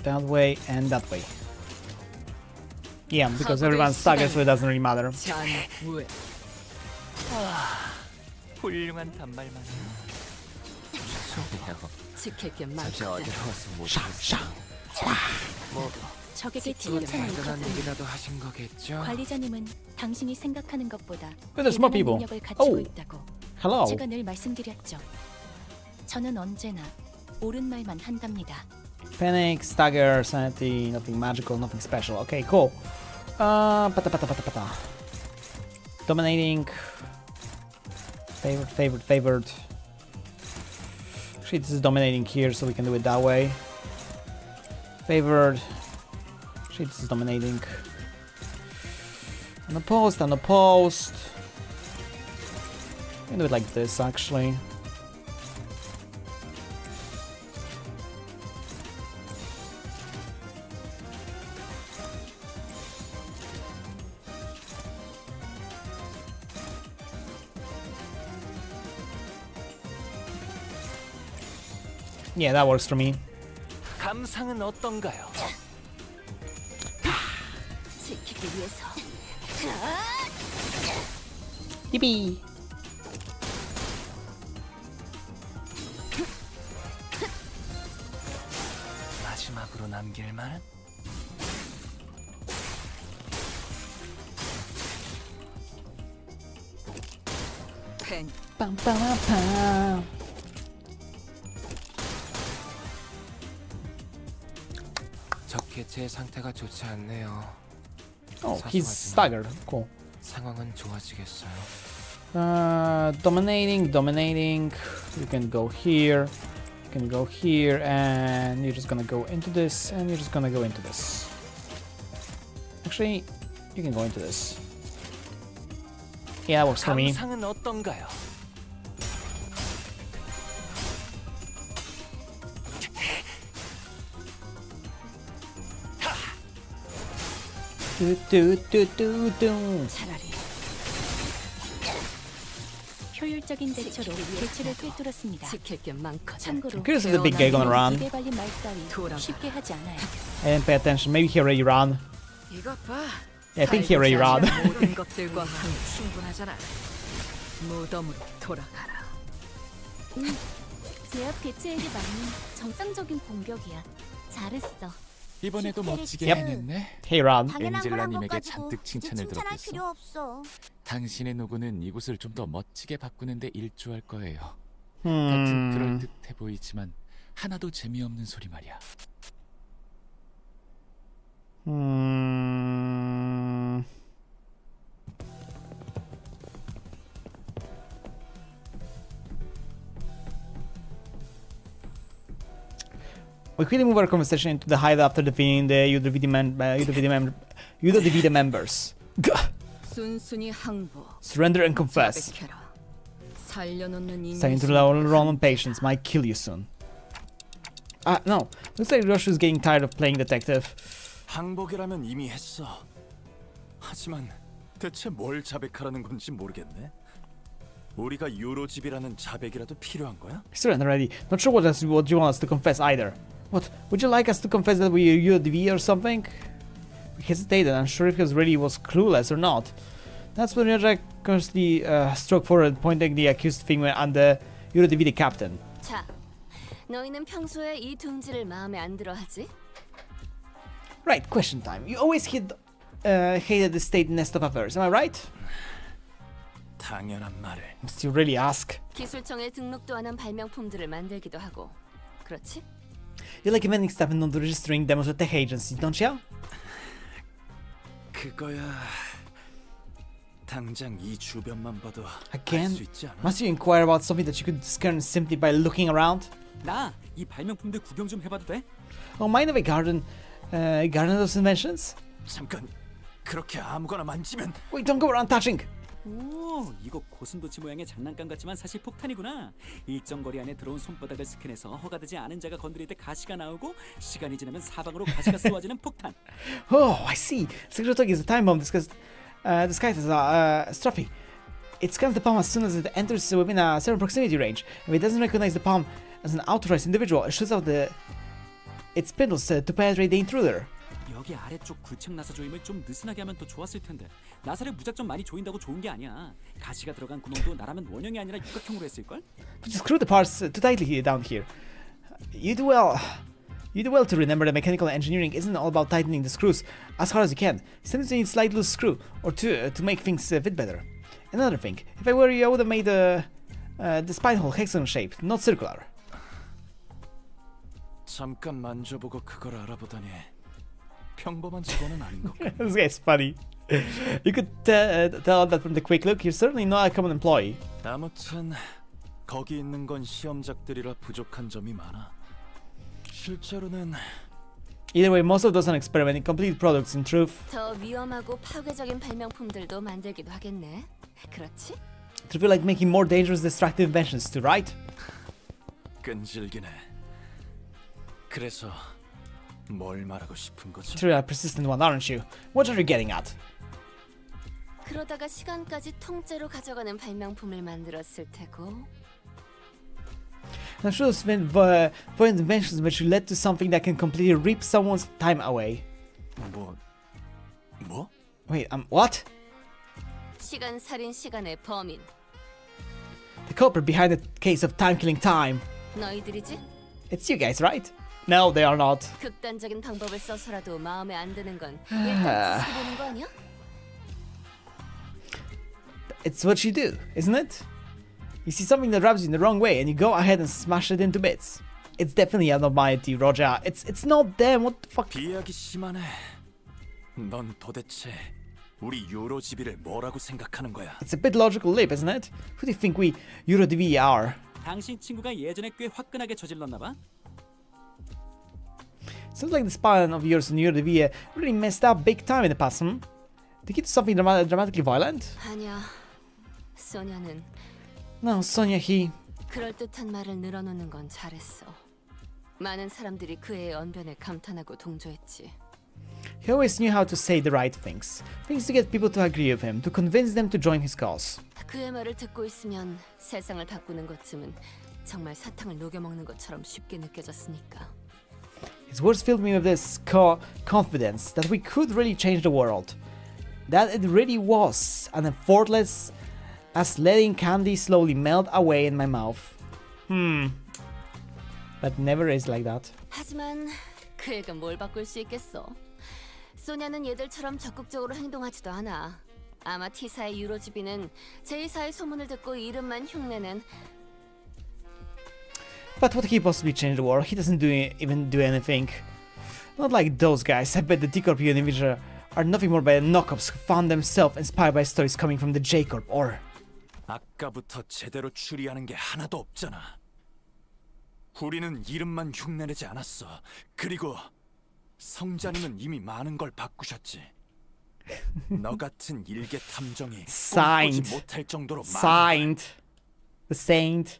That way and that way. Yeah, because everyone's staggered, so it doesn't really matter. 훌륭한 단말만. 지킬 게 잠시 많거든. 어디로 와서 못 적에게 침입차는 얘기라도 하신 거겠죠? 관리자님은 당신이 생각하는 것보다 there's more people. 능력을 가지고 Oh. 있다고. Hello. 제가 늘 말씀드렸죠. 저는 언제나 옳은 말만 한답니다. Panic, stagger, sanity, nothing magical, nothing special. Okay, cool. Dominating. Favored. Actually, this is dominating here, so we can do it that way. Favored. Actually, this is dominating. Unopposed. We can do it like this, actually. Yeah, that works for me. 감상은 어떤가요? 지키기 위해서. Yippee! 마지막으로 남길 말은? 펜. 빰빰빰빰. 적게 제 상태가 좋지 않네요. Oh, he's staggered. Cool. 상황은 좋아지겠어요. Dominating. You can go here. You can go here, and you're just gonna go into this, and you're just gonna go into this. Actually, you can go into this. Yeah, that works for me. 감상은 어떤가요? 차라리 효율적인 대처로 대치를 꿰뚫었습니다. 지킬 게 많거든. 참고로 Here's the big guy gonna run. 입에 발린 말 따위 쉽게 하지 않아요. I didn't pay attention. Maybe he already ran. 이것 봐. Yeah, I think he already ran. 모든 것들과 함 충분하잖아. 무덤으로 돌아가라. 제압 대체액이 많은 정상적인 공격이야. 잘했어. 이번에도 멋지게 Yep. 해냈네. He ran. 엔젤라님에게 잔뜩 칭찬을 칭찬할 들었겠어. 필요 없어. 당신의 노고는 이곳을 좀 더 멋지게 바꾸는데 일조할 거예요. 겉은 그럴듯해 보이지만 하나도 재미없는 소리 말이야. We quickly move our conversation into the hideout after defeating the Udodivide members. Gah! 순순히 항복. Surrender and confess. 자백해라. 살려놓는 인물 Saying to Roman patience might kill you soon. No. Looks like Roshu's getting tired of playing detective. 항복이라면 이미 했어. 하지만 대체 뭘 자백하라는 건지 모르겠네. 우리가 유로집이라는 자백이라도 필요한 거야? Surrender already. Not sure what you want us to confess either. What? Would you like us to confess that we are UDV or something? We hesitated, unsure if he really was clueless or not. That's when Rajak consciously struck forward, pointing the accused finger at the UDV captain. 자, 너희는 평소에 이 둥지를 마음에 안 들어하지? Right, question time. You always hated the state nest of affairs, am I right? 당연한 말을. Must you really ask? 기술청에 등록도 안 한 발명품들을 만들기도 하고, 그렇지? You like inventing stuff and not registering demos with tech agencies, don't you? 그거야. 당장 이 주변만 봐도 Again? 알 수 있지 않아? Must you inquire about something that you could discern simply by looking around? 나 이 발명품들 구경 좀 해봐도 돼? Oh, mind if I garden those inventions? 잠깐. 그렇게 아무거나 만지면. Wait, don't go around touching. 오, 이거 고슴도치 모양의 장난감 같지만 사실 폭탄이구나. 일정 거리 안에 들어온 손바닥을 스캔해서 허가되지 않은 자가 건드릴 때 가시가 나오고 시간이 지나면 사방으로 가시가 쏘아지는 폭탄. Oh, I see. Secret is a time bomb disguised as a strophe. It scans the palm as soon as it enters within a certain proximity range. If it doesn't recognize the palm as an authorized individual, it shoots out its spindles to penetrate the intruder. 여기 아래쪽 굴착 나사 조임을 좀 느슨하게 하면 더 좋았을 텐데. 나사를 무작정 많이 조인다고 좋은 게 아니야. 가시가 들어간 구멍도 나라면 원형이 아니라 육각형으로 했을 걸? But you screw the parts too tightly down here. You do well to remember that mechanical engineering isn't all about tightening the screws as hard as you can. You simply need a slight loose screw or two to make things fit better. Another thing, if I were you, I would have made the spine hole hexagon shaped, not circular. 잠깐 만져보고 그걸 알아보다니. 평범한 직원은 아닌 것 같아. This guy's funny. You could tell that from the quick look. You're certainly not a common employee. 아무튼 거기 있는 건 시험작들이라 부족한 점이 많아. 실제로는 Either way, most of those are experimenting complete products in truth. 더 위험하고 파괴적인 발명품들도 만들기도 하겠네. 그렇지? To feel like making more dangerous, destructive inventions too, right? 끈질기네. 그래서 뭘 말하고 싶은 거지? You're a persistent one, aren't you? What are you getting at? 그러다가 시간까지 통째로 가져가는 발명품을 만들었을 테고. I'm sure those inventions which led to something that can completely rip someone's time away. 뭐? Wait, what? 시간 살인 시간의 범인. The culprit behind the case of time-killing time. 너희들이지? It's you guys, right? No, they are not. 극단적인 방법을 써서라도 마음에 안 드는 건 일단 지시고 보는 거 아니야? It's what you do, isn't it? You see something that rubs you in the wrong way and you go ahead and smash it into bits. It's definitely abnormality, Roger. It's not them. What the fuck? 비약이 심하네. 넌 도대체 우리 유로지비를 뭐라고 생각하는 거야? It's a bit logical leap, isn't it? Who do you think we EuroDV are? 당신 친구가 예전에 꽤 화끈하게 저질렀나 봐. Seems like the span of yours in EuroDV really messed up big time in the past, hmm? Did you do something dramatically violent? 아니야. 소녀는 No, Sonia, he... 그럴듯한 말을 늘어놓는 건 잘했어. 많은 사람들이 그의 언변에 감탄하고 동조했지. He always knew how to say the right things. Things to get people to agree with him, to convince them to join his cause. 그의 말을 듣고 있으면 세상을 바꾸는 것쯤은 정말 사탕을 녹여먹는 것처럼 쉽게 느껴졌으니까. His words filled me with this confidence that we could really change the world. That it really was, and effortless as letting candy slowly melt away in my mouth. But never is like that. 하지만 그 애가 뭘 바꿀 수 있겠어. 소냐는 얘들처럼 적극적으로 행동하지도 않아. 아마 T사의 유로지비는 제2사의 소문을 듣고 이름만 흉내낸. But would he possibly change the world? He doesn't even do anything. Not like those guys. I bet the D-Corp Univision are nothing more but knockoffs who found themselves inspired by stories coming from the J-Corp or... 아까부터 제대로 추리하는 게 하나도 없잖아. 우리는 이름만 흉내내지 않았어. 그리고 성자님은 이미 많은 걸 바꾸셨지. 너 같은 일개 탐정이 꿈꾸지 못할 정도로 Signed. The Saint.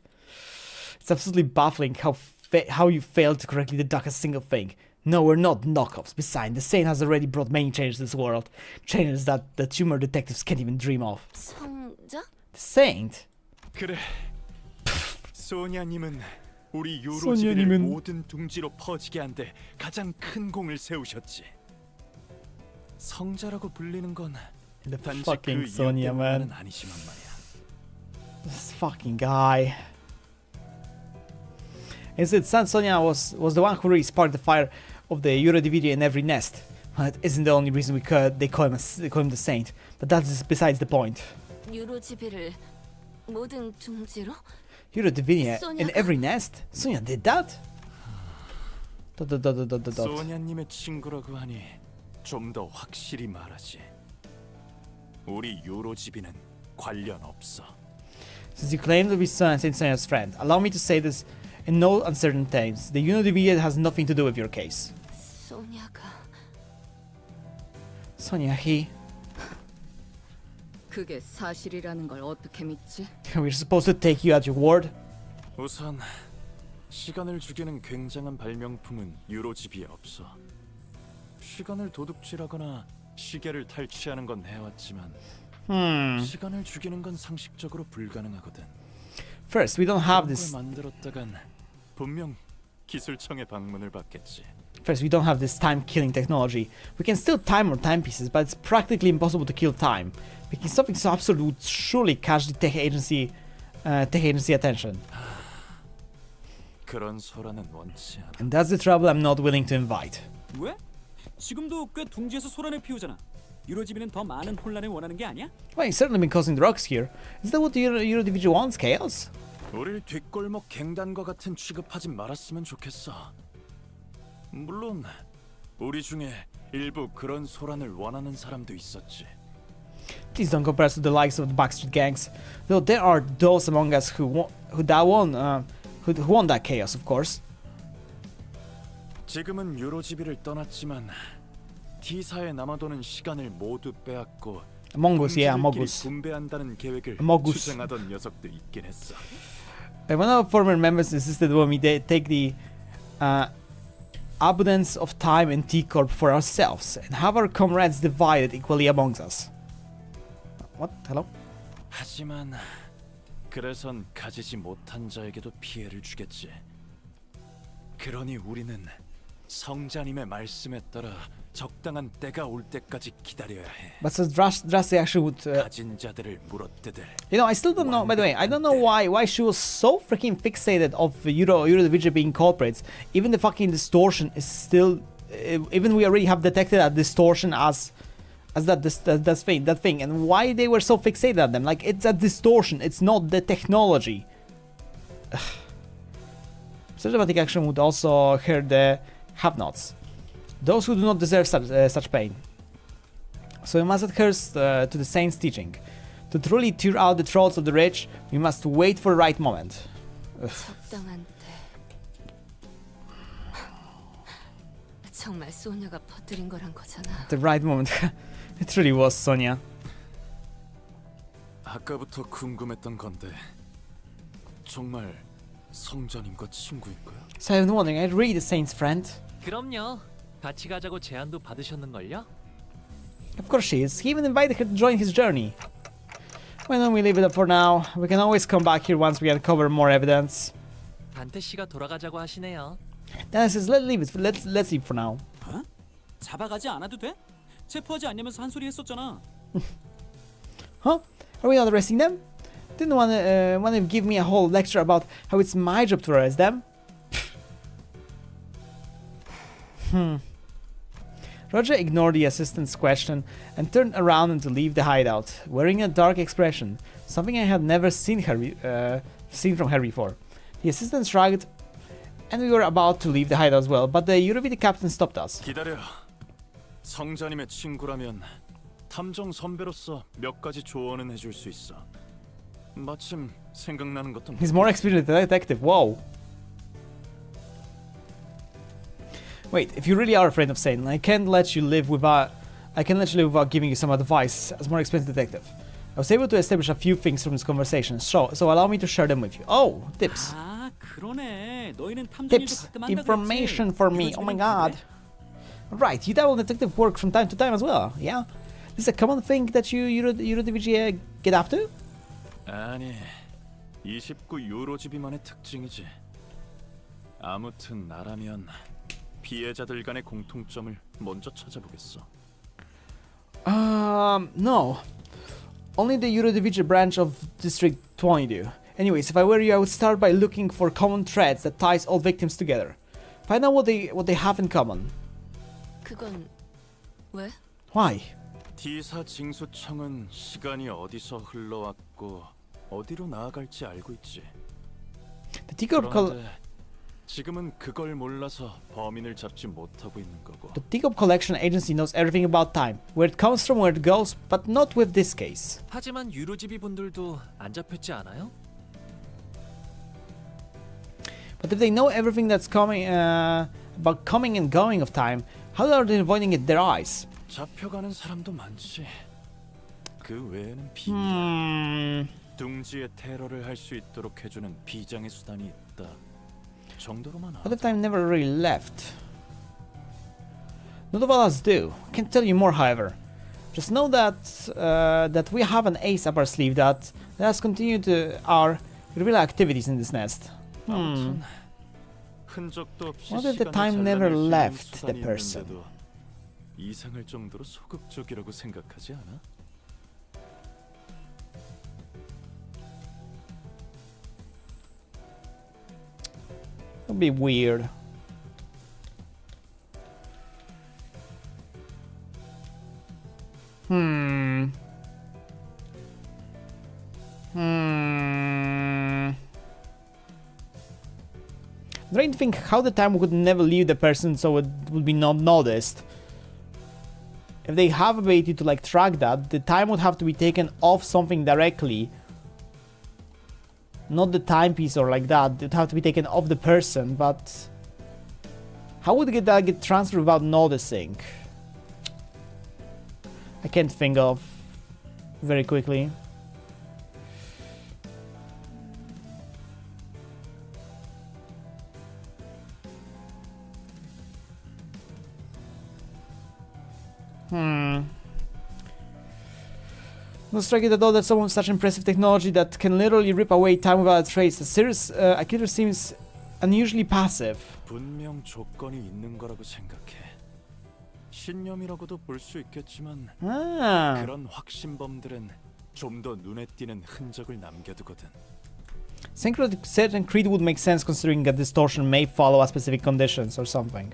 It's absolutely baffling how you failed to correctly deduct a single thing. No, we're not knockoffs. Besides, the Saint has already brought many changes to this world. Changes that the tumor detectives can't even dream of. 성자? The Saint? 그래. 소냐님은 우리 유로지비를 모든 둥지로 퍼지게 한 데 가장 큰 공을 세우셨지. 성자라고 불리는 건 단지 그 이유 때문은 아니지만 말이야. This fucking guy. Instead, San Sonia was the one who really sparked the fire of the EuroDVD in every nest. Well, it isn't the only reason they call him the Saint, but that's besides the point. 유로지비를 모든 둥지로? EuroDVD in every nest? Sonia did that? 소냐님의 친구라고 하니 좀 더 확실히 말하지. 우리 유로지비는 관련 없어. Since you claim to be Saint Sonia's friend, allow me to say this in no uncertain terms. The EuroDVD has nothing to do with your case. Sonia, he... 그게 사실이라는 걸 어떻게 믿지? We're supposed to take you at your word? 우선 시간을 죽이는 굉장한 발명품은 유로지비에 없어. 시간을 도둑질하거나 시계를 탈취하는 건 해왔지만 시간을 죽이는 건 상식적으로 불가능하거든. First, we don't have this. 만들었다간 분명 기술청의 방문을 받겠지. First, we don't have this time-killing technology. We can still time our timepieces, but it's practically impossible to kill time. Making something so absurd would surely catch the tech agency attention. 그런 소란은 원치 않아. And that's the trouble I'm not willing to invite. 왜? 지금도 꽤 둥지에서 소란을 피우잖아. 유로지비는 더 많은 혼란을 원하는 게 아니야? Well, you've certainly been causing the rocks here. Is that what the EuroDVD wants? Chaos? 우릴 뒷골목 갱단과 같은 취급하지 말았으면 좋겠어. 물론 우리 중에 일부 그런 소란을 원하는 사람도 있었지. Please don't compare us to the likes of the backstreet gangs. Though there are those among us who want that chaos, of course. 지금은 유로지비를 떠났지만 T사에 남아도는 시간을 모두 빼앗고 Among Us, yeah, Among Us. 분배한다는 계획을 Among Us. 주장하던 녀석도 있긴 했어. One of our former members insisted when we take the abundance of time in T-Corp for ourselves and have our comrades divided equally amongst us. What? Hello? 하지만 그래선 가지지 못한 자에게도 피해를 주겠지. 그러니 우리는 성자님의 말씀에 따라 적당한 때가 올 때까지 기다려야 해. But so drastic action would. 가진 자들을 물어뜯을. You know, I still don't know. By the way, I don't know why she was so freaking fixated of Euro the Vigil being culprits. Even the fucking distortion is still. Even we already have detected that distortion as that thing, and why they were so fixated on them. Like, it's a distortion. It's not the technology. Such dramatic action would also hurt the have-nots. Those who do not deserve such pain. So we must adhere to the saint's teaching. To truly tear out the throats of the rich, we must wait for the right moment. 적당한 때. 정말 소녀가 퍼뜨린 거란 거잖아. The right moment. It really was, Sonia. 아까부터 궁금했던 건데 정말 성자님과 친구인 거야? So I've been wondering, are you really the saint's friend? 그럼요. 같이 가자고 제안도 받으셨는걸요? Of course she is. He even invited her to join his journey. Why don't we leave it up for now? We can always come back here once we uncover more evidence. 단테 씨가 돌아가자고 하시네요. Dennis says, let's leave it. Let's leave for now. 어? 잡아가지 않아도 돼? 체포하지 않냐면서 한 소리 했었잖아. Huh? Are we not arresting them? Didn't want to give me a whole lecture about how it's my job to arrest them? Roger ignored the assistant's question and turned around to leave the hideout, wearing a dark expression, something I had never seen from her before. The assistant shrugged, and we were about to leave the hideout as well, but the Eurovita captain stopped us. 기다려. 성자님의 친구라면 탐정 선배로서 몇 가지 조언은 해줄 수 있어. 마침 생각나는 것도. He's more experienced than a detective. Whoa. Wait, if you really are afraid of Satan, I can't let you live without giving you some advice as more experienced detective. I was able to establish a few things from this conversation, so allow me to share them with you. Oh, tips. 아, 그러네. 너희는 탐정일도 Tips, 가끔 한다 information for me. Oh my god. Right, you dabble in detective work from time to time as well, yeah? This is a common thing that you Eurodivigi get up to? 아니, 29 유로지비만의 특징이지. 아무튼 나라면 피해자들 간의 공통점을 먼저 찾아보겠어. No. Only the Eurodivigi branch of District 20 do. Anyways, if I were you, I would start by looking for common threads that ties all victims together. Find out what they have in common. 그건 왜? Why? T사 징수청은 시간이 어디서 흘러왔고 어디로 나아갈지 알고 있지. 그런데 지금은 그걸 몰라서 범인을 잡지 못하고 있는 거고. The Teacup Collection Agency knows everything about time, where it comes from, where it goes, but not with this case. 하지만 유로지비 분들도 안 잡혔지 않아요? But if they know everything that's coming about coming and going of time, how are they avoiding it their eyes? 잡혀가는 사람도 많지. 그 외에는 비밀. 둥지의 테러를 할 수 있도록 해주는 비장의 수단이 있다. 정도로만 알아. What if time never really left? Not all of us do. Can't tell you more, however. Just know that that we have an ace up our sleeve that let us continue to our real activities in this nest. What if the time never left the person? 이상할 정도로 소극적이라고 생각하지 않아? That'd be weird. I'm trying to think how the time would never leave the person so it would be not noticed. if they have ability to like track that, the time would have to be taken off something directly. Not the timepiece or like that. It would have to be taken off the person, but how would that get transferred without noticing? I can't think of very quickly. Not striking at all that someone with such impressive technology that can literally rip away time without a trace. A serious accuser seems unusually passive. 분명 조건이 있는 거라고 생각해. 신념이라고도 볼 수 있겠지만 그런 확신범들은 좀 더 눈에 띄는 흔적을 남겨두거든. Synchronic certain creed would make sense considering that distortion may follow a specific conditions or something.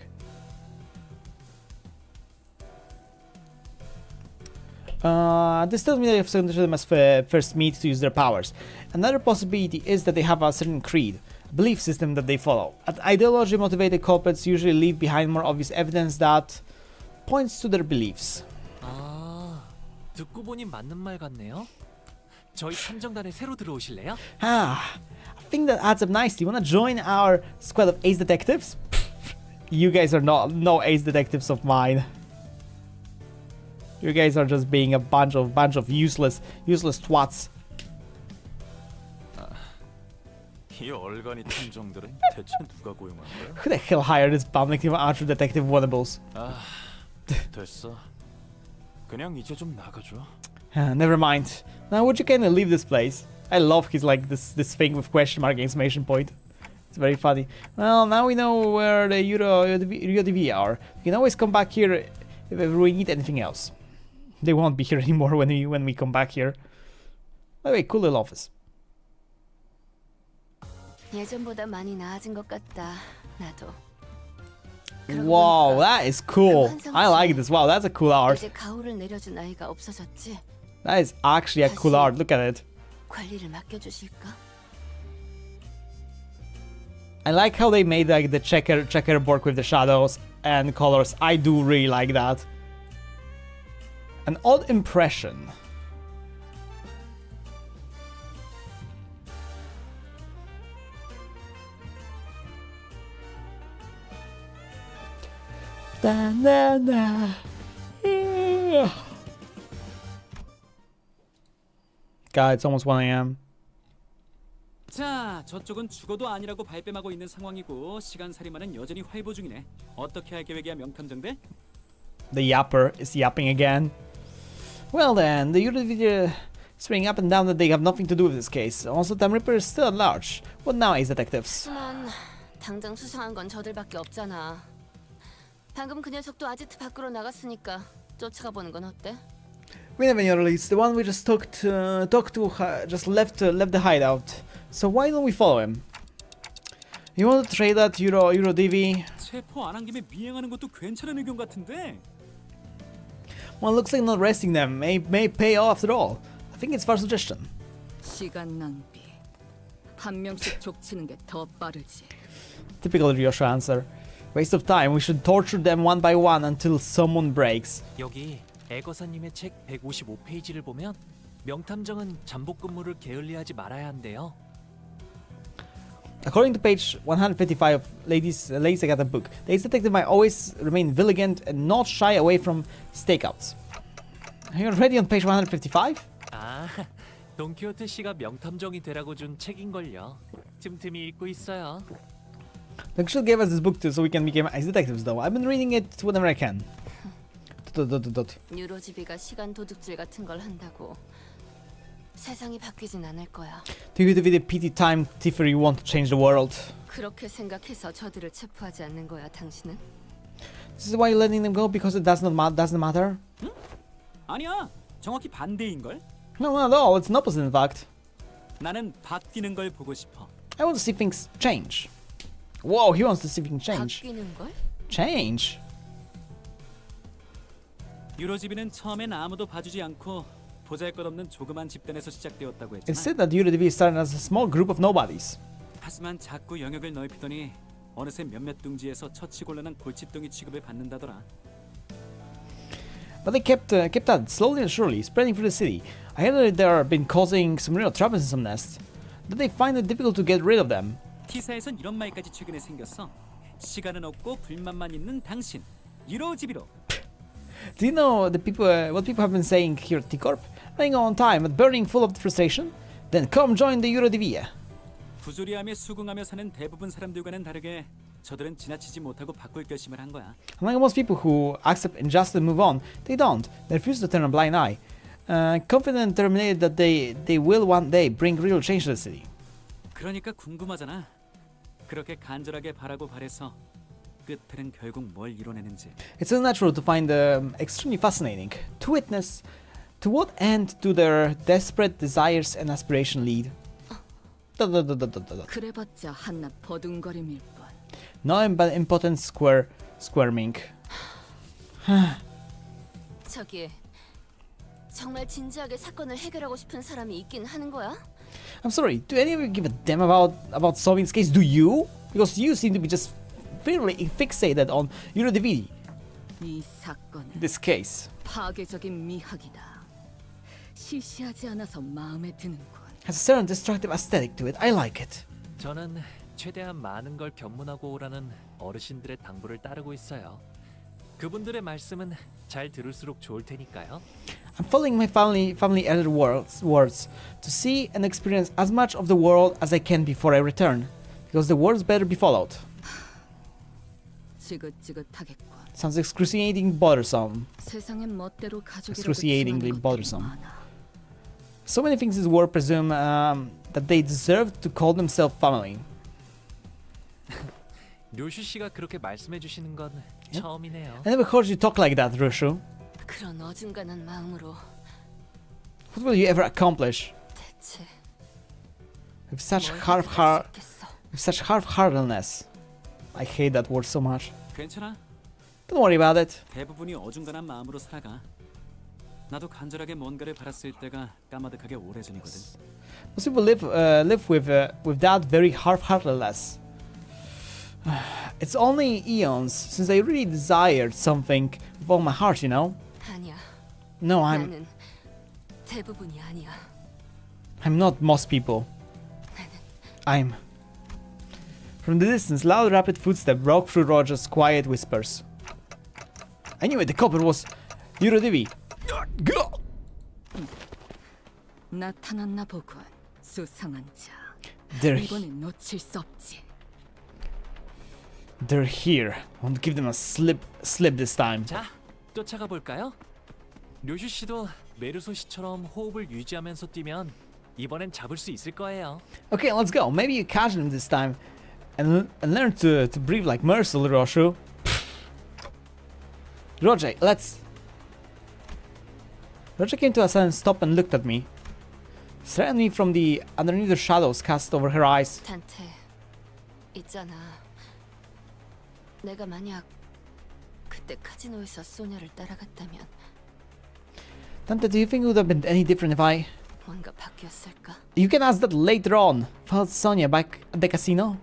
This tells me that if they must first meet to use their powers. Another possibility is that they have a certain creed, a belief system that they follow. Ideology-motivated culprits usually leave behind more obvious evidence that points to their beliefs. 아, 듣고 보니 맞는 말 같네요. 저희 탐정단에 새로 들어오실래요? I think that adds up nicely. Wanna join our squad of ace detectives? You guys are no ace detectives of mine. You guys are just being a bunch of useless twats. 이 얼간이 탐정들은 대체 누가 고용한 거야? Who the hell hired this bumbling archer detective wannables? 됐어. 그냥 이제 좀 나가줘. Never mind. Now would you kindly leave this place? I love his like this thing with question mark exclamation point. It's very funny. Well, now we know where the Rio TV are. You can always come back here if we need anything else. They won't be here anymore when we come back here. By the way, cool little office. 예전보다 많이 나아진 것 같다. 나도. Wow, that is cool. I like this. Wow, that's a cool art. 이제 가오를 내려준 아이가 없어졌지. That is actually a cool art. Look at it. 관리를 맡겨주실까? I like how they made like the checkerboard with the shadows and colors. I do really like that. An odd impression. God, it's almost 1 a.m. 자, 저쪽은 죽어도 아니라고 발뺌하고 있는 상황이고 시간살인마는 여전히 활보 중이네. 어떻게 할 계획이야, 명탐정들? The yapper is yapping again. Well then, the Eurovideo swing up and down that they have nothing to do with this case. Also, Time Ripper is still at large. What now, ace detectives? 하지만 당장 수상한 건 저들밖에 없잖아. 방금 그 녀석도 아지트 밖으로 나갔으니까 쫓아가 보는 건 어때? We never knew release. The one we just talked to just left the hideout. So why don't we follow him? You want to trade that Euro DV? 체포 안 한 김에 미행하는 것도 괜찮은 의견 같은데. Well, looks like not arresting them may pay off after all. I think it's far suggestion. 시간 낭비. 한 명씩 족치는 게 더 빠르지. Typical Ryosha answer. Waste of time. We should torture them one by one until someone breaks. 여기 애거사님의 책 155페이지를 보면 명탐정은 잠복 근무를 게을리하지 말아야 한대요. According to page 155 of Ladies Agatha book, the ace detective might always remain vigilant and not shy away from stakeouts. Are you already on page 155? 아, 돈키호테 씨가 명탐정이 되라고 준 책인걸요. 틈틈이 읽고 있어요. They should give us this book too, so we can become ace detectives. Though I've been reading it whenever I can. 뉴로지비가 시간 도둑질 같은 걸 한다고 세상이 바뀌진 않을 거야. Do you the PT time thievery want to change the world? 그렇게 생각해서 저들을 체포하지 않는 거야, 당신은? This is why you're letting them go because it doesn't matter? 응? 아니야. 정확히 반대인 걸. No, not at all. It's an opposite, in fact. 나는 바뀌는 걸 보고 싶어. I want to see things change. Whoa, he wants to see things change. 바뀌는 걸? Change? 유로지비는 처음엔 아무도 봐주지 않고 보잘것없는 조그만 집단에서 시작되었다고 It 했지만 said that UDV started as a small group of nobodies. 하지만 자꾸 영역을 넓히더니 어느새 몇몇 둥지에서 처치곤란한 골칫덩이 취급을 받는다더라. But they kept at it, slowly and surely, spreading through the city. I heard that they have been causing some real troubles in some nests. That they find it difficult to get rid of them. T사에선 이런 말까지 최근에 생겼어. 시간은 없고 불만만 있는 당신. 이로지비로. Do you know the people what people have been saying here at T-Corp? Running on time but burning full of frustration? Then come join the Eurodivia. 부조리하며 수긍하며 사는 대부분 사람들과는 다르게 저들은 지나치지 못하고 바꿀 결심을 한 거야. Unlike most people who accept injustice and move on, they don't. They refuse to turn a blind eye. Confident and determined that they will one day bring real change to the city. 그러니까 궁금하잖아. 그렇게 간절하게 바라고 바래서 끝에는 결국 뭘 이뤄내는지. It's unnatural to find extremely fascinating to witness to what end do their desperate desires and aspiration lead. 그래봤자 한낱 버둥거림일 뿐. Nothing but impotent squirming. 저기 정말 진지하게 사건을 해결하고 싶은 사람이 있긴 하는 거야? I'm sorry, do any of you give a damn about solving this case? Do you? Because you seem to be just fairly fixated on Eurodividi. 이 사건은 This case 파괴적인 미학이다. 시시하지 않아서 마음에 드는군. has a certain destructive aesthetic to it. I like it. 저는 최대한 많은 걸 견문하고 오라는 어르신들의 당부를 따르고 있어요. 그분들의 말씀은 잘 들을수록 좋을 테니까요. I'm following my family elder words to see and experience as much of the world as I can before I return, because the world's better be followed. 지긋지긋하겠군. Sounds excruciatingly bothersome. 세상엔 멋대로 가족이라고 Excruciatingly 치환한 bothersome. 것들이 많아. So many things in this world presume that they deserve to call themselves family. 료슈 씨가 그렇게 말씀해 주시는 건 처음이네요. I never heard you talk like that, Rushu. 그런 어중간한 마음으로 What will you ever accomplish 대체 with such 뭘 해결할 수 있겠어? with such half-heartedness? I hate that word so much. 괜찮아. Don't worry about it. 대부분이 어중간한 마음으로 살아가. 나도 간절하게 뭔가를 바랐을 때가 까마득하게 오래전이거든. Most people live with that very half-heartedness. It's only eons since I really desired something with all my heart, you know? 아니야. No, 나는 대부분이 아니야. I'm not most people. I'm. From the distance, loud, rapid footsteps broke through Roger's quiet whispers. I knew it. The copper was Eurodivi. Go! 나타났나 보군. 수상한 자. They're 이번엔 놓칠 수 없지. They're here. I want to give them a slip this time. 자, 쫓아가 볼까요? 료슈 씨도 메르소 씨처럼 호흡을 유지하면서 뛰면 이번엔 잡을 수 있을 거예요. Okay, let's go. Maybe you catch them this time, and learn to breathe like Mercil, Roshu. Roger, let's. Roger came to a sudden stop and looked at me, staring at me from the underneath the shadows cast over her eyes. 단테, 있잖아. 내가 만약 그때 카지노에서 소녀를 따라갔다면 Tante, do you think it would have been any different if I? 뭔가 바뀌었을까? You can ask that later on. Found Sonia back at the casino?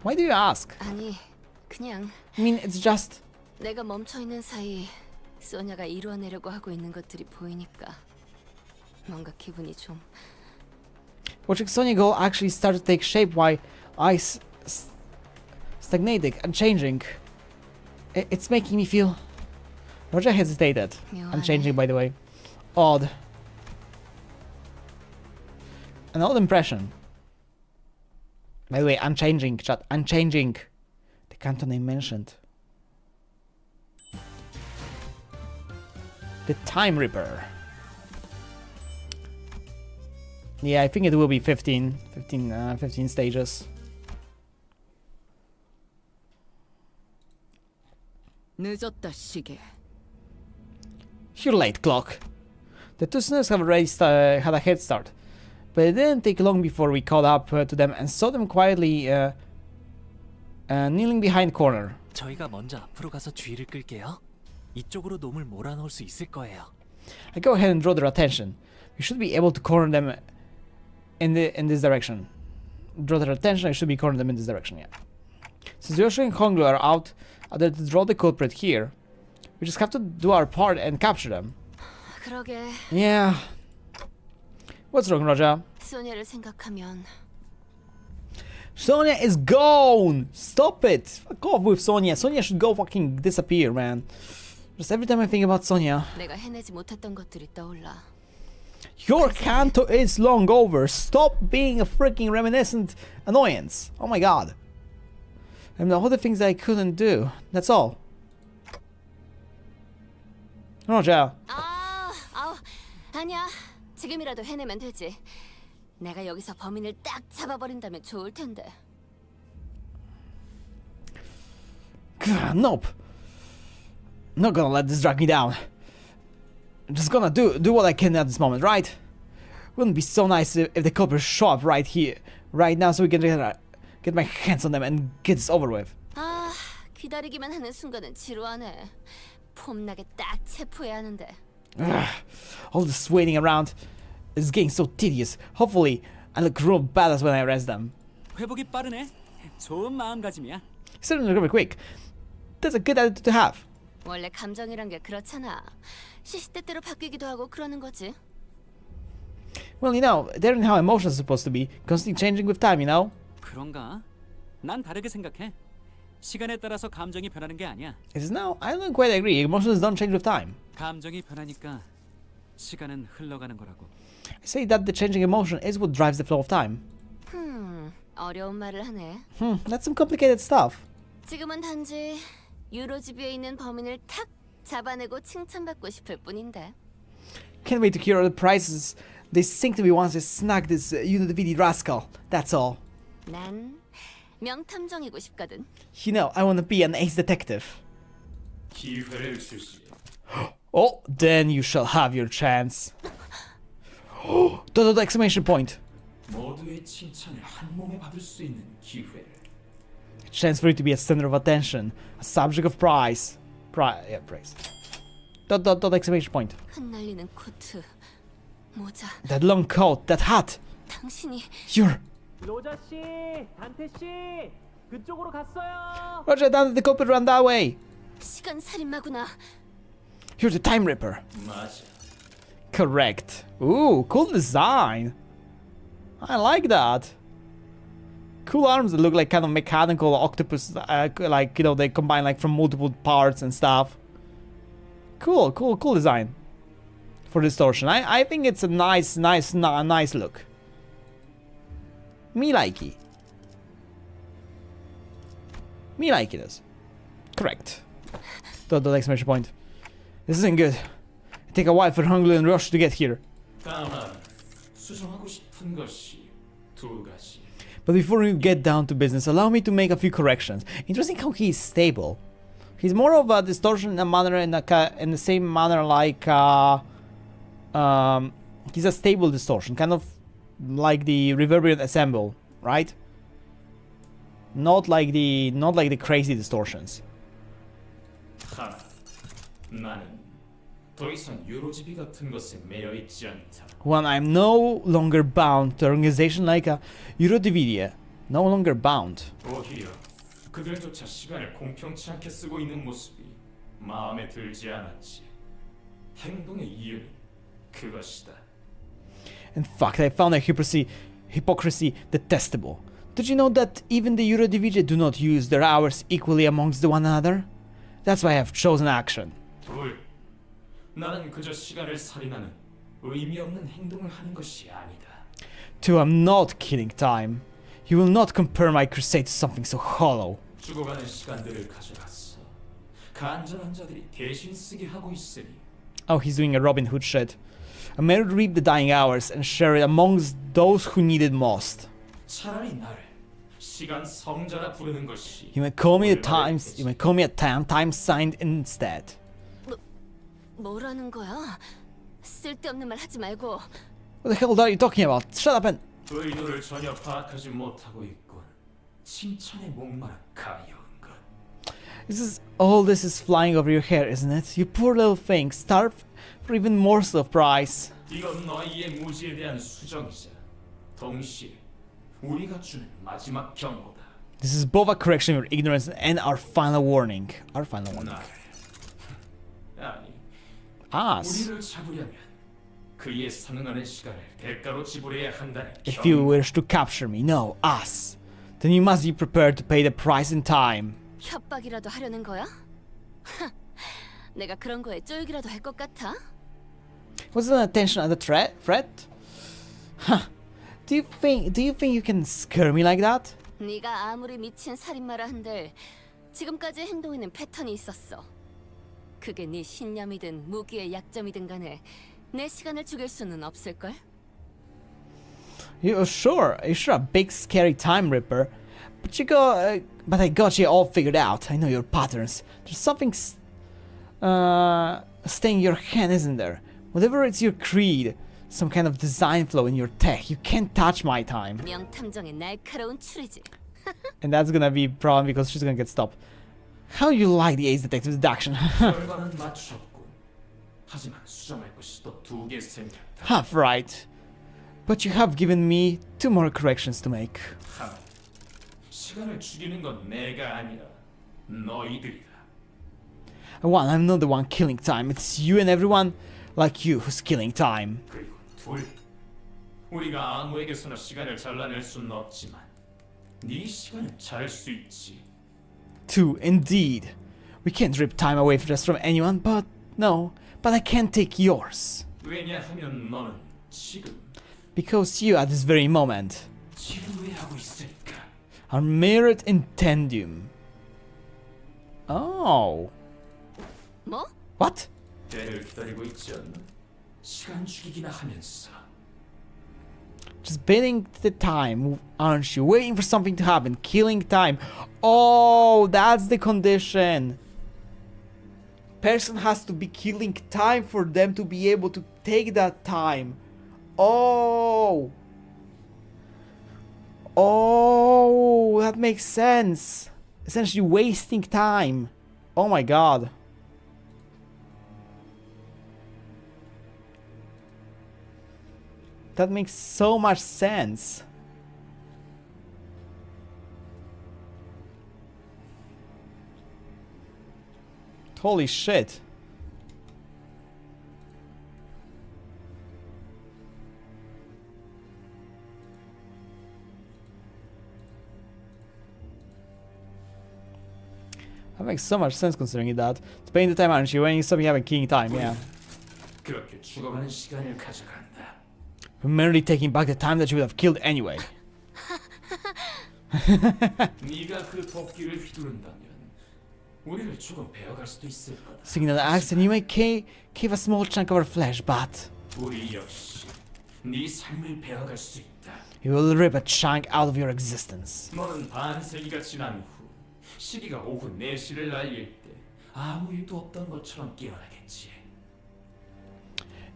Why do you ask? 아니, 그냥 I mean, it's just. 내가 멈춰 있는 사이 소녀가 이루어내려고 하고 있는 것들이 보이니까 뭔가 기분이 좀. Watching Sonia go actually start to take shape while I stagnating and changing. It's making me feel. Roger hesitated. I'm changing, by the way. Odd. An odd impression. By the way, I'm changing, chat. I'm changing. The canton name mentioned. The Time Ripper. Yeah, I think it will be 15 stages. 늦었다 시계. You're late, clock. The two sinners have already had a head start, but it didn't take long before we caught up to them and saw them quietly kneeling behind corner. 저희가 먼저 앞으로 가서 주의를 끌게요. 이쪽으로 놈을 몰아넣을 수 있을 거예요. I go ahead and draw their attention. We should be able to corner them in this direction. Draw their attention. I should be cornering them in this direction. Yeah. Since Yoshi and Honglu are out, I'd draw the culprit here. We just have to do our part and capture them. 그러게. Yeah. What's wrong, Roger? 소녀를 생각하면 Sonia is gone! Stop it! Fuck off with Sonia. Sonia should go fucking disappear, man. Just every time I think about Sonia. 내가 해내지 못했던 것들이 떠올라. Your canto is long over. Stop being a freaking reminiscent annoyance. Oh my god. And all the things that I couldn't do. That's all. Roger. 아니야. 지금이라도 해내면 되지. 내가 여기서 범인을 딱 잡아버린다면 좋을 텐데. Nope. Not gonna let this drag me down. I'm just gonna do what I can at this moment, right? Wouldn't be so nice if the culprits show up right here, right now, so we can get my hands on them and get this over with. 아, 기다리기만 하는 순간은 지루하네. 폼나게 딱 체포해야 하는데. All this waiting around is getting so tedious. Hopefully, I look real badass when I arrest them. 회복이 빠르네. 좋은 마음가짐이야. Certainly very quick. That's a good attitude to have. 원래 감정이란 게 그렇잖아. 시시때때로 바뀌기도 하고 그러는 거지. Well, you know, they're how emotions are supposed to be, constantly changing with time, you know? 그런가? 난 다르게 생각해. 시간에 따라서 감정이 변하는 게 아니야. It is now, I don't quite agree. Emotions don't change with time. 감정이 변하니까 시간은 흘러가는 거라고. I say that the changing emotion is what drives the flow of time. 어려운 말을 하네. That's some complicated stuff. 지금은 단지 유로집에 있는 범인을 탁 잡아내고 칭찬받고 싶을 뿐인데. Can't wait to hear all the prizes they sing to me once I snag this Unity rascal. That's all. 난 명탐정이고 싶거든. You know, I want to be an ace detective. 기회를 주시. Oh, then you shall have your chance. The exclamation point. 모두의 칭찬을 한 몸에 받을 수 있는 기회를. A chance for you to be a center of attention, a subject of praise. Praise. The exclamation point. 흩날리는 코트, 모자. That long coat, that hat. 당신이. You're. 로저 씨, 단테 씨, 그쪽으로 갔어요. Roger, the culprit ran that way. 시간 살인마구나. You're the time ripper. 맞아. Correct. Ooh, cool design. I like that. Cool arms that look like kind of mechanical octopus, like, you know, they combine like from multiple parts and stuff. Cool design for distortion. I think it's a nice look. Me likey. Me like it. Correct. The exclamation point. This isn't good. It take a while for Hungry and Rush to get here. 다만 수정하고 싶은 것이 두 가지. But before we get down to business, allow me to make a few corrections. Interesting how he is stable. He's more of a distortion in a manner in the same manner like he's a stable distortion, kind of like the reverberant ensemble, right? Not like the crazy distortions. 하나, 나는 더 이상 유로지비 같은 것에 매여 있지 않다. When I'm no longer bound to an organization like a Eurodividia, no longer bound. 오히려 그들조차 시간을 공평치 않게 쓰고 있는 모습이 마음에 들지 않았지. 행동의 이유는 그것이다. In fact, I found that hypocrisy detestable. Did you know that even the Eurodividia do not use their hours equally amongst one another? That's why I have chosen action. 둘, 나는 그저 시간을 살인하는 의미 없는 행동을 하는 것이 아니다. Two, I'm not killing time. You will not compare my crusade to something so hollow. 죽어가는 시간들을 가져갔어. 간절한 자들이 대신 쓰게 하고 있으니. Oh, he's doing a Robin Hood shit. I may reap the dying hours and share it amongst those who need it most. 차라리 나를 시간 성자라 부르는 것이. You may call me a time signed instead. 뭐라는 거야? 쓸데없는 말 하지 말고. What the hell are you talking about? Shut up and. 의도를 전혀 파악하지 못하고 있군. 칭찬에 목마른 가여운 것. This is flying over your hair, isn't it? You poor little thing, starved for even morsel of price. 이건 너희의 무지에 대한 수정이자 동시에 우리가 주는 마지막 경고다. This is both a correction of your ignorance and our final warning. 아니, Us. 우리를 잡으려면 그에 상응하는 시간을 대가로 지불해야 한다는 If you wish to capture me, no, us. Then you must be prepared to pay the price in time. 협박이라도 하려는 거야? 내가 그런 거에 쫄기라도 할 것 같아? Wasn't attention at the threat? Huh. Do you think you can scare me like that? 네가 아무리 미친 살인마라 한들 지금까지의 행동에는 패턴이 있었어. 그게 네 신념이든 무기의 약점이든 간에 내 시간을 죽일 수는 없을걸? You're sure a big scary time ripper, but I got you all figured out. I know your patterns. There's something staying in your hand, isn't there? Whatever it's your creed, some kind of design flow in your tech. You can't touch my time. 명탐정의 날카로운 추리지. And that's gonna be a problem because she's gonna get stopped. How you like the Ace Detective deduction? 결과는 맞췄군. 하지만 수정할 것이 또 2개 생겼다. Half right. But you have given me 2 more corrections to make. 하나, 시간을 죽이는 건 내가 아니라 너희들이다. One, I'm not the one killing time. It's you and everyone like you who's killing time. 그리고 둘, 우리가 아무에게서나 시간을 잘라낼 수는 없지만 네 시간은 잘 수 있지. 2, indeed. We can't rip time away just from anyone, but I can't take yours. 왜냐하면 너는 지금 Because you, at this very moment, 지루해하고 있으니까. are mirrored intendium. Oh. 뭐? What? 때를 기다리고 있지 않나? 시간 죽이기나 하면서. Just baiting the time, aren't you? Waiting for something to happen, killing time. Oh, that's the condition. Person has to be killing time for them to be able to take that time. Oh, that makes sense. Essentially wasting time. Oh my god. That makes so much sense. Holy shit. That makes so much sense considering that. Spending the time, aren't you? When you stop, you have a king time, yeah. 그렇게 죽어가는 시간을 가져간다. We're merely taking back the time that you would have killed anyway. 네가 그 도끼를 휘두른다면 우리를 조금 베어갈 수도 있을 거다. Signal axe and you may cave a small chunk of our flesh, but 우리 역시 네 삶을 베어갈 수 있다. you will rip a chunk out of your existence. 너는 반세기가 지난 후 시기가 오후 4시를 날릴 때 아무 일도 없던 것처럼 깨어나겠지.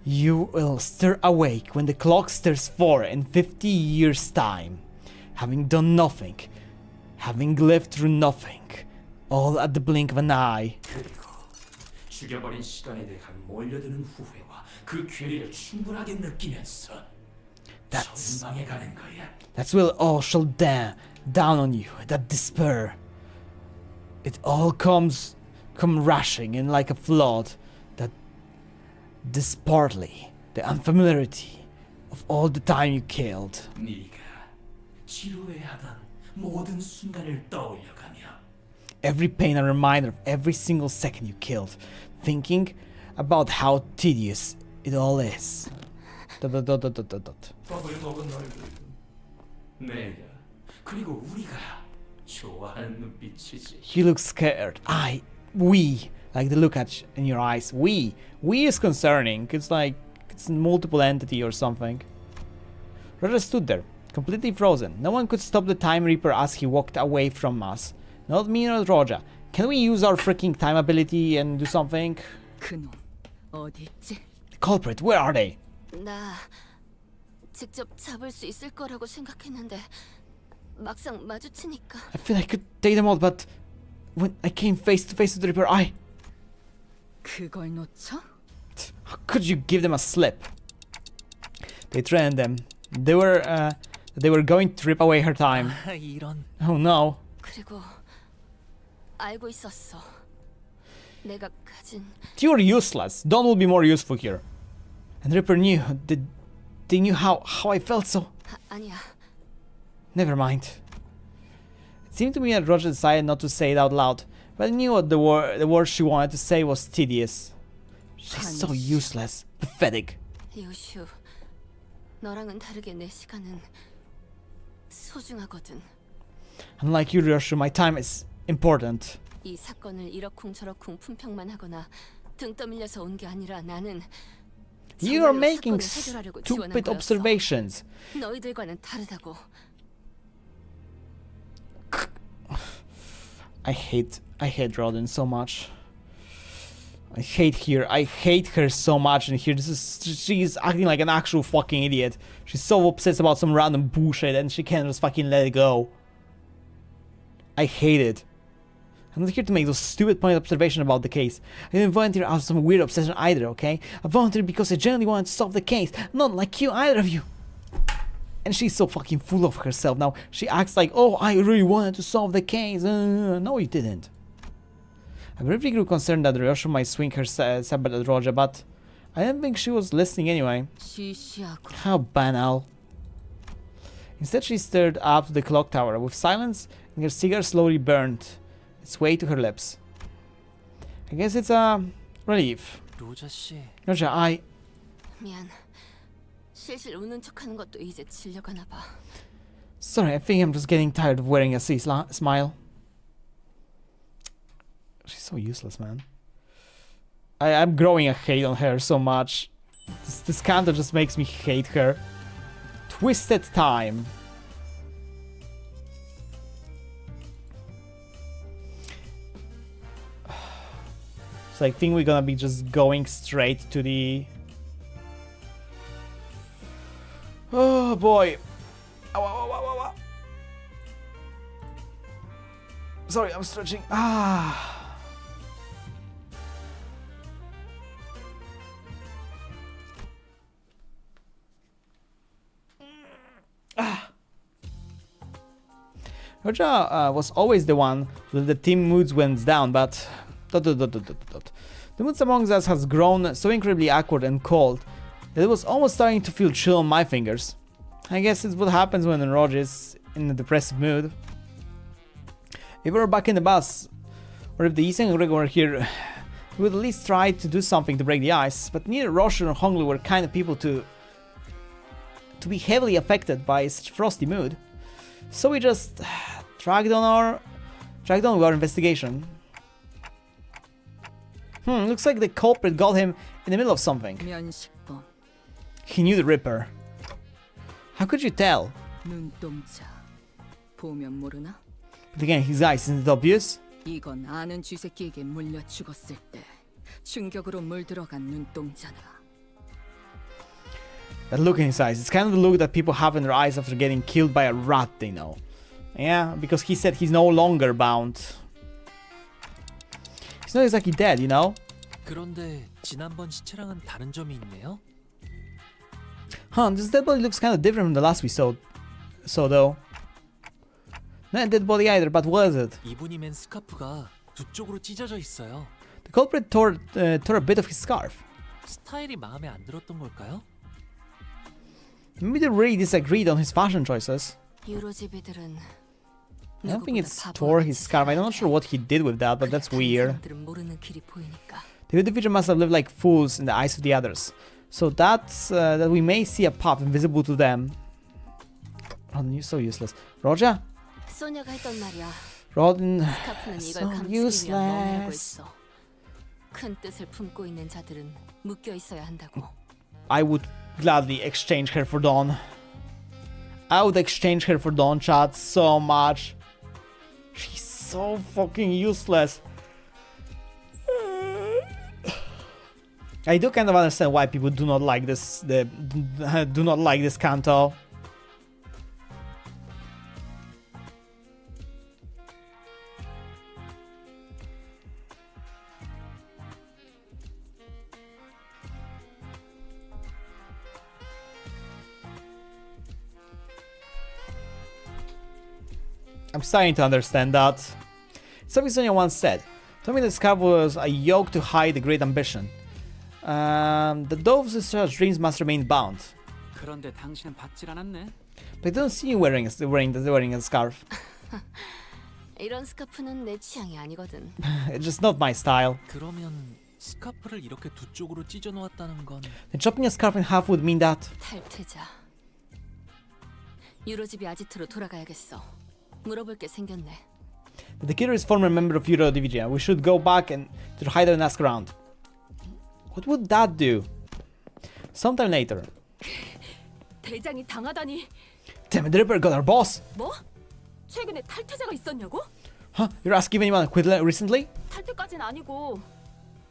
You will stir awake when the clock stirs 4 in 50 years' time, having done nothing, having lived through nothing, all at the blink of an eye. 그리고 죽여버린 시간에 대한 몰려드는 후회와 그 괴리를 충분하게 느끼면서 전망에 가는 거야. That's will all shall down on you, that despair. It all come rushing in like a flood, that dispartly, the unfamiliarity of all the time you killed. 네가 지루해하던 모든 순간을 떠올려가며 Every pain a reminder of every single second you killed, thinking about how tedious it all is. ... 밥을 먹은 얼굴, 내가 그리고 우리가 좋아하는 눈빛이지. You look scared. We, like the look at in your eyes. We is concerning. It's like it's a multiple entity or something. Roger stood there, completely frozen. No one could stop the Time Reaper as he walked away from us. Not me or Roger. Can we use our freaking time ability and do something? 그놈 어디 있지? The culprit, where are they? 나 직접 잡을 수 있을 거라고 생각했는데 막상 마주치니까. I feel I could take them all, but when I came face to face with the Reaper, 그걸 놓쳐? how could you give them a slip? They threatened them. They were going to rip away her time. 이런. Oh no. 그리고 알고 있었어. 내가 가진 You're useless. Dawn will be more useful here. And Ripper knew. They knew how I felt, so... 아니야. Never mind. It seemed to me that Roger decided not to say it out loud, but I knew what the word she wanted to say was tedious. She's so useless. Pathetic. 요슈, 너랑은 다르게 내 시간은 소중하거든. Unlike you, Ryoshu, my time is important. 이 사건을 이러쿵저러쿵 품평만 하거나 등 떠밀려서 온 게 아니라 나는 You are making stupid observations. 너희들과는 다르다고. I hate Rodin so much. I hate her so much in here. She's acting like an actual fucking idiot. She's so obsessed about some random bullshit and she can't just fucking let it go. I hate it. I'm not here to make those stupid point observations about the case. I didn't volunteer out of some weird obsession either, okay? I volunteered because I genuinely wanted to solve the case, not like you, either of you. And she's so fucking full of herself now. She acts like, oh, I really wanted to solve the case. No, you didn't. I briefly grew concerned that Ryoshu might swing her saber at Roger, but I didn't think she was listening anyway. How banal. Instead, she stared up to the clock tower with silence, and her cigar slowly burned its way to her lips. I guess it's a relief. Roger, 미안. 실실 우는 척하는 것도 이제 질려가나 봐. Sorry, I think I'm just getting tired of wearing a smile. She's so useless, man. I'm growing a hate on her so much. This canto just makes me hate her. Twisted Time. So I think we're gonna be just going straight to the... Oh boy. Ow, ow, ow, ow, ow. Sorry, I'm stretching. Roger was always the one that the team moods went down, but... The moods among us has grown so incredibly awkward and cold that it was almost starting to feel chill on my fingers. I guess it's what happens when Roger is in a depressive mood. If we were back in the bus, or if the Ethan and Greg were here, we would at least try to do something to break the ice, but neither Roger nor Honglu were kind of people to be heavily affected by such frosty mood. So we just dragged on with our investigation. Looks like the culprit got him in the middle of something. He knew the Ripper. How could you tell? But again, his eyes, isn't it obvious? 이건 아는 쥐새끼에게 물려 죽었을 때 충격으로 물들어간 눈동자다. That look in his eyes, it's kind of the look that people have in their eyes after getting killed by a rat they know. Yeah, because he said he's no longer bound. He's not exactly dead, you know? 그런데 지난번 시체랑은 다른 점이 있네요. This dead body looks kind of different from the last we saw though. Not a dead body either, but what is it? 이분이 맨 스카프가 두 쪽으로 찢어져 있어요. The culprit tore a bit of his scarf. 스타일이 마음에 안 들었던 걸까요? Maybe they really disagreed on his fashion choices. 유로지비들은 I don't think it's tore his scarf. I'm not sure what he did with that, but that's weird. The individual must have lived like fools in the eyes of the others. So that's that we may see a path invisible to them. Rodin, you're so useless. Roger? 소녀가 했던 말이야. Rodin, 스카프는 이걸 so 감추기 위한 멍이라고 useless. 했어. 큰 뜻을 품고 있는 자들은 묶여 있어야 한다고. I would gladly exchange her for Dawn. I would exchange her for Dawn, chat, so much. She's so fucking useless. I do kind of understand why people do not like this. Do not like this canto. I'm starting to understand that. Something Sonia once said, Told me the scarf was a yoke to hide a great ambition. The dove's dreams must remain bound. 그런데 당신은 받질 않았네. But I don't see you wearing a scarf. 이런 스카프는 내 취향이 아니거든. It's just not my style. 그러면 스카프를 이렇게 두 쪽으로 찢어 놓았다는 건 Then chopping a scarf in half would mean that. 탈퇴자. 유로집이 아지트로 돌아가야겠어. 물어볼 게 생겼네. The killer is former member of Euro Division. We should go back and to hide and ask around. What would that do? Sometime later. 대장이 당하다니. Damn it, the Ripper got our boss. 뭐? 최근에 탈퇴자가 있었냐고? Huh? You're asking if anyone quit recently? 탈퇴까진 아니고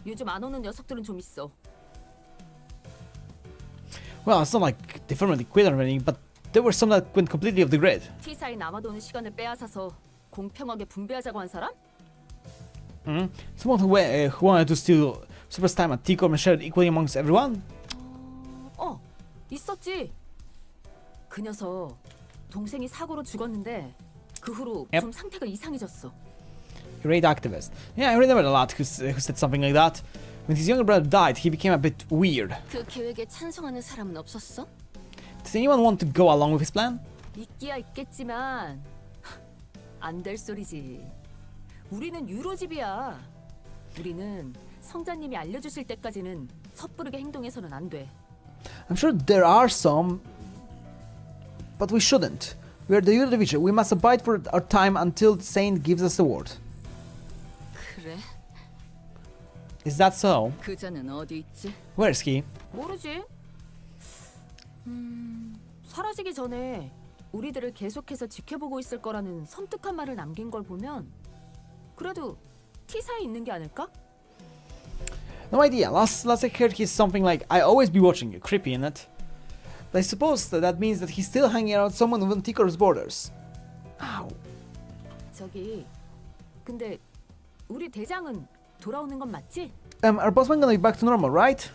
요즘 안 오는 녀석들은 좀 있어. Well, it's not like they permanently quit or anything, but there were some that went completely off the grid. T사에 남아도는 시간을 빼앗아서 공평하게 분배하자고 한 사람? Someone who wanted to steal Super's time at T-Com and share it equally amongst everyone? 있었지. 그 녀석 동생이 사고로 죽었는데 그 후로 Yep. 좀 상태가 이상해졌어. Great activist. Yeah, I remember a lot who said something like that. When his younger brother died, he became a bit weird. 그 계획에 찬성하는 사람은 없었어? Does anyone want to go along with his plan? 있기야 있겠지만 안 될 소리지. 우리는 유로집이야. 우리는 성자님이 알려주실 때까지는 섣부르게 행동해서는 안 돼. I'm sure there are some, but we shouldn't. We are the Euro Division. We must abide for our time until the Saint gives us the word. 그래? Is that so? 그자는 어디 있지? Where is he? 모르지. 사라지기 전에 우리들을 계속해서 지켜보고 있을 거라는 섬뜩한 말을 남긴 걸 보면 그래도 T사에 있는 게 아닐까? No idea. Last I heard he's something like, I always be watching you. Creepy, innit? But I suppose that means that he's still hanging out someone within T-Cor's borders. Ow. 저기 근데 우리 대장은 돌아오는 건 맞지? Our bossman gonna be back to normal, right?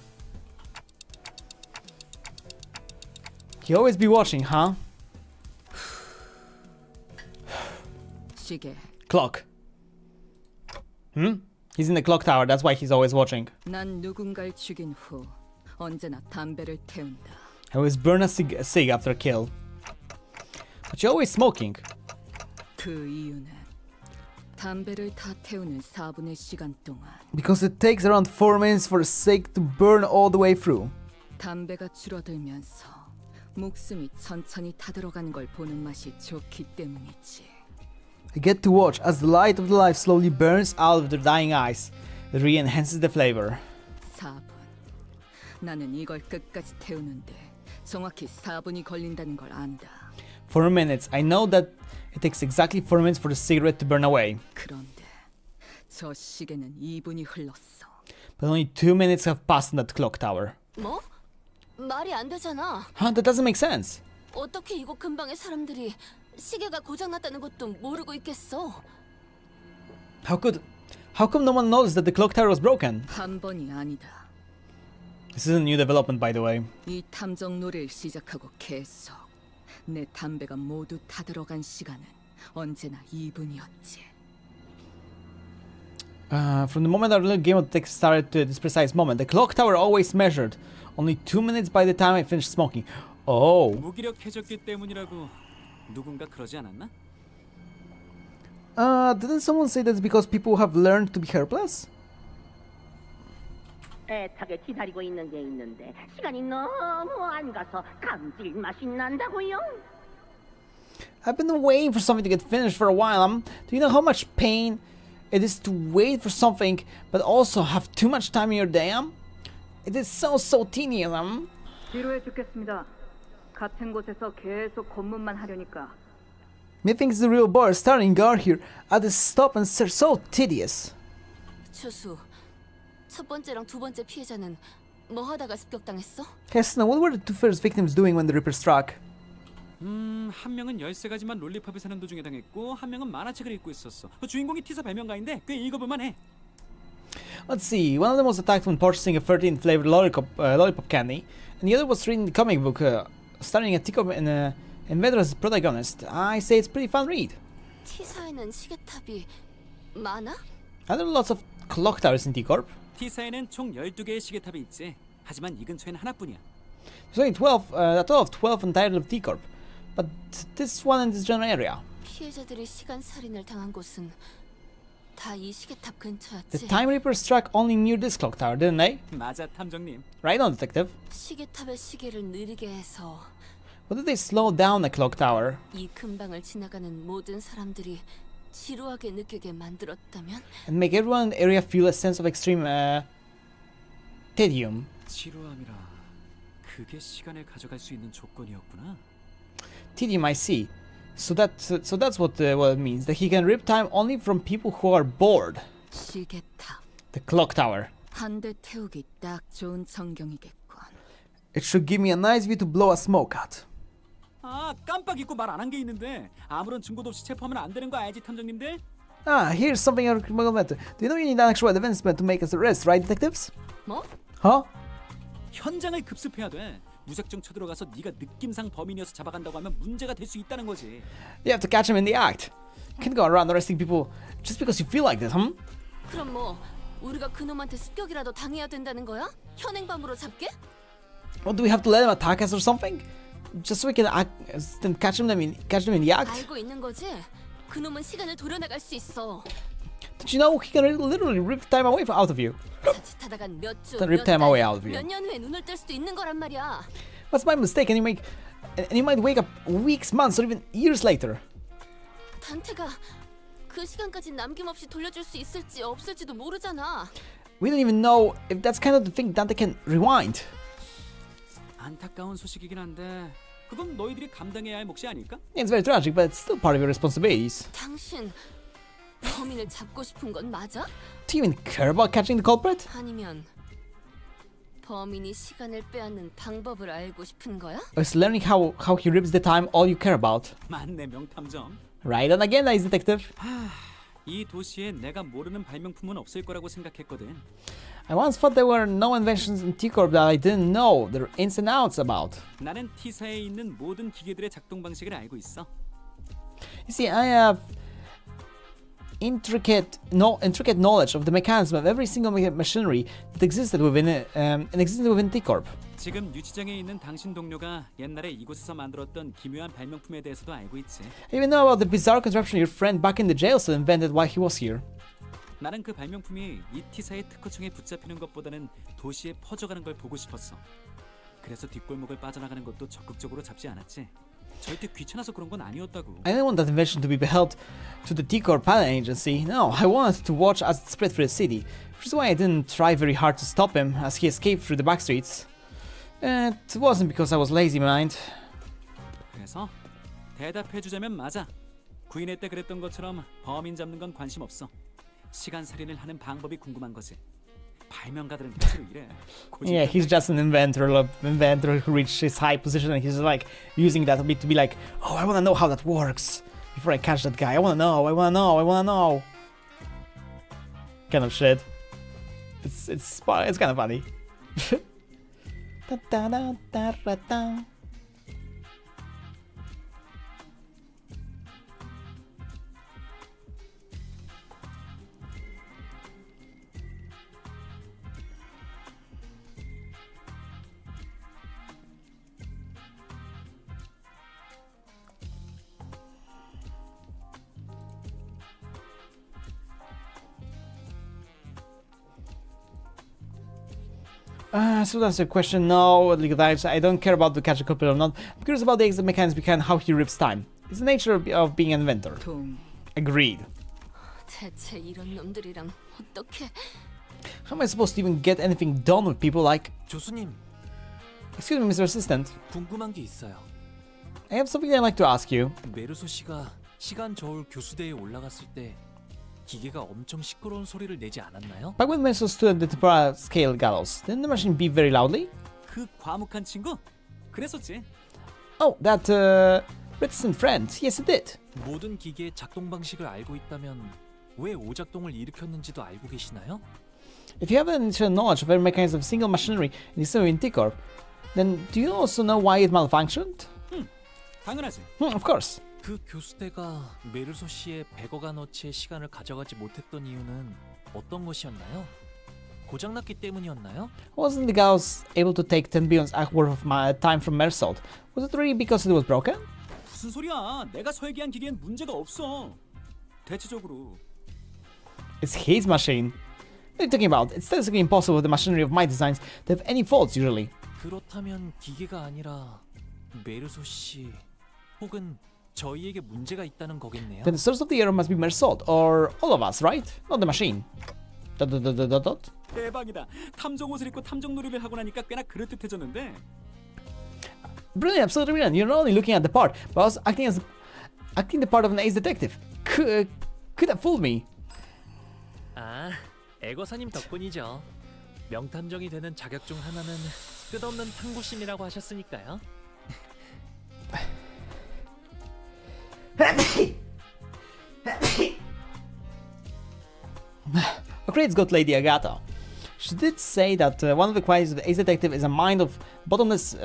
He always be watching, huh? 시계. Clock. He's in the clock tower, that's why he's always watching. 난 누군가를 죽인 후 언제나 담배를 태운다. I always burn a cig after a kill. But you're always smoking. 그 이유는 담배를 다 태우는 4분의 시간 동안 Because it takes around 4 minutes for a cig to burn all the way through. 담배가 줄어들면서 목숨이 천천히 타들어가는 걸 보는 맛이 좋기 때문이지. I get to watch as the light of the life slowly burns out of their dying eyes. It re-enhances the flavor. 4분. 나는 이걸 끝까지 태우는데 정확히 4분이 걸린다는 걸 안다. 4 minutes. I know that it takes exactly 4 minutes for the cigarette to burn away. 그런데 저 시계는 2분이 흘렀어. But only 2 minutes have passed in that clock tower. 뭐? 말이 안 되잖아. Huh? That doesn't make sense. 어떻게 이곳 근방의 사람들이 시계가 고장났다는 것도 모르고 있겠어? How come no one noticed that the clock tower was broken? 한 번이 아니다. This is a new development, by the way. 이 탐정 놀이를 시작하고 계속 내 담배가 모두 타들어간 시간은 언제나 2분이었지. From the moment our little game of text started to this precise moment, the clock tower always measured only 2 minutes by the time I finished smoking. Oh. 무기력해졌기 때문이라고 누군가 그러지 않았나? Didn't someone say that's because people have learned to be helpless? 애타게 기다리고 있는 게 있는데 시간이 너무 안 가서 감질맛이 난다고요? I've been waiting for something to get finished for a while. Do you know how much pain it is to wait for something but also have too much time in your day? It is so tedious. 지루해 죽겠습니다. 같은 곳에서 계속 검문만 하려니까. Methinks the real bar starting guard here at the stop and stare so tedious. 추수, 첫 번째랑 두 번째 피해자는 뭐 하다가 습격당했어? Hesna, what were the two first victims doing when the Reaper struck? 한 명은 13가지만 롤리팝을 사는 도중에 당했고 한 명은 만화책을 읽고 있었어. 주인공이 T사 발명가인데 꽤 읽어볼만 해. Let's see, one of them was attacked when purchasing a 13-flavored lollipop candy, and the other was reading the comic book, starring a T-Com and Vader as protagonist. I say it's a pretty fun read. T사에는 시계탑이 많아? Are there lots of clock towers in T-Corp? T사에는 총 12개의 시계탑이 있지. 하지만 이 근처에는 하나뿐이야. There's only 12, a total of 12 entitled of T-Corp. But this one in this general area. 피해자들이 시간 살인을 당한 곳은 다 이 시계탑 근처였지. The Time Reapers struck only near this clock tower, didn't they? 맞아, 탐정님. Right on, detective. 시계탑의 시계를 느리게 해서 What did they slow down the clock tower? 이 근방을 지나가는 모든 사람들이 지루하게 느끼게 만들었다면? And make everyone in the area feel a sense of extreme tedium. 지루함이라 그게 시간을 가져갈 수 있는 조건이었구나. Tedium, I see. So that's what it means. That he can rip time only from people who are bored. 시계탑. The clock tower. 한 대 태우기 딱 좋은 전경이겠군. It should give me a nice view to blow a smoke at. 아, 깜빡 잊고 말 안 한 게 있는데 아무런 증거도 없이 체포하면 안 되는 거 알지, 탐정님들? Ah, here's something I recommend. Do you know you need an actual advancement to make us arrest, right, detectives? 뭐? Huh? 현장을 급습해야 돼. 무작정 쳐들어가서 네가 느낌상 범인이어서 잡아간다고 하면 문제가 될 수 있다는 거지. You have to catch him in the act. You can't go around arresting people just because you feel like this, huh? 그럼 뭐 우리가 그놈한테 습격이라도 당해야 된다는 거야? 현행범으로 잡게? Or do we have to let him attack us or something? Just so we can then catch them in the act? 알고 있는 거지? 그놈은 시간을 돌려나갈 수 있어. Did you know he can literally rip time away out of you? 자칫하다간 몇 주, Rip time away out of you. 몇 년 후에 눈을 뜰 수도 있는 거란 말이야. What's my mistake? And you might wake up weeks, months, or even years later. 단테가 그 시간까지 남김없이 돌려줄 수 있을지 없을지도 모르잖아. We don't even know if that's kind of the thing Dante can rewind. 안타까운 소식이긴 한데 그건 너희들이 감당해야 할 몫이 아닐까? It's very tragic, but it's still part of your responsibilities. 당신 범인을 잡고 싶은 건 맞아? Do you even care about catching the culprit? 아니면 범인이 시간을 빼앗는 방법을 알고 싶은 거야? Or is learning how he rips the time all you care about? 맞네, 명탐정. Right on again, nice detective. 이 도시에 내가 모르는 발명품은 없을 거라고 생각했거든. I once thought there were no inventions in T-Corp that I didn't know the ins and outs about. 나는 T사에 있는 모든 기계들의 작동 방식을 알고 있어. You see, I have intricate knowledge of the mechanism of every single machinery that existed within T-Corp. 지금 유치장에 있는 당신 동료가 옛날에 이곳에서 만들었던 기묘한 발명품에 대해서도 알고 있지. I even know about the bizarre contraption your friend back in the jail cell invented while he was here. 나는 그 발명품이 이 T사의 특허청에 붙잡히는 것보다는 도시에 퍼져가는 걸 보고 싶었어. 그래서 뒷골목을 빠져나가는 것도 적극적으로 잡지 않았지. 절대 귀찮아서 그런 건 아니었다고. I didn't want that invention to be held to the T-Corp patent agency. No, I wanted to watch as it spread through the city. Which is why I didn't try very hard to stop him as he escaped through the back streets. It wasn't because I was lazy, mind. 그래서 대답해주자면 맞아. 구인회 때 그랬던 것처럼 범인 잡는 건 관심 없어. 시간 살인을 하는 방법이 궁금한 거지. 발명가들은 대체로 이래. Yeah, he's just an inventor who reached his high position and he's like using that to be like, oh, I wanna know how that works before I catch that guy. I wanna know. Kind of shit. It's kind of funny. So that's the question. No, legal types. I don't care about the catch a culprit or not. I'm curious about the exact mechanics behind how he rips time. It's the nature of being an inventor. Agreed. 대체 이런 놈들이랑 어떻게? How am I supposed to even get anything done with people like? 교수님. Excuse me, Mr. Assistant. 궁금한 게 있어요. I have something I'd like to ask you. 메르소 씨가 시간 저울 교수대에 올라갔을 때 기계가 엄청 시끄러운 소리를 내지 않았나요? Back when Meso stood at the temporal scale gallows, didn't the machine beep very loudly? 그 과묵한 친구? 그랬었지. Oh, that reticent friend. Yes, it did. 모든 기계의 작동 방식을 알고 있다면 왜 오작동을 일으켰는지도 알고 계시나요? If you have an initial knowledge of every mechanism of single machinery in T-Corp, then do you also know why it malfunctioned? 당연하지. Of course. 그 교수대가 메르소 씨의 100억 원어치의 시간을 가져가지 못했던 이유는 어떤 것이었나요? 고장났기 때문이었나요? Wasn't the Gauss able to take 10 billion worth of my time from Mersault? Was it really because it was broken? 무슨 소리야? 내가 설계한 기계엔 문제가 없어. 대체적으로. It's his machine. What are you talking about? It's basically impossible with the machinery of my designs to have any faults usually. 그렇다면 기계가 아니라 메르소 씨 혹은 저희에게 문제가 있다는 거겠네요. Then the source of the error must be Mersault, or all of us, right? Not the machine. ... 대박이다. 탐정 옷을 입고 탐정 놀이를 하고 나니까 꽤나 그럴듯해졌는데. Brilliant, absolutely brilliant. You're not only looking at the part, but also acting the part of an ace detective. Could have fooled me. 아, 애거사님 덕분이죠. 명탐정이 되는 자격 중 하나는 끝없는 탐구심이라고 하셨으니까요. Great got Lady Agatha. She did say that one of the qualities of the ace detective is a mind of bottomless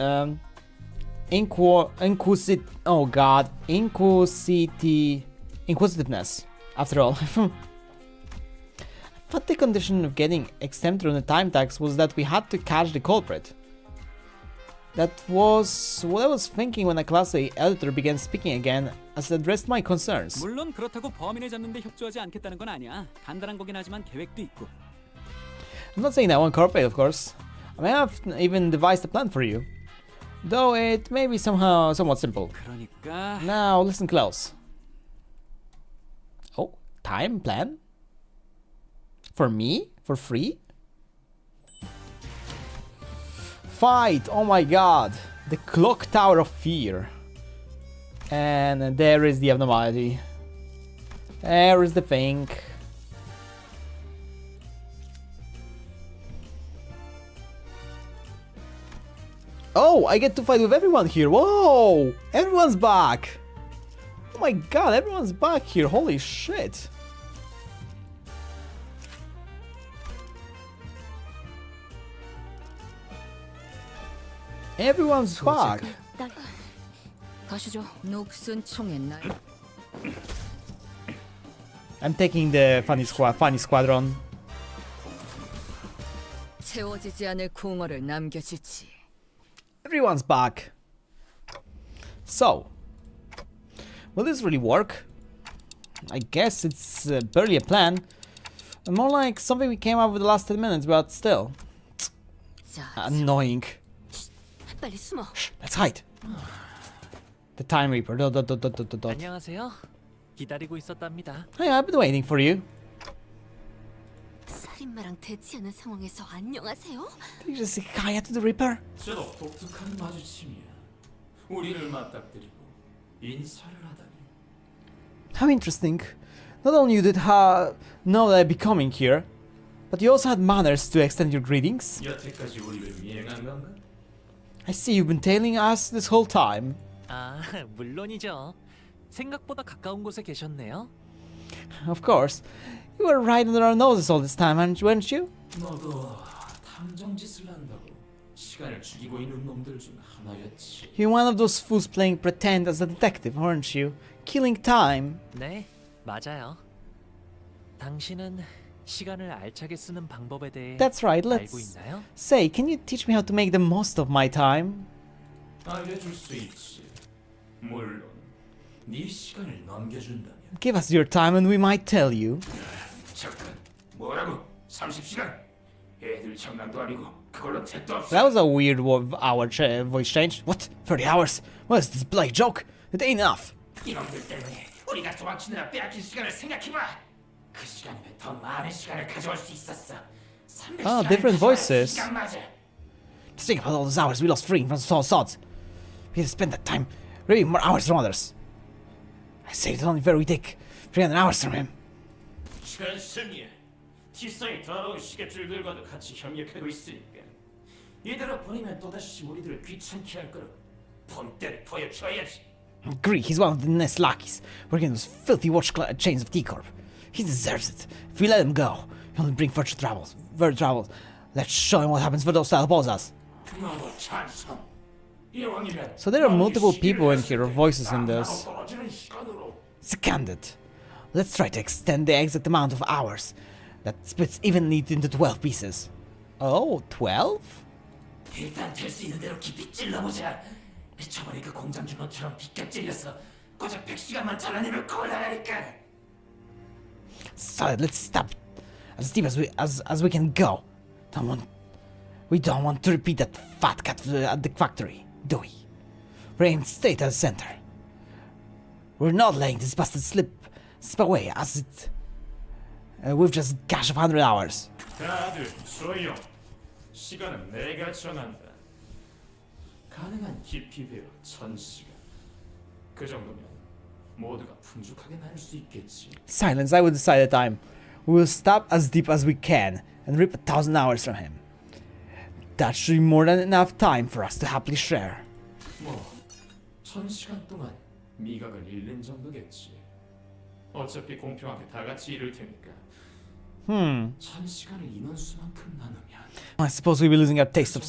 inquisitiveness. After all, I thought the condition of getting exempt on the time tax was that we had to catch the culprit. That was what I was thinking when the Class A editor began speaking again as I addressed my concerns. 물론 그렇다고 범인을 잡는 데 협조하지 않겠다는 건 아니야. 간단한 거긴 하지만 계획도 있고. I'm not saying that I won't cooperate, of course. I may have even devised a plan for you. Though it may be somewhat simple. 그러니까... Now listen close. Oh, time plan? For me? For free? Fight! Oh my god! The clock tower of fear. And there is the abnormality. There is the thing. Oh, I get to fight with everyone here. Whoa! Everyone's back! Oh my god, everyone's back here. Holy shit. Everyone's back. 가시죠. 녹슨 총의 날. I'm taking the funny squadron. 채워지지 않을 공허를 남겨주지. Everyone's back. So, will this really work? I guess it's barely a plan. More like something we came up with the last 10 minutes, but still. Annoying. 빨리 숨어. Let's hide. The Time Reaper. 안녕하세요. 기다리고 있었답니다. Hey, I've been waiting for you. 살인마랑 대치하는 상황에서 안녕하세요? Did you just say hi to the Reaper? 저도 독특한 마주침이야. 우리를 맞닥뜨리고 인사를 하다니. How interesting. Not only you did know that I'd be coming here, but you also had manners to extend your greetings. 여태까지 우리를 미행한 건가? I see you've been tailing us this whole time. 아, 물론이죠. 생각보다 가까운 곳에 계셨네요. Of course. You were right under our noses all this time, weren't you? 너도 탐정짓을 한다고 시간을 죽이고 있는 놈들 중 하나였지. You're one of those fools playing pretend as a detective, weren't you? Killing time. 네, 맞아요. 당신은 시간을 알차게 쓰는 방법에 대해 That's right, 알고 let's 있나요? say, can you teach me how to make the most of my time? 알려줄 수 있지. 물론 네 시간을 넘겨준다면. Give us your time and we might tell you. 잠깐, 뭐라고? 30시간? 애들 장난도 아니고 그걸로 택도 없어. That was a weird voice change. What? 30 hours? What is this bloody joke? It ain't enough. 이놈들 때문에 우리가 도망치느라 빼앗긴 시간을 생각해봐. 그 시간이면 더 많은 시간을 가져올 수 있었어. Ah, different voices. 시간 맞아. Just think about all those hours we lost freeing from Saul Sods. We had to spend that time reading more hours than others. I saved only very dick 300 hours from him. 시간 승리야. 티서의 더러운 시계줄들과도 같이 협력하고 있으니까 이대로 보내면 또다시 우리들을 귀찮게 할 거라고 본때를 보여줘야지. Agree, he's one of the Nest lackeys, working those filthy watch chains of T-Corp. He deserves it. If we let him go, he'll only bring further troubles. Let's show him what happens for those that oppose us. So there are multiple people in here, or voices in this. Seconded. Let's try to extend the exact amount of hours. that splits evenly into 12 pieces. Oh, 12? 일단 될 수 있는 대로 깊이 찔러보자. 저번에 그 공장 주노처럼 빗겨 찔렸어. 고작 100시간만 잘라내면 곤란하니까. So let's stop as deep as we can go. We don't want to repeat that fat cat at the factory, do we? We're in straight at the center. We're not letting this bastard slip away as it with just gash of 100 hours. 다들 조용. 시간은 내가 정한다. 가능한 깊이 배워 1000시간. 그 정도면 모두가 풍족하게 나눌 수 있겠지. Silence, I will decide the time. We will stop as deep as we can and rip 1,000 hours from him. That should be more than enough time for us to happily share. 뭐 1000시간 동안 미각을 잃는 정도겠지. 어차피 공평하게 다 같이 잃을 테니까. 1000시간을 인원수만큼 나누면 I suppose we'll be losing our taste of.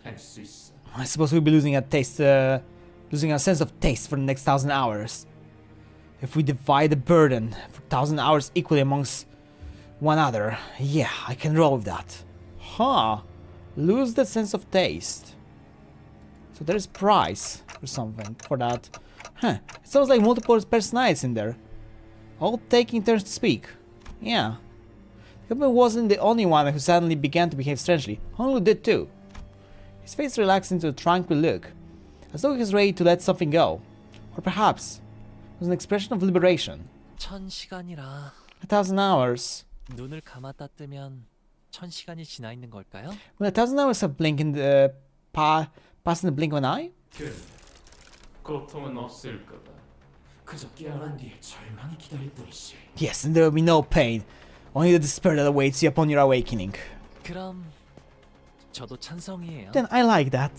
할수 있어. I suppose we'll be losing our taste, losing our sense of taste for the next 1,000 hours. If we divide the burden for 1,000 hours equally amongst one another, yeah, I can roll with that. Huh? Lose the sense of taste. So there's price or something for that. Huh? It sounds like multiple personalities in there, all taking turns to speak. Yeah. The company wasn't the only one who suddenly began to behave strangely. Honolulu did too. His face relaxed into a tranquil look, as though he was ready to let something go. Or perhaps it was an expression of liberation. 1000시간이라 1,000 hours. 눈을 감았다 뜨면 1000시간이 지나 있는 걸까요? Will 1,000 hours have blink in the pass in the blink of an eye? 그 고통은 없을 거다. 그저 깨어난 뒤에 절망이 기다릴 뿐이지. Yes, and there will be no pain, only the despair that awaits you upon your awakening. 그럼 저도 찬성이에요. Then I like that.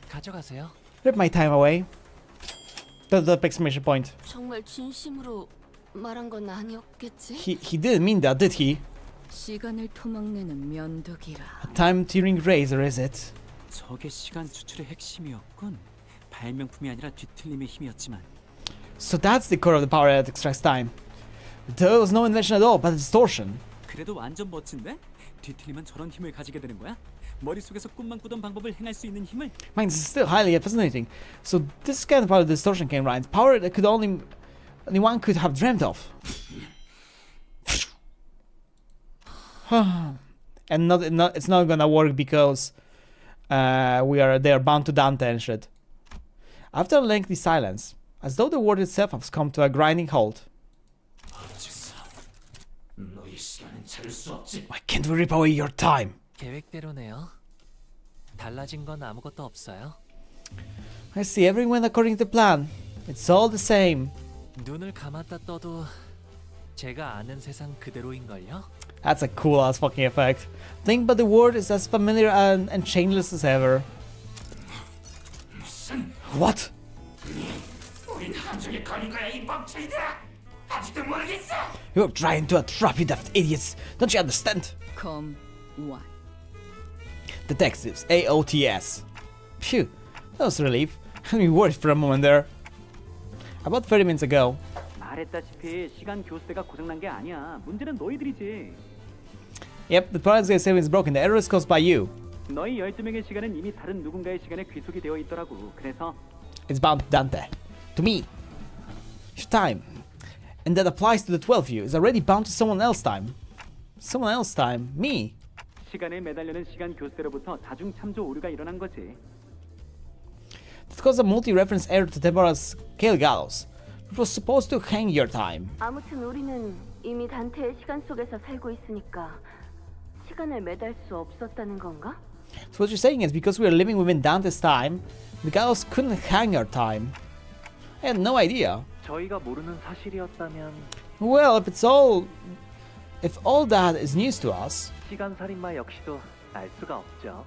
가져가세요. Rip my time away. The exclamation point. 정말 진심으로 말한 건 아니었겠지? He didn't mean that, did he? 시간을 토막내는 면도기라. A time-tearing razor, is it? 저게 시간 추출의 핵심이었군. 발명품이 아니라 뒤틀림의 힘이었지만. So that's the core of the power that extracts time. There was no invention at all, but a distortion. 그래도 완전 멋진데? 뒤틀리면 저런 힘을 가지게 되는 거야? 머릿속에서 꿈만 꾸던 방법을 행할 수 있는 힘을? Mine is still highly fascinating. So this kind of power distortion came right. Power that could only one could have dreamt of. And it's not gonna work because they are bound to Dante and shit. After a lengthy silence, as though the world itself has come to a grinding halt. Why can't we rip away your time? 계획대로네요. 달라진 건 아무것도 없어요. I see everything went according to plan. It's all the same. 눈을 감았다 떠도 제가 아는 세상 그대로인걸요? That's a cool ass fucking effect. Think but the world is as familiar and changeless as ever. What? You're trying to trap you daft idiots. Don't you understand? Come one. Detectives, AOTS. Phew, that was a relief. Had me worried for a moment there. About 30 minutes ago. 말했다시피 시간 교수대가 고장난 게 아니야. 문제는 너희들이지. Yep, the planet's saving is broken. The error is caused by you. 너희 12명의 시간은 이미 다른 누군가의 시간에 귀속이 되어 있더라고. 그래서 It's bound to Dante. To me. Your time. And that applies to the 12 of you. Is already bound to someone else's time. Someone else's time. Me. 시간에 매달려는 시간 교수대로부터 다중 참조 오류가 일어난 거지. That caused a multi-reference error to temporal scale gallows. It was supposed to hang your time. 아무튼 우리는 이미 단테의 시간 속에서 살고 있으니까 시간을 매달 수 없었다는 건가? So what you're saying is because we are living within Dante's time, the gallows couldn't hang our time. I had no idea. 저희가 모르는 사실이었다면 Well, if all that is news to us, 시간 살인마 역시도 알 수가 없죠.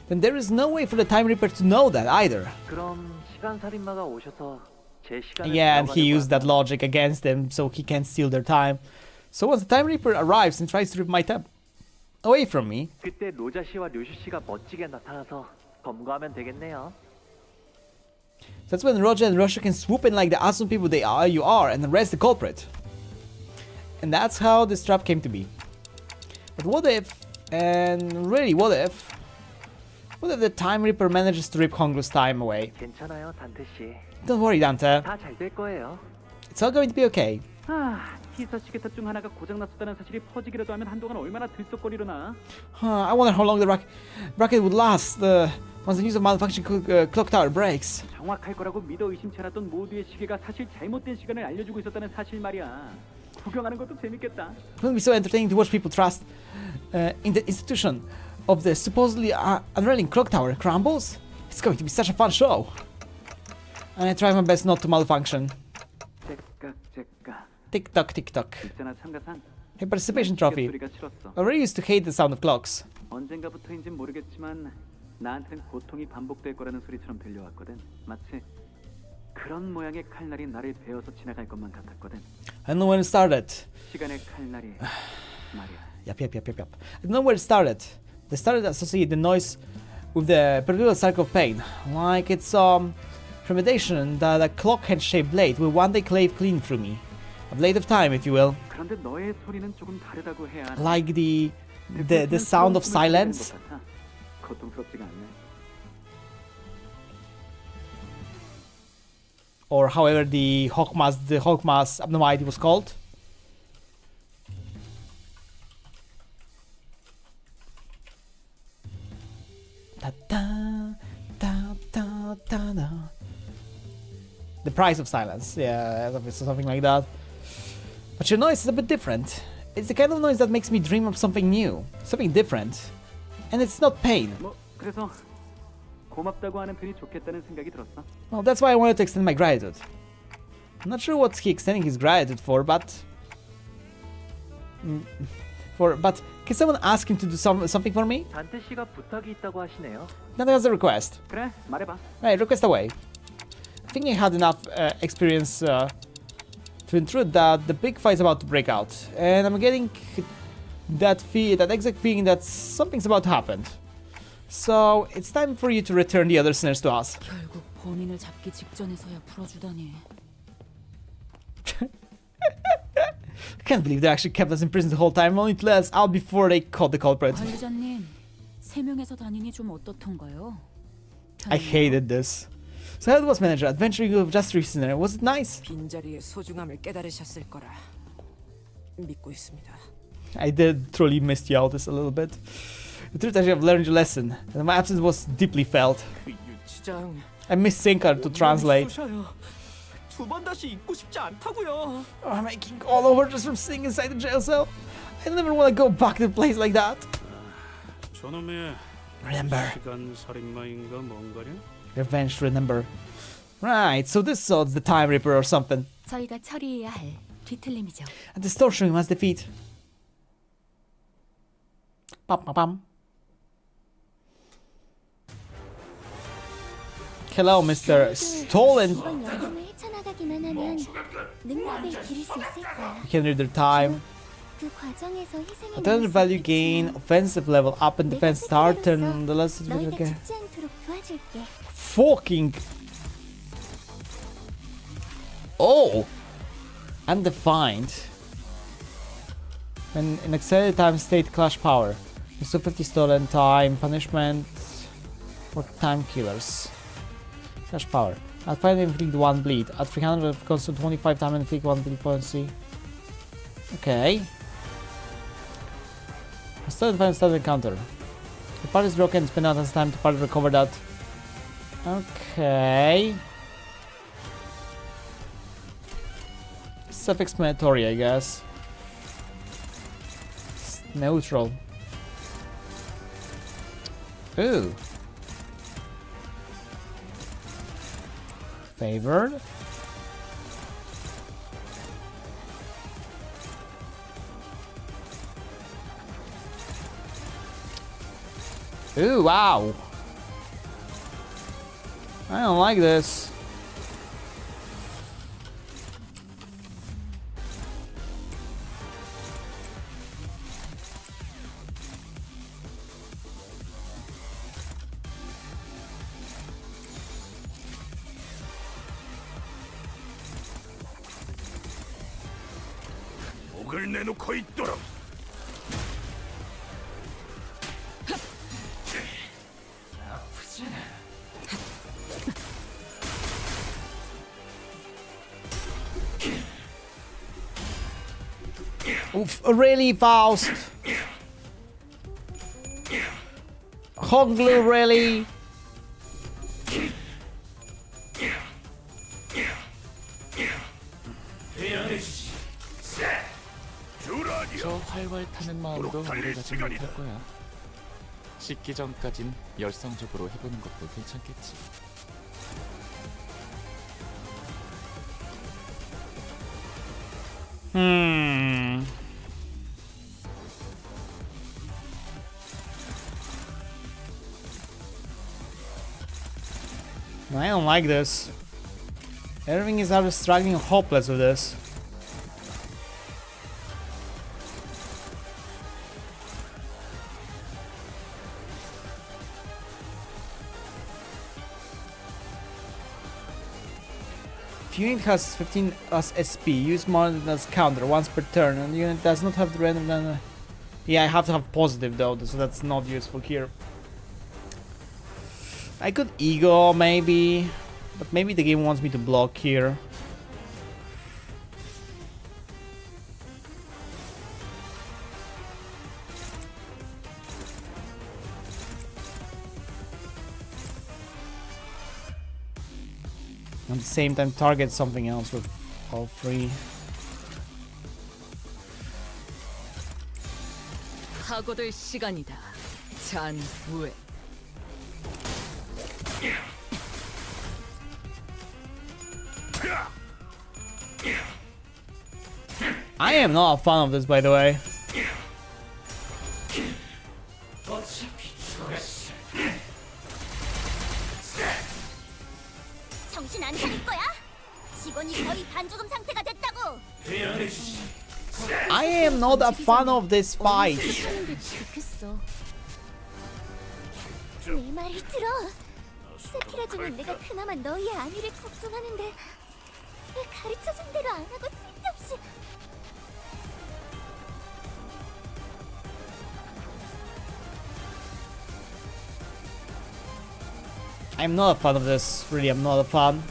then there is no way for the Time Reaper to know that either. 그럼 시간 살인마가 오셔서 제 시간을 Yeah, and he used that logic against them, so he can't steal their time. So once the Time Reaper arrives and tries to rip my time away from me, 그때 로자 씨와 류슈 씨가 멋지게 나타나서 검거하면 되겠네요. that's when Roger and Russia can swoop in like the awesome people you are and arrest the culprit. And that's how this trap came to be. But what if, and really what if the Time Reaper manages to rip Hongru's time away? 괜찮아요, 단테 씨. Don't worry, Dante. 다 잘 될 거예요. It's all going to be okay. 티서 시계탑 중 하나가 고장났었다는 사실이 퍼지기라도 하면 한동안 얼마나 들썩거리려나. I wonder how long the bracket would last once the news of malfunctioning clock tower breaks. 정확할 거라고 믿어 의심치 않았던 모두의 시계가 사실 잘못된 시간을 알려주고 있었다는 사실 말이야. 구경하는 것도 재밌겠다. It will be so entertaining to watch people trust in the institution of the supposedly unraveling clock tower crumbles. It's going to be such a fun show. And I try my best not to malfunction. Tick tock, tick tock. 있잖아 참가상. Hey, participation trophy. 소리가 싫었어. I already used to hate the sound of clocks. 언젠가부터인진 모르겠지만 나한테는 고통이 반복될 거라는 소리처럼 들려왔거든. 마치 그런 모양의 칼날이 나를 베어서 지나갈 것만 같았거든. I don't know when it started. 시간의 칼날이 말이야. Yup. I don't know where it started. They started to associate the noise with the perpetual cycle of pain, like it's premeditation that a clock-head-shaped blade will one day clave clean through me. A blade of time, if you will. 그런데 너의 소리는 조금 다르다고 해야 하나? Like the sound of silence. 고통스럽지가 않네. Or however the Hawkmass abnormality was called. The price of silence, yeah, something like that. But your noise is a bit different. It's the kind of noise that makes me dream of something new, something different. And it's not pain. 그래서 고맙다고 하는 편이 좋겠다는 생각이 들었어. Well, that's why I wanted to extend my gratitude. I'm not sure what he's extending his gratitude for, but can someone ask him to do something for me? 단테 씨가 부탁이 있다고 하시네요. That was a request. 그래, 말해봐. Right, request away. I think I had enough experience to intrude that the big fight is about to break out, and I'm getting that exact feeling that something's about to happen. So it's time for you to return the other sinners to us. 결국 범인을 잡기 직전에서야 풀어주다니. I can't believe they actually kept us in prison the whole time, only to let us out before they caught the culprit. 관리자님, 3명에서 다니니 좀 어떻던가요? I hated this. So how was manager adventuring with just 3 sinners? Was it nice? 빈자리의 소중함을 깨달으셨을 거라 믿고 있습니다. I did truly miss you out this a little bit. The truth is, I've learned your lesson, and my absence was deeply felt. I missed Sinkar to translate. 두번 다시 입고 싶지 않다고요. I'm aching all over just from sitting inside the jail cell. I never want to go back to a place like that. 저놈의 Remember. 시간 살인마인가 뭔가요? Revenge to remember. Right, so this is the Time Reaper or something. 저희가 처리해야 할 뒤틀림이죠. A distortion we must defeat. Pam. Hello, Mr. Stolen. 헤쳐나가기만 하면 능력을 기를 수 있을 거야. You can read their time. 그 과정에서 희생이 Alternative value gain, offensive level up and defense start and the last 너희가 죽지 않도록 도와줄게. fucking oh undefined and in accelerated time state clash power. So 50 stolen time punishment for time killers. Clash power. At 5 inflict 1 bleed. At 300 constant 25 time inflict 1 bleed potency. Okay. Stolen final start encounter. The part is broken, spend out as time to part recover that. Okay. Self-explanatory, I guess. It's neutral. Ooh. Favored. Ooh, wow. I don't like this. 목을 내놓고 있도록. Oof, really fast. Hot glue, really. 저 활활 타는 마음으로 오래 가지 못할 거야. 식기 전까진 열성적으로 해보는 것도 괜찮겠지. I don't like this. Everything is either struggling or hopeless with this. If unit has 15 as SP, use more than as counter once per turn, and the unit does not have the random. Yeah, I have to have positive though, so that's not useful here. I could ego maybe, but maybe the game wants me to block here. At the same time target something else with all three. 각오될 시간이다. 잔후에. I am not a fan of this, by the way. 정신 안 차릴 거야? 직원이 거의 반죽음 상태가 됐다고. I am not a fan of this fight. 내 말을 들어. 세피라주는 내가 그나마 너희의 안위를 걱정하는데 왜 가르쳐준 대로 안 하고 쓸데없이. I'm not a fan of this. Really, I'm not a fan.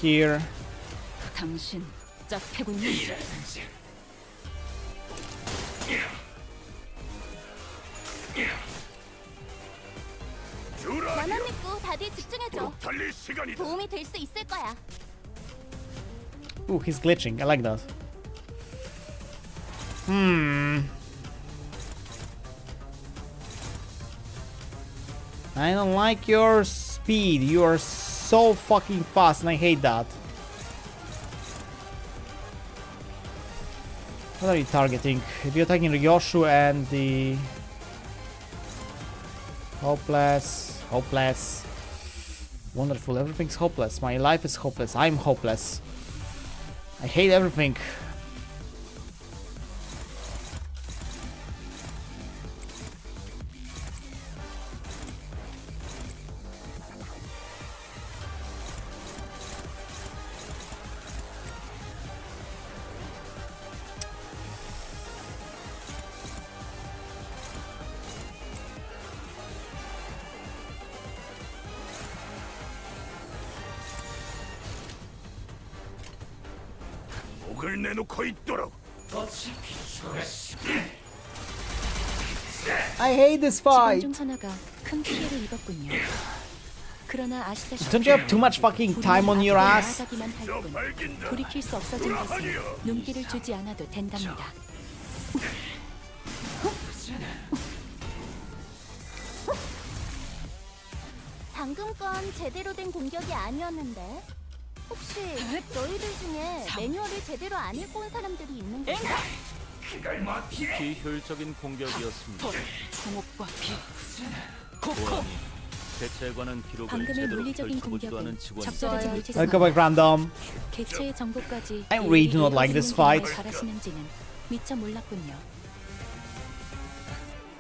Here. 당신 짝패군요. 나만 믿고 다들 집중해줘. 도움이 될 수 있을 거야. Ooh, he's glitching. I like that. I don't like your speed. You are so fucking fast and I hate that. What are you targeting? You're targeting Ryoshu and the... Hopeless. Hopeless. Wonderful. Everything's hopeless. My life is hopeless. I'm hopeless. I hate everything. 목을 내놓고 있도록. I hate this fight. 직원 중 하나가 큰 피해를 입었군요. 그러나 아시다시피 Don't you have too much fucking time on your ass? 나아가기만 할 뿐. 돌이킬 수 없어진 것은 눈길을 주지 않아도 된답니다. 방금 건 제대로 된 공격이 아니었는데 혹시 너희들 중에 매뉴얼을 제대로 안 읽고 온 사람들이 있는 건가? 비효율적인 공격이었습니다. 주목과 비. 고아니, 개체에 관한 기록을 방금의 제대로 물리적인 펼쳐보지도 공격은 않은 직원이 적절하지 I'll 못했습니다. go back random. 개체의 정보까지 I really do not like this fight. 잘하시는지는 미처 몰랐군요.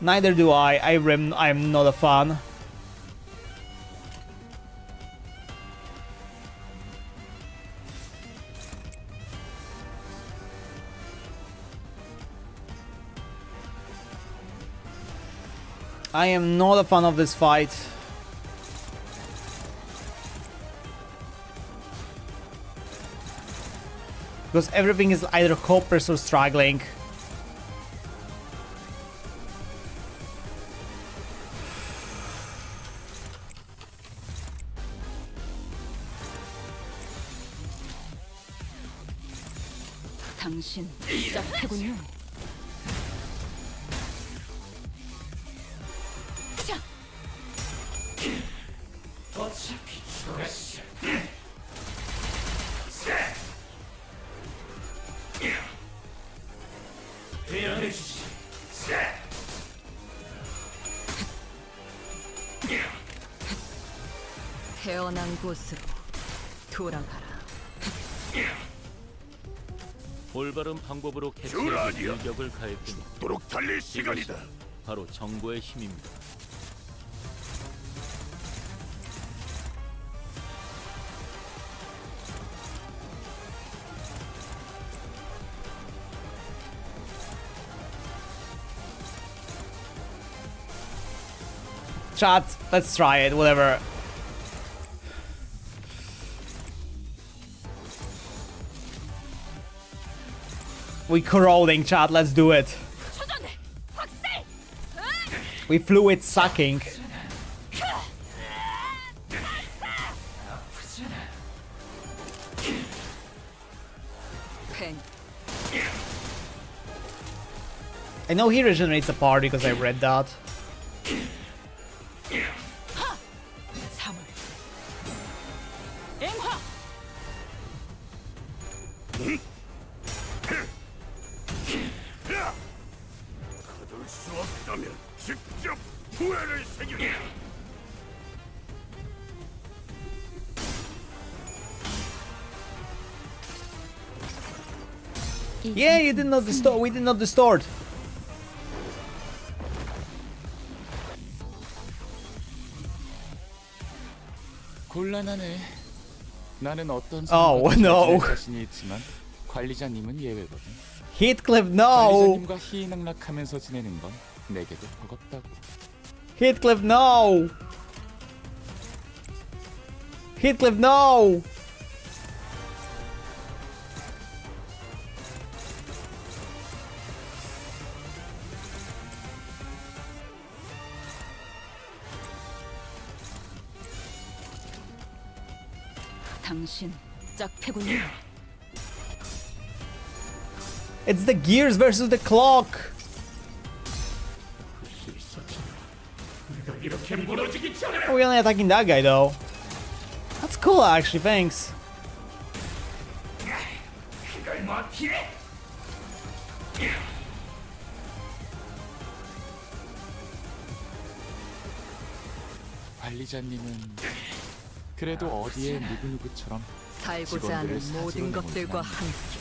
Neither do I. I'm not a fan. I am not a fan of this fight. Because everything is either hopeless or struggling. 당신 짝패군요. 어차피 죽었어. 배양해주지. 태어난 곳으로 돌아가라. 올바른 방법으로 개체에 일격을 가했더니 도록 달릴 시간이다. 바로 정보의 힘입니다. Chat, let's try it, whatever. We corroding, chat, let's do it. We fluid sucking. I know he regenerates a part because I read that. 거둘 수 없다면 직접 후회를 새기라. Yeah, you did not distort. We did not distort. 곤란하네. 나는 어떤 Oh, no. 자신이 있지만 관리자님은 예외거든. Heathcliff, no. 관리자님과 희낙락하면서 지내는 건 내게도 버겁다고. Heathcliff, no. Heathcliff, no. 당신 짝패군요. It's the gears versus the clock. 이렇게 무너지기 전에. Oh, we're only attacking that guy though. That's cool actually, thanks. 이걸 뭐 피해? 관리자님은 그래도 어디에 누구누구처럼 살고자 하는 모든 것들과 함께.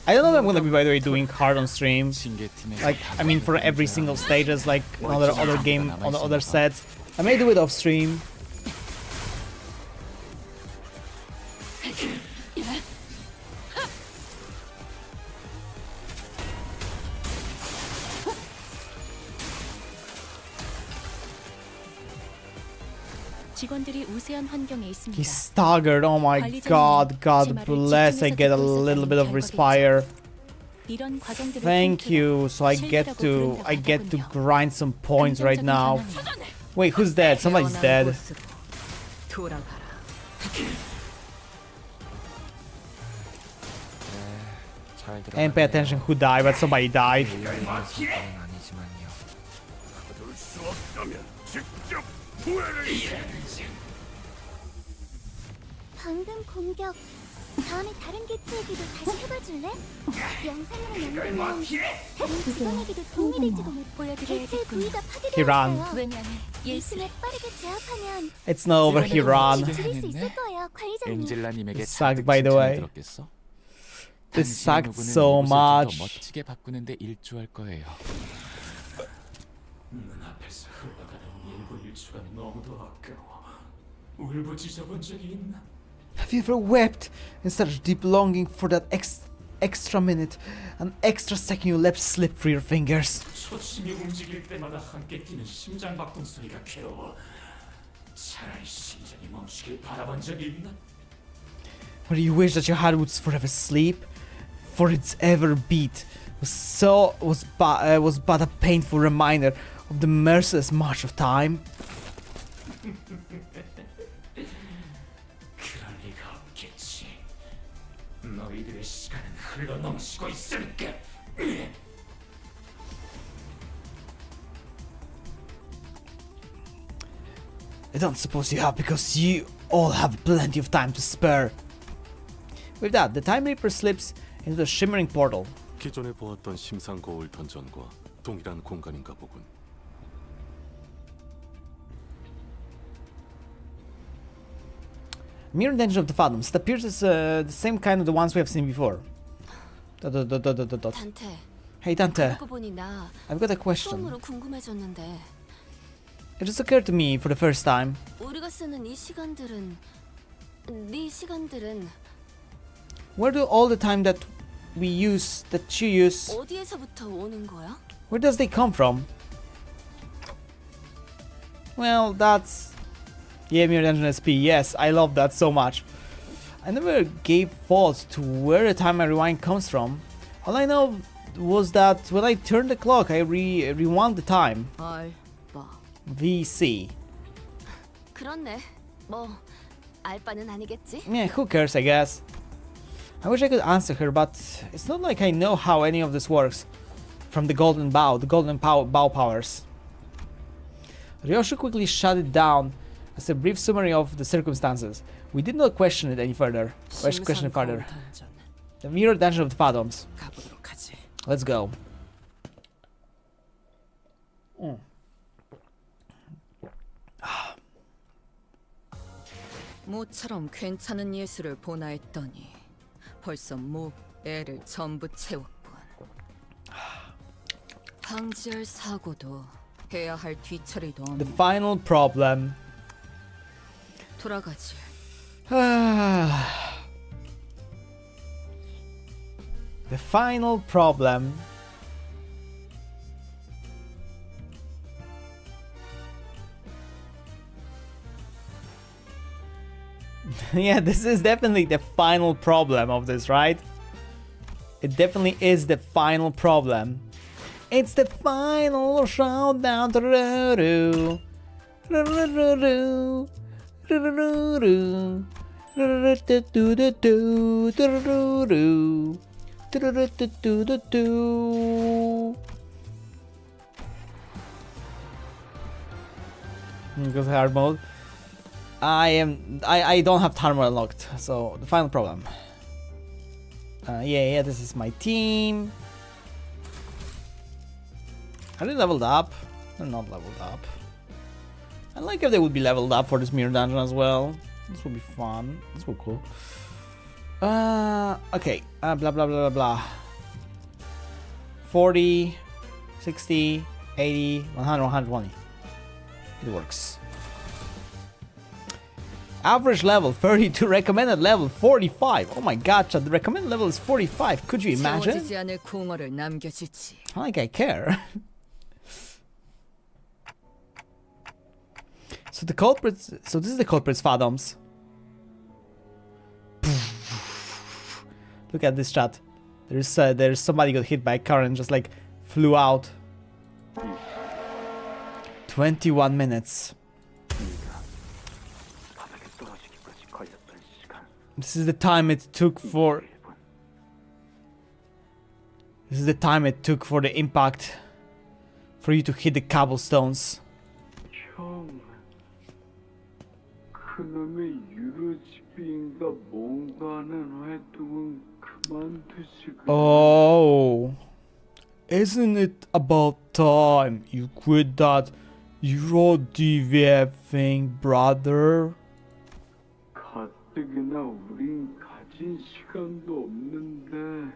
I don't know if I'm gonna be, by the way, doing hard on stream. Like, I mean, for every single stages, like other game on the other sets. I may do it off stream. 직원들이 우세한 환경에 있습니다. He's staggered. Oh my god. God bless. I get a little bit of respire. 이런 과정들을 Thank you. So I get to grind some points right now. Wait, who's dead? Somebody's dead. 돌아가라. And pay attention who died, but somebody died. 거둘 수 없다면 직접 후회를 새기라. 방금 공격 다음에 다른 개체에게도 다시 해봐줄래? 영상으로 연결하면 다른 직원에게도 도움이 될지도 몰라. 개체의 부위가 Hiran. 파괴되었어요. 예술에 빠르게 제압하면 It's not over, Hiran. 줄일 수 있을 거예요, 관리자님. 엔젤라님에게 This sucked, by the way. 들었겠어? This 당신의 sucked 노고는 so 이곳을 좀더 much. 멋지게 바꾸는데 일조할 거예요. 눈앞에서 흘러가는 일부일주가 너무도 아까워. 울부짖어 본 적이 있나? Have you ever wept in such deep longing for that extra minute, an extra second you let slip through your fingers? 초침이 움직일 때마다 함께 뛰는 심장 박동 소리가 괴로워. 차라리 심장이 멈추길 바라본 적이 있나? Where you wish that your heart would forever sleep, for its ever beat was but a painful reminder of the merciless march of time. 그럴 리가 없겠지. 너희들의 시간은 흘러 넘치고 있으니까. I don't suppose you have, because you all have plenty of time to spare. With that, the Time Reaper slips into the shimmering portal. 기존에 보았던 심상 거울 던전과 동일한 공간인가 보군. Mirror Dungeon of the Fathoms. It appears as the same kind of the ones we have seen before. 단테. Hey Dante, 그러고 보니 나 I've got a question. 처음으로 궁금해졌는데 It just occurred to me for the first time. 우리가 쓰는 이 시간들은 네 시간들은 Where do all the time that we use, that you use, 어디에서부터 오는 거야? where does they come from? Well, that's... Yeah, Mirror Dungeon SP, yes, I love that so much. I never gave thought to where the time I rewind comes from. All I know was that when I turned the clock, I rewound the time. VC. 그렇네. 뭐 알바는 아니겠지? Yeah, who cares, I guess. I wish I could answer her, but it's not like I know how any of this works. From the golden bow powers. Ryoshu quickly shut it down as a brief summary of the circumstances. We did not question it any further. Question it further. The Mirror Dungeon of the Fathoms. Let's go. 모처럼 괜찮은 예술을 보나 했더니 벌써 목, 애를 전부 채웠군. 방지할 사고도 해야 할 뒤처리도 The 없는. final problem. 돌아가지. The final problem. Yeah, this is definitely the final problem of this, right? It definitely is the final problem. It's the final showdown. Because hard mode. I don't have timer unlocked, so the final problem. Yeah, this is my team. Are they leveled up? They're not leveled up. I like if they would be leveled up for this mirror dungeon as well. This would be fun. This would be cool. Okay. Blah blah blah blah blah. 40, 60, 80, 100, 120. It works. Average level 32, recommended level 45. Oh my god, the recommended level is 45. Could you imagine? 채워지지 않을 공허를 남겨주지. Like I care. So the culprits. So this is the culprits, Fathoms. Look at this chat. There's somebody got hit by a car and just like flew out. 21 minutes. This is the time it took for. This is the time it took for the impact for you to hit the cobblestones. 그놈의 유로집인가 뭔가 하는 활동은 그만두시고. Oh, isn't it about time you quit that Euro DVF thing, brother? 가뜩이나 우린 가진 시간도 없는데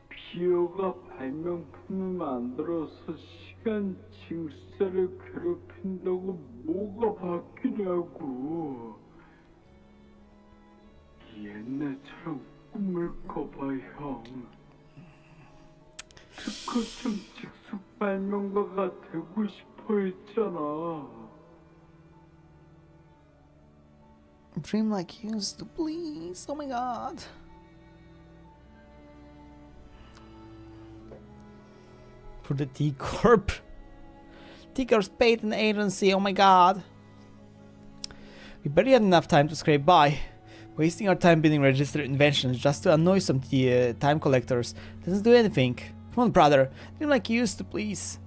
비어가 발명품을 만들어서 시간 징수자를 괴롭힌다고 뭐가 바뀌냐고. 옛날처럼 꿈을꿔봐 형. 특허청 직속 발명가가 되고 싶어 했잖아. Dream like you used to, please. Oh my god. For the T Corp. T Corp's patent agency. Oh my god. We barely had enough time to scrape by. Wasting our time building registered inventions just to annoy some time collectors doesn't do anything. Come on, brother. Dream like you used to, please.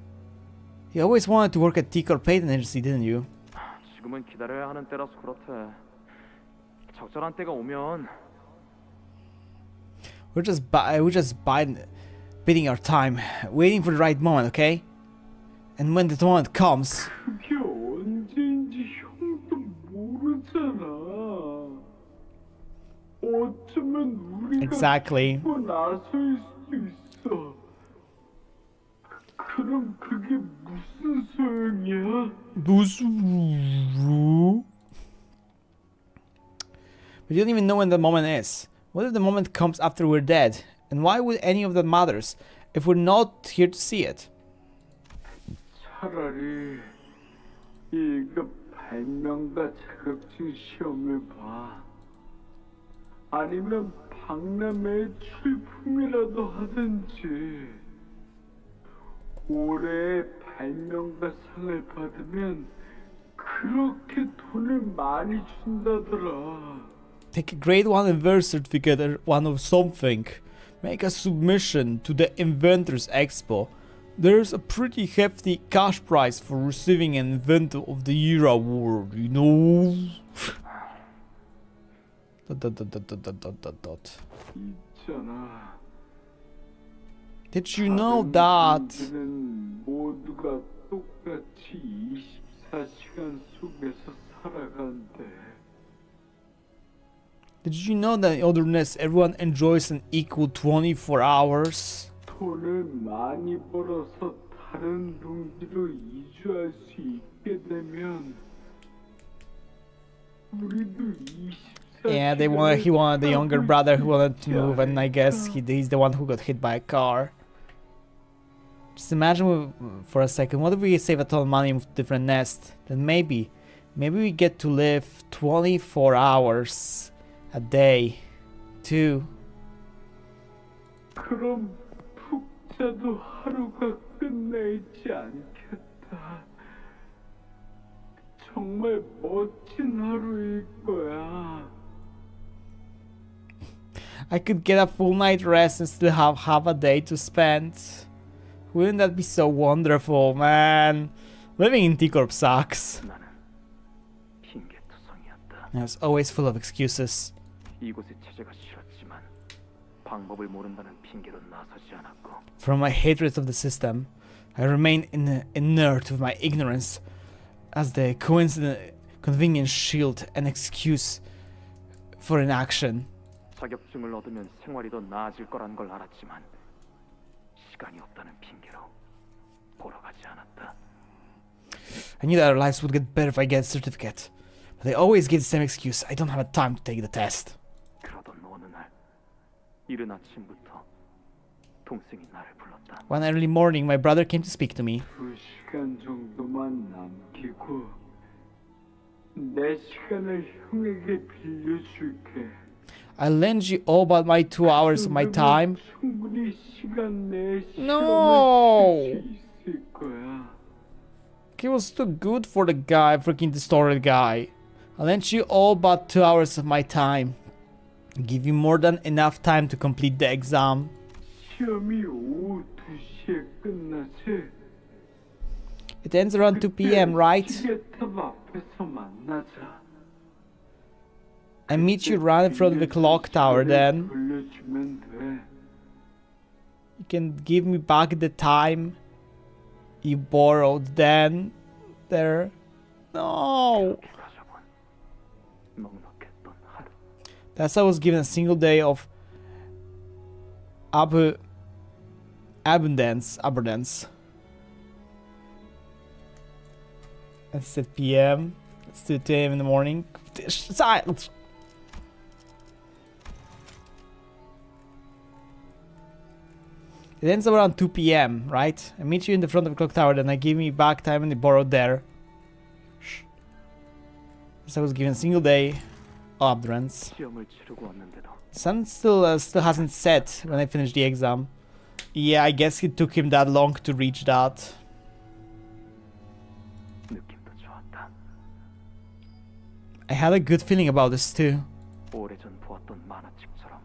You always wanted to work at T Corp patent agency, didn't you? 지금은 기다려야 하는 때라서 그렇대. 적절한 때가 오면. We're just biding our time, waiting for the right moment, okay? And when the moment comes. 그게 언제인지 형도 모르잖아. 어쩌면 우리가 Exactly. 죽고 나서일 수도 있어. 그럼 그게 무슨 소용이야? We don't even know when the moment is. What if the moment comes after we're dead? And why would any of that matters if we're not here to see it? 차라리 1급 발명가 자격증 시험을 봐. 아니면 박람회 출품이라도 하든지. 올해 발명가상을 받으면 그렇게 돈을 많이 준다더라. Take a grade 1 inventor certificate or one of something. Make a submission to the Inventors Expo. There's a pretty hefty cash prize for receiving an Inventor of the Year award, you know? 있잖아. Did you know that? 모두가 똑같이 24시간 속에서 살아간대. Did you know that in otherness everyone enjoys an equal 24 hours? 돈을 많이 벌어서 다른 동지로 이주할 수 있게 되면 우리도 24시간. Yeah, he wanted the younger brother who wanted to move, and I guess he's the one who got hit by a car. Just imagine for a second, what if we save a ton of money with different nests? Then maybe we get to live 24 hours a day, too. 그럼 푹 자도 하루가 끝나있지 않겠다. 정말 멋진 하루일 거야. I could get a full night rest and still have half a day to spend. Wouldn't that be so wonderful, man? Living in T-Corp sucks. I was always full of excuses. 이곳의 체제가 싫었지만 방법을 모른다는 핑계로 나서지 않았고. From my hatred of the system, I remain inert with my ignorance as the convenient shield and excuse for inaction. 자격증을 얻으면 생활이 더 나아질 거란 걸 알았지만 시간이 없다는 핑계로 보러 가지 않았다. I knew that our lives would get better if I get a certificate, but they always give the same excuse. I don't have time to take the test. 그러던 어느 날 이른 아침부터 동생이 나를 불렀다. One early morning, my brother came to speak to me. 2시간 정도만 남기고 내 시간을 형에게 빌려줄게. I'll lend you all but my 2 hours of my time. No! He was too good for the guy, freaking distorted guy. I'll lend you all but 2 hours of my time. I'll give you more than enough time to complete the exam. 시험이 오후 2시에 끝나지? It ends around 2 p.m., right? 지게탑 앞에서 만나자. I meet you right in front of the clock tower then. 돌려주면 돼. You can give me back the time you borrowed then. There. No. That's I was given a single day of abundance. It's at PM. It's 2 AM in the morning. Silence. It ends around 2 PM, right? I meet you in the front of the clock tower, then I give me back time and they borrowed there. Shh. So I was given a single day of abundance. 시험을 치르고 왔는데도 Sun still hasn't set when I finish the exam. Yeah, I guess it took him that long to reach that. 느낌도 좋았다. I had a good feeling about this too. 오래전 보았던 만화책처럼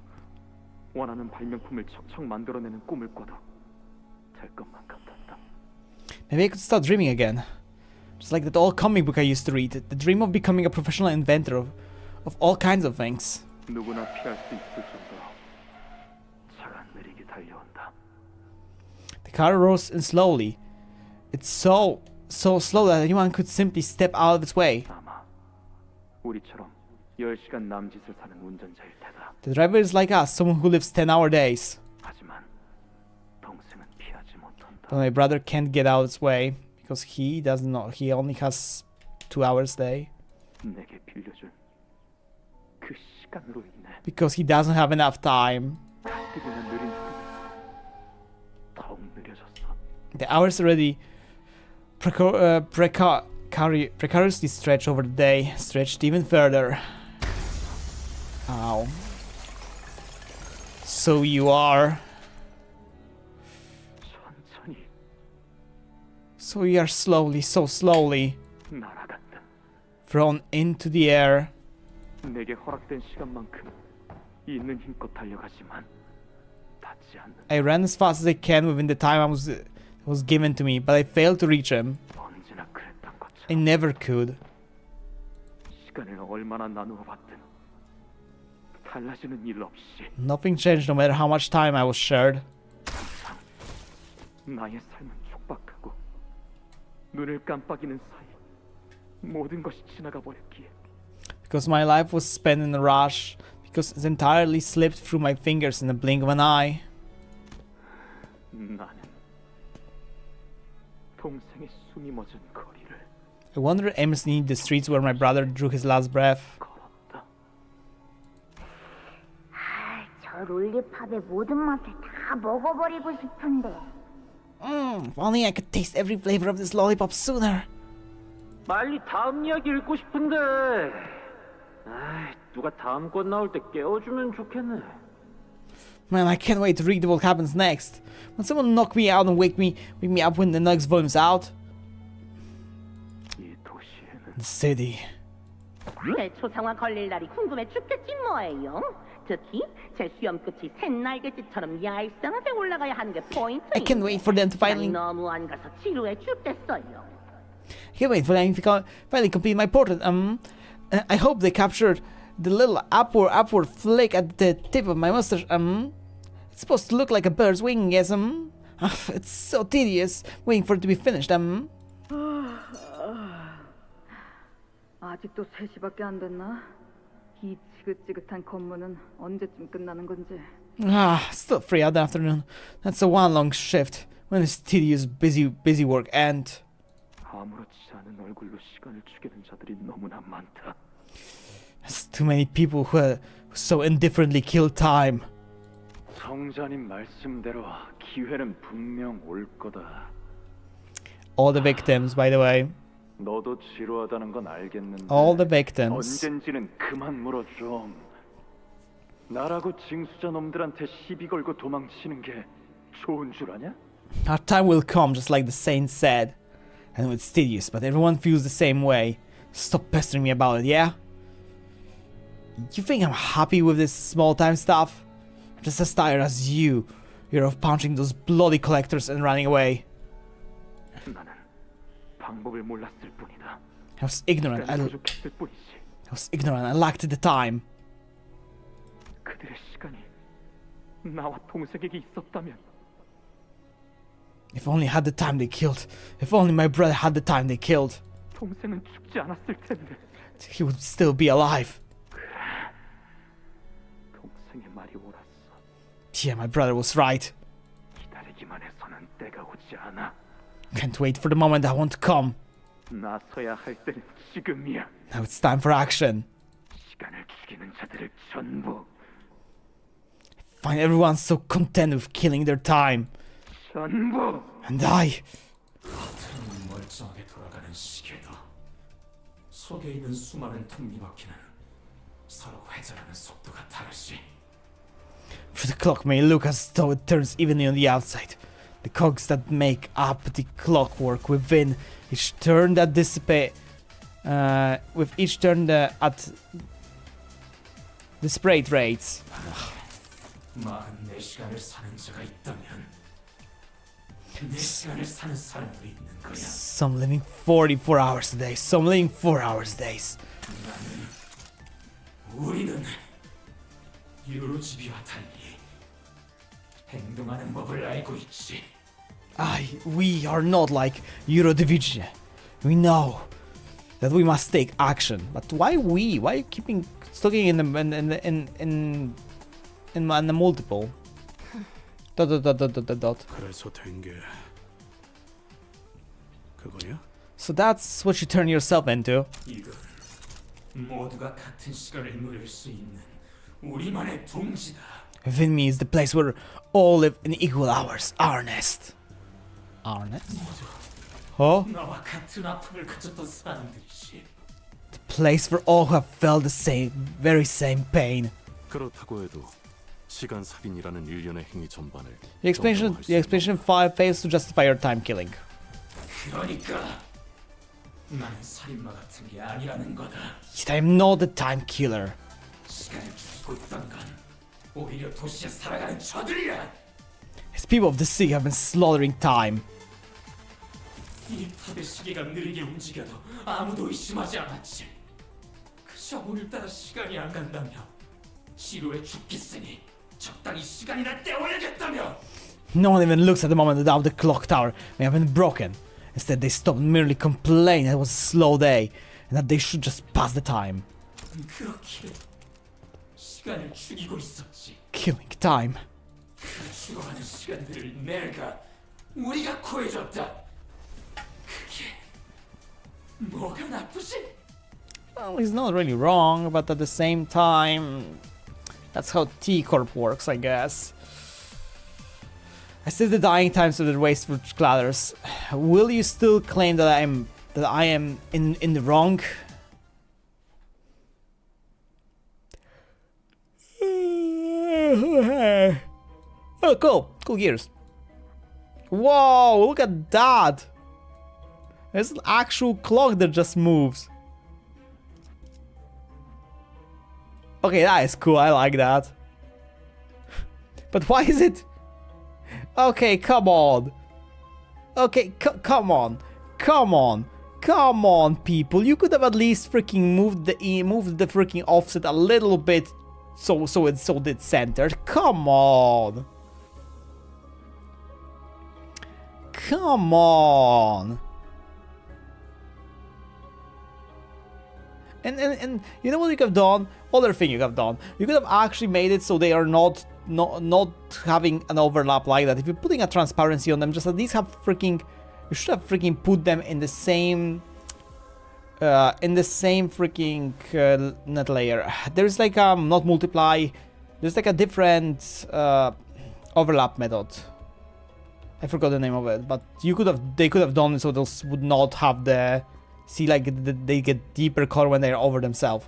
원하는 발명품을 척척 만들어내는 꿈을 꿔도 될 것만 같았다. Maybe I could start dreaming again. Just like that old comic book I used to read. The dream of becoming a professional inventor of all kinds of things. 누구나 피할 수 있을 정도로 차가 느리게 달려온다. The car rolls in slowly. It's so slow that anyone could simply step out of its way. 아마 우리처럼 10시간 남짓을 사는 운전자일 테다. The driver is like us, someone who lives 10-hour days. 하지만 동생은 피하지 못한다. But my brother can't get out of its way because he doesn't know. He only has 2 hours a day. 내게 빌려준 그 시간으로 인해 Because he doesn't have enough time. 가뜩이나 느린 더욱 느려졌어. The hours already precariously stretched over the day, stretched even further. Ow. So you are. 천천히 So you are slowly, so slowly 날아간다. thrown into the air. 내게 허락된 시간만큼 있는 힘껏 달려가지만 닿지 않는. I ran as fast as I can within the time was given to me, but I failed to reach him. 언제나 그랬던 것처럼. I never could. 시간을 얼마나 나누어 봤든 달라지는 일 없이 Nothing changed no matter how much time I was shared. 나의 삶은 촉박하고 눈을 깜빡이는 사이 모든 것이 지나가 버렸기에. Because my life was spent in a rush. Because it entirely slipped through my fingers in the blink of an eye. 나는 동생의 숨이 멎은 거리를 I wandered aimlessly in the streets where my brother drew his last breath. 저 롤리팝의 모든 맛을 다 먹어버리고 싶은데. If only I could taste every flavor of this lollipop sooner. 빨리 다음 이야기 읽고 싶은데. 누가 다음 권 나올 때 깨워주면 좋겠네. Man, I can't wait to read what happens next. When someone knock me out and wake me up when the next volume's out. The city. 제 초상화 걸릴 날이 궁금해 죽겠지 뭐예요. 특히 제 시험 끝이 샛날개짓처럼 얄쌍하게 올라가야 하는 게 포인트예요. I can't wait for them to finally. 너무 안 가서 지루해 죽겠어요. I can't wait for them to finally complete my portrait. I hope they captured the little upward flick at the tip of my mustache. It's supposed to look like a bird's wing, yes. It's so tedious waiting for it to be finished. 아직도 3시밖에 안 됐나? 이 지긋지긋한 근무는 언제쯤 끝나는 건지. Still 3 out the afternoon. That's a one long shift. When is tedious busy work end? 아무렇지 않은 얼굴로 시간을 죽이는 자들이 너무나 많다. There's too many people who so indifferently kill time. 성자님 말씀대로 기회는 분명 올 거다. All the victims, by the way. 너도 지루하다는 건 알겠는데. All the victims. 언젠지는 그만 물어 좀. 나라고 징수자 놈들한테 시비 걸고 도망치는 게 좋은 줄 아냐? Our time will come, just like the saint said. I know it's tedious, but everyone feels the same way. Stop pestering me about it, yeah? You think I'm happy with this small-time stuff? I'm just as tired as you. You're of punching those bloody collectors and running away. 나는 방법을 몰랐을 뿐이다. I was ignorant. I was ignorant. I lacked the time. 그들의 시간이 나와 동생에게 있었다면 If only had the time they killed. If only my brother had the time they killed. 동생은 죽지 않았을 텐데. He would still be alive. 동생의 말이 옳았어. Yeah, my brother was right. 기다리기만 해서는 때가 오지 않아. Can't wait for the moment that won't come. 나서야 할 때는 지금이야. Now it's time for action. 시간을 죽이는 자들을 전부. Find everyone so content with killing their time. 전부. And die. 같은 멀쩡하게 돌아가는 시계도 속에 있는 수많은 톱니바퀴는 서로 회전하는 속도가 다르지. For the clock may look as though it turns evenly on the outside. The cogs that make up the clockwork within each turn that dissipate with each turn at disparate rates. 44시간을 사는 자가 있다면 내 시간을 사는 사람들이 있는 거야. Some living 44 hours a day, some living 4 hours days. 우리는 유로집이와 달리 행동하는 법을 알고 있지. We are not like Eurodivision. We know that we must take action. But why we? Why keeping stucking in the multiple? Dot. 그래서 된 게 그거냐? So that's what you turn yourself into. 이건 모두가 같은 시간을 누릴 수 있는 우리만의 둥지다. Within me is the place where all live in equal hours. Our nest. Our nest? Oh? 나와 같은 아픔을 가졌던 사람들이지. The place for all who have felt the same, very same pain. 그렇다고 해도 시간 살인이라는 일련의 행위 전반을 The explanation 5 fails to justify your time killing. 그러니까 나는 살인마 같은 게 아니라는 거다. Yet I am not the time killer. 시간을 죽이고 있던 건 오히려 도시에 살아가는 저들이야. As people of the sea have been slaughtering time. 이 탑의 시계가 느리게 움직여도 아무도 의심하지 않았지. 그저 오늘따라 시간이 안 간다며 지루해 죽겠으니 적당히 시간이나 때워야겠다며. No one even looks at the moment that the clock tower may have been broken. Instead, they stop and merely complain that it was a slow day and that they should just pass the time. 그렇게 시간을 죽이고 있었지. Killing time. 그 죽어가는 시간들을 우리가 구해줬다. 그게 뭐가 나쁘지? Well, he's not really wrong, but at the same time, that's how T-Corp works, I guess. I see the dying times of the waste for cladders. Will you still claim that I am in the wrong? Oh, cool gears. Whoa, look at that. There's an actual clock that just moves. Okay, that is cool. I like that. But why is it? Okay, come on. Okay, come on. Come on, people. You could have at least freaking moved the freaking offset a little bit, so it's centered. Come on. Come on. And you know what you could have done? Other thing you could have done. You could have actually made it so they are not having an overlap like that. If you're putting a transparency on them, just at least have freaking. You should have freaking put them in the same. Freaking net layer. There's like not multiply. There's like a different overlap method. I forgot the name of it, but they could have done it so those would not have the. See, like, they get deeper color when they're over themselves.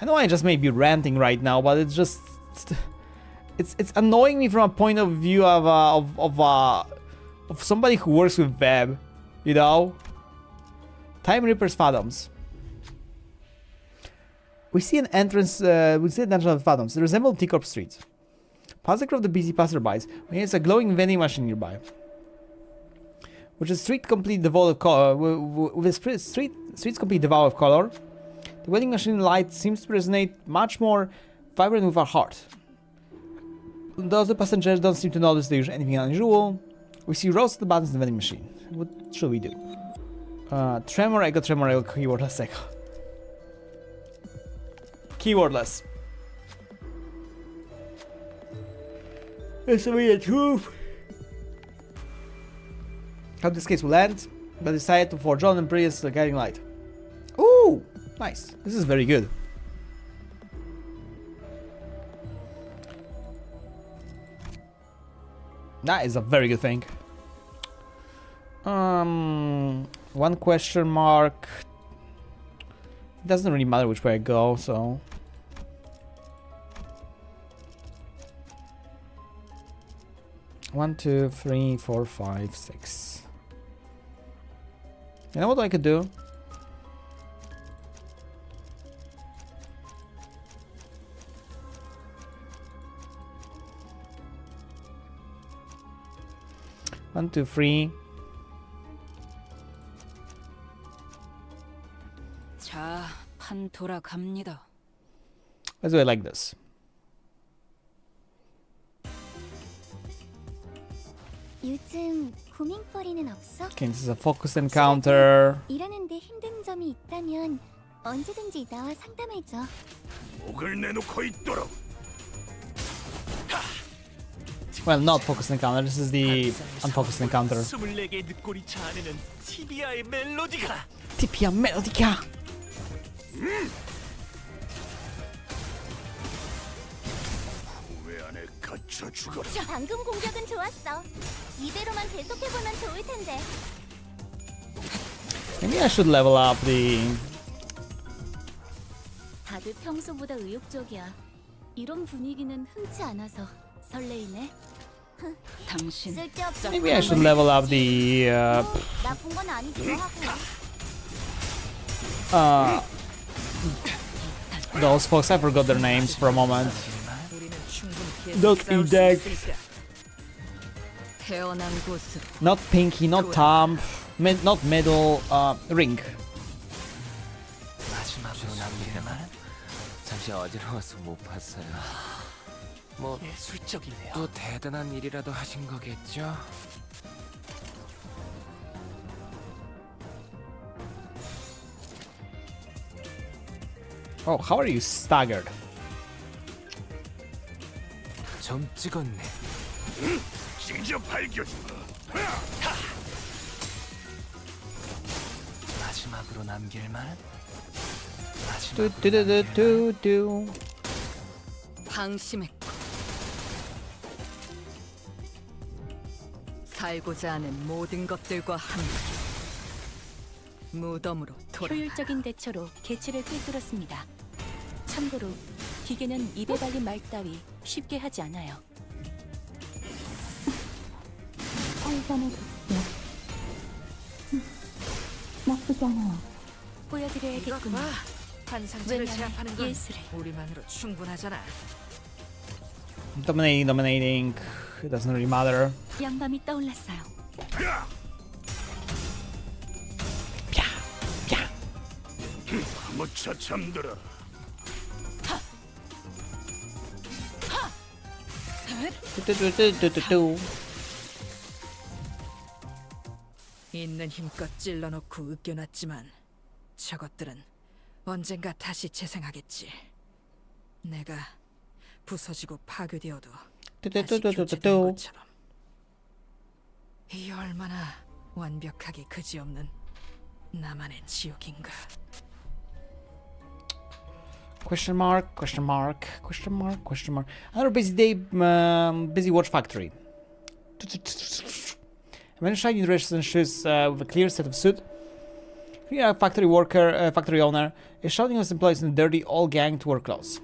I know I just may be ranting right now, but it's just... It's annoying me from a point of view of somebody who works with web, you know? Time Reaper's Phantoms. We see an entrance of Phantoms. They resemble T-Corp streets. Pass across the busy passerbys when it's a glowing vending machine nearby. Which is street complete devoid of color. With streets complete devoid of color, The vending machine light seems to resonate much more vibrant with our heart. The other passengers don't seem to notice there's anything unusual. We see rows of the buttons in the vending machine. What should we do? Tremor, echo, keywordless, echo. Keywordless. This will be the truth. How this case will end, but decided to forge on and brilliance the guiding light. Ooh, nice. This is very good. That is a very good thing. One question mark. It doesn't really matter which way I go, so. One, two, three, four, five, six. You know what I could do? One, two, three. 자, 판 돌아갑니다. Let's do it like this. 요즘 고민거리는 없어? Okay, this is a focus encounter. 일하는데 힘든 점이 있다면 언제든지 나와 상담해줘. 목을 내놓고 있도록. Well, not focus encounter. This is the unfocused encounter. 24개의 늑골이 자아내는 티비아의 멜로디가. 티피아 멜로디카. 후회 안에 갇혀 죽어라. 방금 공격은 좋았어. 이대로만 계속해보면 좋을 텐데. Maybe I should level up the. 다들 평소보다 의욕적이야. 이런 분위기는 흔치 않아서 설레이네. 당신 Maybe I should level up the. 나쁜 건 아니기도 하고. Those folks, I forgot their names for a moment. Not Index. 태어난 곳으로. Not Pinky, not Tom, not Middle, Ring. 마지막으로 남기게 말. 잠시 어지러워서 못 봤어요. 뭐 예술적이네요. 또 대단한 일이라도 하신 거겠죠? Oh, how are you staggered? 점 찍었네. 찢어 발견. 마지막으로 남길 말. Do. 방심했고 살고자 하는 모든 것들과 함께 무덤으로 돌아가. 효율적인 대처로 개체를 꿰뚫었습니다. 참고로 기계는 입에 발린 말 따위 쉽게 하지 않아요. 나쁘지 않아요. 보여드려야겠군요. 환상체를 왜냐면 제압하는 건 예술을. 우리만으로 충분하잖아. Dominating. It doesn't really matter. 영감이 떠올랐어요. 무차 잠들어. 있는 힘껏 찔러놓고 으깨놨지만 저것들은 언젠가 다시 재생하겠지. 내가 부서지고 파괴되어도 다시 교체된 것처럼. 이 얼마나 완벽하기 그지없는 나만의 지옥인가. Question mark. Another busy day, busy watch factory. A man shiny dress and shoes with a clear set of suit. Here, a factory worker, factory owner, is shouting at his employees in dirty old gang to wear clothes.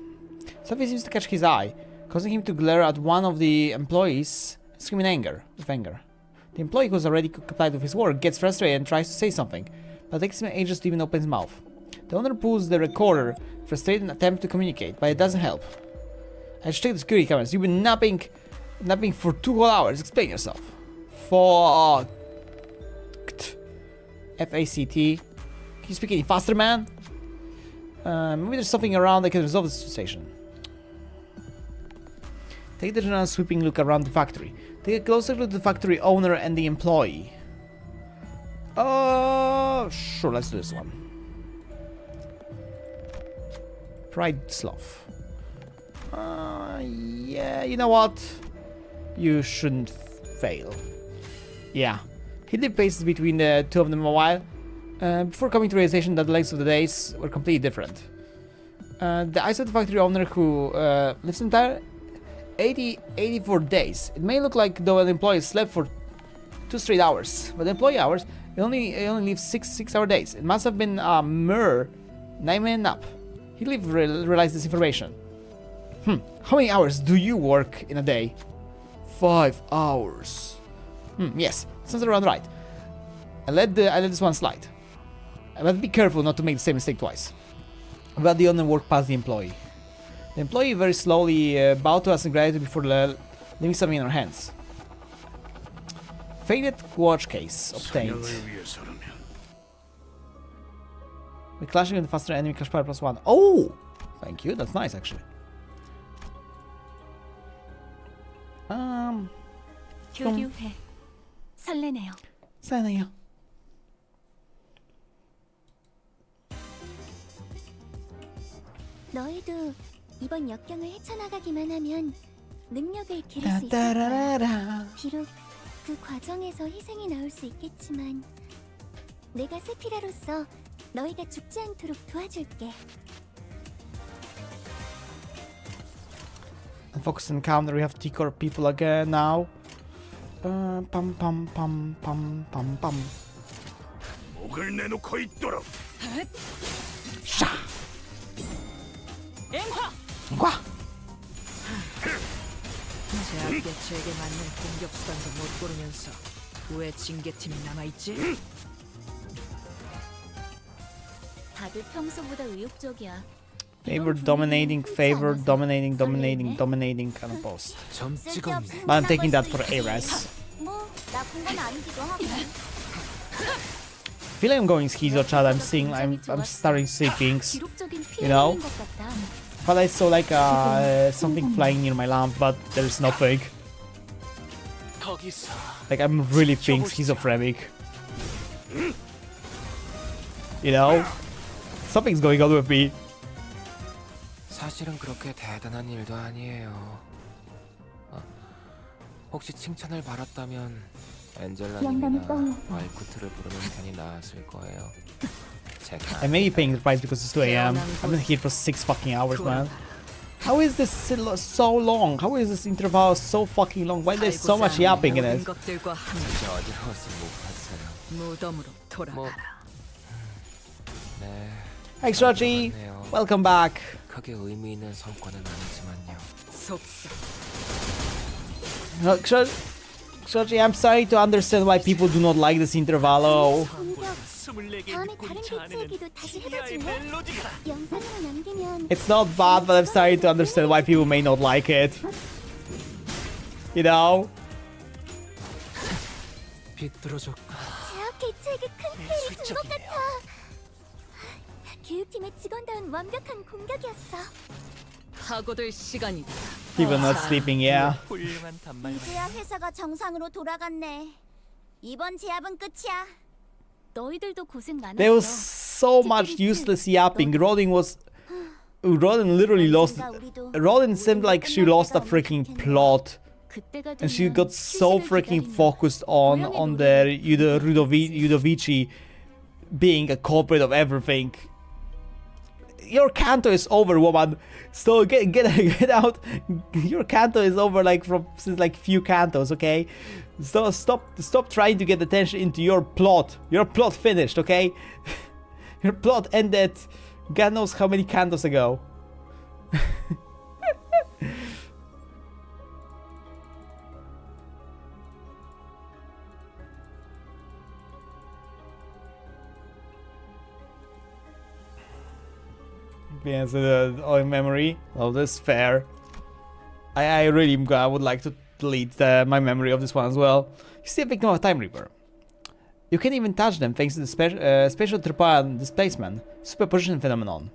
Something seems to catch his eye, causing him to glare at one of the employees, screaming with anger. The employee, who's already complied with his work, gets frustrated and tries to say something, but it takes him ages to even open his mouth. The owner pulls the recorder, frustrated in an attempt to communicate, but it doesn't help. I should check the security cameras. You've been napping for 2 whole hours. Explain yourself. Fact. F-A-C-T. Can you speak any faster, man? Maybe there's something around that can resolve the situation. Take the general sweeping look around the factory. Take a closer look at the factory owner and the employee. Sure, let's do this one. Pride Sloth. Yeah, you know what? You shouldn't fail. Yeah. He lived paces between the two of them a while, before coming to realization that the lengths of the days were completely different. The eyes of the factory owner who lives entire 84 days. It may look like though an employee slept for 2 straight hours, but the employee hours, it only lives 6-hour days. It must have been a mere 9-minute nap. He realized this information. How many hours do you work in a day? 5 hours. Yes, sounds around right. I let this one slide. But be careful not to make the same mistake twice. But the owner walked past the employee. The employee very slowly bowed to us in gratitude before leaving something in her hands. Faded watch case obtained. We're clashing with the faster enemy clash power +1. Oh! Thank you, that's nice actually. 교류회. 설레네요. 설레네요. 너희도 이번 역경을 헤쳐나가기만 하면 능력을 기를 수 있을 거야. 비록 그 과정에서 희생이 나올 수 있겠지만 내가 세피라로서 너희가 죽지 않도록 도와줄게. Focus encounter, we have T-core people again now. Pam pam pam pam pam pam. 목을 내놓고 있도록. 샤. 앵화. 앵화. 제압 개체에게 맞는 공격 수단도 못 고르면서 왜 징계팀이 남아있지? 다들 평소보다 의욕적이야. Favor dominating, favor dominating, dominating, dominating kind of post. But I'm taking that for ARAS. I feel like I'm going schizo, chat. I'm starting to see things, you know. But I saw like something flying near my lamp, but there's nothing. Like I'm really being schizophrenic. You know, something's going on with me. 사실은 그렇게 대단한 일도 아니에요. 혹시 칭찬을 바랐다면 엔젤라님이나 와이쿠트를 부르는 편이 나았을 거예요. I may be paying the price because it's 2 AM. I've been here for 6 fucking hours, man. How is this so long? How is this interval so fucking long? Why there's so much yapping in it? Hi, Shrachi. Welcome back. 크게 의미 있는 성과는 아니지만요. Shrachi, I'm sorry to understand why people do not like this Intervallo. It's not bad, but I'm starting to understand why people may not like it. You know? 교육팀의 직원다운 완벽한 공격이었어. 하고들 시간이다. People not sleeping, yeah. 이제야 회사가 정상으로 돌아갔네. 이번 제압은 끝이야. 너희들도 고생 많았어. There was so much useless yapping. Rodin literally lost. Rodin seemed like she lost a freaking plot, and she got so freaking focused on the Ludovici being a culprit of everything. Your canto is over, woman. So get out. Your canto is over since few cantos, okay? So stop trying to get attention into your plot. Your plot finished, okay? Your plot ended God knows how many cantos ago. Yes, in memory. Oh, this is fair. I really would like to delete my memory of this one as well. You see a victim of a Time Reaper. You can even touch them thanks to the special triple displacement superposition phenomenon.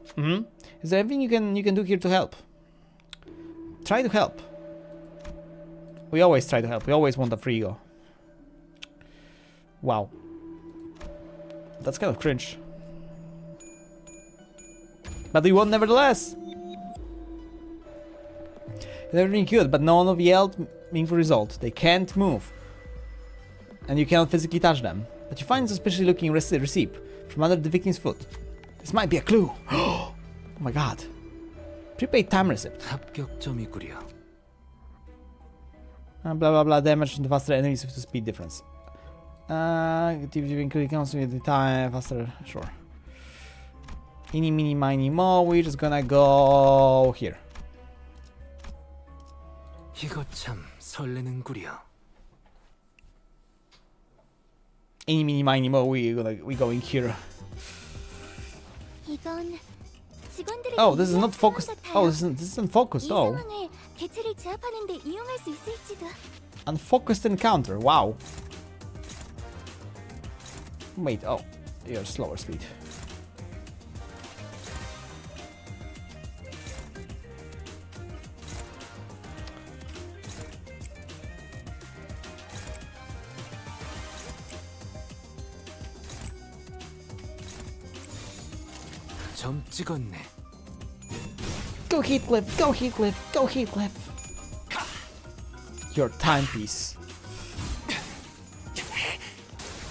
Is there anything you can do here to help? Try to help. We always try to help. We always want a free ego. Wow. That's kind of cringe. But we won nevertheless. They're really good, but none of yelled meaningful result. They can't move. And you cannot physically touch them. But you find a suspiciously looking receipt from under the victim's foot. This might be a clue. Oh my god. Prepaid time receipt. Blah blah blah, damage to the faster enemies with the speed difference. Including with the time faster, sure. Eeny, meeny, miny, mo, we're just gonna go here. 이거 참 설레는구려. Eeny, meeny, miny, mo, we going here. Oh, this is not focused. Oh, this isn't focused. Oh. Unfocused encounter. Wow. Wait. Oh, you're slower speed. 점 찍었네. Go Heathcliff, go Heathcliff, go Heathcliff. Your timepiece.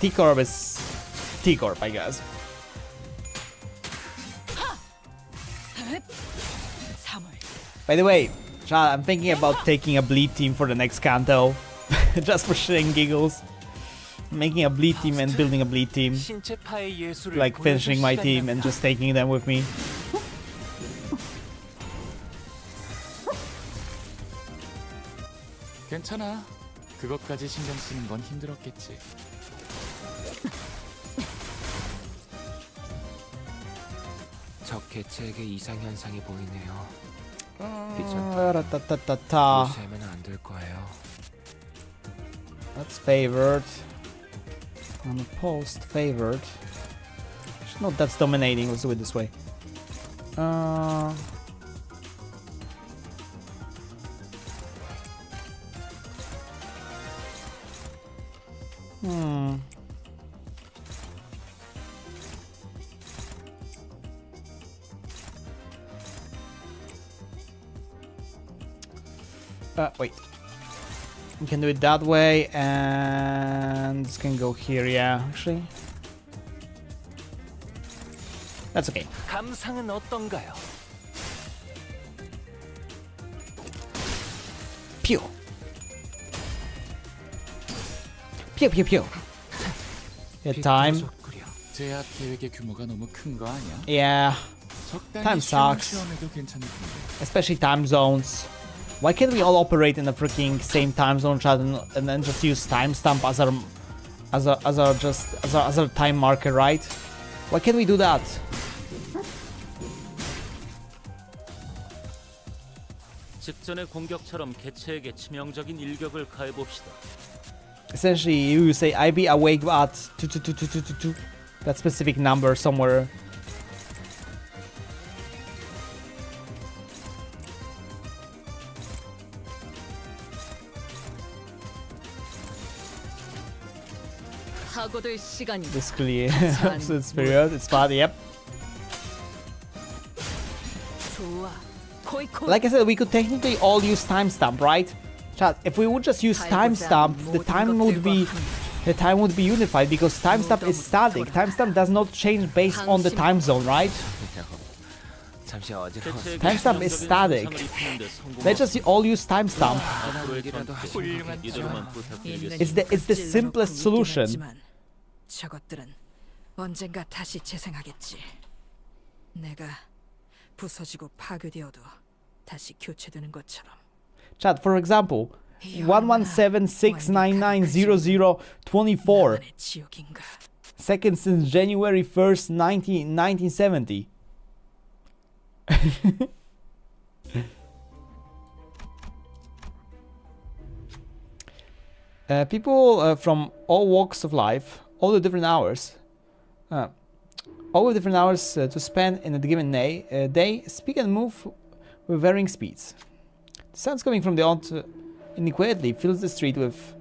T-Corp is T-Corp, I guess. By the way, I'm thinking about taking a bleed team for the next Kanto. Just for shit and giggles. Making a bleed team and building a bleed team. Like finishing my team and just taking them with me. 괜찮아. 그것까지 신경 쓰는 건 힘들었겠지. 적 개체에게 이상 현상이 보이네요. 라따따따따. 무시하면 안 될 거예요. That's favored. Unopposed, favored. No, that's dominating. Let's do it this way. Wait. We can do it that way, and this can go here, yeah, actually. That's okay. 감상은 어떤가요? Pew! Pew, pew, pew. Good time. 제압 계획의 규모가 너무 큰 거 아니야? Yeah. Time sucks. Especially time zones. Why can't we all operate in the freaking same time zone, chat, and then just use timestamp as our time marker, right? Why can't we do that? 직전의 공격처럼 개체에게 치명적인 일격을 가해 봅시다. Essentially, you say I be awake at 2222222, that specific number somewhere. This clear. So it's period. It's bad. Yep. Like I said, we could technically all use timestamp, right? Chat. If we would just use timestamp, the time would be unified because timestamp is static. Timestamp does not change based on the time zone, right? Timestamp is static. Let's just all use timestamp. It's the simplest solution. 저것들은 언젠가 다시 재생하겠지. 내가 부서지고 파괴되어도 다시 교체되는 것처럼. Chat, for example, 11769900024 second since January 1st, 1970. People from all walks of life all the different hours. All the different hours to spend in a given day, speak and move with varying speeds. The sounds coming from the aunt inequality fills the street with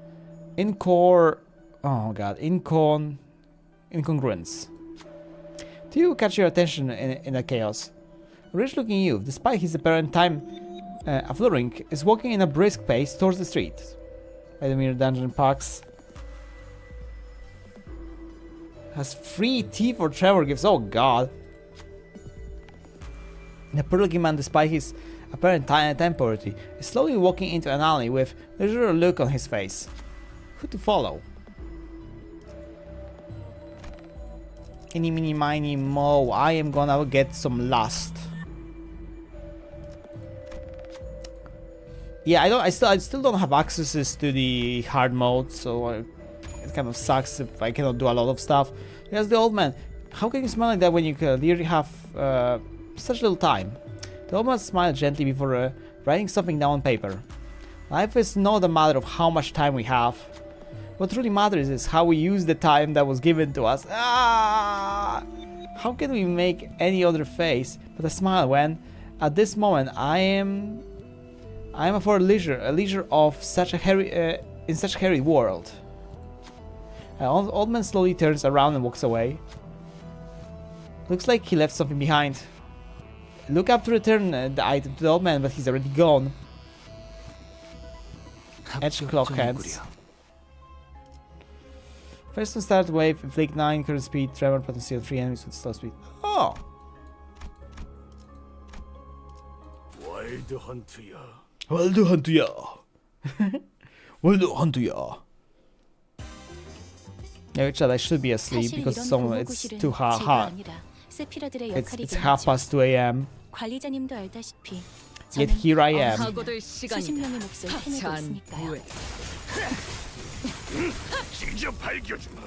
incongruence. Two catch your attention in the chaos. A rich-looking youth, despite his apparent time affluring, is walking in a brisk pace towards the street. Vladimir Dungeon Parks has free tea for Trevor gifts. Oh god. The poor-looking man, despite his apparent time poverty, is slowly walking into an alley with a leisurely look on his face. Who to follow? Eeny, meeny, miny, mo. I am gonna get some lust. Yeah, I still don't have accesses to the hard mode, so it kind of sucks if I cannot do a lot of stuff. Yes, the old man. How can you smile like that when you clearly have such little time? The old man smiled gently before writing something down on paper. Life is not a matter of how much time we have. What really matters is how we use the time that was given to us. Ah! How can we make any other face but a smile when, at this moment, I am for a leisure of such a in such a hairy world. Old man slowly turns around and walks away. Looks like he left something behind. Look up to return the item to the old man, but he's already gone. Edge clock hands. First to start wave, inflict 9 current speed, tremor, potential 3 enemies with slow speed. Oh! 와일드 헌트야. Wild hunter. Wild hunter. Yeah, Chad, I should be asleep because it's too hot. It's 2:30 a.m. 관리자님도 알다시피 Yet here I am. 수십 명의 몫을 해내고 있으니까요. 직접 밝혀주마.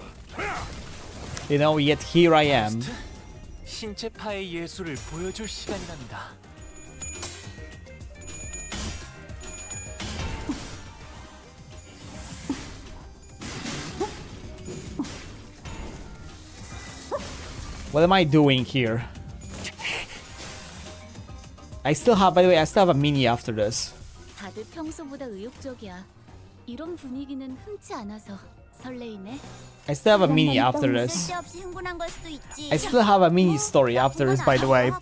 You know, yet here I am. 신체파의 예술을 보여줄 시간이란다. What am I doing here? I still have, by the way, I still have a mini after this. 다들 평소보다 의욕적이야. 이런 분위기는 흔치 않아서 설레이네. I still have a mini after this. 쓸데없이 흥분한 걸 수도 있지. I still have a mini story after this, by the way.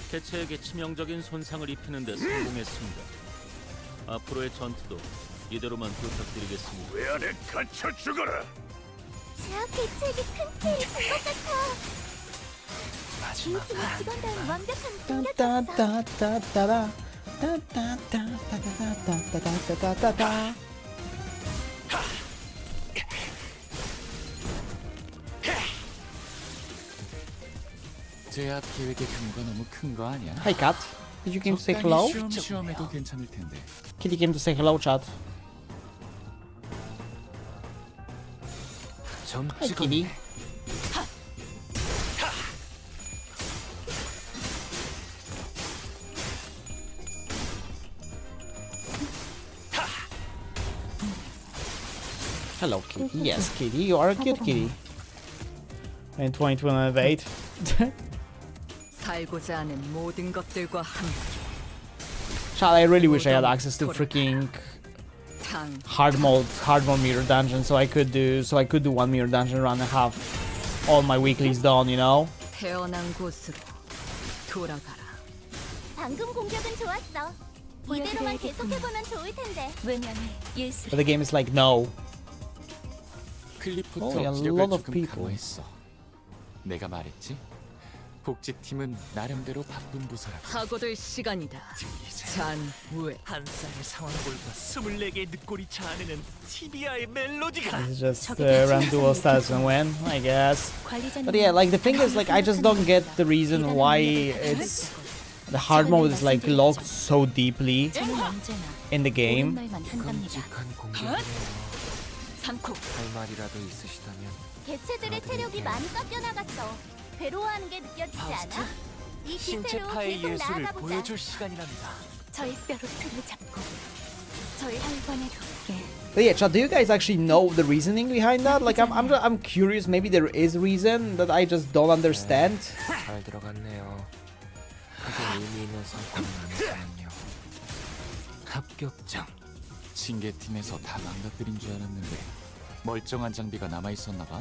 개체에게 치명적인 손상을 입히는 데 성공했습니다. 앞으로의 전투도 이대로만 부탁드리겠습니다. 왜 안에 갇혀 죽어라. 제압 개체에게 큰 피해를 준 것 같아. 이웃의 직원다운 완벽한 공격이었어. 제압 계획의 규모가 너무 큰 거 아니야? Hi, cat. Did you came to say hello? 쉬엄쉬엄해도 괜찮을 텐데. Kitty came to say hello, chat. Hi, Kitty. Hello, Kitty. Yes, Kitty. You are a cute kitty. And 2208. 살고자 하는 모든 것들과 함께. Chad, I really wish I had access to freaking hard mode mirror dungeon, so I could do one mirror dungeon run and have all my weeklies done, you know. 태어난 곳으로 돌아가라. 방금 공격은 좋았어. 이대로만 계속해보면 좋을 텐데. 왜냐면 예술. But the game is like no. 클리포트 Oh, a 업력을 lot of 조금 people. 강화했어. 내가 말했지. 복직팀은 나름대로 바쁜 부서라고. 하고들 시간이다. 잔우에 한 쌍의 상황골과 24개의 늑골이 자아내는 티비아의 멜로디가. It's just run dual stats and win, I guess. But yeah, like the thing is, like I just don't get the reason why it's the hard mode is like locked so deeply in the game. 끔찍한 공격이네요. 할 말이라도 있으시다면. 개체들의 체력이 많이 깎여 나갔어. 괴로워하는 게 느껴지지 않아? 이 신체 기세로 파의 계속 예술을 나아가보자. 보여줄 시간이랍니다. 저희 뼈로 틀을 잡고 저희 한번에 덮게. But yeah, chat, do you guys actually know the reasoning behind that? Like, I'm curious. Maybe there is reason that I just don't understand. 잘 들어갔네요. 크게 의미 있는 성과는 아니지만요. 합격장. 징계팀에서 다 망가뜨린 줄 알았는데 멀쩡한 장비가 남아 있었나 봐.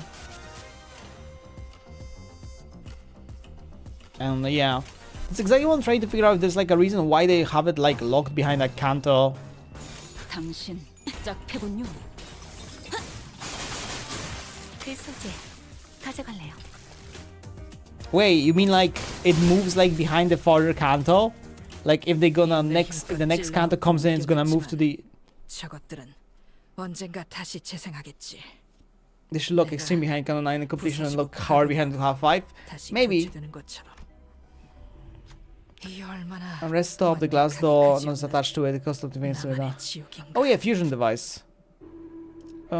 And yeah, it's exactly what I'm trying to figure out. If there's like a reason why they have it like locked behind that counter. 당신 짝패군요. 그 소재 가져갈래요. Wait, you mean like it moves like behind the further counter? Like if they're gonna if the next counter comes in, it's gonna move to the. 저것들은 언젠가 다시 재생하겠지. They should look extreme behind counter 9 in completion and look hard behind half 5. Maybe. 교체되는 것처럼. 이 얼마나 And rest of the glass door not attached to it. The cost of the things. Oh yeah, fusion device. You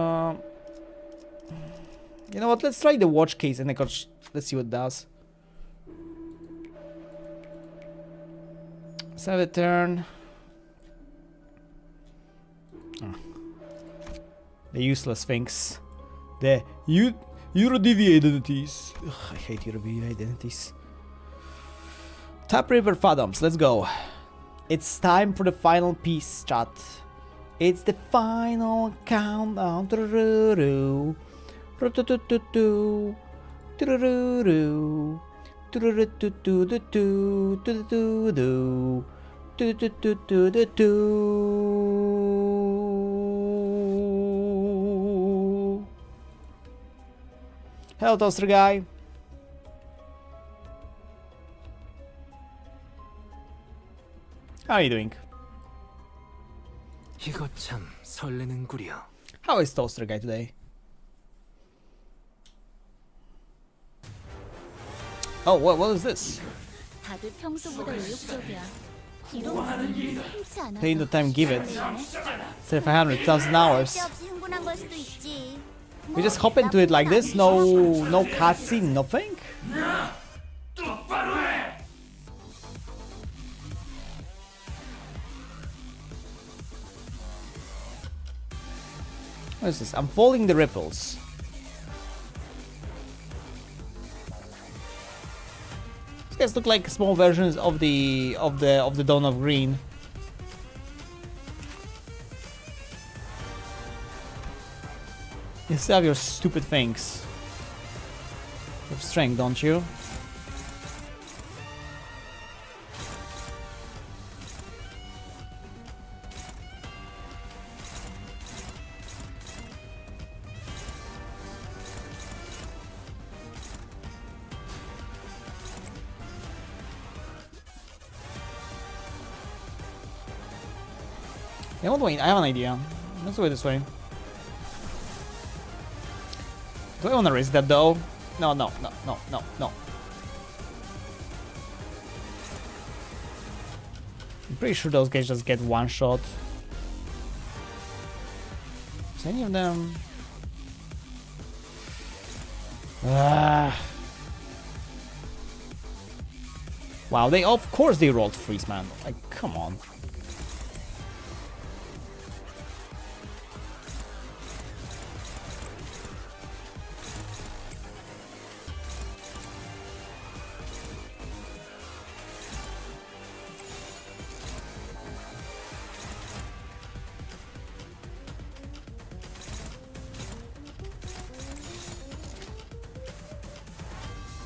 know what? Let's try the watch case and let's see what it does. Let's have a turn. The useless things. The Euro-DV identities. Ugh, I hate Euro-DV identities. Tap River Phantoms, let's go. It's time for the final piece, chat. It's the final countdown. Turururu. Rututututu. Turururu. Tururututututu. Tutututu. Tututututu. Hello, toaster guy. How are you doing? 이거 참 설레는구려. How is toaster guy today? Oh, what is this? 다들 평소보다 의욕적이야. 이런 분위기 흔치 않아. Take the time, give it. 500,000 hours. 쓸데없이 흥분한 걸 수도 있지. We just hop into it like this, no cutscene, nothing? What is this? I'm following the ripples. These guys look like small versions of the Dawn of Green. You still have your stupid things. You have strength, don't you? Yeah, wait, I have an idea. Let's go this way. Do I want to risk that though? No. I'm pretty sure those guys just get one shot. Is any of them? Wow, of course they rolled freeze, man. Like, come on.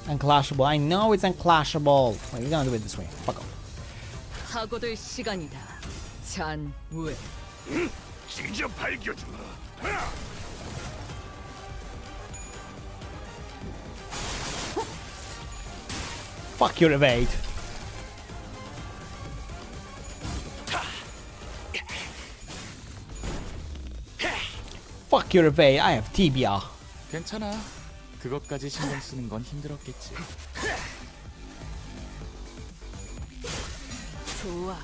Unclashable. I know it's unclashable. Wait, we're gonna do it this way. Fuck off. 하고들 시간이다. 잔왜. 직접 밝혀주마. Fuck your evade. Fuck your evade. I have tibia. 괜찮아. 그것까지 신경 쓰는 건 힘들었겠지. 좋아.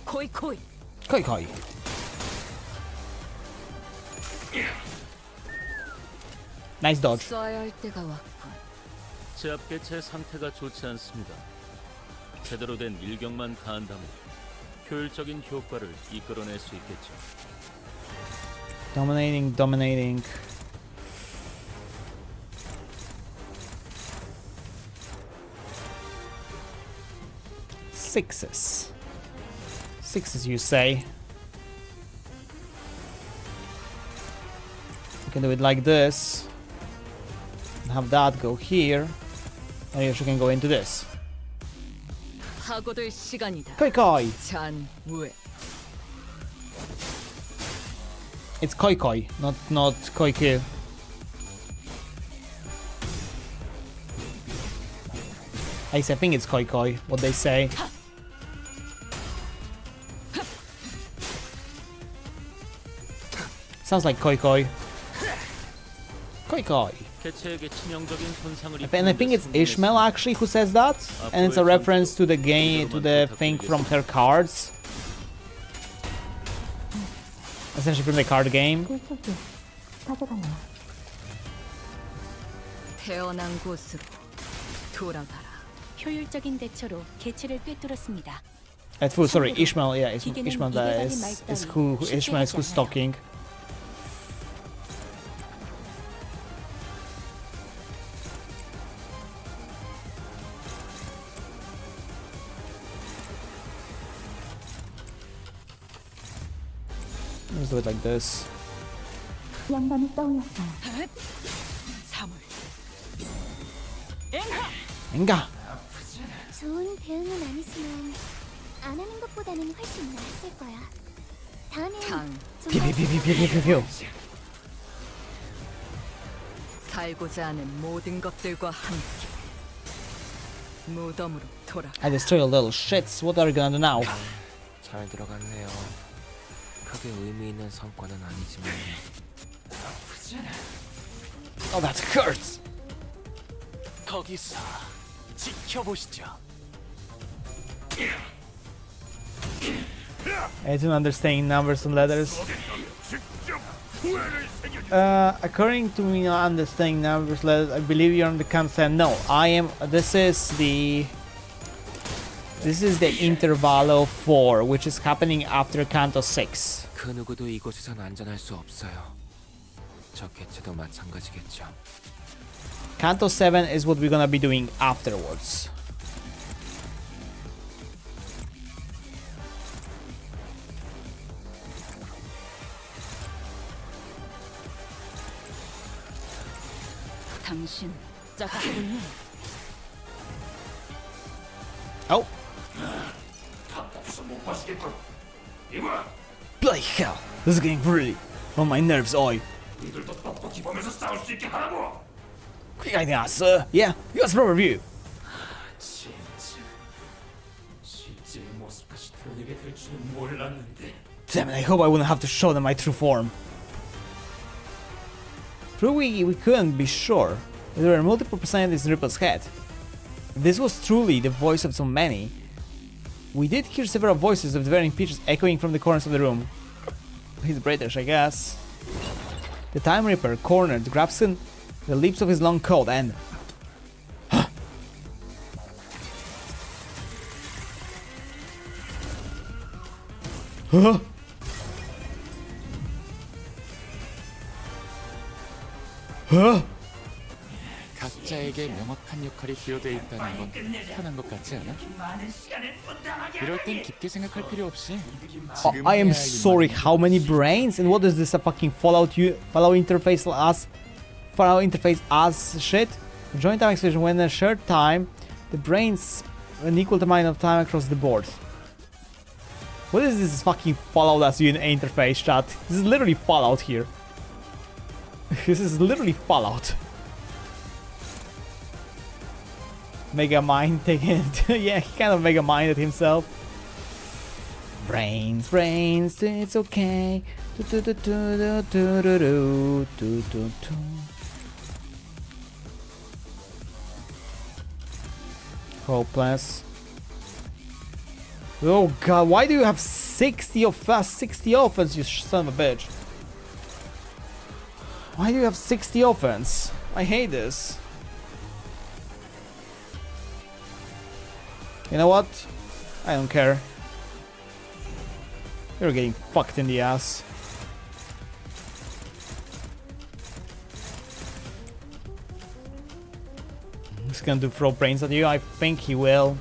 코이. Nice dodge. 쏴야 할 때가 왔군. 제 앞에 제 상태가 좋지 않습니다. 제대로 된 일격만 가한다면 효율적인 효과를 이끌어낼 수 있겠죠. Dominating. Sixes, you say? You can do it like this. And have that go here. And you can go into this. 하고들 시간이다. Koi. 잔왜? It's koi, not koiku. I think it's koi, what they say. Sounds like koi. Koi. 개체에게 치명적인 손상을 And I think it's Ishmael actually who says that, and it's a reference to the game, to the thing from her cards. Essentially from the card game. 태어난 곳으로 돌아가라. 효율적인 대처로 개체를 꿰뚫었습니다. Sorry, Ishmael. Yeah, Ishmael that is who Ishmael is who's stalking. Let's do it like this. 영감이 떠올랐어요. 사물. Enga. 좋은 대응은 아니지만 안 하는 것보다는 훨씬 나았을 거야. 다음엔 Pew. 살고자 하는 모든 것들과 함께 무덤으로 돌아. I destroy your little shits. What are you gonna do now? 잘 들어갔네요. 크게 의미 있는 성과는 아니지만. Oh, that hurts. 거기서 지켜보시죠. I don't understand numbers and letters. According to me, not understanding numbers, letters, I believe you're on the consent. No, I am. This is the Intervallo 4, which is happening after Canto 6. 그 누구도 이곳에선 안전할 수 없어요. 저 개체도 마찬가지겠죠. Canto 7 is what we're gonna be doing afterwards. 당신 짝꿍이 Oh. Bloody hell! This is getting really on my nerves, oi. Quick idea, sir. Yeah, you got some review. Damn it, I hope I wouldn't have to show them my true form. True, we couldn't be sure. There were multiple personalities in Ripple's head. If this was truly the voice of so many, we did hear several voices of varying pitches echoing from the corners of the room. He's British, I guess. The Time Reaper cornered, grabs the lips of his long coat and... Huh? Huh? 각자에게 명확한 역할이 부여되어 있다는 건 편한 것 같지 않아? 이럴 땐 깊게 생각할 필요 없이 I am sorry, how many brains? And what is this, a fucking Fallout interface as shit? Joint time expression when a shared time, the brains an equal amount of time across the board. What is this fucking Fallout as interface, chat? This is literally Fallout here. This is literally Fallout. Mega Mind taking it. Yeah, he kind of Mega Minded himself. Brains, it's okay. Hopeless. Oh god, why do you have 60 offense, you son of a bitch? Why do you have 60 offense? I hate this. You know what? I don't care. You're getting fucked in the ass. He's gonna do throw brains at you. I think he will.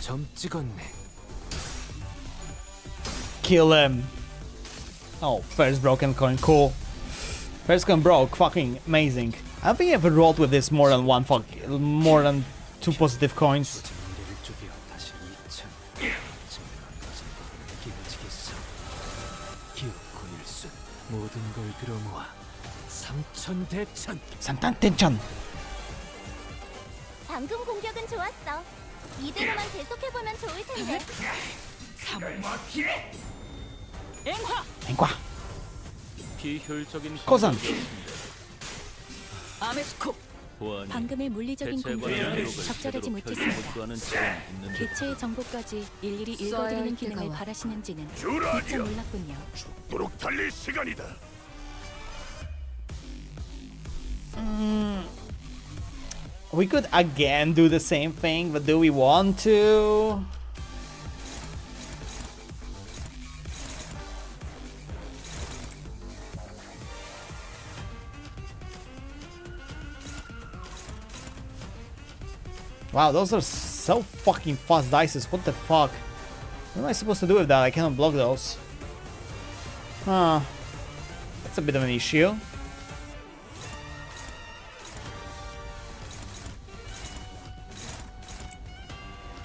점 찍었네. Kill him. Oh, first broken coin, cool. First coin broke, fucking amazing. I don't think I ever rolled with this more than 2 positive coins. 모든 걸 들어모아 삼천대천. 삼탄텐천. 방금 공격은 좋았어. 이대로만 계속해보면 좋을 텐데. 앵과. 비효율적인 코산. 아메스코. 보안이 방금의 물리적인 대체과 공격은 기록을 적절하지 제대로 못했습니다. 펼쳐보도하는 지점이 있는데 개체의 정보까지 일일이 써야 읽어드리는 할 기능을 때가 바라시는지는 주라니요. 미처 몰랐군요. 죽도록 달릴 시간이다. We could again do the same thing, but do we want to? Wow, those are so fucking fast dices. What the fuck? What am I supposed to do with that? I cannot block those. Huh. That's a bit of an issue.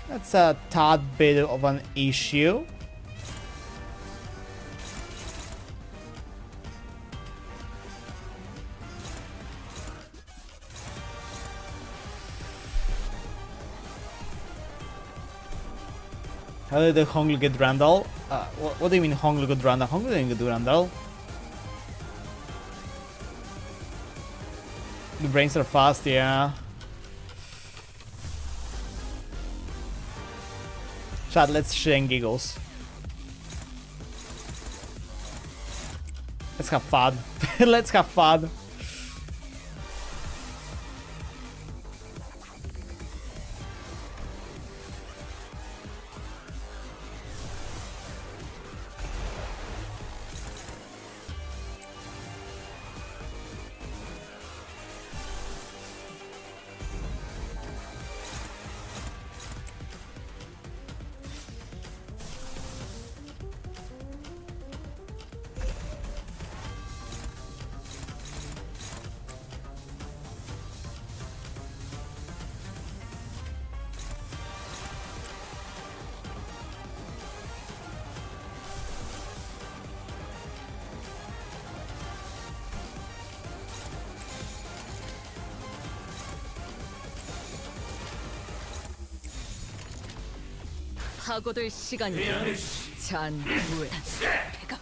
That's a tad bit of an issue. How did the Honglu get Randall? What do you mean Honglu got Randall? Honglu didn't get Randall. The brains are fast, yeah. Chat, let's share and giggles. Let's have fun. Let's have fun. 하고들 시간이야. 잔후에 배가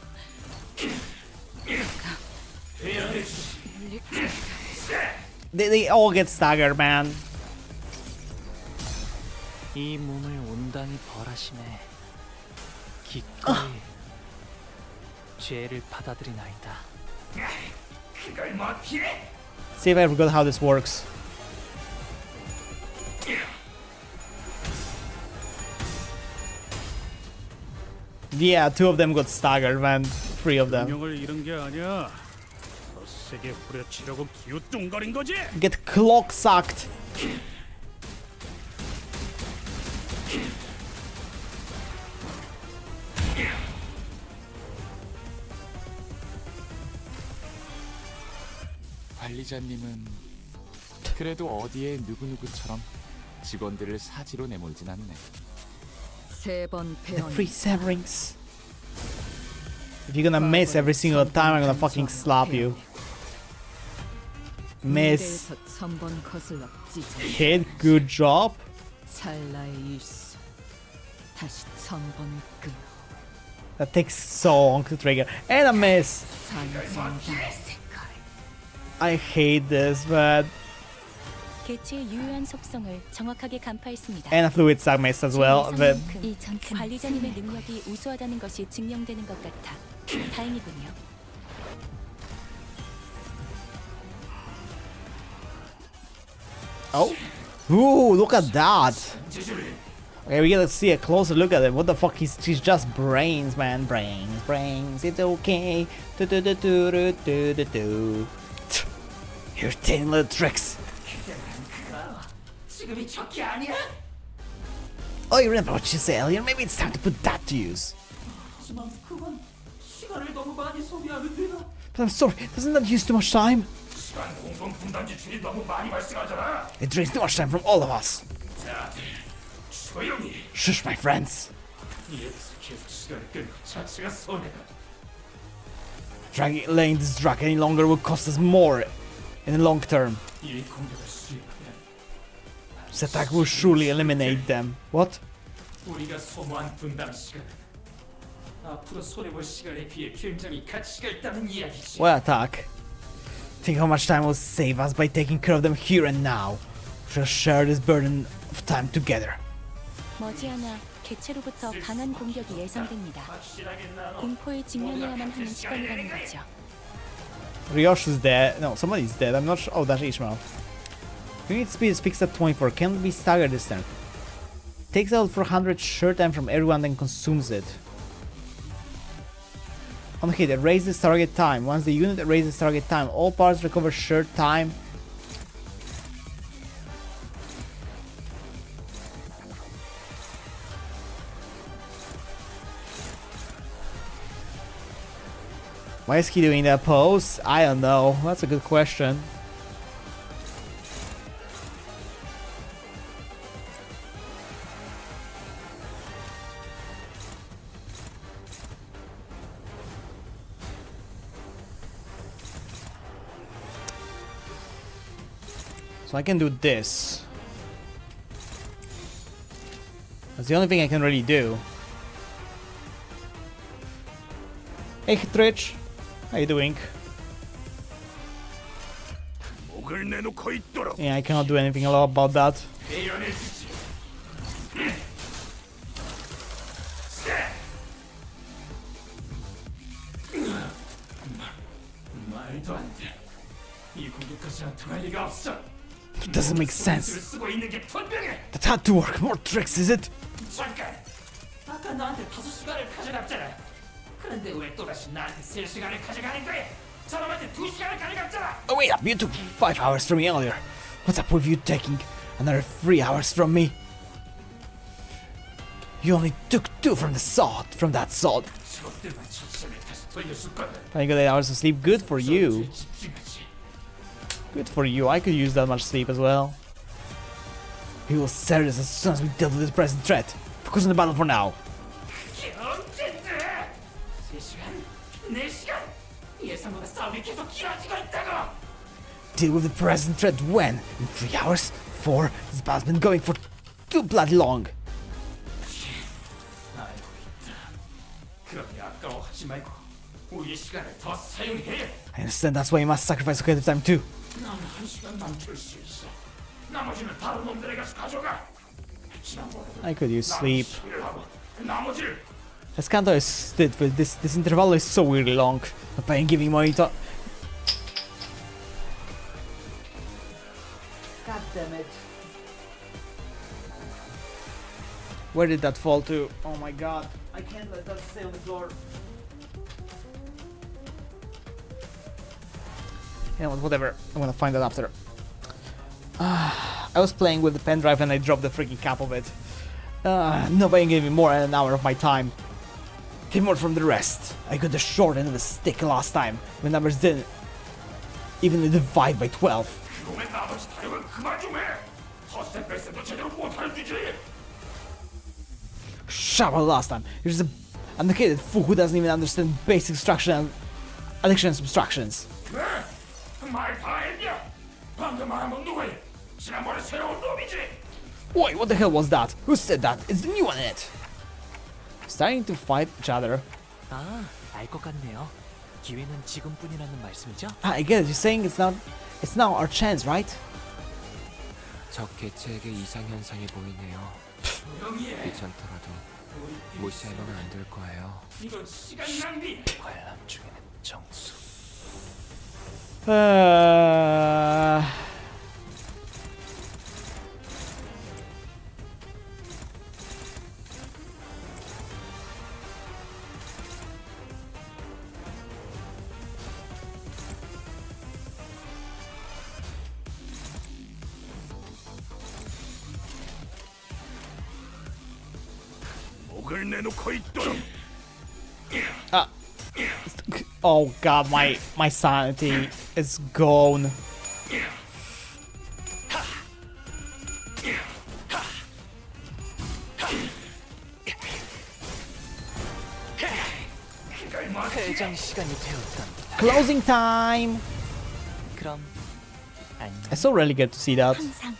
They all get staggered, man. 이 몸을 온당히 벌하심에 기꺼이 죄를 받아들이나이다. 그걸 뭐 피해? See if I forgot how this works. Yeah, 2 of them got staggered, man. 3 of them. 운명을 잃은 게 아니야. 더 세게 후려치려고 기우뚱거린 거지. Get clock sucked. 관리자님은 그래도 어디에 누구누구처럼 직원들을 사지로 내몰진 않네. 3번 The 배원. free severings. If you're gonna miss every single time, I'm gonna fucking slap you. Miss. 천번 거슬러 찢어. Hit, good job. 찰나의 일수. 다시 천번 끊어. That takes so long to trigger. And a miss. 산성달색. I hate this, but 개체의 유효한 속성을 정확하게 간파했습니다. and a fluid submace as well. But 이 전투 관리자님의 능력이 우수하다는 것이 증명되는 것 같아 다행이군요. oh, ooh, look at that. Okay, we gotta see a closer look at it. What the fuck? He's just brains, man. Brains. It's okay. Do do do do do do do do. You're taking little tricks. 지금이 적기 아니야? Oh, you remember what you said earlier? Maybe it's time to put that to use. 하지만 그건 시간을 너무 많이 소비하는데요. But I'm sorry, doesn't that use too much time? 시간 공동 분담 지출이 너무 많이 발생하잖아. It drains too much time from all of us. 자들 조용히. Shush, my friends. 여기서 계속 시간을 끄는 것 자체가 손해다. Laying this drag any longer will cost us more in the long term. 이 공격을 수행하면 This attack will surely eliminate them. What? 우리가 소모한 분담 시간은 앞으로 손해볼 시간에 비해 굉장히 가치가 있다는 이야기지. What attack? Think how much time will save us by taking care of them here and now. We shall share this burden of time together. 머지않아 개체로부터 강한 공격이 예상됩니다. 공포에 직면해야만 하는 시간이라는 거죠. Ryoshu's dead. No, somebody's dead. I'm not sure. Oh, that's Ishmael. Unit speed is fixed at 24. Can't be staggered this turn. Takes out 400 short time from everyone, then consumes it. On hit, it raises target time. Once the unit raises target time, all parts recover short time. Why is he doing that pose? I don't know. That's a good question. So I can do this. That's the only thing I can really do. Hey, Twitch. How you doing? Yeah, I cannot do anything a lot about that. 말도 안 돼. 이 공격까지 안 통할 리가 없어. It doesn't make sense. 쓰고 있는 게 분명해. That had to work. More tricks, is it? 잠깐. 아까 나한테 5시간을 가져갔잖아. 그런데 왜 또다시 나한테 3시간을 가져가는 거야? 사람한테 2시간을 가져갔잖아. Oh wait up, you took 5 hours from me earlier. What's up with you taking another 3 hours from me? You only took 2 from the sword, from that sword. 저것들만 전심을 다시 돌려줄 거야. I got 8 hours of sleep. Good for you. Good for you. I could use that much sleep as well. We will settle this as soon as we deal with this present threat. Focus on the battle for now. 이게 언젠데? 3시간? 4시간? 예상보다 싸움이 계속 길어지고 있다고. Deal with the present threat when? In 3 hours? 4? This battle's been going for too bloody long. 알고 있다. 그러니 아까워하지 말고 우리의 시간을 더 사용해. I understand that's why you must sacrifice creative time too. 난 1시간만 줄 수 있어. 나머지는 다른 놈들에 가서 가져가. I could use sleep. 나머지를 As Kanto is did with this interval is so weirdly long. But by giving Wito. God damn it. Where did that fall to? Oh my god. I can't let that stay on the floor. You know what, whatever. I'm gonna find that after. I was playing with the pen drive and I dropped the freaking cap of it. Nobody gave me more than an hour of my time. Came more from the rest. I got the short end of the stick last time. The numbers didn't even divide by 12. 그놈의 나머지 타령은 그만 좀 해. 텃세 뺄세도 제대로 못하는 주지. Shower last time. You're just an uneducated fool who doesn't even understand basic structure and addiction and subtractions. 네? 말 다 했냐? 방금 말한 건 누구야? 지난번에 새로운 놈이지? Wait, what the hell was that? Who said that? It's the new one in it. Starting to fight each other. 아, 알 것 같네요. 기회는 지금뿐이라는 말씀이죠? I get it. You're saying it's now our chance, right? 적 개체에게 이상 현상이 보이네요. 귀찮더라도 무시하면 안 될 거예요. 이건 시간 낭비. 관람 중에는 정수. 목을 내놓고 있도록. Oh god, my sanity is gone. 퇴장 시간이 되었답니다. Closing time. 그럼 I so rarely get to see that. 항상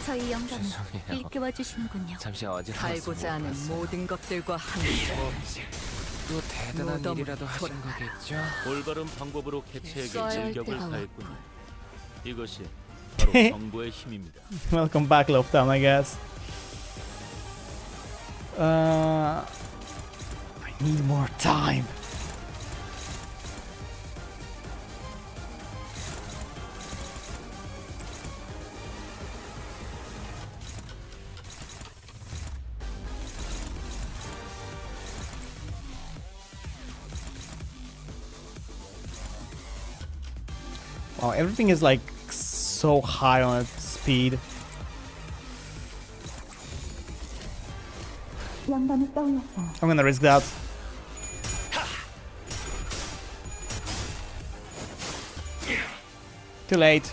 저희 영감을 일깨워 주시는군요. 잠시 어지러워서 살고자 하는 모든 것들과 함께 또 대단한 무덤으로 일이라도 하신 거겠죠? 올바른 방법으로 개체에게 써야 할 일격을 때가 가했군요. 이것이 바로 정보의 힘입니다. Welcome back, Loftam, I guess. I need more time. Wow, everything is like so high on its speed. 영감이 떠올랐어요. I'm gonna risk that. Too late.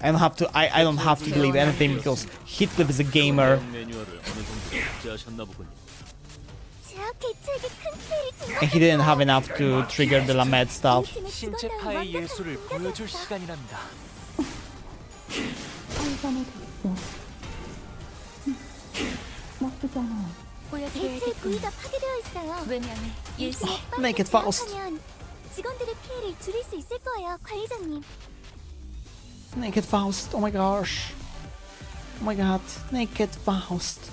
I don't have to. I don't have to believe anything because Heathcliff is a gamer. 매뉴얼을 어느 정도 숙지하셨나 보군요. And he didn't have enough to trigger the Lamed stuff. 신체파의 예술을 보여줄 시간이랍니다. 나쁘지 않아요. 대체 부위가 파괴되어 있어요. 왜냐면 예술 Make it fast. 하면 직원들의 피해를 줄일 수 있을 거예요, 관리자님. Naked Faust. Oh my gosh. Oh my god. Naked Faust.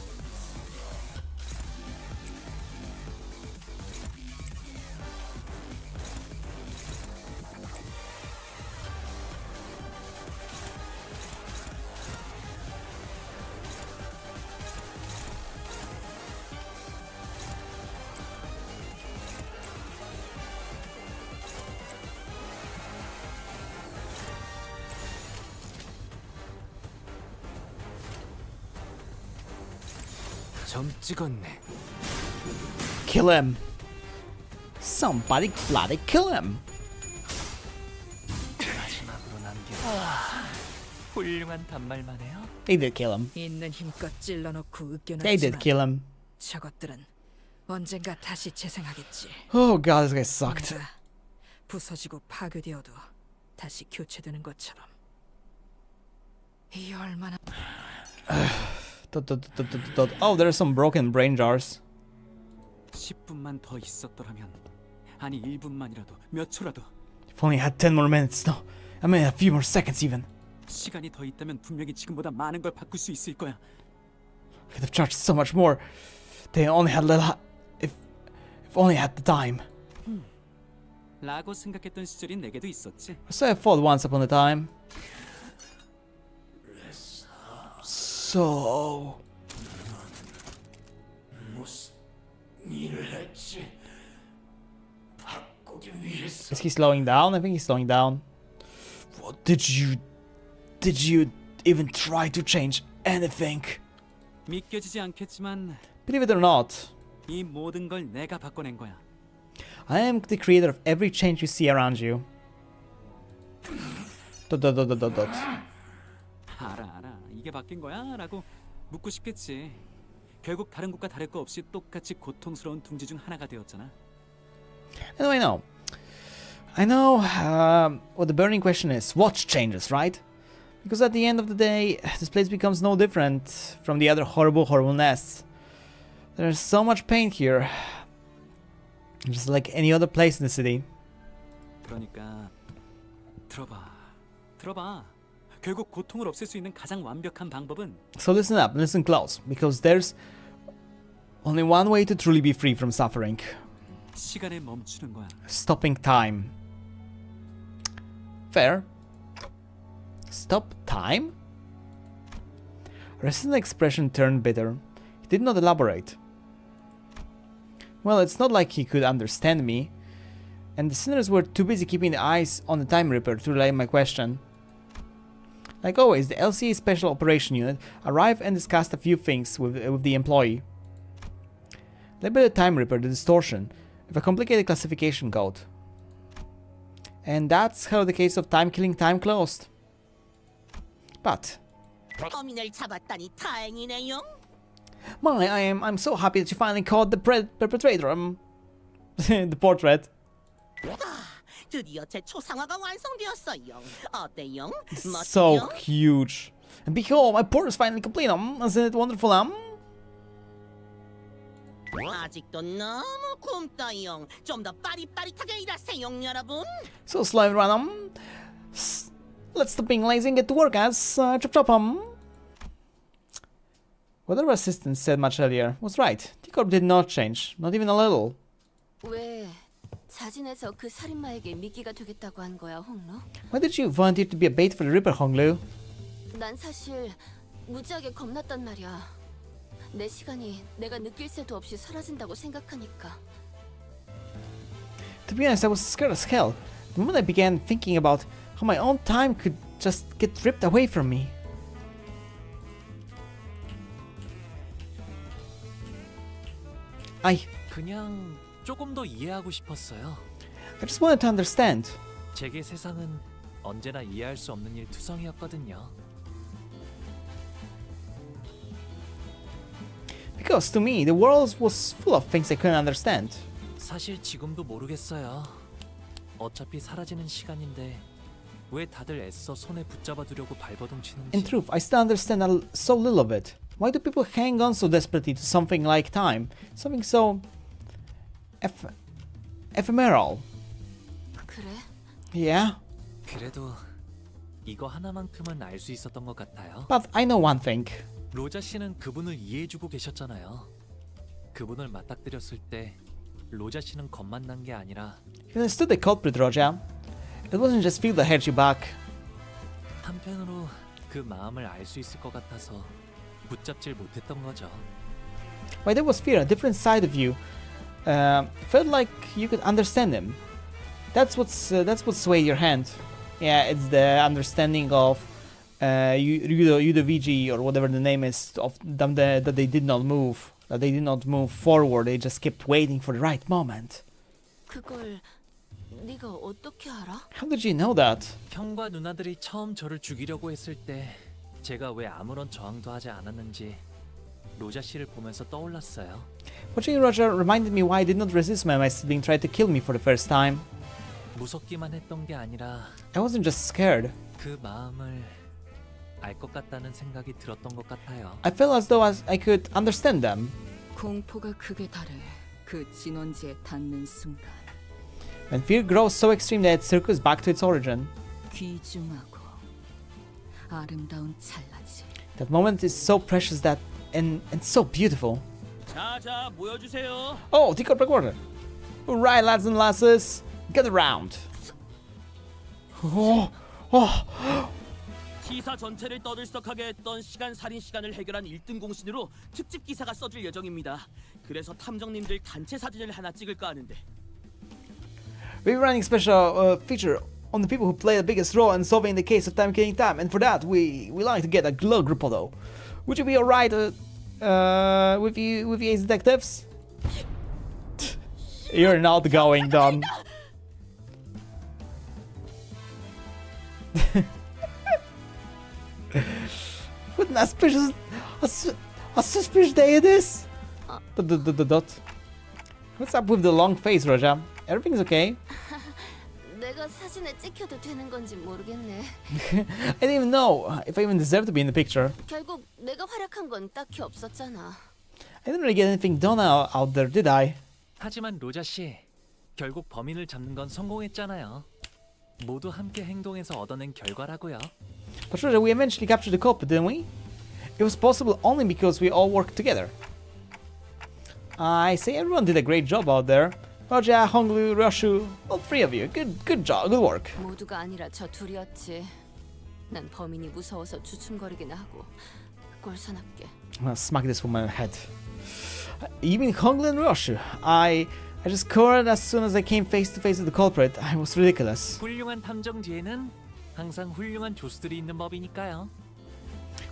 점 찍었네. Kill him. Somebody bloody kill him. 마지막으로 남겨. 훌륭한 단말만 해요. They did kill him. 있는 힘껏 찔러놓고 They did 으깨놨지만 kill him. 저것들은 언젠가 다시 재생하겠지. Oh god, this guy sucked. 뭔가 부서지고 파괴되어도 다시 교체되는 것처럼. 이 얼마나 Oh, there are some broken brain jars. 10분만 더 있었더라면, 아니 1분만이라도, 몇 초라도. If only had 10 more minutes. No, I mean a few more seconds even. 시간이 더 있다면 분명히 지금보다 많은 걸 바꿀 수 있을 거야. Could have charged so much more. They only had little. If only had the time. 라고 생각했던 시절이 내게도 있었지. So I thought once upon a time. So. 무슨 일을 했지? 바꾸기 위해서. Is he slowing down? I think he's slowing down. What did you even try to change anything? 믿겨지지 않겠지만, Believe it or not, 이 모든 걸 내가 바꿔낸 거야. I am the creator of every change you see around you. 알아. 이게 바뀐 거야? 라고 묻고 싶겠지. 결국 다른 곳과 다를 거 없이 똑같이 고통스러운 둥지 중 하나가 되었잖아. Anyway, I know what the burning question is. What changes, right? Because at the end of the day, this place becomes no different from the other horrible nests. There's so much pain here. Just like any other place in the city. 그러니까 들어봐. 결국 고통을 없앨 수 있는 가장 완벽한 방법은 So listen up, listen close, because there's only one way to truly be free from suffering. 시간을 멈추는 거야. Stopping time. Fair. Stop time? Resident's expression turned bitter. He did not elaborate. Well, it's not like he could understand me, and the sinners were too busy keeping their eyes on the Time Ripper to relay my question. Like always, the LCA Special Operation Unit arrived and discussed a few things with the employee. Labeled the Time Ripper the Distortion, with a complicated classification code. And that's how the case of time killing time closed. But 범인을 잡았다니 다행이네요. I'm so happy that you finally caught the perpetrator. The portrait. 드디어 제 초상화가 완성되었어요. 어때요? So huge. And behold, my port is finally complete. Isn't it wonderful? 아직도 너무 굶떠요. 좀 더 빠릿빠릿하게 일하세요, 여러분. So slow, everyone. Let's stop being lazy and get to work, chop chop. Whatever assistant said much earlier was right. T-Corp did not change, not even a little. 왜 자진해서 그 살인마에게 미끼가 되겠다고 한 거야, 홍루? Why did you volunteer to be a bait for the Ripper, Honglu? 난 사실 무지하게 겁났단 말이야. 내 시간이 내가 느낄 새도 없이 사라진다고 생각하니까. To be honest, I was scared as hell. The moment I began thinking about how my own time could just get ripped away from me. 그냥 조금 더 이해하고 싶었어요. I just wanted to understand. 제게 세상은 언제나 이해할 수 없는 일 투성이었거든요. Because to me, the world was full of things I couldn't understand. 사실 지금도 모르겠어요. 어차피 사라지는 시간인데 왜 다들 애써 손에 붙잡아 두려고 발버둥 치는지. In truth, I still understand so little of it. Why do people hang on so desperately to something like time? Something so ephemeral. 그래? Yeah. 그래도 이거 하나만큼은 알 수 있었던 것 같아요. But I know one thing. 로자 씨는 그분을 이해해주고 계셨잖아요. 그분을 맞닥뜨렸을 때 로자 씨는 겁만 난 게 아니라 You understood the culprit, Roja. It wasn't just fear that held you back. 한편으로 그 마음을 알 수 있을 것 같아서 붙잡질 못했던 거죠. Why there was fear, a different side of you. Felt like you could understand him. That's what swayed your hand. Yeah, it's the understanding of Yudo VG or whatever the name is of them that they did not move. That they did not move forward. They just kept waiting for the right moment. 그걸 네가 어떻게 알아? How did you know that? 형과 누나들이 처음 저를 죽이려고 했을 때 제가 왜 아무런 저항도 하지 않았는지 로자 씨를 보면서 떠올랐어요. Watching Roger reminded me why I did not resist when my sibling tried to kill me for the first time. 무섭기만 했던 게 아니라 I wasn't just scared. 그 마음을 알 것 같다는 생각이 들었던 것 같아요. I felt as though I could understand them. 공포가 극에 달해 그 진원지에 닿는 순간 When fear grows so extreme that it circles back to its origin. 귀중하고 아름다운 찰나지. That moment is so precious that and so beautiful. 자, 모여주세요. Oh, T-Corp recorder. Alright, lads and lasses, get around. Oh. T사 전체를 떠들썩하게 했던 시간 살인 시간을 해결한 1등 공신으로 특집 기사가 써질 예정입니다. 그래서 탐정님들 단체 사진을 하나 찍을까 하는데. We're running special feature on the people who play the biggest role in solving the case of time killing time, and for that we like to get a glug report. Would you be alright with you as detectives? You're not going, Don. What an suspicious day it is. What's up with the long face, Roja? Everything's okay? 내가 내가 사진에 찍혀도 되는 건지 모르겠네. I didn't even know if I even deserve to be in the picture. 결국 내가 활약한 건 딱히 없었잖아. I didn't really get anything done out there, did I? 하지만 로자 씨, 결국 범인을 잡는 건 성공했잖아요. 모두 함께 행동해서 얻어낸 결과라고요. But Roger, we eventually captured the culprit, didn't we? It was possible only because we all worked together. I say everyone did a great job out there. Roger, Honglu, Roshu, all three of you. Good job, good work. 모두가 아니라 저 둘이었지. 난 범인이 무서워서 주춤거리긴 하고 꼴사납게. I'll smack this woman in the head. You mean Honglu and Roshu? I just cowered as soon as I came face to face with the culprit. I was ridiculous. 훌륭한 탐정 뒤에는 항상 훌륭한 조수들이 있는 법이니까요.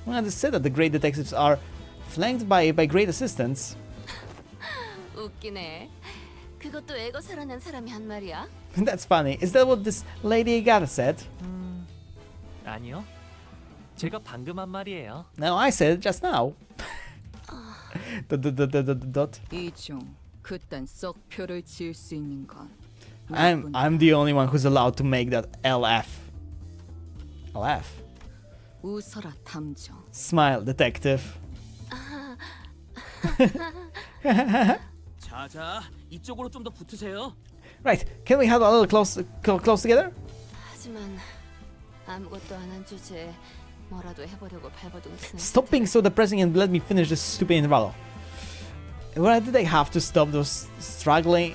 Well, I just said that the great detectives are flanked by great assistants. 웃기네. 그것도 애거 살아낸 사람이 한 말이야? That's funny. Is that what this Lady Agata said? 아니요. 제가 방금 한 말이에요. No, I said it just now. Dot. 이중 그딴 썩표를 지을 수 있는 건 I'm the only one who's allowed to make that LF. LF. 웃어라 탐정. Smile, detective. 자자, 이쪽으로 좀 더 붙으세요. Right, can we have a little close together? 하지만 아무것도 안 한 주제에 뭐라도 해보려고 발버둥 치는. Stop being so depressing and let me finish this stupid interval. Why did I have to stop those struggling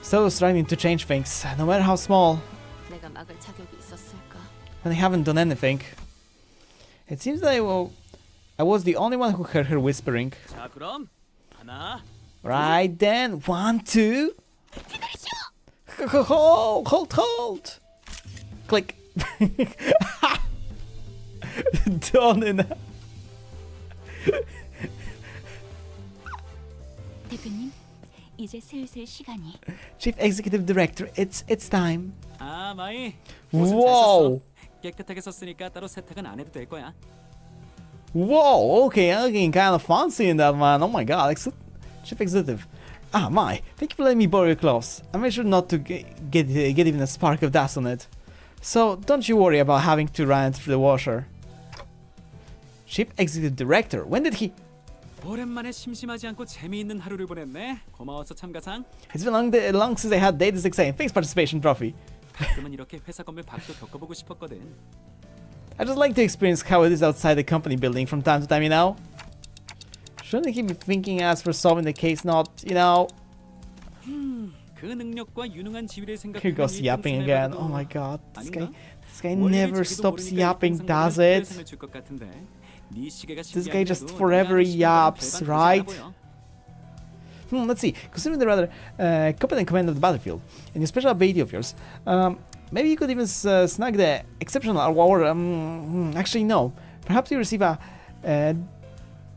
to change things, no matter how small, 내가 막을 자격이 있었을까? when they haven't done anything? It seems that I was the only one who heard her whispering. 자, 그럼 하나. Right then, 1, 2. Hold. Click. Done in. 대표님, 이제 슬슬 시간이. Chief Executive Director, it's time. 아, 마이. Whoa. 깨끗하게 썼으니까 따로 세탁은 안 해도 될 거야. Whoa, okay, I'm getting kind of fancy in that, man. Oh my god, Chief Executive. Ah, my. Thank you for letting me borrow your clothes. I made sure not to get even a spark of dust on it. So, don't you worry about having to run it through the washer. Chief Executive Director, when did he... 오랜만에 심심하지 않고 재미있는 하루를 보냈네. 고마워서 참가상. It's been long since I had dated this exciting. Thanks participation trophy. 가끔은 이렇게 회사 건물 밖도 겪어보고 싶었거든. I just like to experience how it is outside the company building from time to time, you know? Shouldn't he be thinking as for solving the case, not, you know... 그 능력과 유능한 지위를 생각하면 Here goes yapping again. Oh my god, this guy never stops yapping, does it? This guy just forever yaps, right? Let's see. Considering the rather competent command of the battlefield and your special ability of yours, maybe you could even snag the exceptional award. Actually, no. Perhaps you receive a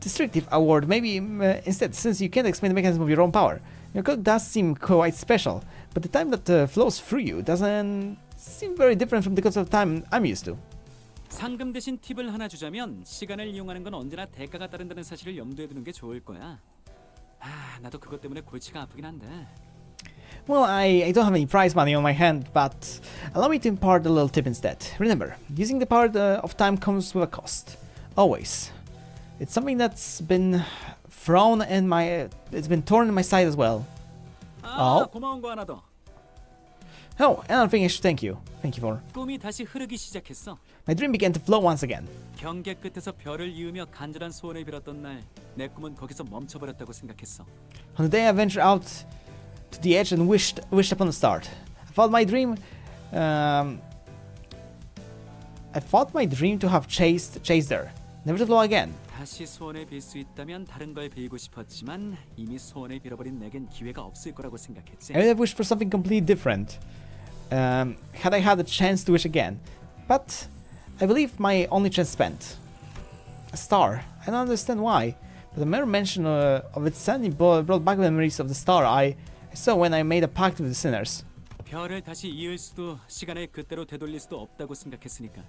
destructive award. Maybe instead, since you can't explain the mechanism of your own power. Your code does seem quite special, but the time that flows through you doesn't seem very different from the codes of time I'm used to. 상금 대신 팁을 하나 주자면 시간을 이용하는 건 언제나 대가가 따른다는 사실을 염두에 두는 게 좋을 거야. 아, 나도 그것 때문에 골치가 아프긴 한데. Well, I don't have any prize money on my hand, but allow me to impart a little tip instead. Remember, using the power of time comes with a cost. Always. It's something that's been thrown in my... it's been torn in my side as well. 아, 고마운 거 하나 더. Oh, another thing I should thank you. Thank you for. 꿈이 다시 흐르기 시작했어. My dream began to flow once again. 경계 끝에서 별을 이으며 간절한 소원을 빌었던 날, 내 꿈은 거기서 멈춰버렸다고 생각했어. On the day I ventured out to the edge and wished upon the start, I thought my dream to have chased there, never to flow again. 다시 소원을 빌 수 있다면 다른 걸 빌고 싶었지만 이미 소원을 빌어버린 내겐 기회가 없을 거라고 생각했지. I would have wished for something completely different. Had I had the chance to wish again, but I believe my only chance spent. A star. I don't understand why, but the mere mention of its standing brought back memories of the star I saw when I made a pact with the sinners. 별을 다시 이을 수도 시간을 그때로 되돌릴 수도 없다고 생각했으니까.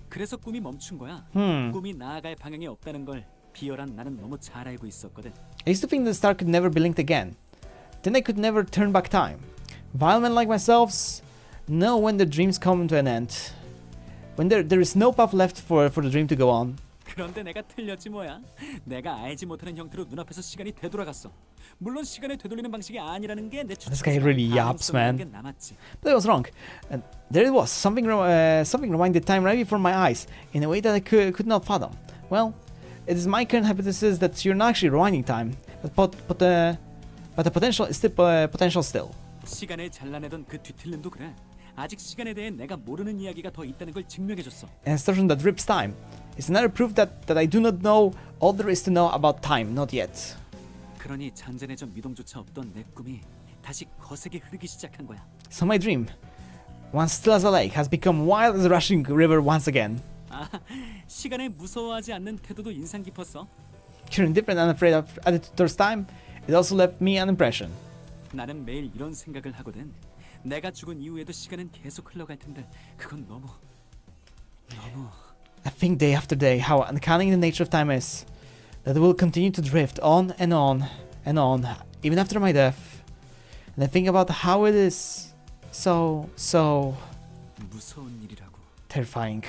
그래서 꿈이 멈춘 거야. 꿈이 나아갈 방향이 없다는 걸 비열한 나는 너무 잘 알고 있었거든. I used to think the star could never be linked again. Then I could never turn back time. Vile men like Know when the dreams come to an end. When there is no path left for the dream to go on. 그런데 내가 틀렸지 뭐야. 내가 알지 못하는 형태로 눈앞에서 시간이 되돌아갔어. 물론 시간을 되돌리는 방식이 아니라는 게 내 This guy really yaps, man. 남았지. But I was wrong. And there it was. Something rewinded time right before my eyes in a way that I could not fathom. Well, it is my current hypothesis that you're not actually rewinding time, but the potential is still potential still. 시간을 잘라내던 그 뒤틀림도 그래. 아직 시간에 대해 내가 모르는 이야기가 더 있다는 걸 증명해줬어. An distortion that rips time. It's another proof that I do not know all there is to know about time, not yet. 그러니 잔잔해져 미동조차 없던 내 꿈이 다시 거세게 흐르기 시작한 거야. So my dream, once still as a lake, has become wild as a rushing river once again. 아, 시간을 무서워하지 않는 태도도 인상 깊었어. You're indifferent and afraid of attitude towards time. It also left me an impression. 나는 매일 이런 생각을 하거든. 내가 죽은 이후에도 시간은 계속 흘러갈 텐데 그건 너무. I think day after day how uncanny the nature of time is. That it will continue to drift on and on and on, even after my death. And I think about how it is so 무서운 일이라고. terrifying.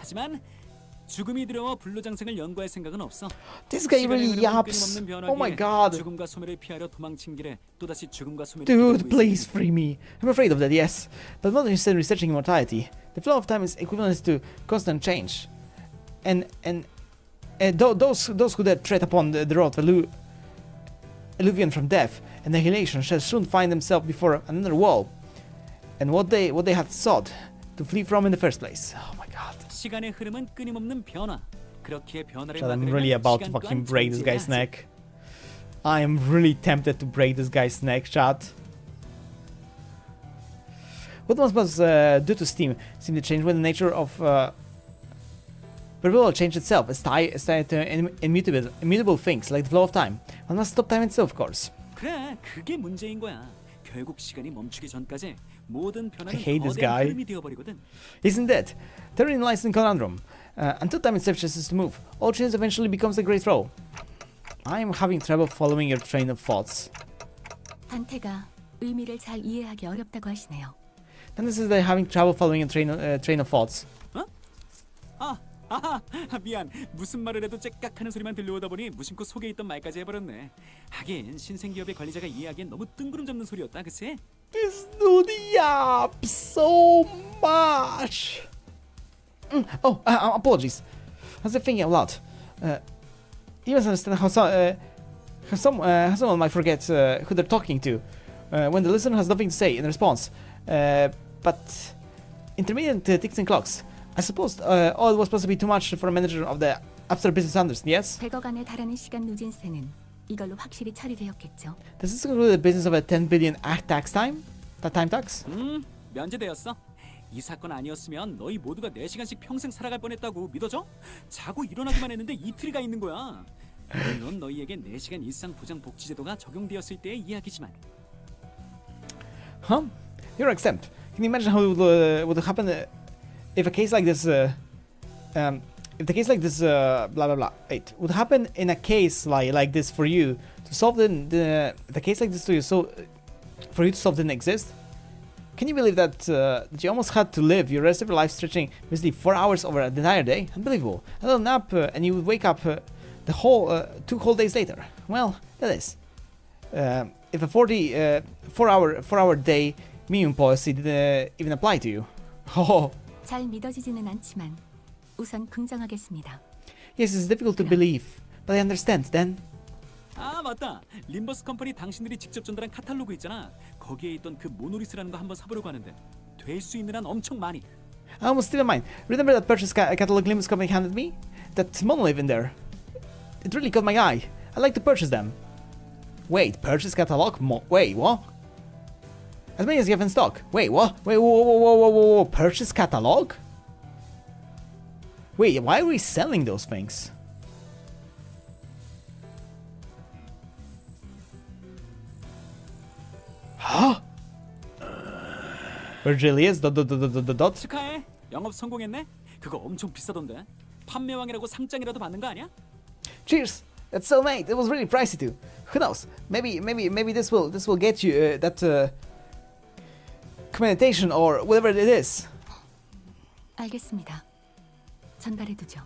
하지만 죽음이 두려워 불로장생을 연구할 생각은 없어. This guy really yaps. Oh my god. 죽음과 소멸을 피하려 도망친 길에 또다시 죽음과 소멸을 Dude, please free me. I'm afraid of that, yes. But not interested in researching immortality. The flow of time is equivalent to constant change. And those who dare tread upon the road of illusion from death and annihilation shall soon find themselves before another wall. And what they had sought to flee from in the first place. Oh my god. 시간의 흐름은 끊임없는 변화. 그렇기에 변화를 Chad, I'm really about to fucking break this guy's neck. I am really tempted to break this guy's neck, Chad. What one must do to Steam seem to change when the nature of but will change itself as tied to immutable things like the flow of time. One must stop time itself, of course. 그래, 그게 문제인 거야. 결국 시간이 멈추기 전까지 모든 변화는 hate this 거대한 guy. 흐름이 되어버리거든. Isn't it? Therein lies in conundrum. Until time itself ceases to move, all change eventually becomes a great throw. I am having trouble following your train of thoughts. 단테가 의미를 잘 이해하기 어렵다고 하시네요. And this is the having trouble following a train of thoughts. 미안. 무슨 말을 해도 째깍하는 소리만 들려오다 보니 무심코 속에 있던 말까지 해버렸네. 하긴 신생기업의 관리자가 이해하기엔 너무 뜬구름 잡는 소리였다, 그치? This dude yaps so much. Apologies. I was thinking out loud. You must understand how someone might forget who they're talking to when the listener has nothing to say in response. But intermittent ticks and clocks. I suppose all it was supposed to be too much for a manager of the abstract business understand, yes? 100억 안에 달하는 시간 누진세는 이걸로 확실히 처리되었겠죠. Does this include the business of a 10 billion tax time? That time tax? 면제되었어. 이 사건 아니었으면 너희 모두가 4시간씩 평생 살아갈 뻔했다고 믿어져? 자고 일어나기만 했는데 이틀이 가 있는 거야. 물론 너희에게 4시간 일상 보장 복지 제도가 적용되었을 때의 이야기지만. Huh? You're exempt. Can you imagine how it would happen if a case like this, if the case like this, blah blah blah. Wait, would happen in a case like this for you to solve the case like this to you? So, for you to solve didn't exist. Can you believe that you almost had to live your rest of your life stretching basically 4 hours over an entire day? Unbelievable. A little nap and you would wake up the whole 2 whole days later. Well, that is. If a 4-hour day minimum policy didn't even apply to you. Oh. 잘 믿어지지는 않지만 우선 긍정하겠습니다. Yes, it's difficult to believe, but I understand then. 아 맞다. 림버스 컴퍼니 당신들이 직접 전달한 카탈로그 있잖아. 거기에 있던 그 모노리스라는 거 한번 사보려고 하는데 될 수 있는 한 엄청 많이. I almost still in mind. Remember that purchase catalog Limbus Company handed me? That monolith in there. It really caught my eye. I'd like to purchase them. Wait, purchase catalog? Wait, what? As many as you have in stock. Wait, what? Wait, whoa. Purchase catalog? Wait, why are we selling those things? Huh? Virgilius, ... 축하해. 영업 성공했네. 그거 엄청 비싸던데. 판매왕이라고 상장이라도 받는 거 아니야? Cheers. That's so mate. It was really pricey too. Who knows? Maybe this will get you that communication or whatever it is. 알겠습니다. 전달해두죠.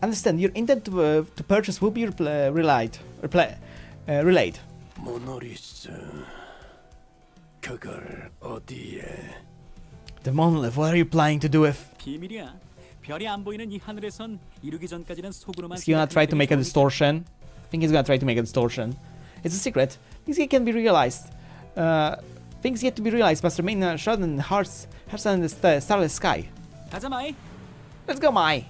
Understand, your intent to purchase will be relayed. 모노리스, 그걸 어디에? The monolith, what are you planning to do with? 비밀이야. 별이 안 보이는 이 하늘에선 이루기 전까지는 속으로만. Is he gonna try to make a distortion? I think he's gonna try to make a distortion. It's a secret. Things yet can be realized. Things yet to be realized must remain shrouded in hearts and the starless sky. 가자 마이. Let's go, Mai.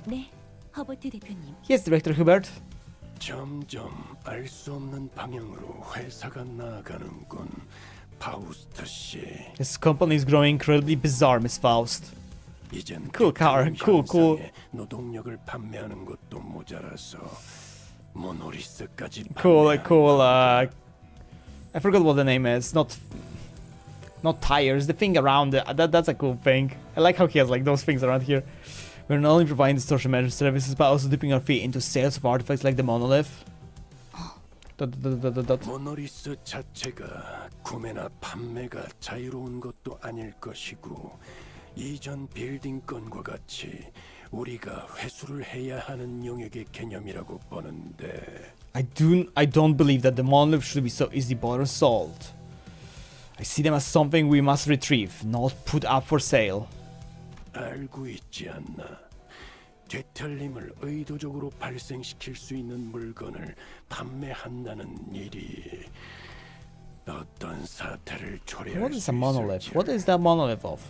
네, 허버트 대표님. Yes, Director Hubert. 점점 알 수 없는 방향으로 회사가 나아가는군, 파우스트 씨. This company is growing incredibly bizarre, Miss Faust. 이젠 Cool car, cool. 노동력을 판매하는 것도 모자라서 모노리스까지. Cool. I forgot what the name is. Not tires. The thing around it. That's a cool thing. I like how he has like those things around here. We're not only providing distortion measure services, but also dipping our feet into sales of artifacts like the monolith. 모노리스 자체가 구매나 판매가 자유로운 것도 아닐 것이고, 이전 빌딩 건과 같이 우리가 회수를 해야 하는 영역의 개념이라고 보는데. I don't believe that the monolith should be so easily bought or sold. I see them as something we must retrieve, not put up for sale. 알고 있지 않나? 뒤틀림을 의도적으로 발생시킬 수 있는 물건을 판매한다는 일이 어떤 사태를 초래할 What is 수 a monolith? 있을지. What is that monolith of?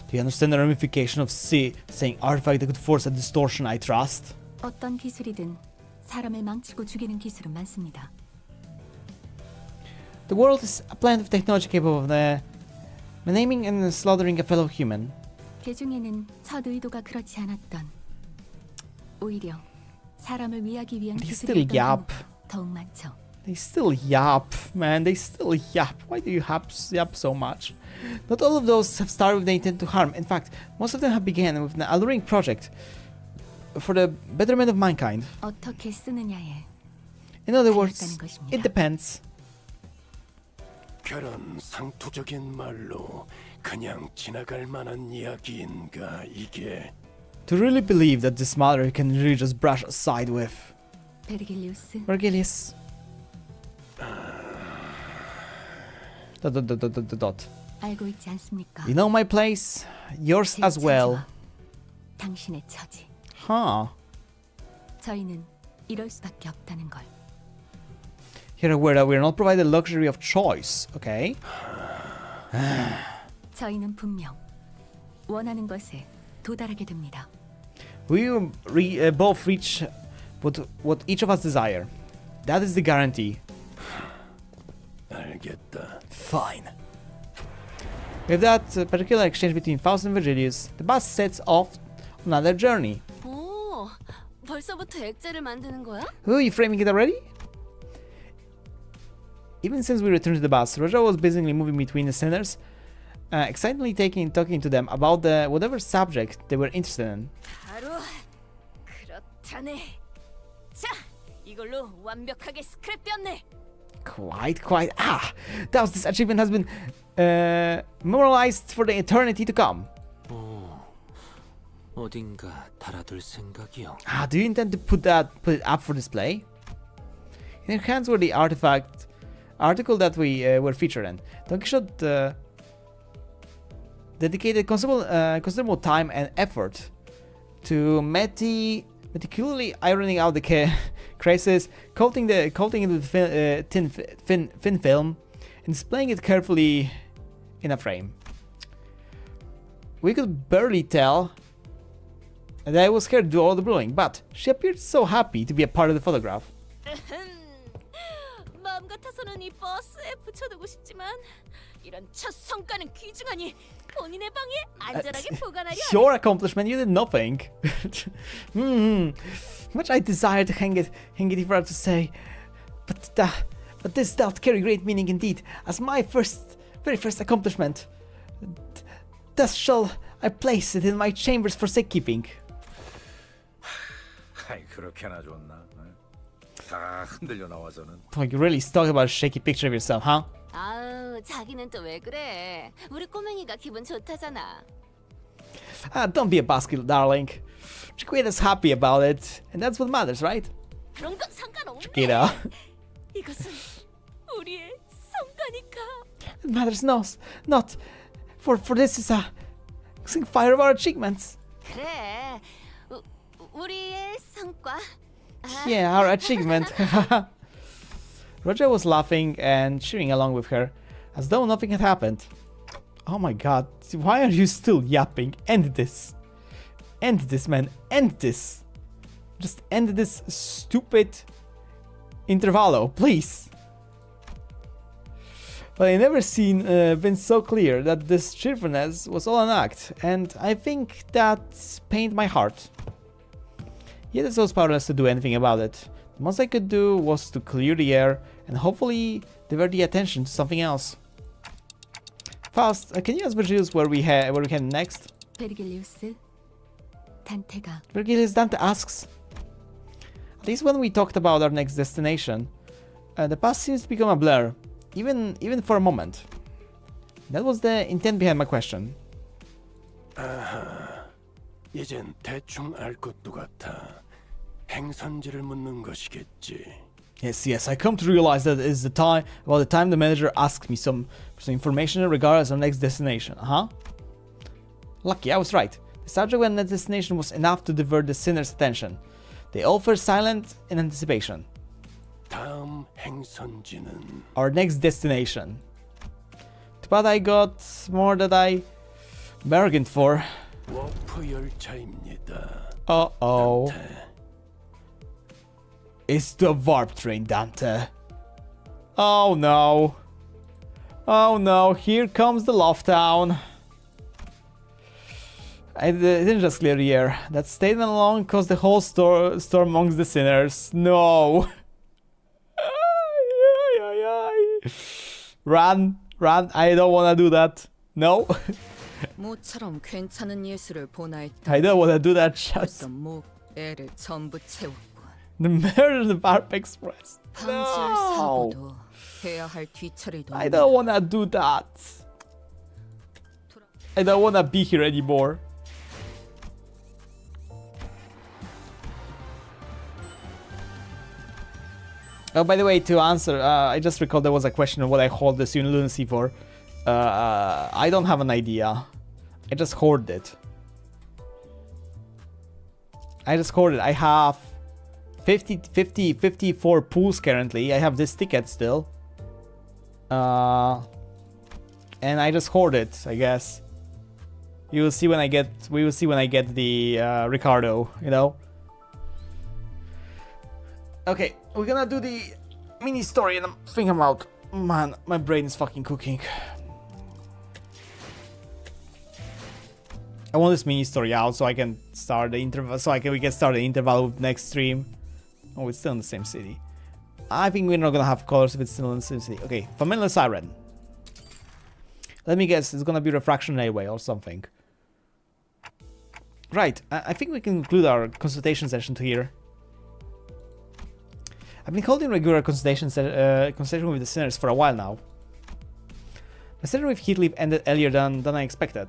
Do you understand the ramification of saying artifact that could force a distortion I trust? 어떤 기술이든 사람을 망치고 죽이는 기술은 많습니다. The world is a planet of technology capable of naming and slaughtering a fellow human. 그 중에는 첫 의도가 그렇지 않았던, 오히려 사람을 위하기 위한 They 기술이 still 있던 yap. 경우가 더욱 많죠. They still yap, man. They still yap. Why do you yap so much? Not all of those have started with the intent to harm. In fact, most of them have begun with an alluring project for the betterment of mankind. 어떻게 쓰느냐에 In other words, 달렸다는 것입니다. it depends. 그런 상투적인 말로 그냥 지나갈 만한 이야기인가 이게? To really believe that this matter can really just brush aside with. 베르길리우스. Vergilius. ... 알고 있지 않습니까? You know my place, yours 제 as well. 처지와 당신의 처지. Huh. 저희는 이럴 수밖에 없다는 걸. Here we're not provided the luxury of choice, okay? 저희는 분명 원하는 것에 도달하게 됩니다. We both reach what each of us desire. That is the guarantee. 알겠다. Fine. With that particular exchange between Faust and Virgilius, the bus sets off on another journey. 오, 벌써부터 액자를 만드는 거야? Oh, you framing it already? Even since we returned to the bus, Roger was busily moving between the sinners, excitedly talking to them about whatever subject they were interested in. 바로 그렇다네. 자, 이걸로 완벽하게 스크랩되었네. Quite. Thus, this achievement has been memorialized for the eternity to come. 어딘가 달아둘 생각이요. Do you intend to put it up for display? In your hands were the article that we were featured in. Don Quixote dedicated considerable time and effort to meticulously ironing out the creases, coating it with thin film, and displaying it carefully in a frame. We could barely tell that I was scared to do all the blowing, but she appeared so happy to be a part of the photograph. 마음 같아서는 이 버스에 붙여두고 싶지만 이런 첫 성과는 귀중하니 본인의 방에 안전하게 보관하려. Your accomplishment, you did nothing. Much I desire to hang it if to say, but this doth carry great meaning indeed, as my very first accomplishment. Thus shall I place it in my chambers for safekeeping. 아이 그렇게나 좋나? 다 흔들려 나와서는. Oh, you really talk about a shaky picture of yourself, huh? 아우, 자기는 또 왜 그래? 우리 꼬맹이가 기분 좋다잖아. Don't be a buzzkill, darling. Chiquita's happy about it, and that's what matters, right? 그런 건 상관없네. Chiquita. 이것은 우리의 성과니까. It matters not. For this is a signifier of our achievements. 그래. 우리의 성과. Yeah, our achievement. Roger was laughing and cheering along with her, as though nothing had happened. Oh my god, why are you still yapping? End this. End this, man. End this. Just end this stupid intervallo, please. But I never been so clear that this cheerfulness was all an act, and I think that pained my heart. Yet I was powerless to do anything about it. The most I could do was to clear the air and hopefully divert the attention to something else. Faust, can you ask Virgilius where we head next? 베르길리우스, 단테가. Virgilius, Dante asks. At least when we talked about our next destination, the past seems to become a blur, even for a moment. That was the intent behind my question. 아하, 이젠 대충 알 것도 같아. 행선지를 묻는 것이겠지. Yes, I come to realize that is the time the manager asked me some information regarding our next destination. Lucky, I was right. The subject when the destination was enough to divert the sinner's attention. They all fell silent in anticipation. 다음 행선지는 Our next destination. But I got more than I bargained for. 워프 열차입니다. Uh-oh. It's the warp train, Dante. Oh no. Oh no, here comes the Love Town. I didn't just clear the air. That statement alone caused the whole storm amongst the sinners. No. Run. I don't wanna do that. No. 모처럼 괜찮은 예술을 보나 했다. I don't wanna do that shit. 벌써 목, 애를 전부 채웠군. The murder of the Warp Express. 방지할 사고도 해야 할 뒤처리도. I don't wanna do that. I don't wanna be here anymore. Oh, by the way, to answer, I just recalled there was a question of what I hold the lunacy for. I don't have an idea. I just hoard it. I have 54 pools currently. I have this ticket still. And I just hoard it, I guess. We will see when I get the Ricardo, you know. Okay, we're gonna do the mini story and I'm thinking about, man, my brain is fucking cooking. I want this mini story out so I can start the interval, we can start the interval with next stream. Oh, it's still in the same city. I think we're not gonna have colors if it's still in the same city. Okay, familiar siren. Let me guess, it's gonna be refraction anyway or something. Right, I think we can conclude our consultation session here. I've been holding regular consultation with the sinners for a while now. My session with Heathcliff ended earlier than I expected.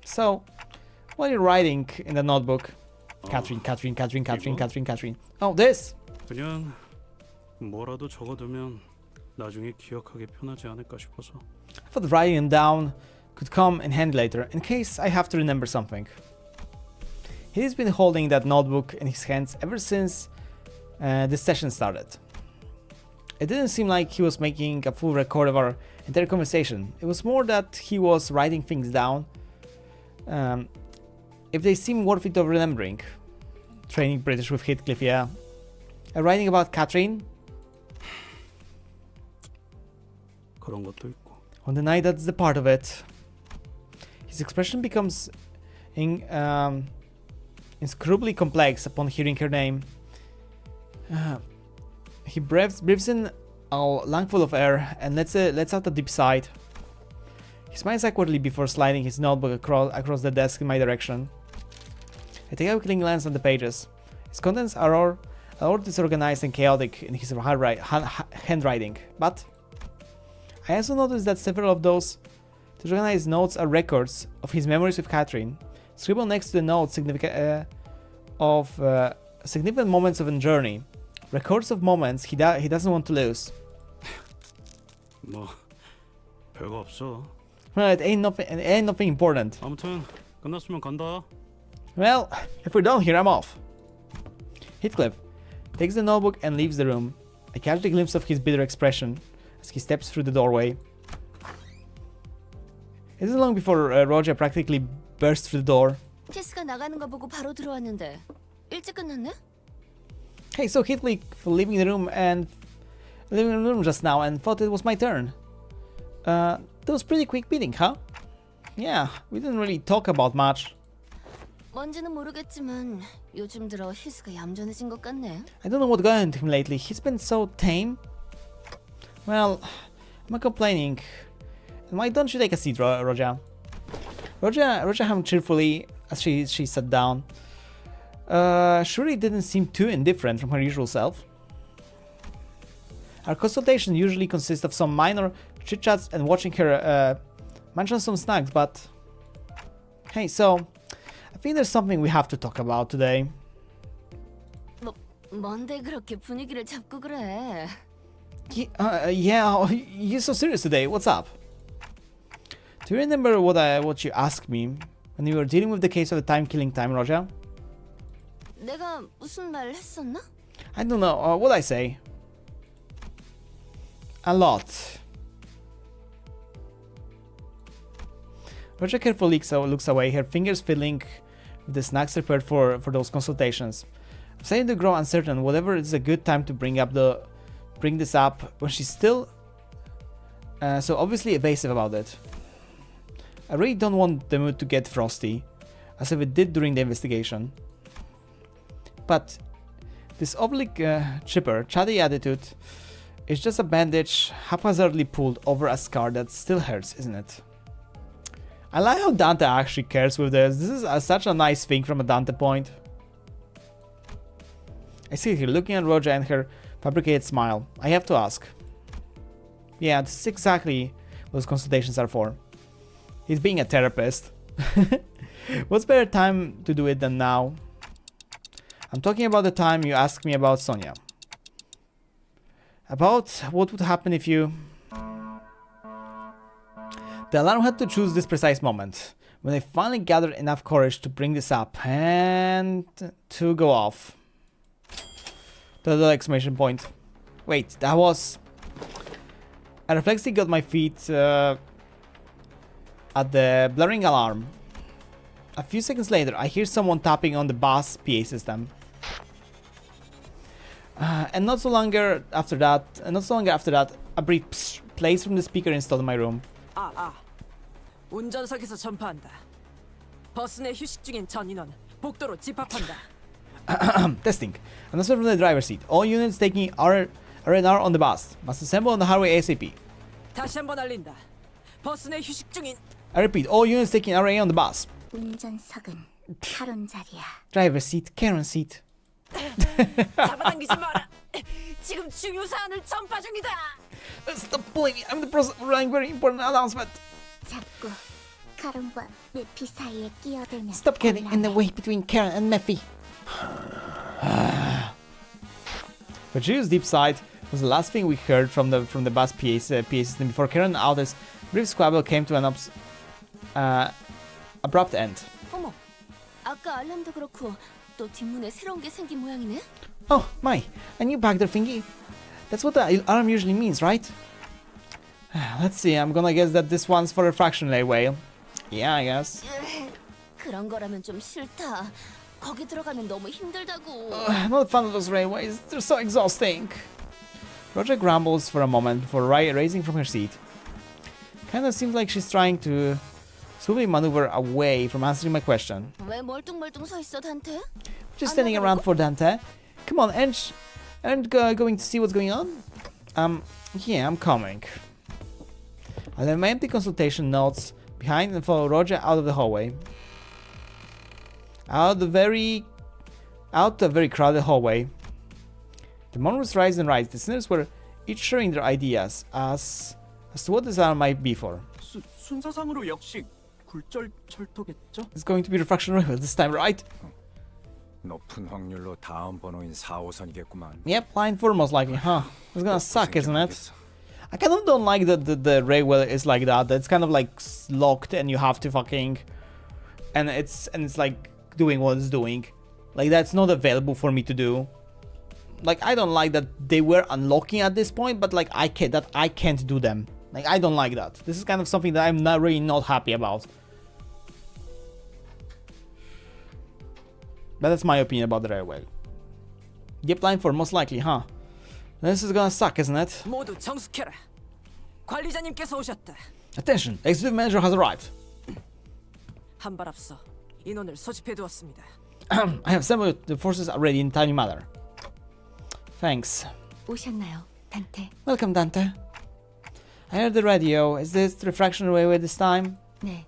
So, while you're writing in the notebook, Catherine. Oh, this! 그냥 뭐라도 적어두면 나중에 기억하기 편하지 않을까 싶어서. I thought writing them down could come in handy later, in case I have to remember something. He's been holding that notebook in his hands ever since this session started. It didn't seem like he was making a full record of our entire conversation. It was more that he was writing things down if they seem worth it of remembering. Training British with Heathcliff, yeah. Writing about Catherine. 그런 것도 있고. On the night that's the part of it. His expression becomes inscrutably complex upon hearing her name. He breathes in a lungful of air and lets out a deep sigh. He smiles awkwardly before sliding his notebook across the desk in my direction. I take a quick glance at the pages. Its contents are all disorganized and chaotic in his handwriting, but I also noticed that several of those disorganized notes are records of his memories with Catherine. Scribbled next to the notes significant moments of a journey. Records of moments he doesn't want to lose. 뭐 별거 없어. Well, it ain't nothing important. 아무튼 끝났으면 간다. Well, if we're done here, I'm off. Heathcliff takes the notebook and leaves the room. I catch a glimpse of his bitter expression as he steps through the doorway. It isn't long before Roger practically bursts through the door. 키스가 나가는 거 보고 바로 들어왔는데 일찍 끝났네? Hey, so Heathcliff leaving the room just now and thought it was my turn. That was pretty quick beating, huh? Yeah, we didn't really talk about much. 뭔지는 모르겠지만 요즘 들어 히스가 얌전해진 것 같네. I don't know what got into him lately. He's been so tame. Well, I'm not complaining. Why don't you take a seat, Roger? Roger hummed cheerfully as she sat down. She really didn't seem too indifferent from her usual self. Our consultation usually consists of some minor chit-chats and watching her munch on some snacks, but... Hey, so... I think there's something we have to talk about today. 뭔데 그렇게 분위기를 잡고 그래? Yeah, you're so serious today. What's up? Do you remember what you asked me when you were dealing with the case of the time-killing time, Roger? 내가 무슨 말 했었나? I don't know. What'd I say? A lot. Roger carefully looks away, her fingers fiddling with the snacks prepared for those consultations. I'm starting to grow uncertain. Whatever is a good time to bring this up when she's still so obviously evasive about it. I really don't want the mood to get frosty, as if it did during the investigation. But this oblique, chipper, chatty attitude is just a bandage haphazardly pulled over a scar that still hurts, isn't it? I like how Dante actually cares with this. This is such a nice thing from a Dante point. I sit here looking at Roger and her fabricated smile. I have to ask. Yeah, this is exactly what those consultations are for. He's being a therapist. What's better time to do it than now? I'm talking about the time you asked me about Sonia. About what would happen if you... The alarm had to choose this precise moment, when I finally gathered enough courage to bring this up and to go off. The exclamation point. Wait, that was... I reflexively got my feet at the blaring alarm. A few seconds later, I hear someone tapping on the bus PA system. And not so long after that, a brief psst plays from the speaker installed in my room. 운전석에서 전파한다. 버스 내 휴식 중인 전 인원 복도로 집합한다. Testing. Announcement from the driver's seat. All units taking R&R on the bus must assemble on the highway ASAP. 다시 한번 알린다. 버스 내 휴식 중인. I repeat, all units taking RA on the bus. 운전석은 카론 자리야. Driver's seat, Karen seat. 잡아당기지 마라. 지금 중요 사안을 전파 중이다. Stop pulling me. I'm in the process of running very important announcement. 자꾸 카론과 메피 사이에 끼어들면. Stop getting in the way between Karen and Mephi. Virgilia's deep sigh was the last thing we heard from the bus PA system before Karen and Alda's brief squabble came to an abrupt end. 어머, 아까 알람도 그렇고 또 뒷문에 새로운 게 생긴 모양이네. Oh my, a new backdoor thingy. That's what the alarm usually means, right? Let's see, I'm gonna guess that this one's for a fractionally whale. Yeah, I guess. 그런 거라면 좀 싫다. 거기 들어가면 너무 힘들다고. Not fun of those railways, they're so exhausting. Roger grumbles for a moment before raising from her seat. Kinda seems like she's trying to swiftly maneuver away from answering my question. 왜 멀뚱멀뚱 서 있어, 단테? Just standing around for Dante. Come on, aren't going to see what's going on? Yeah, I'm coming. I leave my empty consultation notes behind and follow Roger out of the hallway. Out a very crowded hallway. The moon was rise and rise. The sinners were each sharing their ideas as As to what this arm might be for. 순서상으로 역시 굴절 철도겠죠? It's going to be refraction railway this time, right? 높은 확률로 다음 번호인 4호선이겠구만. Yep, line 4 most likely, huh? It's gonna suck, isn't it? I kind of don't like that the railway is like that. It's kind of like locked and you have to fucking... And it's like doing what it's doing. Like that's not available for me to do. Like I don't like that they were unlocking at this point, but like I can't do them. Like I don't like that. This is kind of something that I'm not really not happy about. But that's my opinion about the railway. Yep, line 4 most likely, huh? This is gonna suck, isn't it? 모두 정숙해라. 관리자님께서 오셨다. Attention, executive manager has arrived. 한 발 앞서 인원을 소집해 두었습니다. I have assembled the forces already in timely manner. Thanks. 오셨나요, 단테? Welcome, Dante. I heard the radio. Is this the refraction railway this time? 네.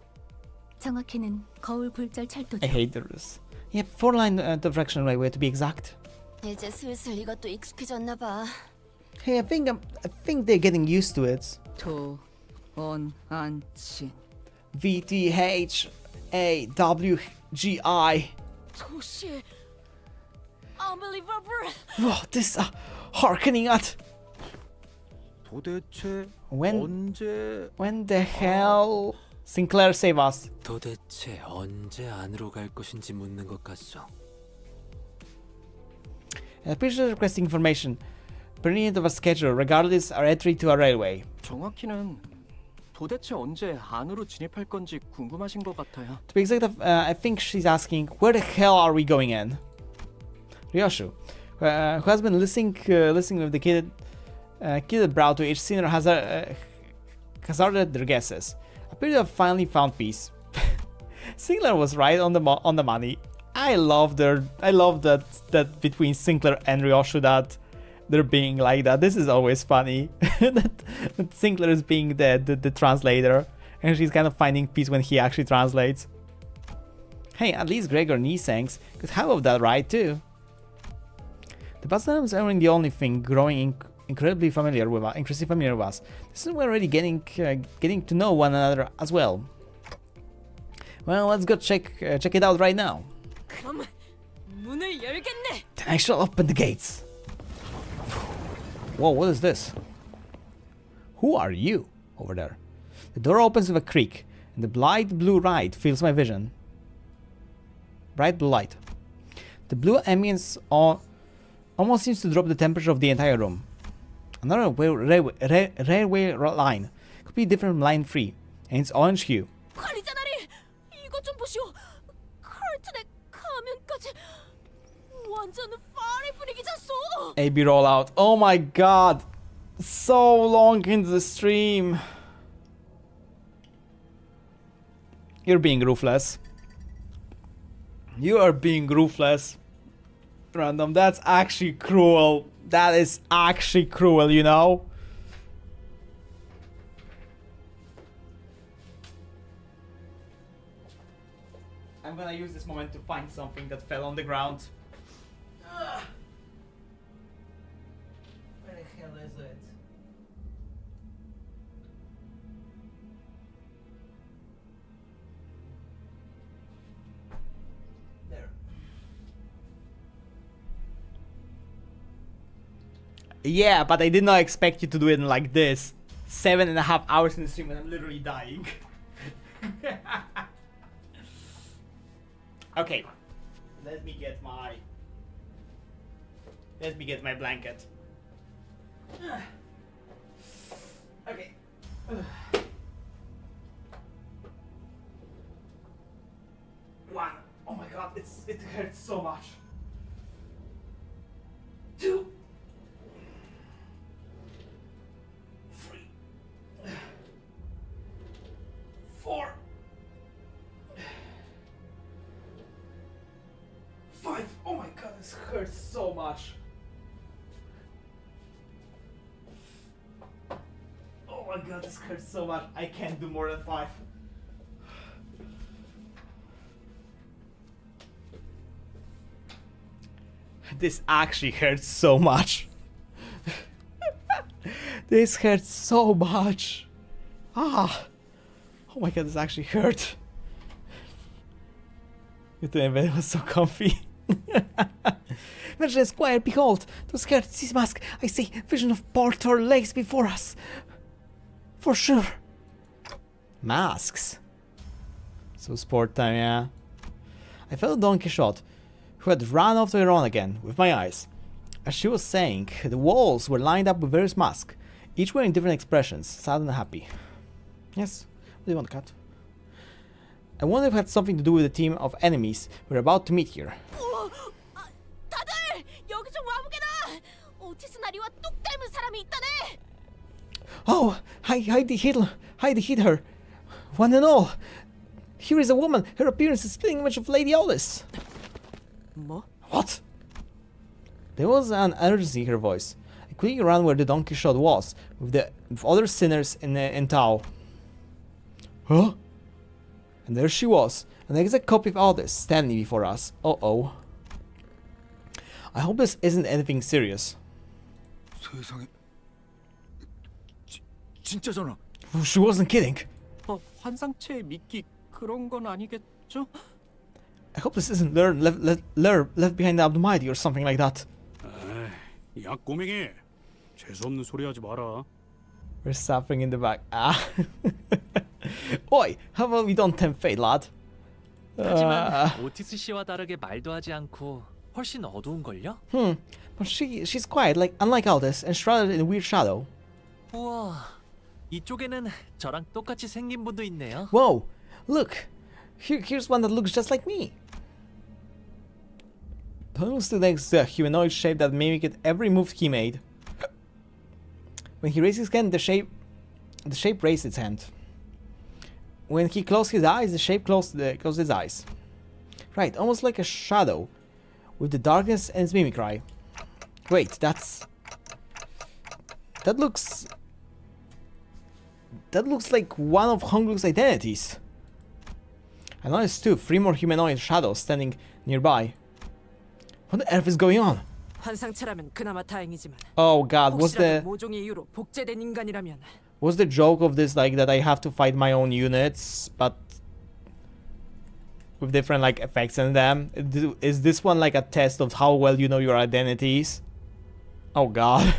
정확히는 거울 굴절 철도죠. I hate this. Yep, 4-line refraction railway to be exact. 이제 슬슬 이것도 익숙해졌나 봐. Hey, I think they're getting used to it. 도언안친. VTHAWGI. 도시. Unbelievable. Whoa, this harkening at. 도대체 when the hell? Sinclair, save us. 도대체 언제 안으로 갈 것인지 묻는 것 같소. Prisoner requesting information. Pertinent of a schedule, regardless our entry to a railway. 정확히는 도대체 언제 안으로 진입할 건지 궁금하신 것 같아요. To be exact, I think she's asking, where the hell are we going in? Ryoshu, who has been listening with the kid brow to each scene, has hazarded their guesses. Appear to have finally found peace. Sinclair was right on the money. I love that between Sinclair and Ryoshu that they're being like that. This is always funny. that Sinclair is being the translator, and she's kind of finding peace when he actually translates. Hey, at least Gregor Nisangs could have of that right too. The Bastards aren't the only thing growing incredibly familiar with us. This is we're already getting to know one another as well. Well, let's go check it out right now. 그럼 문을 열겠네. Then I shall open the gates. Whoa, what is this? Who are you over there? The door opens with a creak, and the bright blue light fills my vision. Bright blue light. The blue ambience almost seems to drop the temperature of the entire room. Another railway line. Could be different from line 3, and it's orange hue. 관리자나리, 이것 좀 보시오. 카르튼의 가면까지 완전 파리 분위기잖소. AB rollout. Oh my god. So long into the stream. You're being ruthless. You are being ruthless. Random. That's actually cruel. That is actually cruel, you know? I'm gonna use this moment to find something that fell on the ground. Where the hell is it? There. Yeah, but I did not expect you to do it like this. 7.5 hours in the stream and I'm literally dying. Okay. Let me get my blanket. Okay. One. Oh my god, it hurts so much. 2. 3. 4. 5. Oh my god, this hurts so much. Oh my god, this hurts so much. I can't do more than 5. This actually hurts so much. This hurts so much. Ah! Oh my god, this actually hurt. It was so comfy. Imagine a squire, behold, those curtains mask. I see vision of porter legs before us. For sure. Masks. So sport time, yeah. I felt Don Quixote, who had run off to her own again, with my eyes. As she was saying, the walls were lined up with various masks, each wearing different expressions, sad and happy. Yes, what do you want, cat? I wonder if it had something to do with the team of enemies we're about to meet here. 다들 여기 좀 와보게나. 오티스 나리와 똑 닮은 사람이 있다네. Oh, hide her. One and all. Here is a woman. Her appearance is a spitting image of Lady Alice. What? There was an urgency in her voice. I quickly ran where the Don Quixote was, with other sinners in Tao. Huh? And there she was, an exact copy of Alice, standing before us. Uh-oh. I hope this isn't anything serious. 세상에. 진짜잖아. She wasn't kidding. 환상체 미끼 그런 건 아니겠죠? I hope this isn't left behind the Abdomidi or something like that. 야 꼬맹이, 재수 없는 소리 하지 마라. We're suffering in the back. Ah. Oi, how about we don't tempt fate, lad? 하지만 오티스 씨와 다르게 말도 하지 않고 훨씬 어두운걸요? But she's quiet, unlike Aldous, and shrouded in a weird shadow. 우와, 이쪽에는 저랑 똑같이 생긴 분도 있네요. Whoa, look, here's one that looks just like me. Tunnel stood next to a humanoid shape that mimicked every move he made. When he raised his hand, the shape raised its hand. When he closed his eyes, the shape closed its eyes. Right, almost like a shadow, with the darkness and its mimicry. Wait, that looks like one of Honglu's identities. I noticed too 3 more humanoid shadows standing nearby. What the earth is going on? 환상체라면 그나마 다행이지만. Oh god, 모종의 이유로 복제된 인간이라면. Was the joke of this like that I have to fight my own units, but with different like effects in them? Is this one like a test of how well you know your identities? Oh god.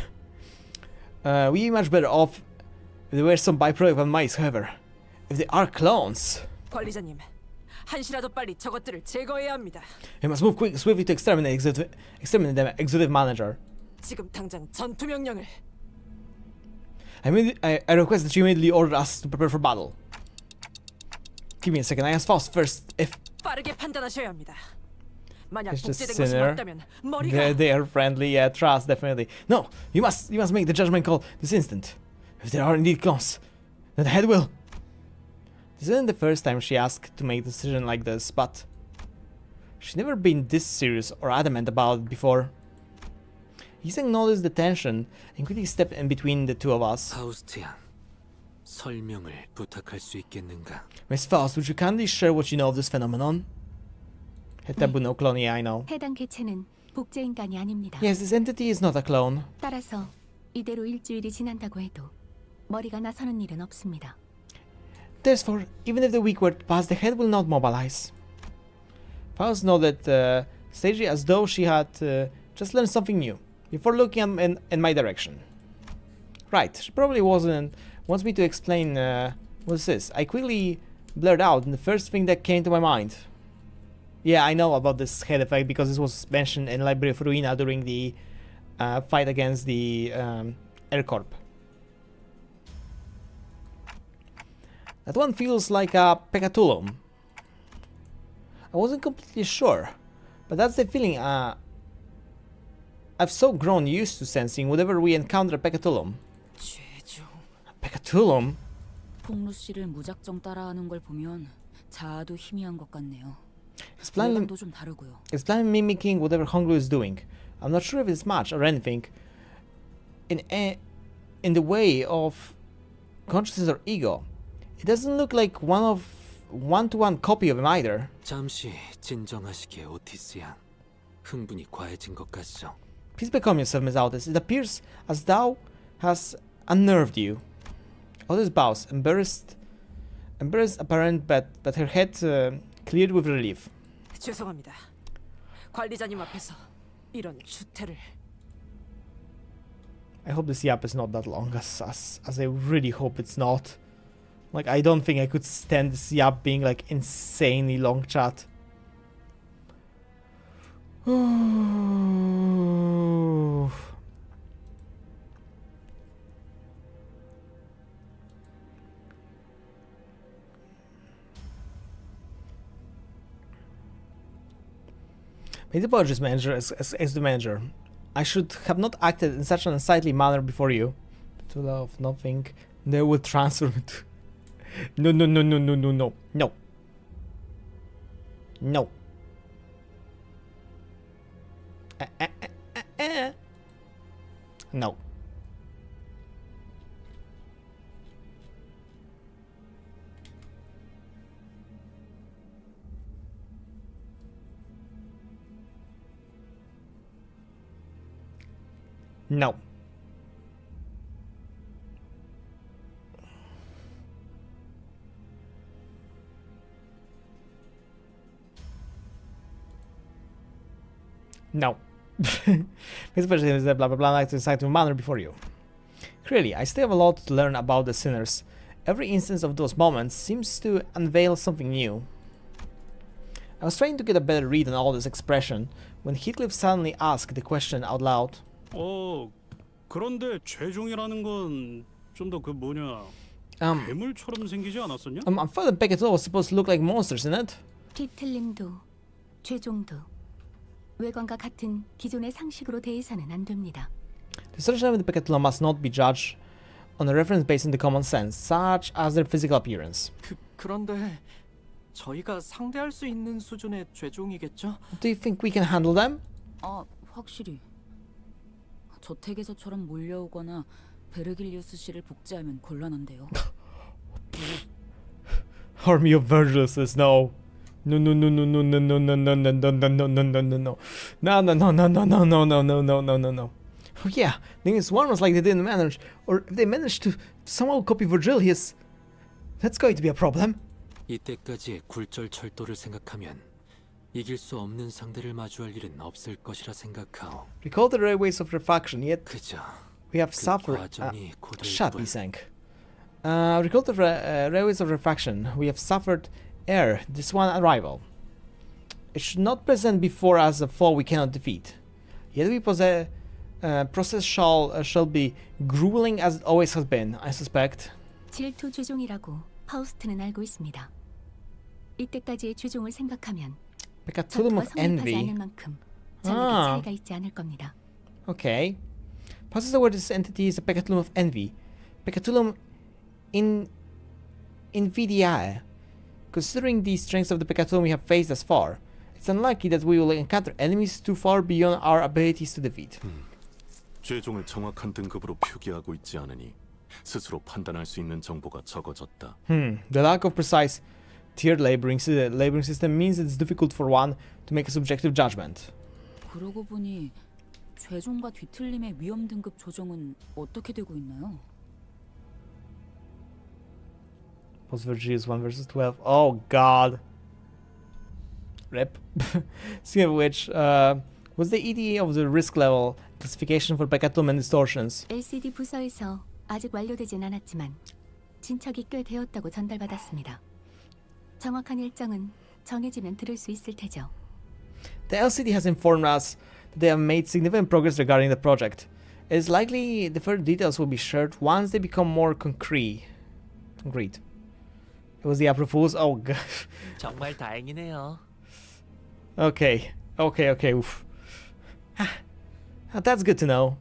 We'd be much better off if they were some byproduct of mice, however. If they are clones. 관리자님, 한시라도 빨리 저것들을 제거해야 합니다. We must move swiftly to exterminate them, executive manager. 지금 당장 전투 명령을. I request that you immediately order us to prepare for battle. Give me a second. I ask Faust first if. 빠르게 판단하셔야 합니다. 만약 It's just 복제된 것이 sinner. 맞다면 머리가. They are friendly. Yeah, trust definitely. No, you must make the judgment call this instant. If there are indeed clones, then the head will. This isn't the first time she asked to make a decision like this, but she's never been this serious or adamant about it before. He's acknowledged the tension and quickly stepped in between the two of us. 파우스트야, 설명을 부탁할 수 있겠는가? Miss Faust, would you kindly share what you know of this phenomenon? Hetabuno clone, yeah, I know. 해당 개체는 복제 인간이 아닙니다. Yes, this entity is not a clone. 따라서 이대로 일주일이 지난다고 해도 머리가 나서는 일은 없습니다. Therefore, even if the week were to pass, the head will not mobilize. Faust nodded sagely as though she had just learned something new, before looking in my direction. Right, she probably wants me to explain what this is. I quickly blurred out the first thing that came to my mind. Yeah, I know about this head effect because this was mentioned in Library of Ruina during the fight against the Air Corp. That one feels like a Pecatulum. I wasn't completely sure, but that's the feeling I've so grown used to sensing whenever we encounter a Pecatulum. Pecatulum? 폭루 씨를 무작정 따라하는 걸 보면 자아도 희미한 것 같네요. It's plainly 좀 다르고요. It's plainly mimicking whatever Honglu is doing. I'm not sure if it's much or anything. In the way of consciousness or ego. It doesn't look like one-to-one copy of him either. 잠시 진정하시게, 오티스 양. 흥분이 과해진 것 같소. Please become yourself, Miss Aldous. It appears as thou has unnerved you. Others bows, embarrassed apparent, but her head cleared with relief. 죄송합니다. 관리자님 앞에서 이런 추태를. I hope this yap is not that long, as I really hope it's not. Like, I don't think I could stand this yap being like insanely long chat. Many apologies, manager, as the manager. I should have not acted in such an unsightly manner before you. To love nothing. They will transfer me to... No. No. No. No. No. Especially in the blah blah blah like to decide to manner before you. Clearly, I still have a lot to learn about the sinners. Every instance of those moments seems to unveil something new. I was trying to get a better read on all this expression when Heathcliff suddenly asked the question out loud. 그런데 죄종이라는 건 좀 더 그 뭐냐 괴물처럼 생기지 않았었냐? I thought the Beckett was supposed to look like monsters, isn't it? 티틀림도 죄종도 외관과 같은 기존의 상식으로 대해서는 안 됩니다. The solution of the Beckett law must not be judged on a reference based on the common sense, such as their physical appearance. 그런데 저희가 상대할 수 있는 수준의 죄종이겠죠? Do you think we can handle them? 확실히. 저택에서처럼 몰려오거나 베르길리우스 씨를 복제하면 곤란한데요. Army of Virgilius, no. No. Oh yeah, then it's one was like they didn't manage, or if they managed to somehow copy Virgilius, that's going to be a problem. 이때까지의 굴절 철도를 생각하면 이길 수 없는 상대를 마주할 일은 없을 것이라 생각하오. Recall the railways of refraction, yet 그저 we have suffered. 과정이 고될 Shut, 뿐. he sank. Recall the railways of refraction. We have suffered ere this one arrival. It should not present before us a foe we cannot defeat. Yet we possess. Process shall be grueling as it always has been, I suspect. 질투 죄종이라고 파우스트는 알고 있습니다. 이때까지의 죄종을 생각하면 Peccatulum of envy. 않을 만큼 차이가 있지 않을 겁니다. Okay. Passes over this entity is a Peccatulum of envy. Peccatulum invidiae. Considering the strengths of the Peccatulum we have faced thus far, it's unlikely that we will encounter enemies too far beyond our abilities to defeat. 죄종을 정확한 등급으로 표기하고 있지 않으니 스스로 판단할 수 있는 정보가 적어졌다. The lack of precise tiered labeling system means it's difficult for one to make a subjective judgment. 그러고 보니 죄종과 뒤틀림의 위험 등급 조정은 어떻게 되고 있나요? Post Virgilius 1 versus 12. Oh god. Rip. Speaking of which, what's the EDA of the risk level classification for Peccatulum and distortions? LCD 부서에서 아직 완료되진 않았지만 진척이 꽤 되었다고 전달받았습니다. 정확한 일정은 정해지면 들을 수 있을 테죠. The LCD has informed us that they have made significant progress regarding the project. It is likely the further details will be shared once they become more concrete. It was the April Fools? Oh god. 정말 다행이네요. Okay. Oof. That's good to know.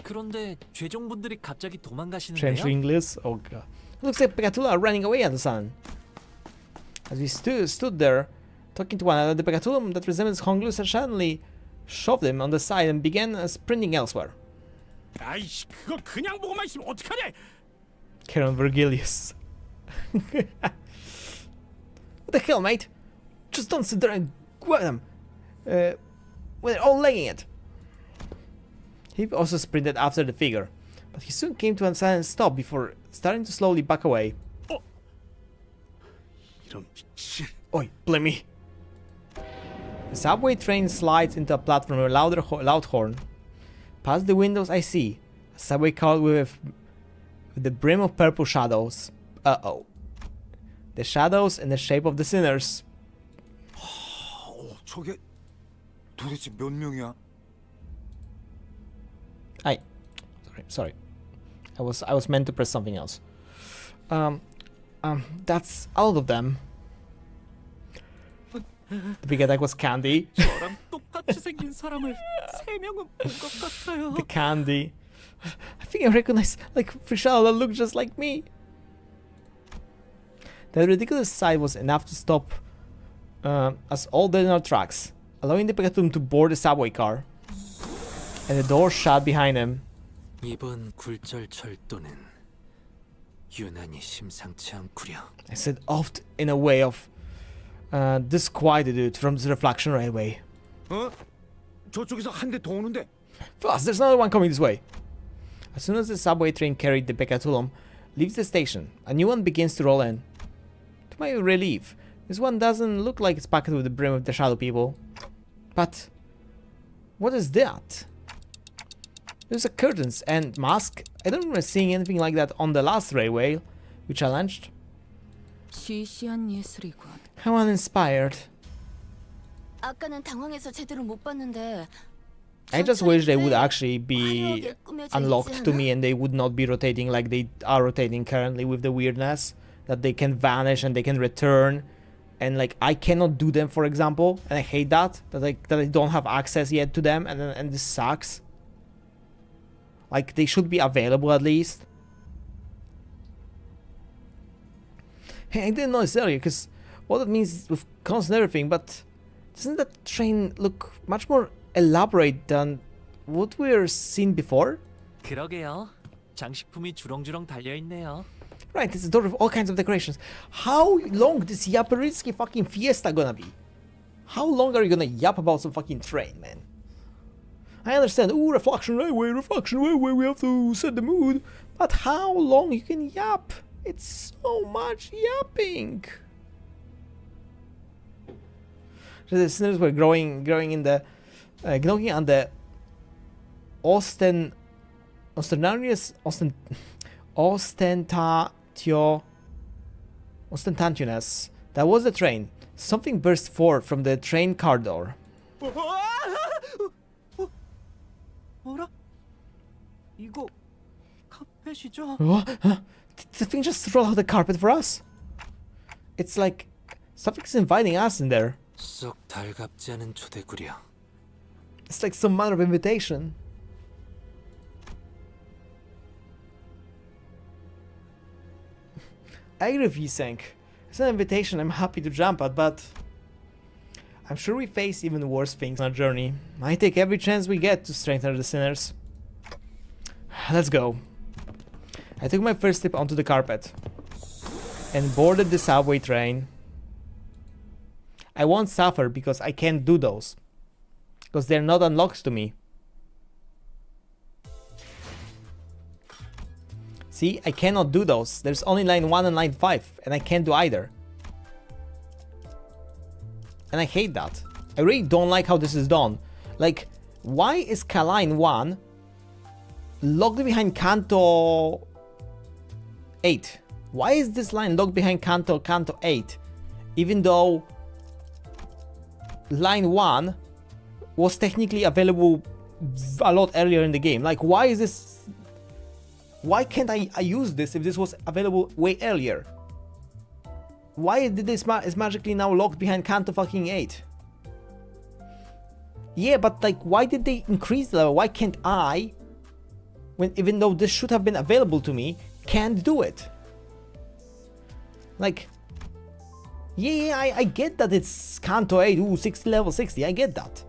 그런데 죄종분들이 갑자기 도망가시는데요? Change to English? Oh god. Looks like Peccatula are running away at the sun. As we stood there, talking to one another, the Peccatulum that resembles Honglus suddenly shoved him on the side and began sprinting elsewhere. 아이씨, 그거 그냥 보고만 있으면 어떡하냐? Karen Virgilius. What the hell, mate? Just don't sit there and grab them. When they're all laying it. He also sprinted after the figure, But he soon came to a silent stop before starting to slowly back away. Oi, blimey. The subway train slides into a platform with a loud horn. Past the windows I see a subway car with the brim of purple shadows. Uh-oh. The shadows in the shape of the sinners. 저게 도대체 몇 명이야? Sorry. I was meant to press something else. That's all of them. The big attack was Candy. 저랑 똑같이 생긴 사람을 3명은 본 것 같아요. The Candy. I think I recognize like Frishal that looked just like me. That ridiculous sight was enough to stop us all dead in our tracks, allowing the Pegatum to board the subway car. And the door shut behind him. 이번 굴절 철도는 유난히 심상치 않구려. I said oft in a way of disquietude from the reflection railway. 어? 저쪽에서 한 대 더 오는데. Fast, there's another one coming this way. As soon as the subway train carried the Pekatulum leaves the station, a new one begins to roll in. To my relief, this one doesn't look like it's packed with the brim of the shadow people. But what is that? There's a curtains and mask. I don't remember seeing anything like that on the last railway, we challenged. 시시한 예술이군. How uninspired. 아까는 당황해서 제대로 못 봤는데 I just wish they would actually be unlocked to me and they would not be rotating like they are rotating currently with the weirdness. That they can vanish and they can return. And like I cannot do them, for example. And I hate that. That I don't have access yet to them and this sucks. Like they should be available at least. Hey, I didn't notice earlier because what it means with cons and everything, but doesn't that train look much more elaborate than what we're seen before? 그러게요. 장식품이 주렁주렁 달려 있네요. Right, it's a door with all kinds of decorations. How long this Yaparitski fucking fiesta gonna be? How long are you gonna yap about some fucking train, man? I understand, ooh, reflection railway, we have to set the mood. But how long you can yap? It's so much yapping. So the sinners were growing in the, gnawing on the ostentativeness. That was the train. Something burst forth from the train car door. 뭐라? 이거 카펫이죠? What? Huh? Did the thing just roll out the carpet for us? It's like something's inviting us in there. 썩 달갑지 않은 초대구려. It's like some manner of invitation. I agree with you, Sank. It's an invitation I'm happy to jump at, but I'm sure we face even worse things on our journey. I take every chance we get to strengthen the sinners. Let's go. I took my first step onto the carpet and boarded the subway train. I won't suffer because I can't do those, because they're not unlocked to me. See, I cannot do those. There's only line 1 and line 5, and I can't do either. And I hate that. I really don't like how this is done. Like, why is line 1 locked behind Canto 8? Why is this line locked behind Canto 8? Even though line 1 was technically available a lot earlier in the game. Like, why is this... Why can't I use this if this was available way earlier? Why did this is magically now locked behind Canto fucking 8? Yeah, but like, why did they increase the level? Why can't I, when even though this should have been available to me, can't do it? Like, yeah, I get that it's Canto 8, ooh, 60 level 60, I get that.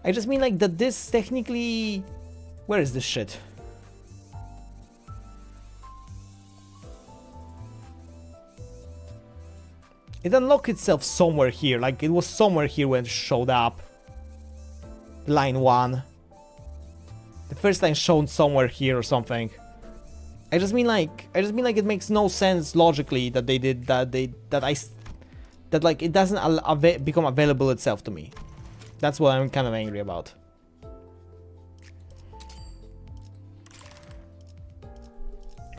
I just mean like that this technically... Where is this shit? It unlocked itself somewhere here, like it was somewhere here when it showed up. Line 1. the first time shown somewhere here or something. I just mean like it makes no sense logically that they did that. That like it doesn't become available itself to me. That's what I'm kind of angry about.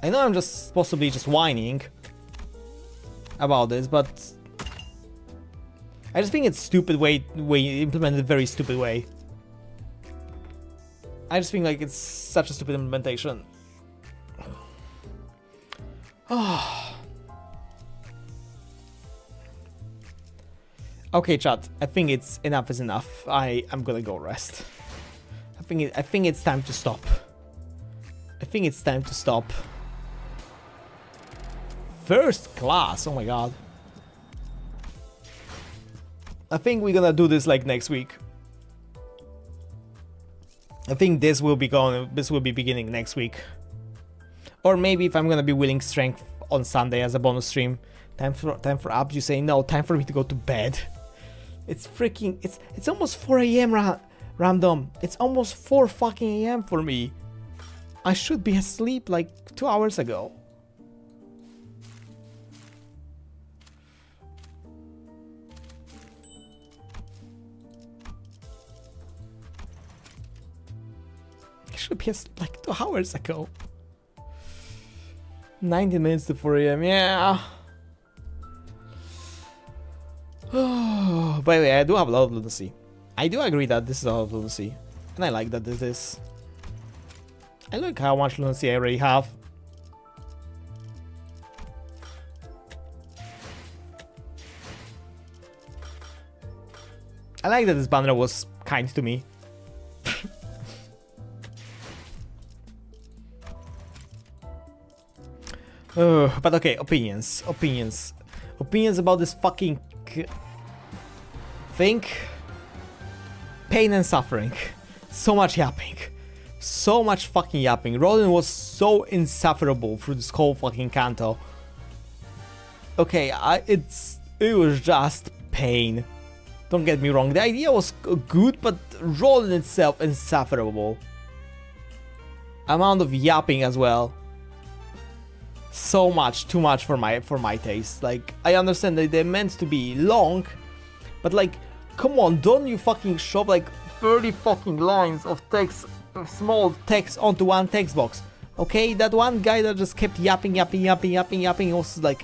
I know I'm just possibly just whining about this, but I just think it's stupid way implemented, very stupid way. I just think like it's such a stupid implementation. Okay, chat. I think it's enough is enough. I'm gonna go rest. I think it's time to stop. I think it's time to stop. First class. Oh my god. I think we're gonna do this like next week. I think this will be beginning next week. Or maybe if I'm gonna be willing strength on Sunday as a bonus stream. Time for abs, you say no, time for me to go to bed. It's freaking it's almost 4 AM random. It's almost 4 fucking AM for me. I should be asleep like 2 hours ago. I should be asleep like 2 hours ago. 19 minutes to 4 AM, yeah. By the way, I do have a lot of lunacy. I do agree that this is a lot of lunacy. And I like that this is. I like how much lunacy I already have. I like that this banner was kind to me. But okay, opinions about this fucking thing. Pain and suffering. So much yapping. So much fucking yapping. Roland was so insufferable through this whole fucking canto. Okay, it was just pain. Don't get me wrong, the idea was good, but Roland itself insufferable. Amount of yapping as well. So much, too much for my taste. Like, I understand that they're meant to be long, but like, come on, don't you fucking shove like 30 fucking lines of text, small text onto one text box. Okay, that one guy that just kept yapping was like,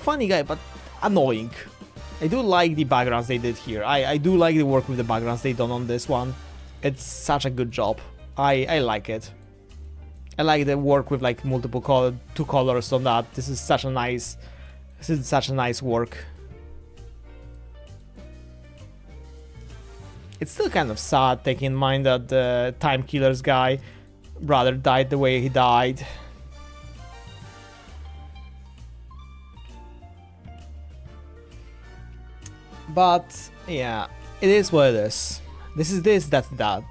funny guy, but annoying. I do like the backgrounds they did here. I do like the work with the backgrounds they done on this one. It's such a good job. I like it. I like the work with like multiple two colors on that. This is such a nice work. It's still kind of sad taking in mind that the Time Killers guy brother died the way he died. But yeah, it is what it is. This is this, that's that.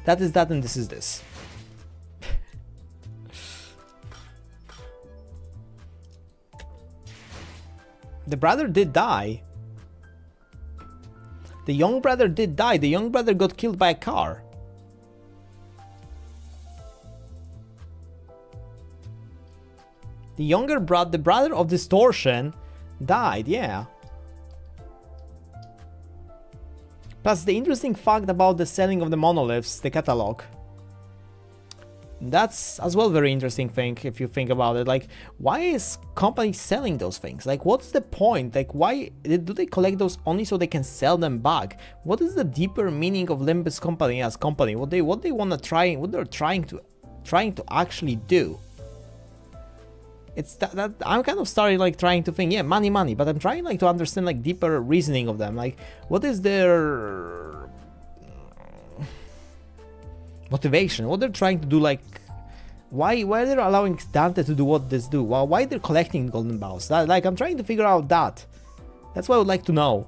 That is that, and this is this. The brother did die. The young brother did die. The young brother got killed by a car. The brother of Distortion died, yeah. Plus the interesting fact about the selling of the monoliths, the catalog. That's as well very interesting thing if you think about it. Like, why is company selling those things? Like, what's the point? Like, why do they collect those only so they can sell them back? What is the deeper meaning of Limbus Company as company? What they want to try, what they're trying to actually do? It's that I'm kind of starting like trying to think, yeah, money, but I'm trying like to understand like deeper reasoning of them. Like, what is their motivation? What they're trying to do? Like, why they're allowing Dante to do what this do? Why they're collecting golden balls? Like, I'm trying to figure out that. That's what I would like to know.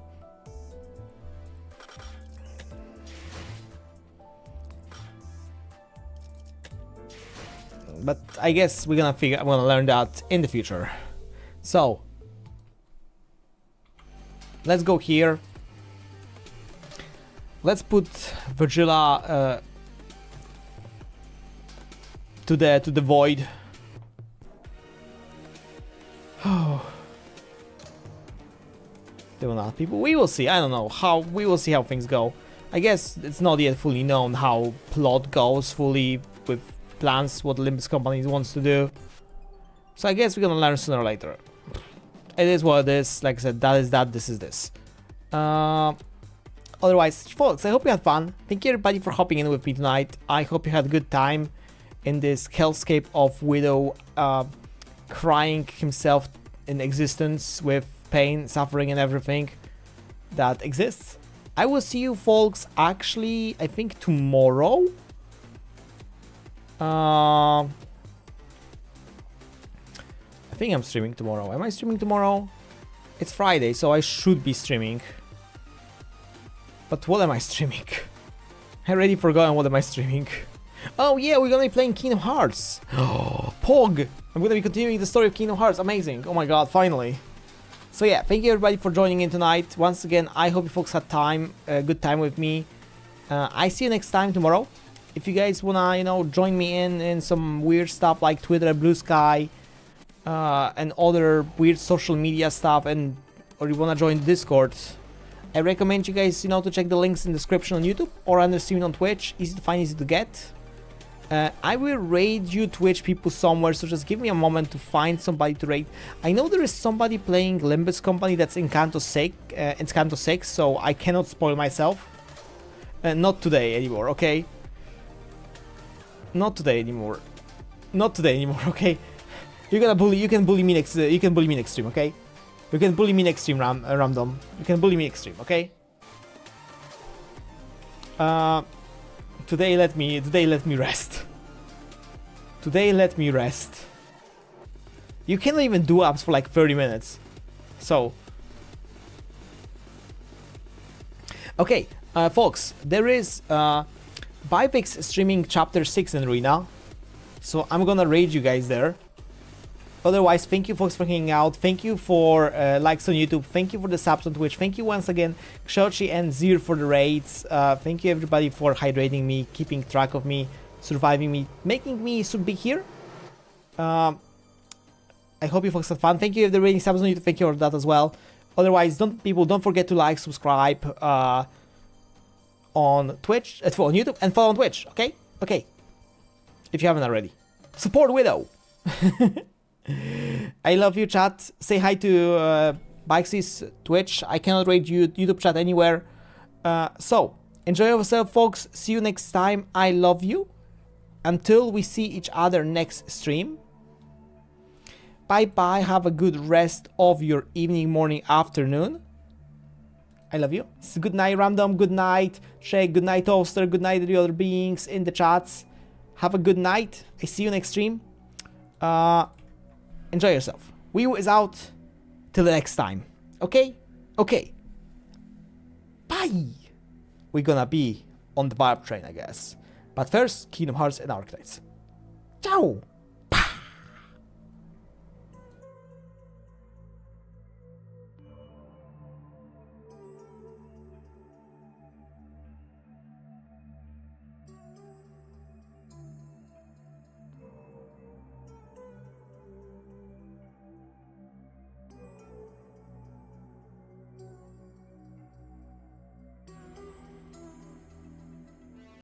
But I guess I'm gonna learn that in the future. So let's go here. Let's put Virgila to the void. Oh. There will not people. We will see. I don't know how. We will see how things go. I guess it's not yet fully known how plot goes fully with plans what Limbus Company wants to do. So I guess we're gonna learn sooner or later. It is what it is. Like I said, that is that. This is this. Otherwise, folks, I hope you had fun. Thank you everybody for hopping in with me tonight. I hope you had a good time in this hellscape of Wito crying himself in existence with pain, suffering, and everything that exists. I will see you folks actually, I think tomorrow. I think I'm streaming tomorrow. Am I streaming tomorrow? It's Friday, so I should be streaming. But what am I streaming? I already forgotten what am I streaming. Oh yeah, we're gonna be playing Kingdom Hearts. Oh, Pog! I'm gonna be continuing the story of Kingdom Hearts. Amazing. Oh my god, finally. So yeah, thank you everybody for joining in tonight. Once again, I hope you folks had a good time with me. I see you next time tomorrow. If you guys wanna, you know, join me in some weird stuff like Twitter, Blue Sky, and other weird social media stuff, or you wanna join Discord, I recommend you guys, you know, to check the links in the description on YouTube or under streaming on Twitch. Easy to find, easy to get. I will raid you Twitch people somewhere, so just give me a moment to find somebody to raid. I know there is somebody playing Limbus Company that's in Canto 6, so I cannot spoil myself. Not today anymore, okay? Not today anymore. Not today anymore, okay? You can bully me next stream, okay? You can bully me next stream, Random. You can bully me next stream, okay? Today let me rest. Today let me rest. You cannot even do ups for like 30 minutes. So okay, folks, there is Bipix streaming chapter 6 in Arena. So I'm gonna raid you guys there. Otherwise, thank you folks for hanging out. Thank you for likes on YouTube. Thank you for the subs on Twitch. Thank you once again, Kshochi and Zir for the raids. Thank you everybody for hydrating me, keeping track of me, surviving me, making me so big here. I hope you folks had fun. Thank you if the rating subs on YouTube. Thank you for that as well. Otherwise, don't forget to like, subscribe on Twitch, on YouTube, and follow on Twitch. Okay, okay. If you haven't already, support Wito. I love you, chat. Say hi to Bikesy's Twitch. I cannot rate YouTube chat anywhere. So, enjoy yourself, folks. See you next time. I love you. Until we see each other next stream. Bye-bye. Have a good rest of your evening, morning, afternoon. I love you. So good night, Random. Good night, Shake. Good night, Toaster. Good night to the other beings in the chats. Have a good night. I see you next stream. Enjoy yourself. Wii is out. Till the next time. Okay? Okay. Bye. We're gonna be on the Barb train, I guess. But first, Kingdom Hearts and Archetypes. Ciao!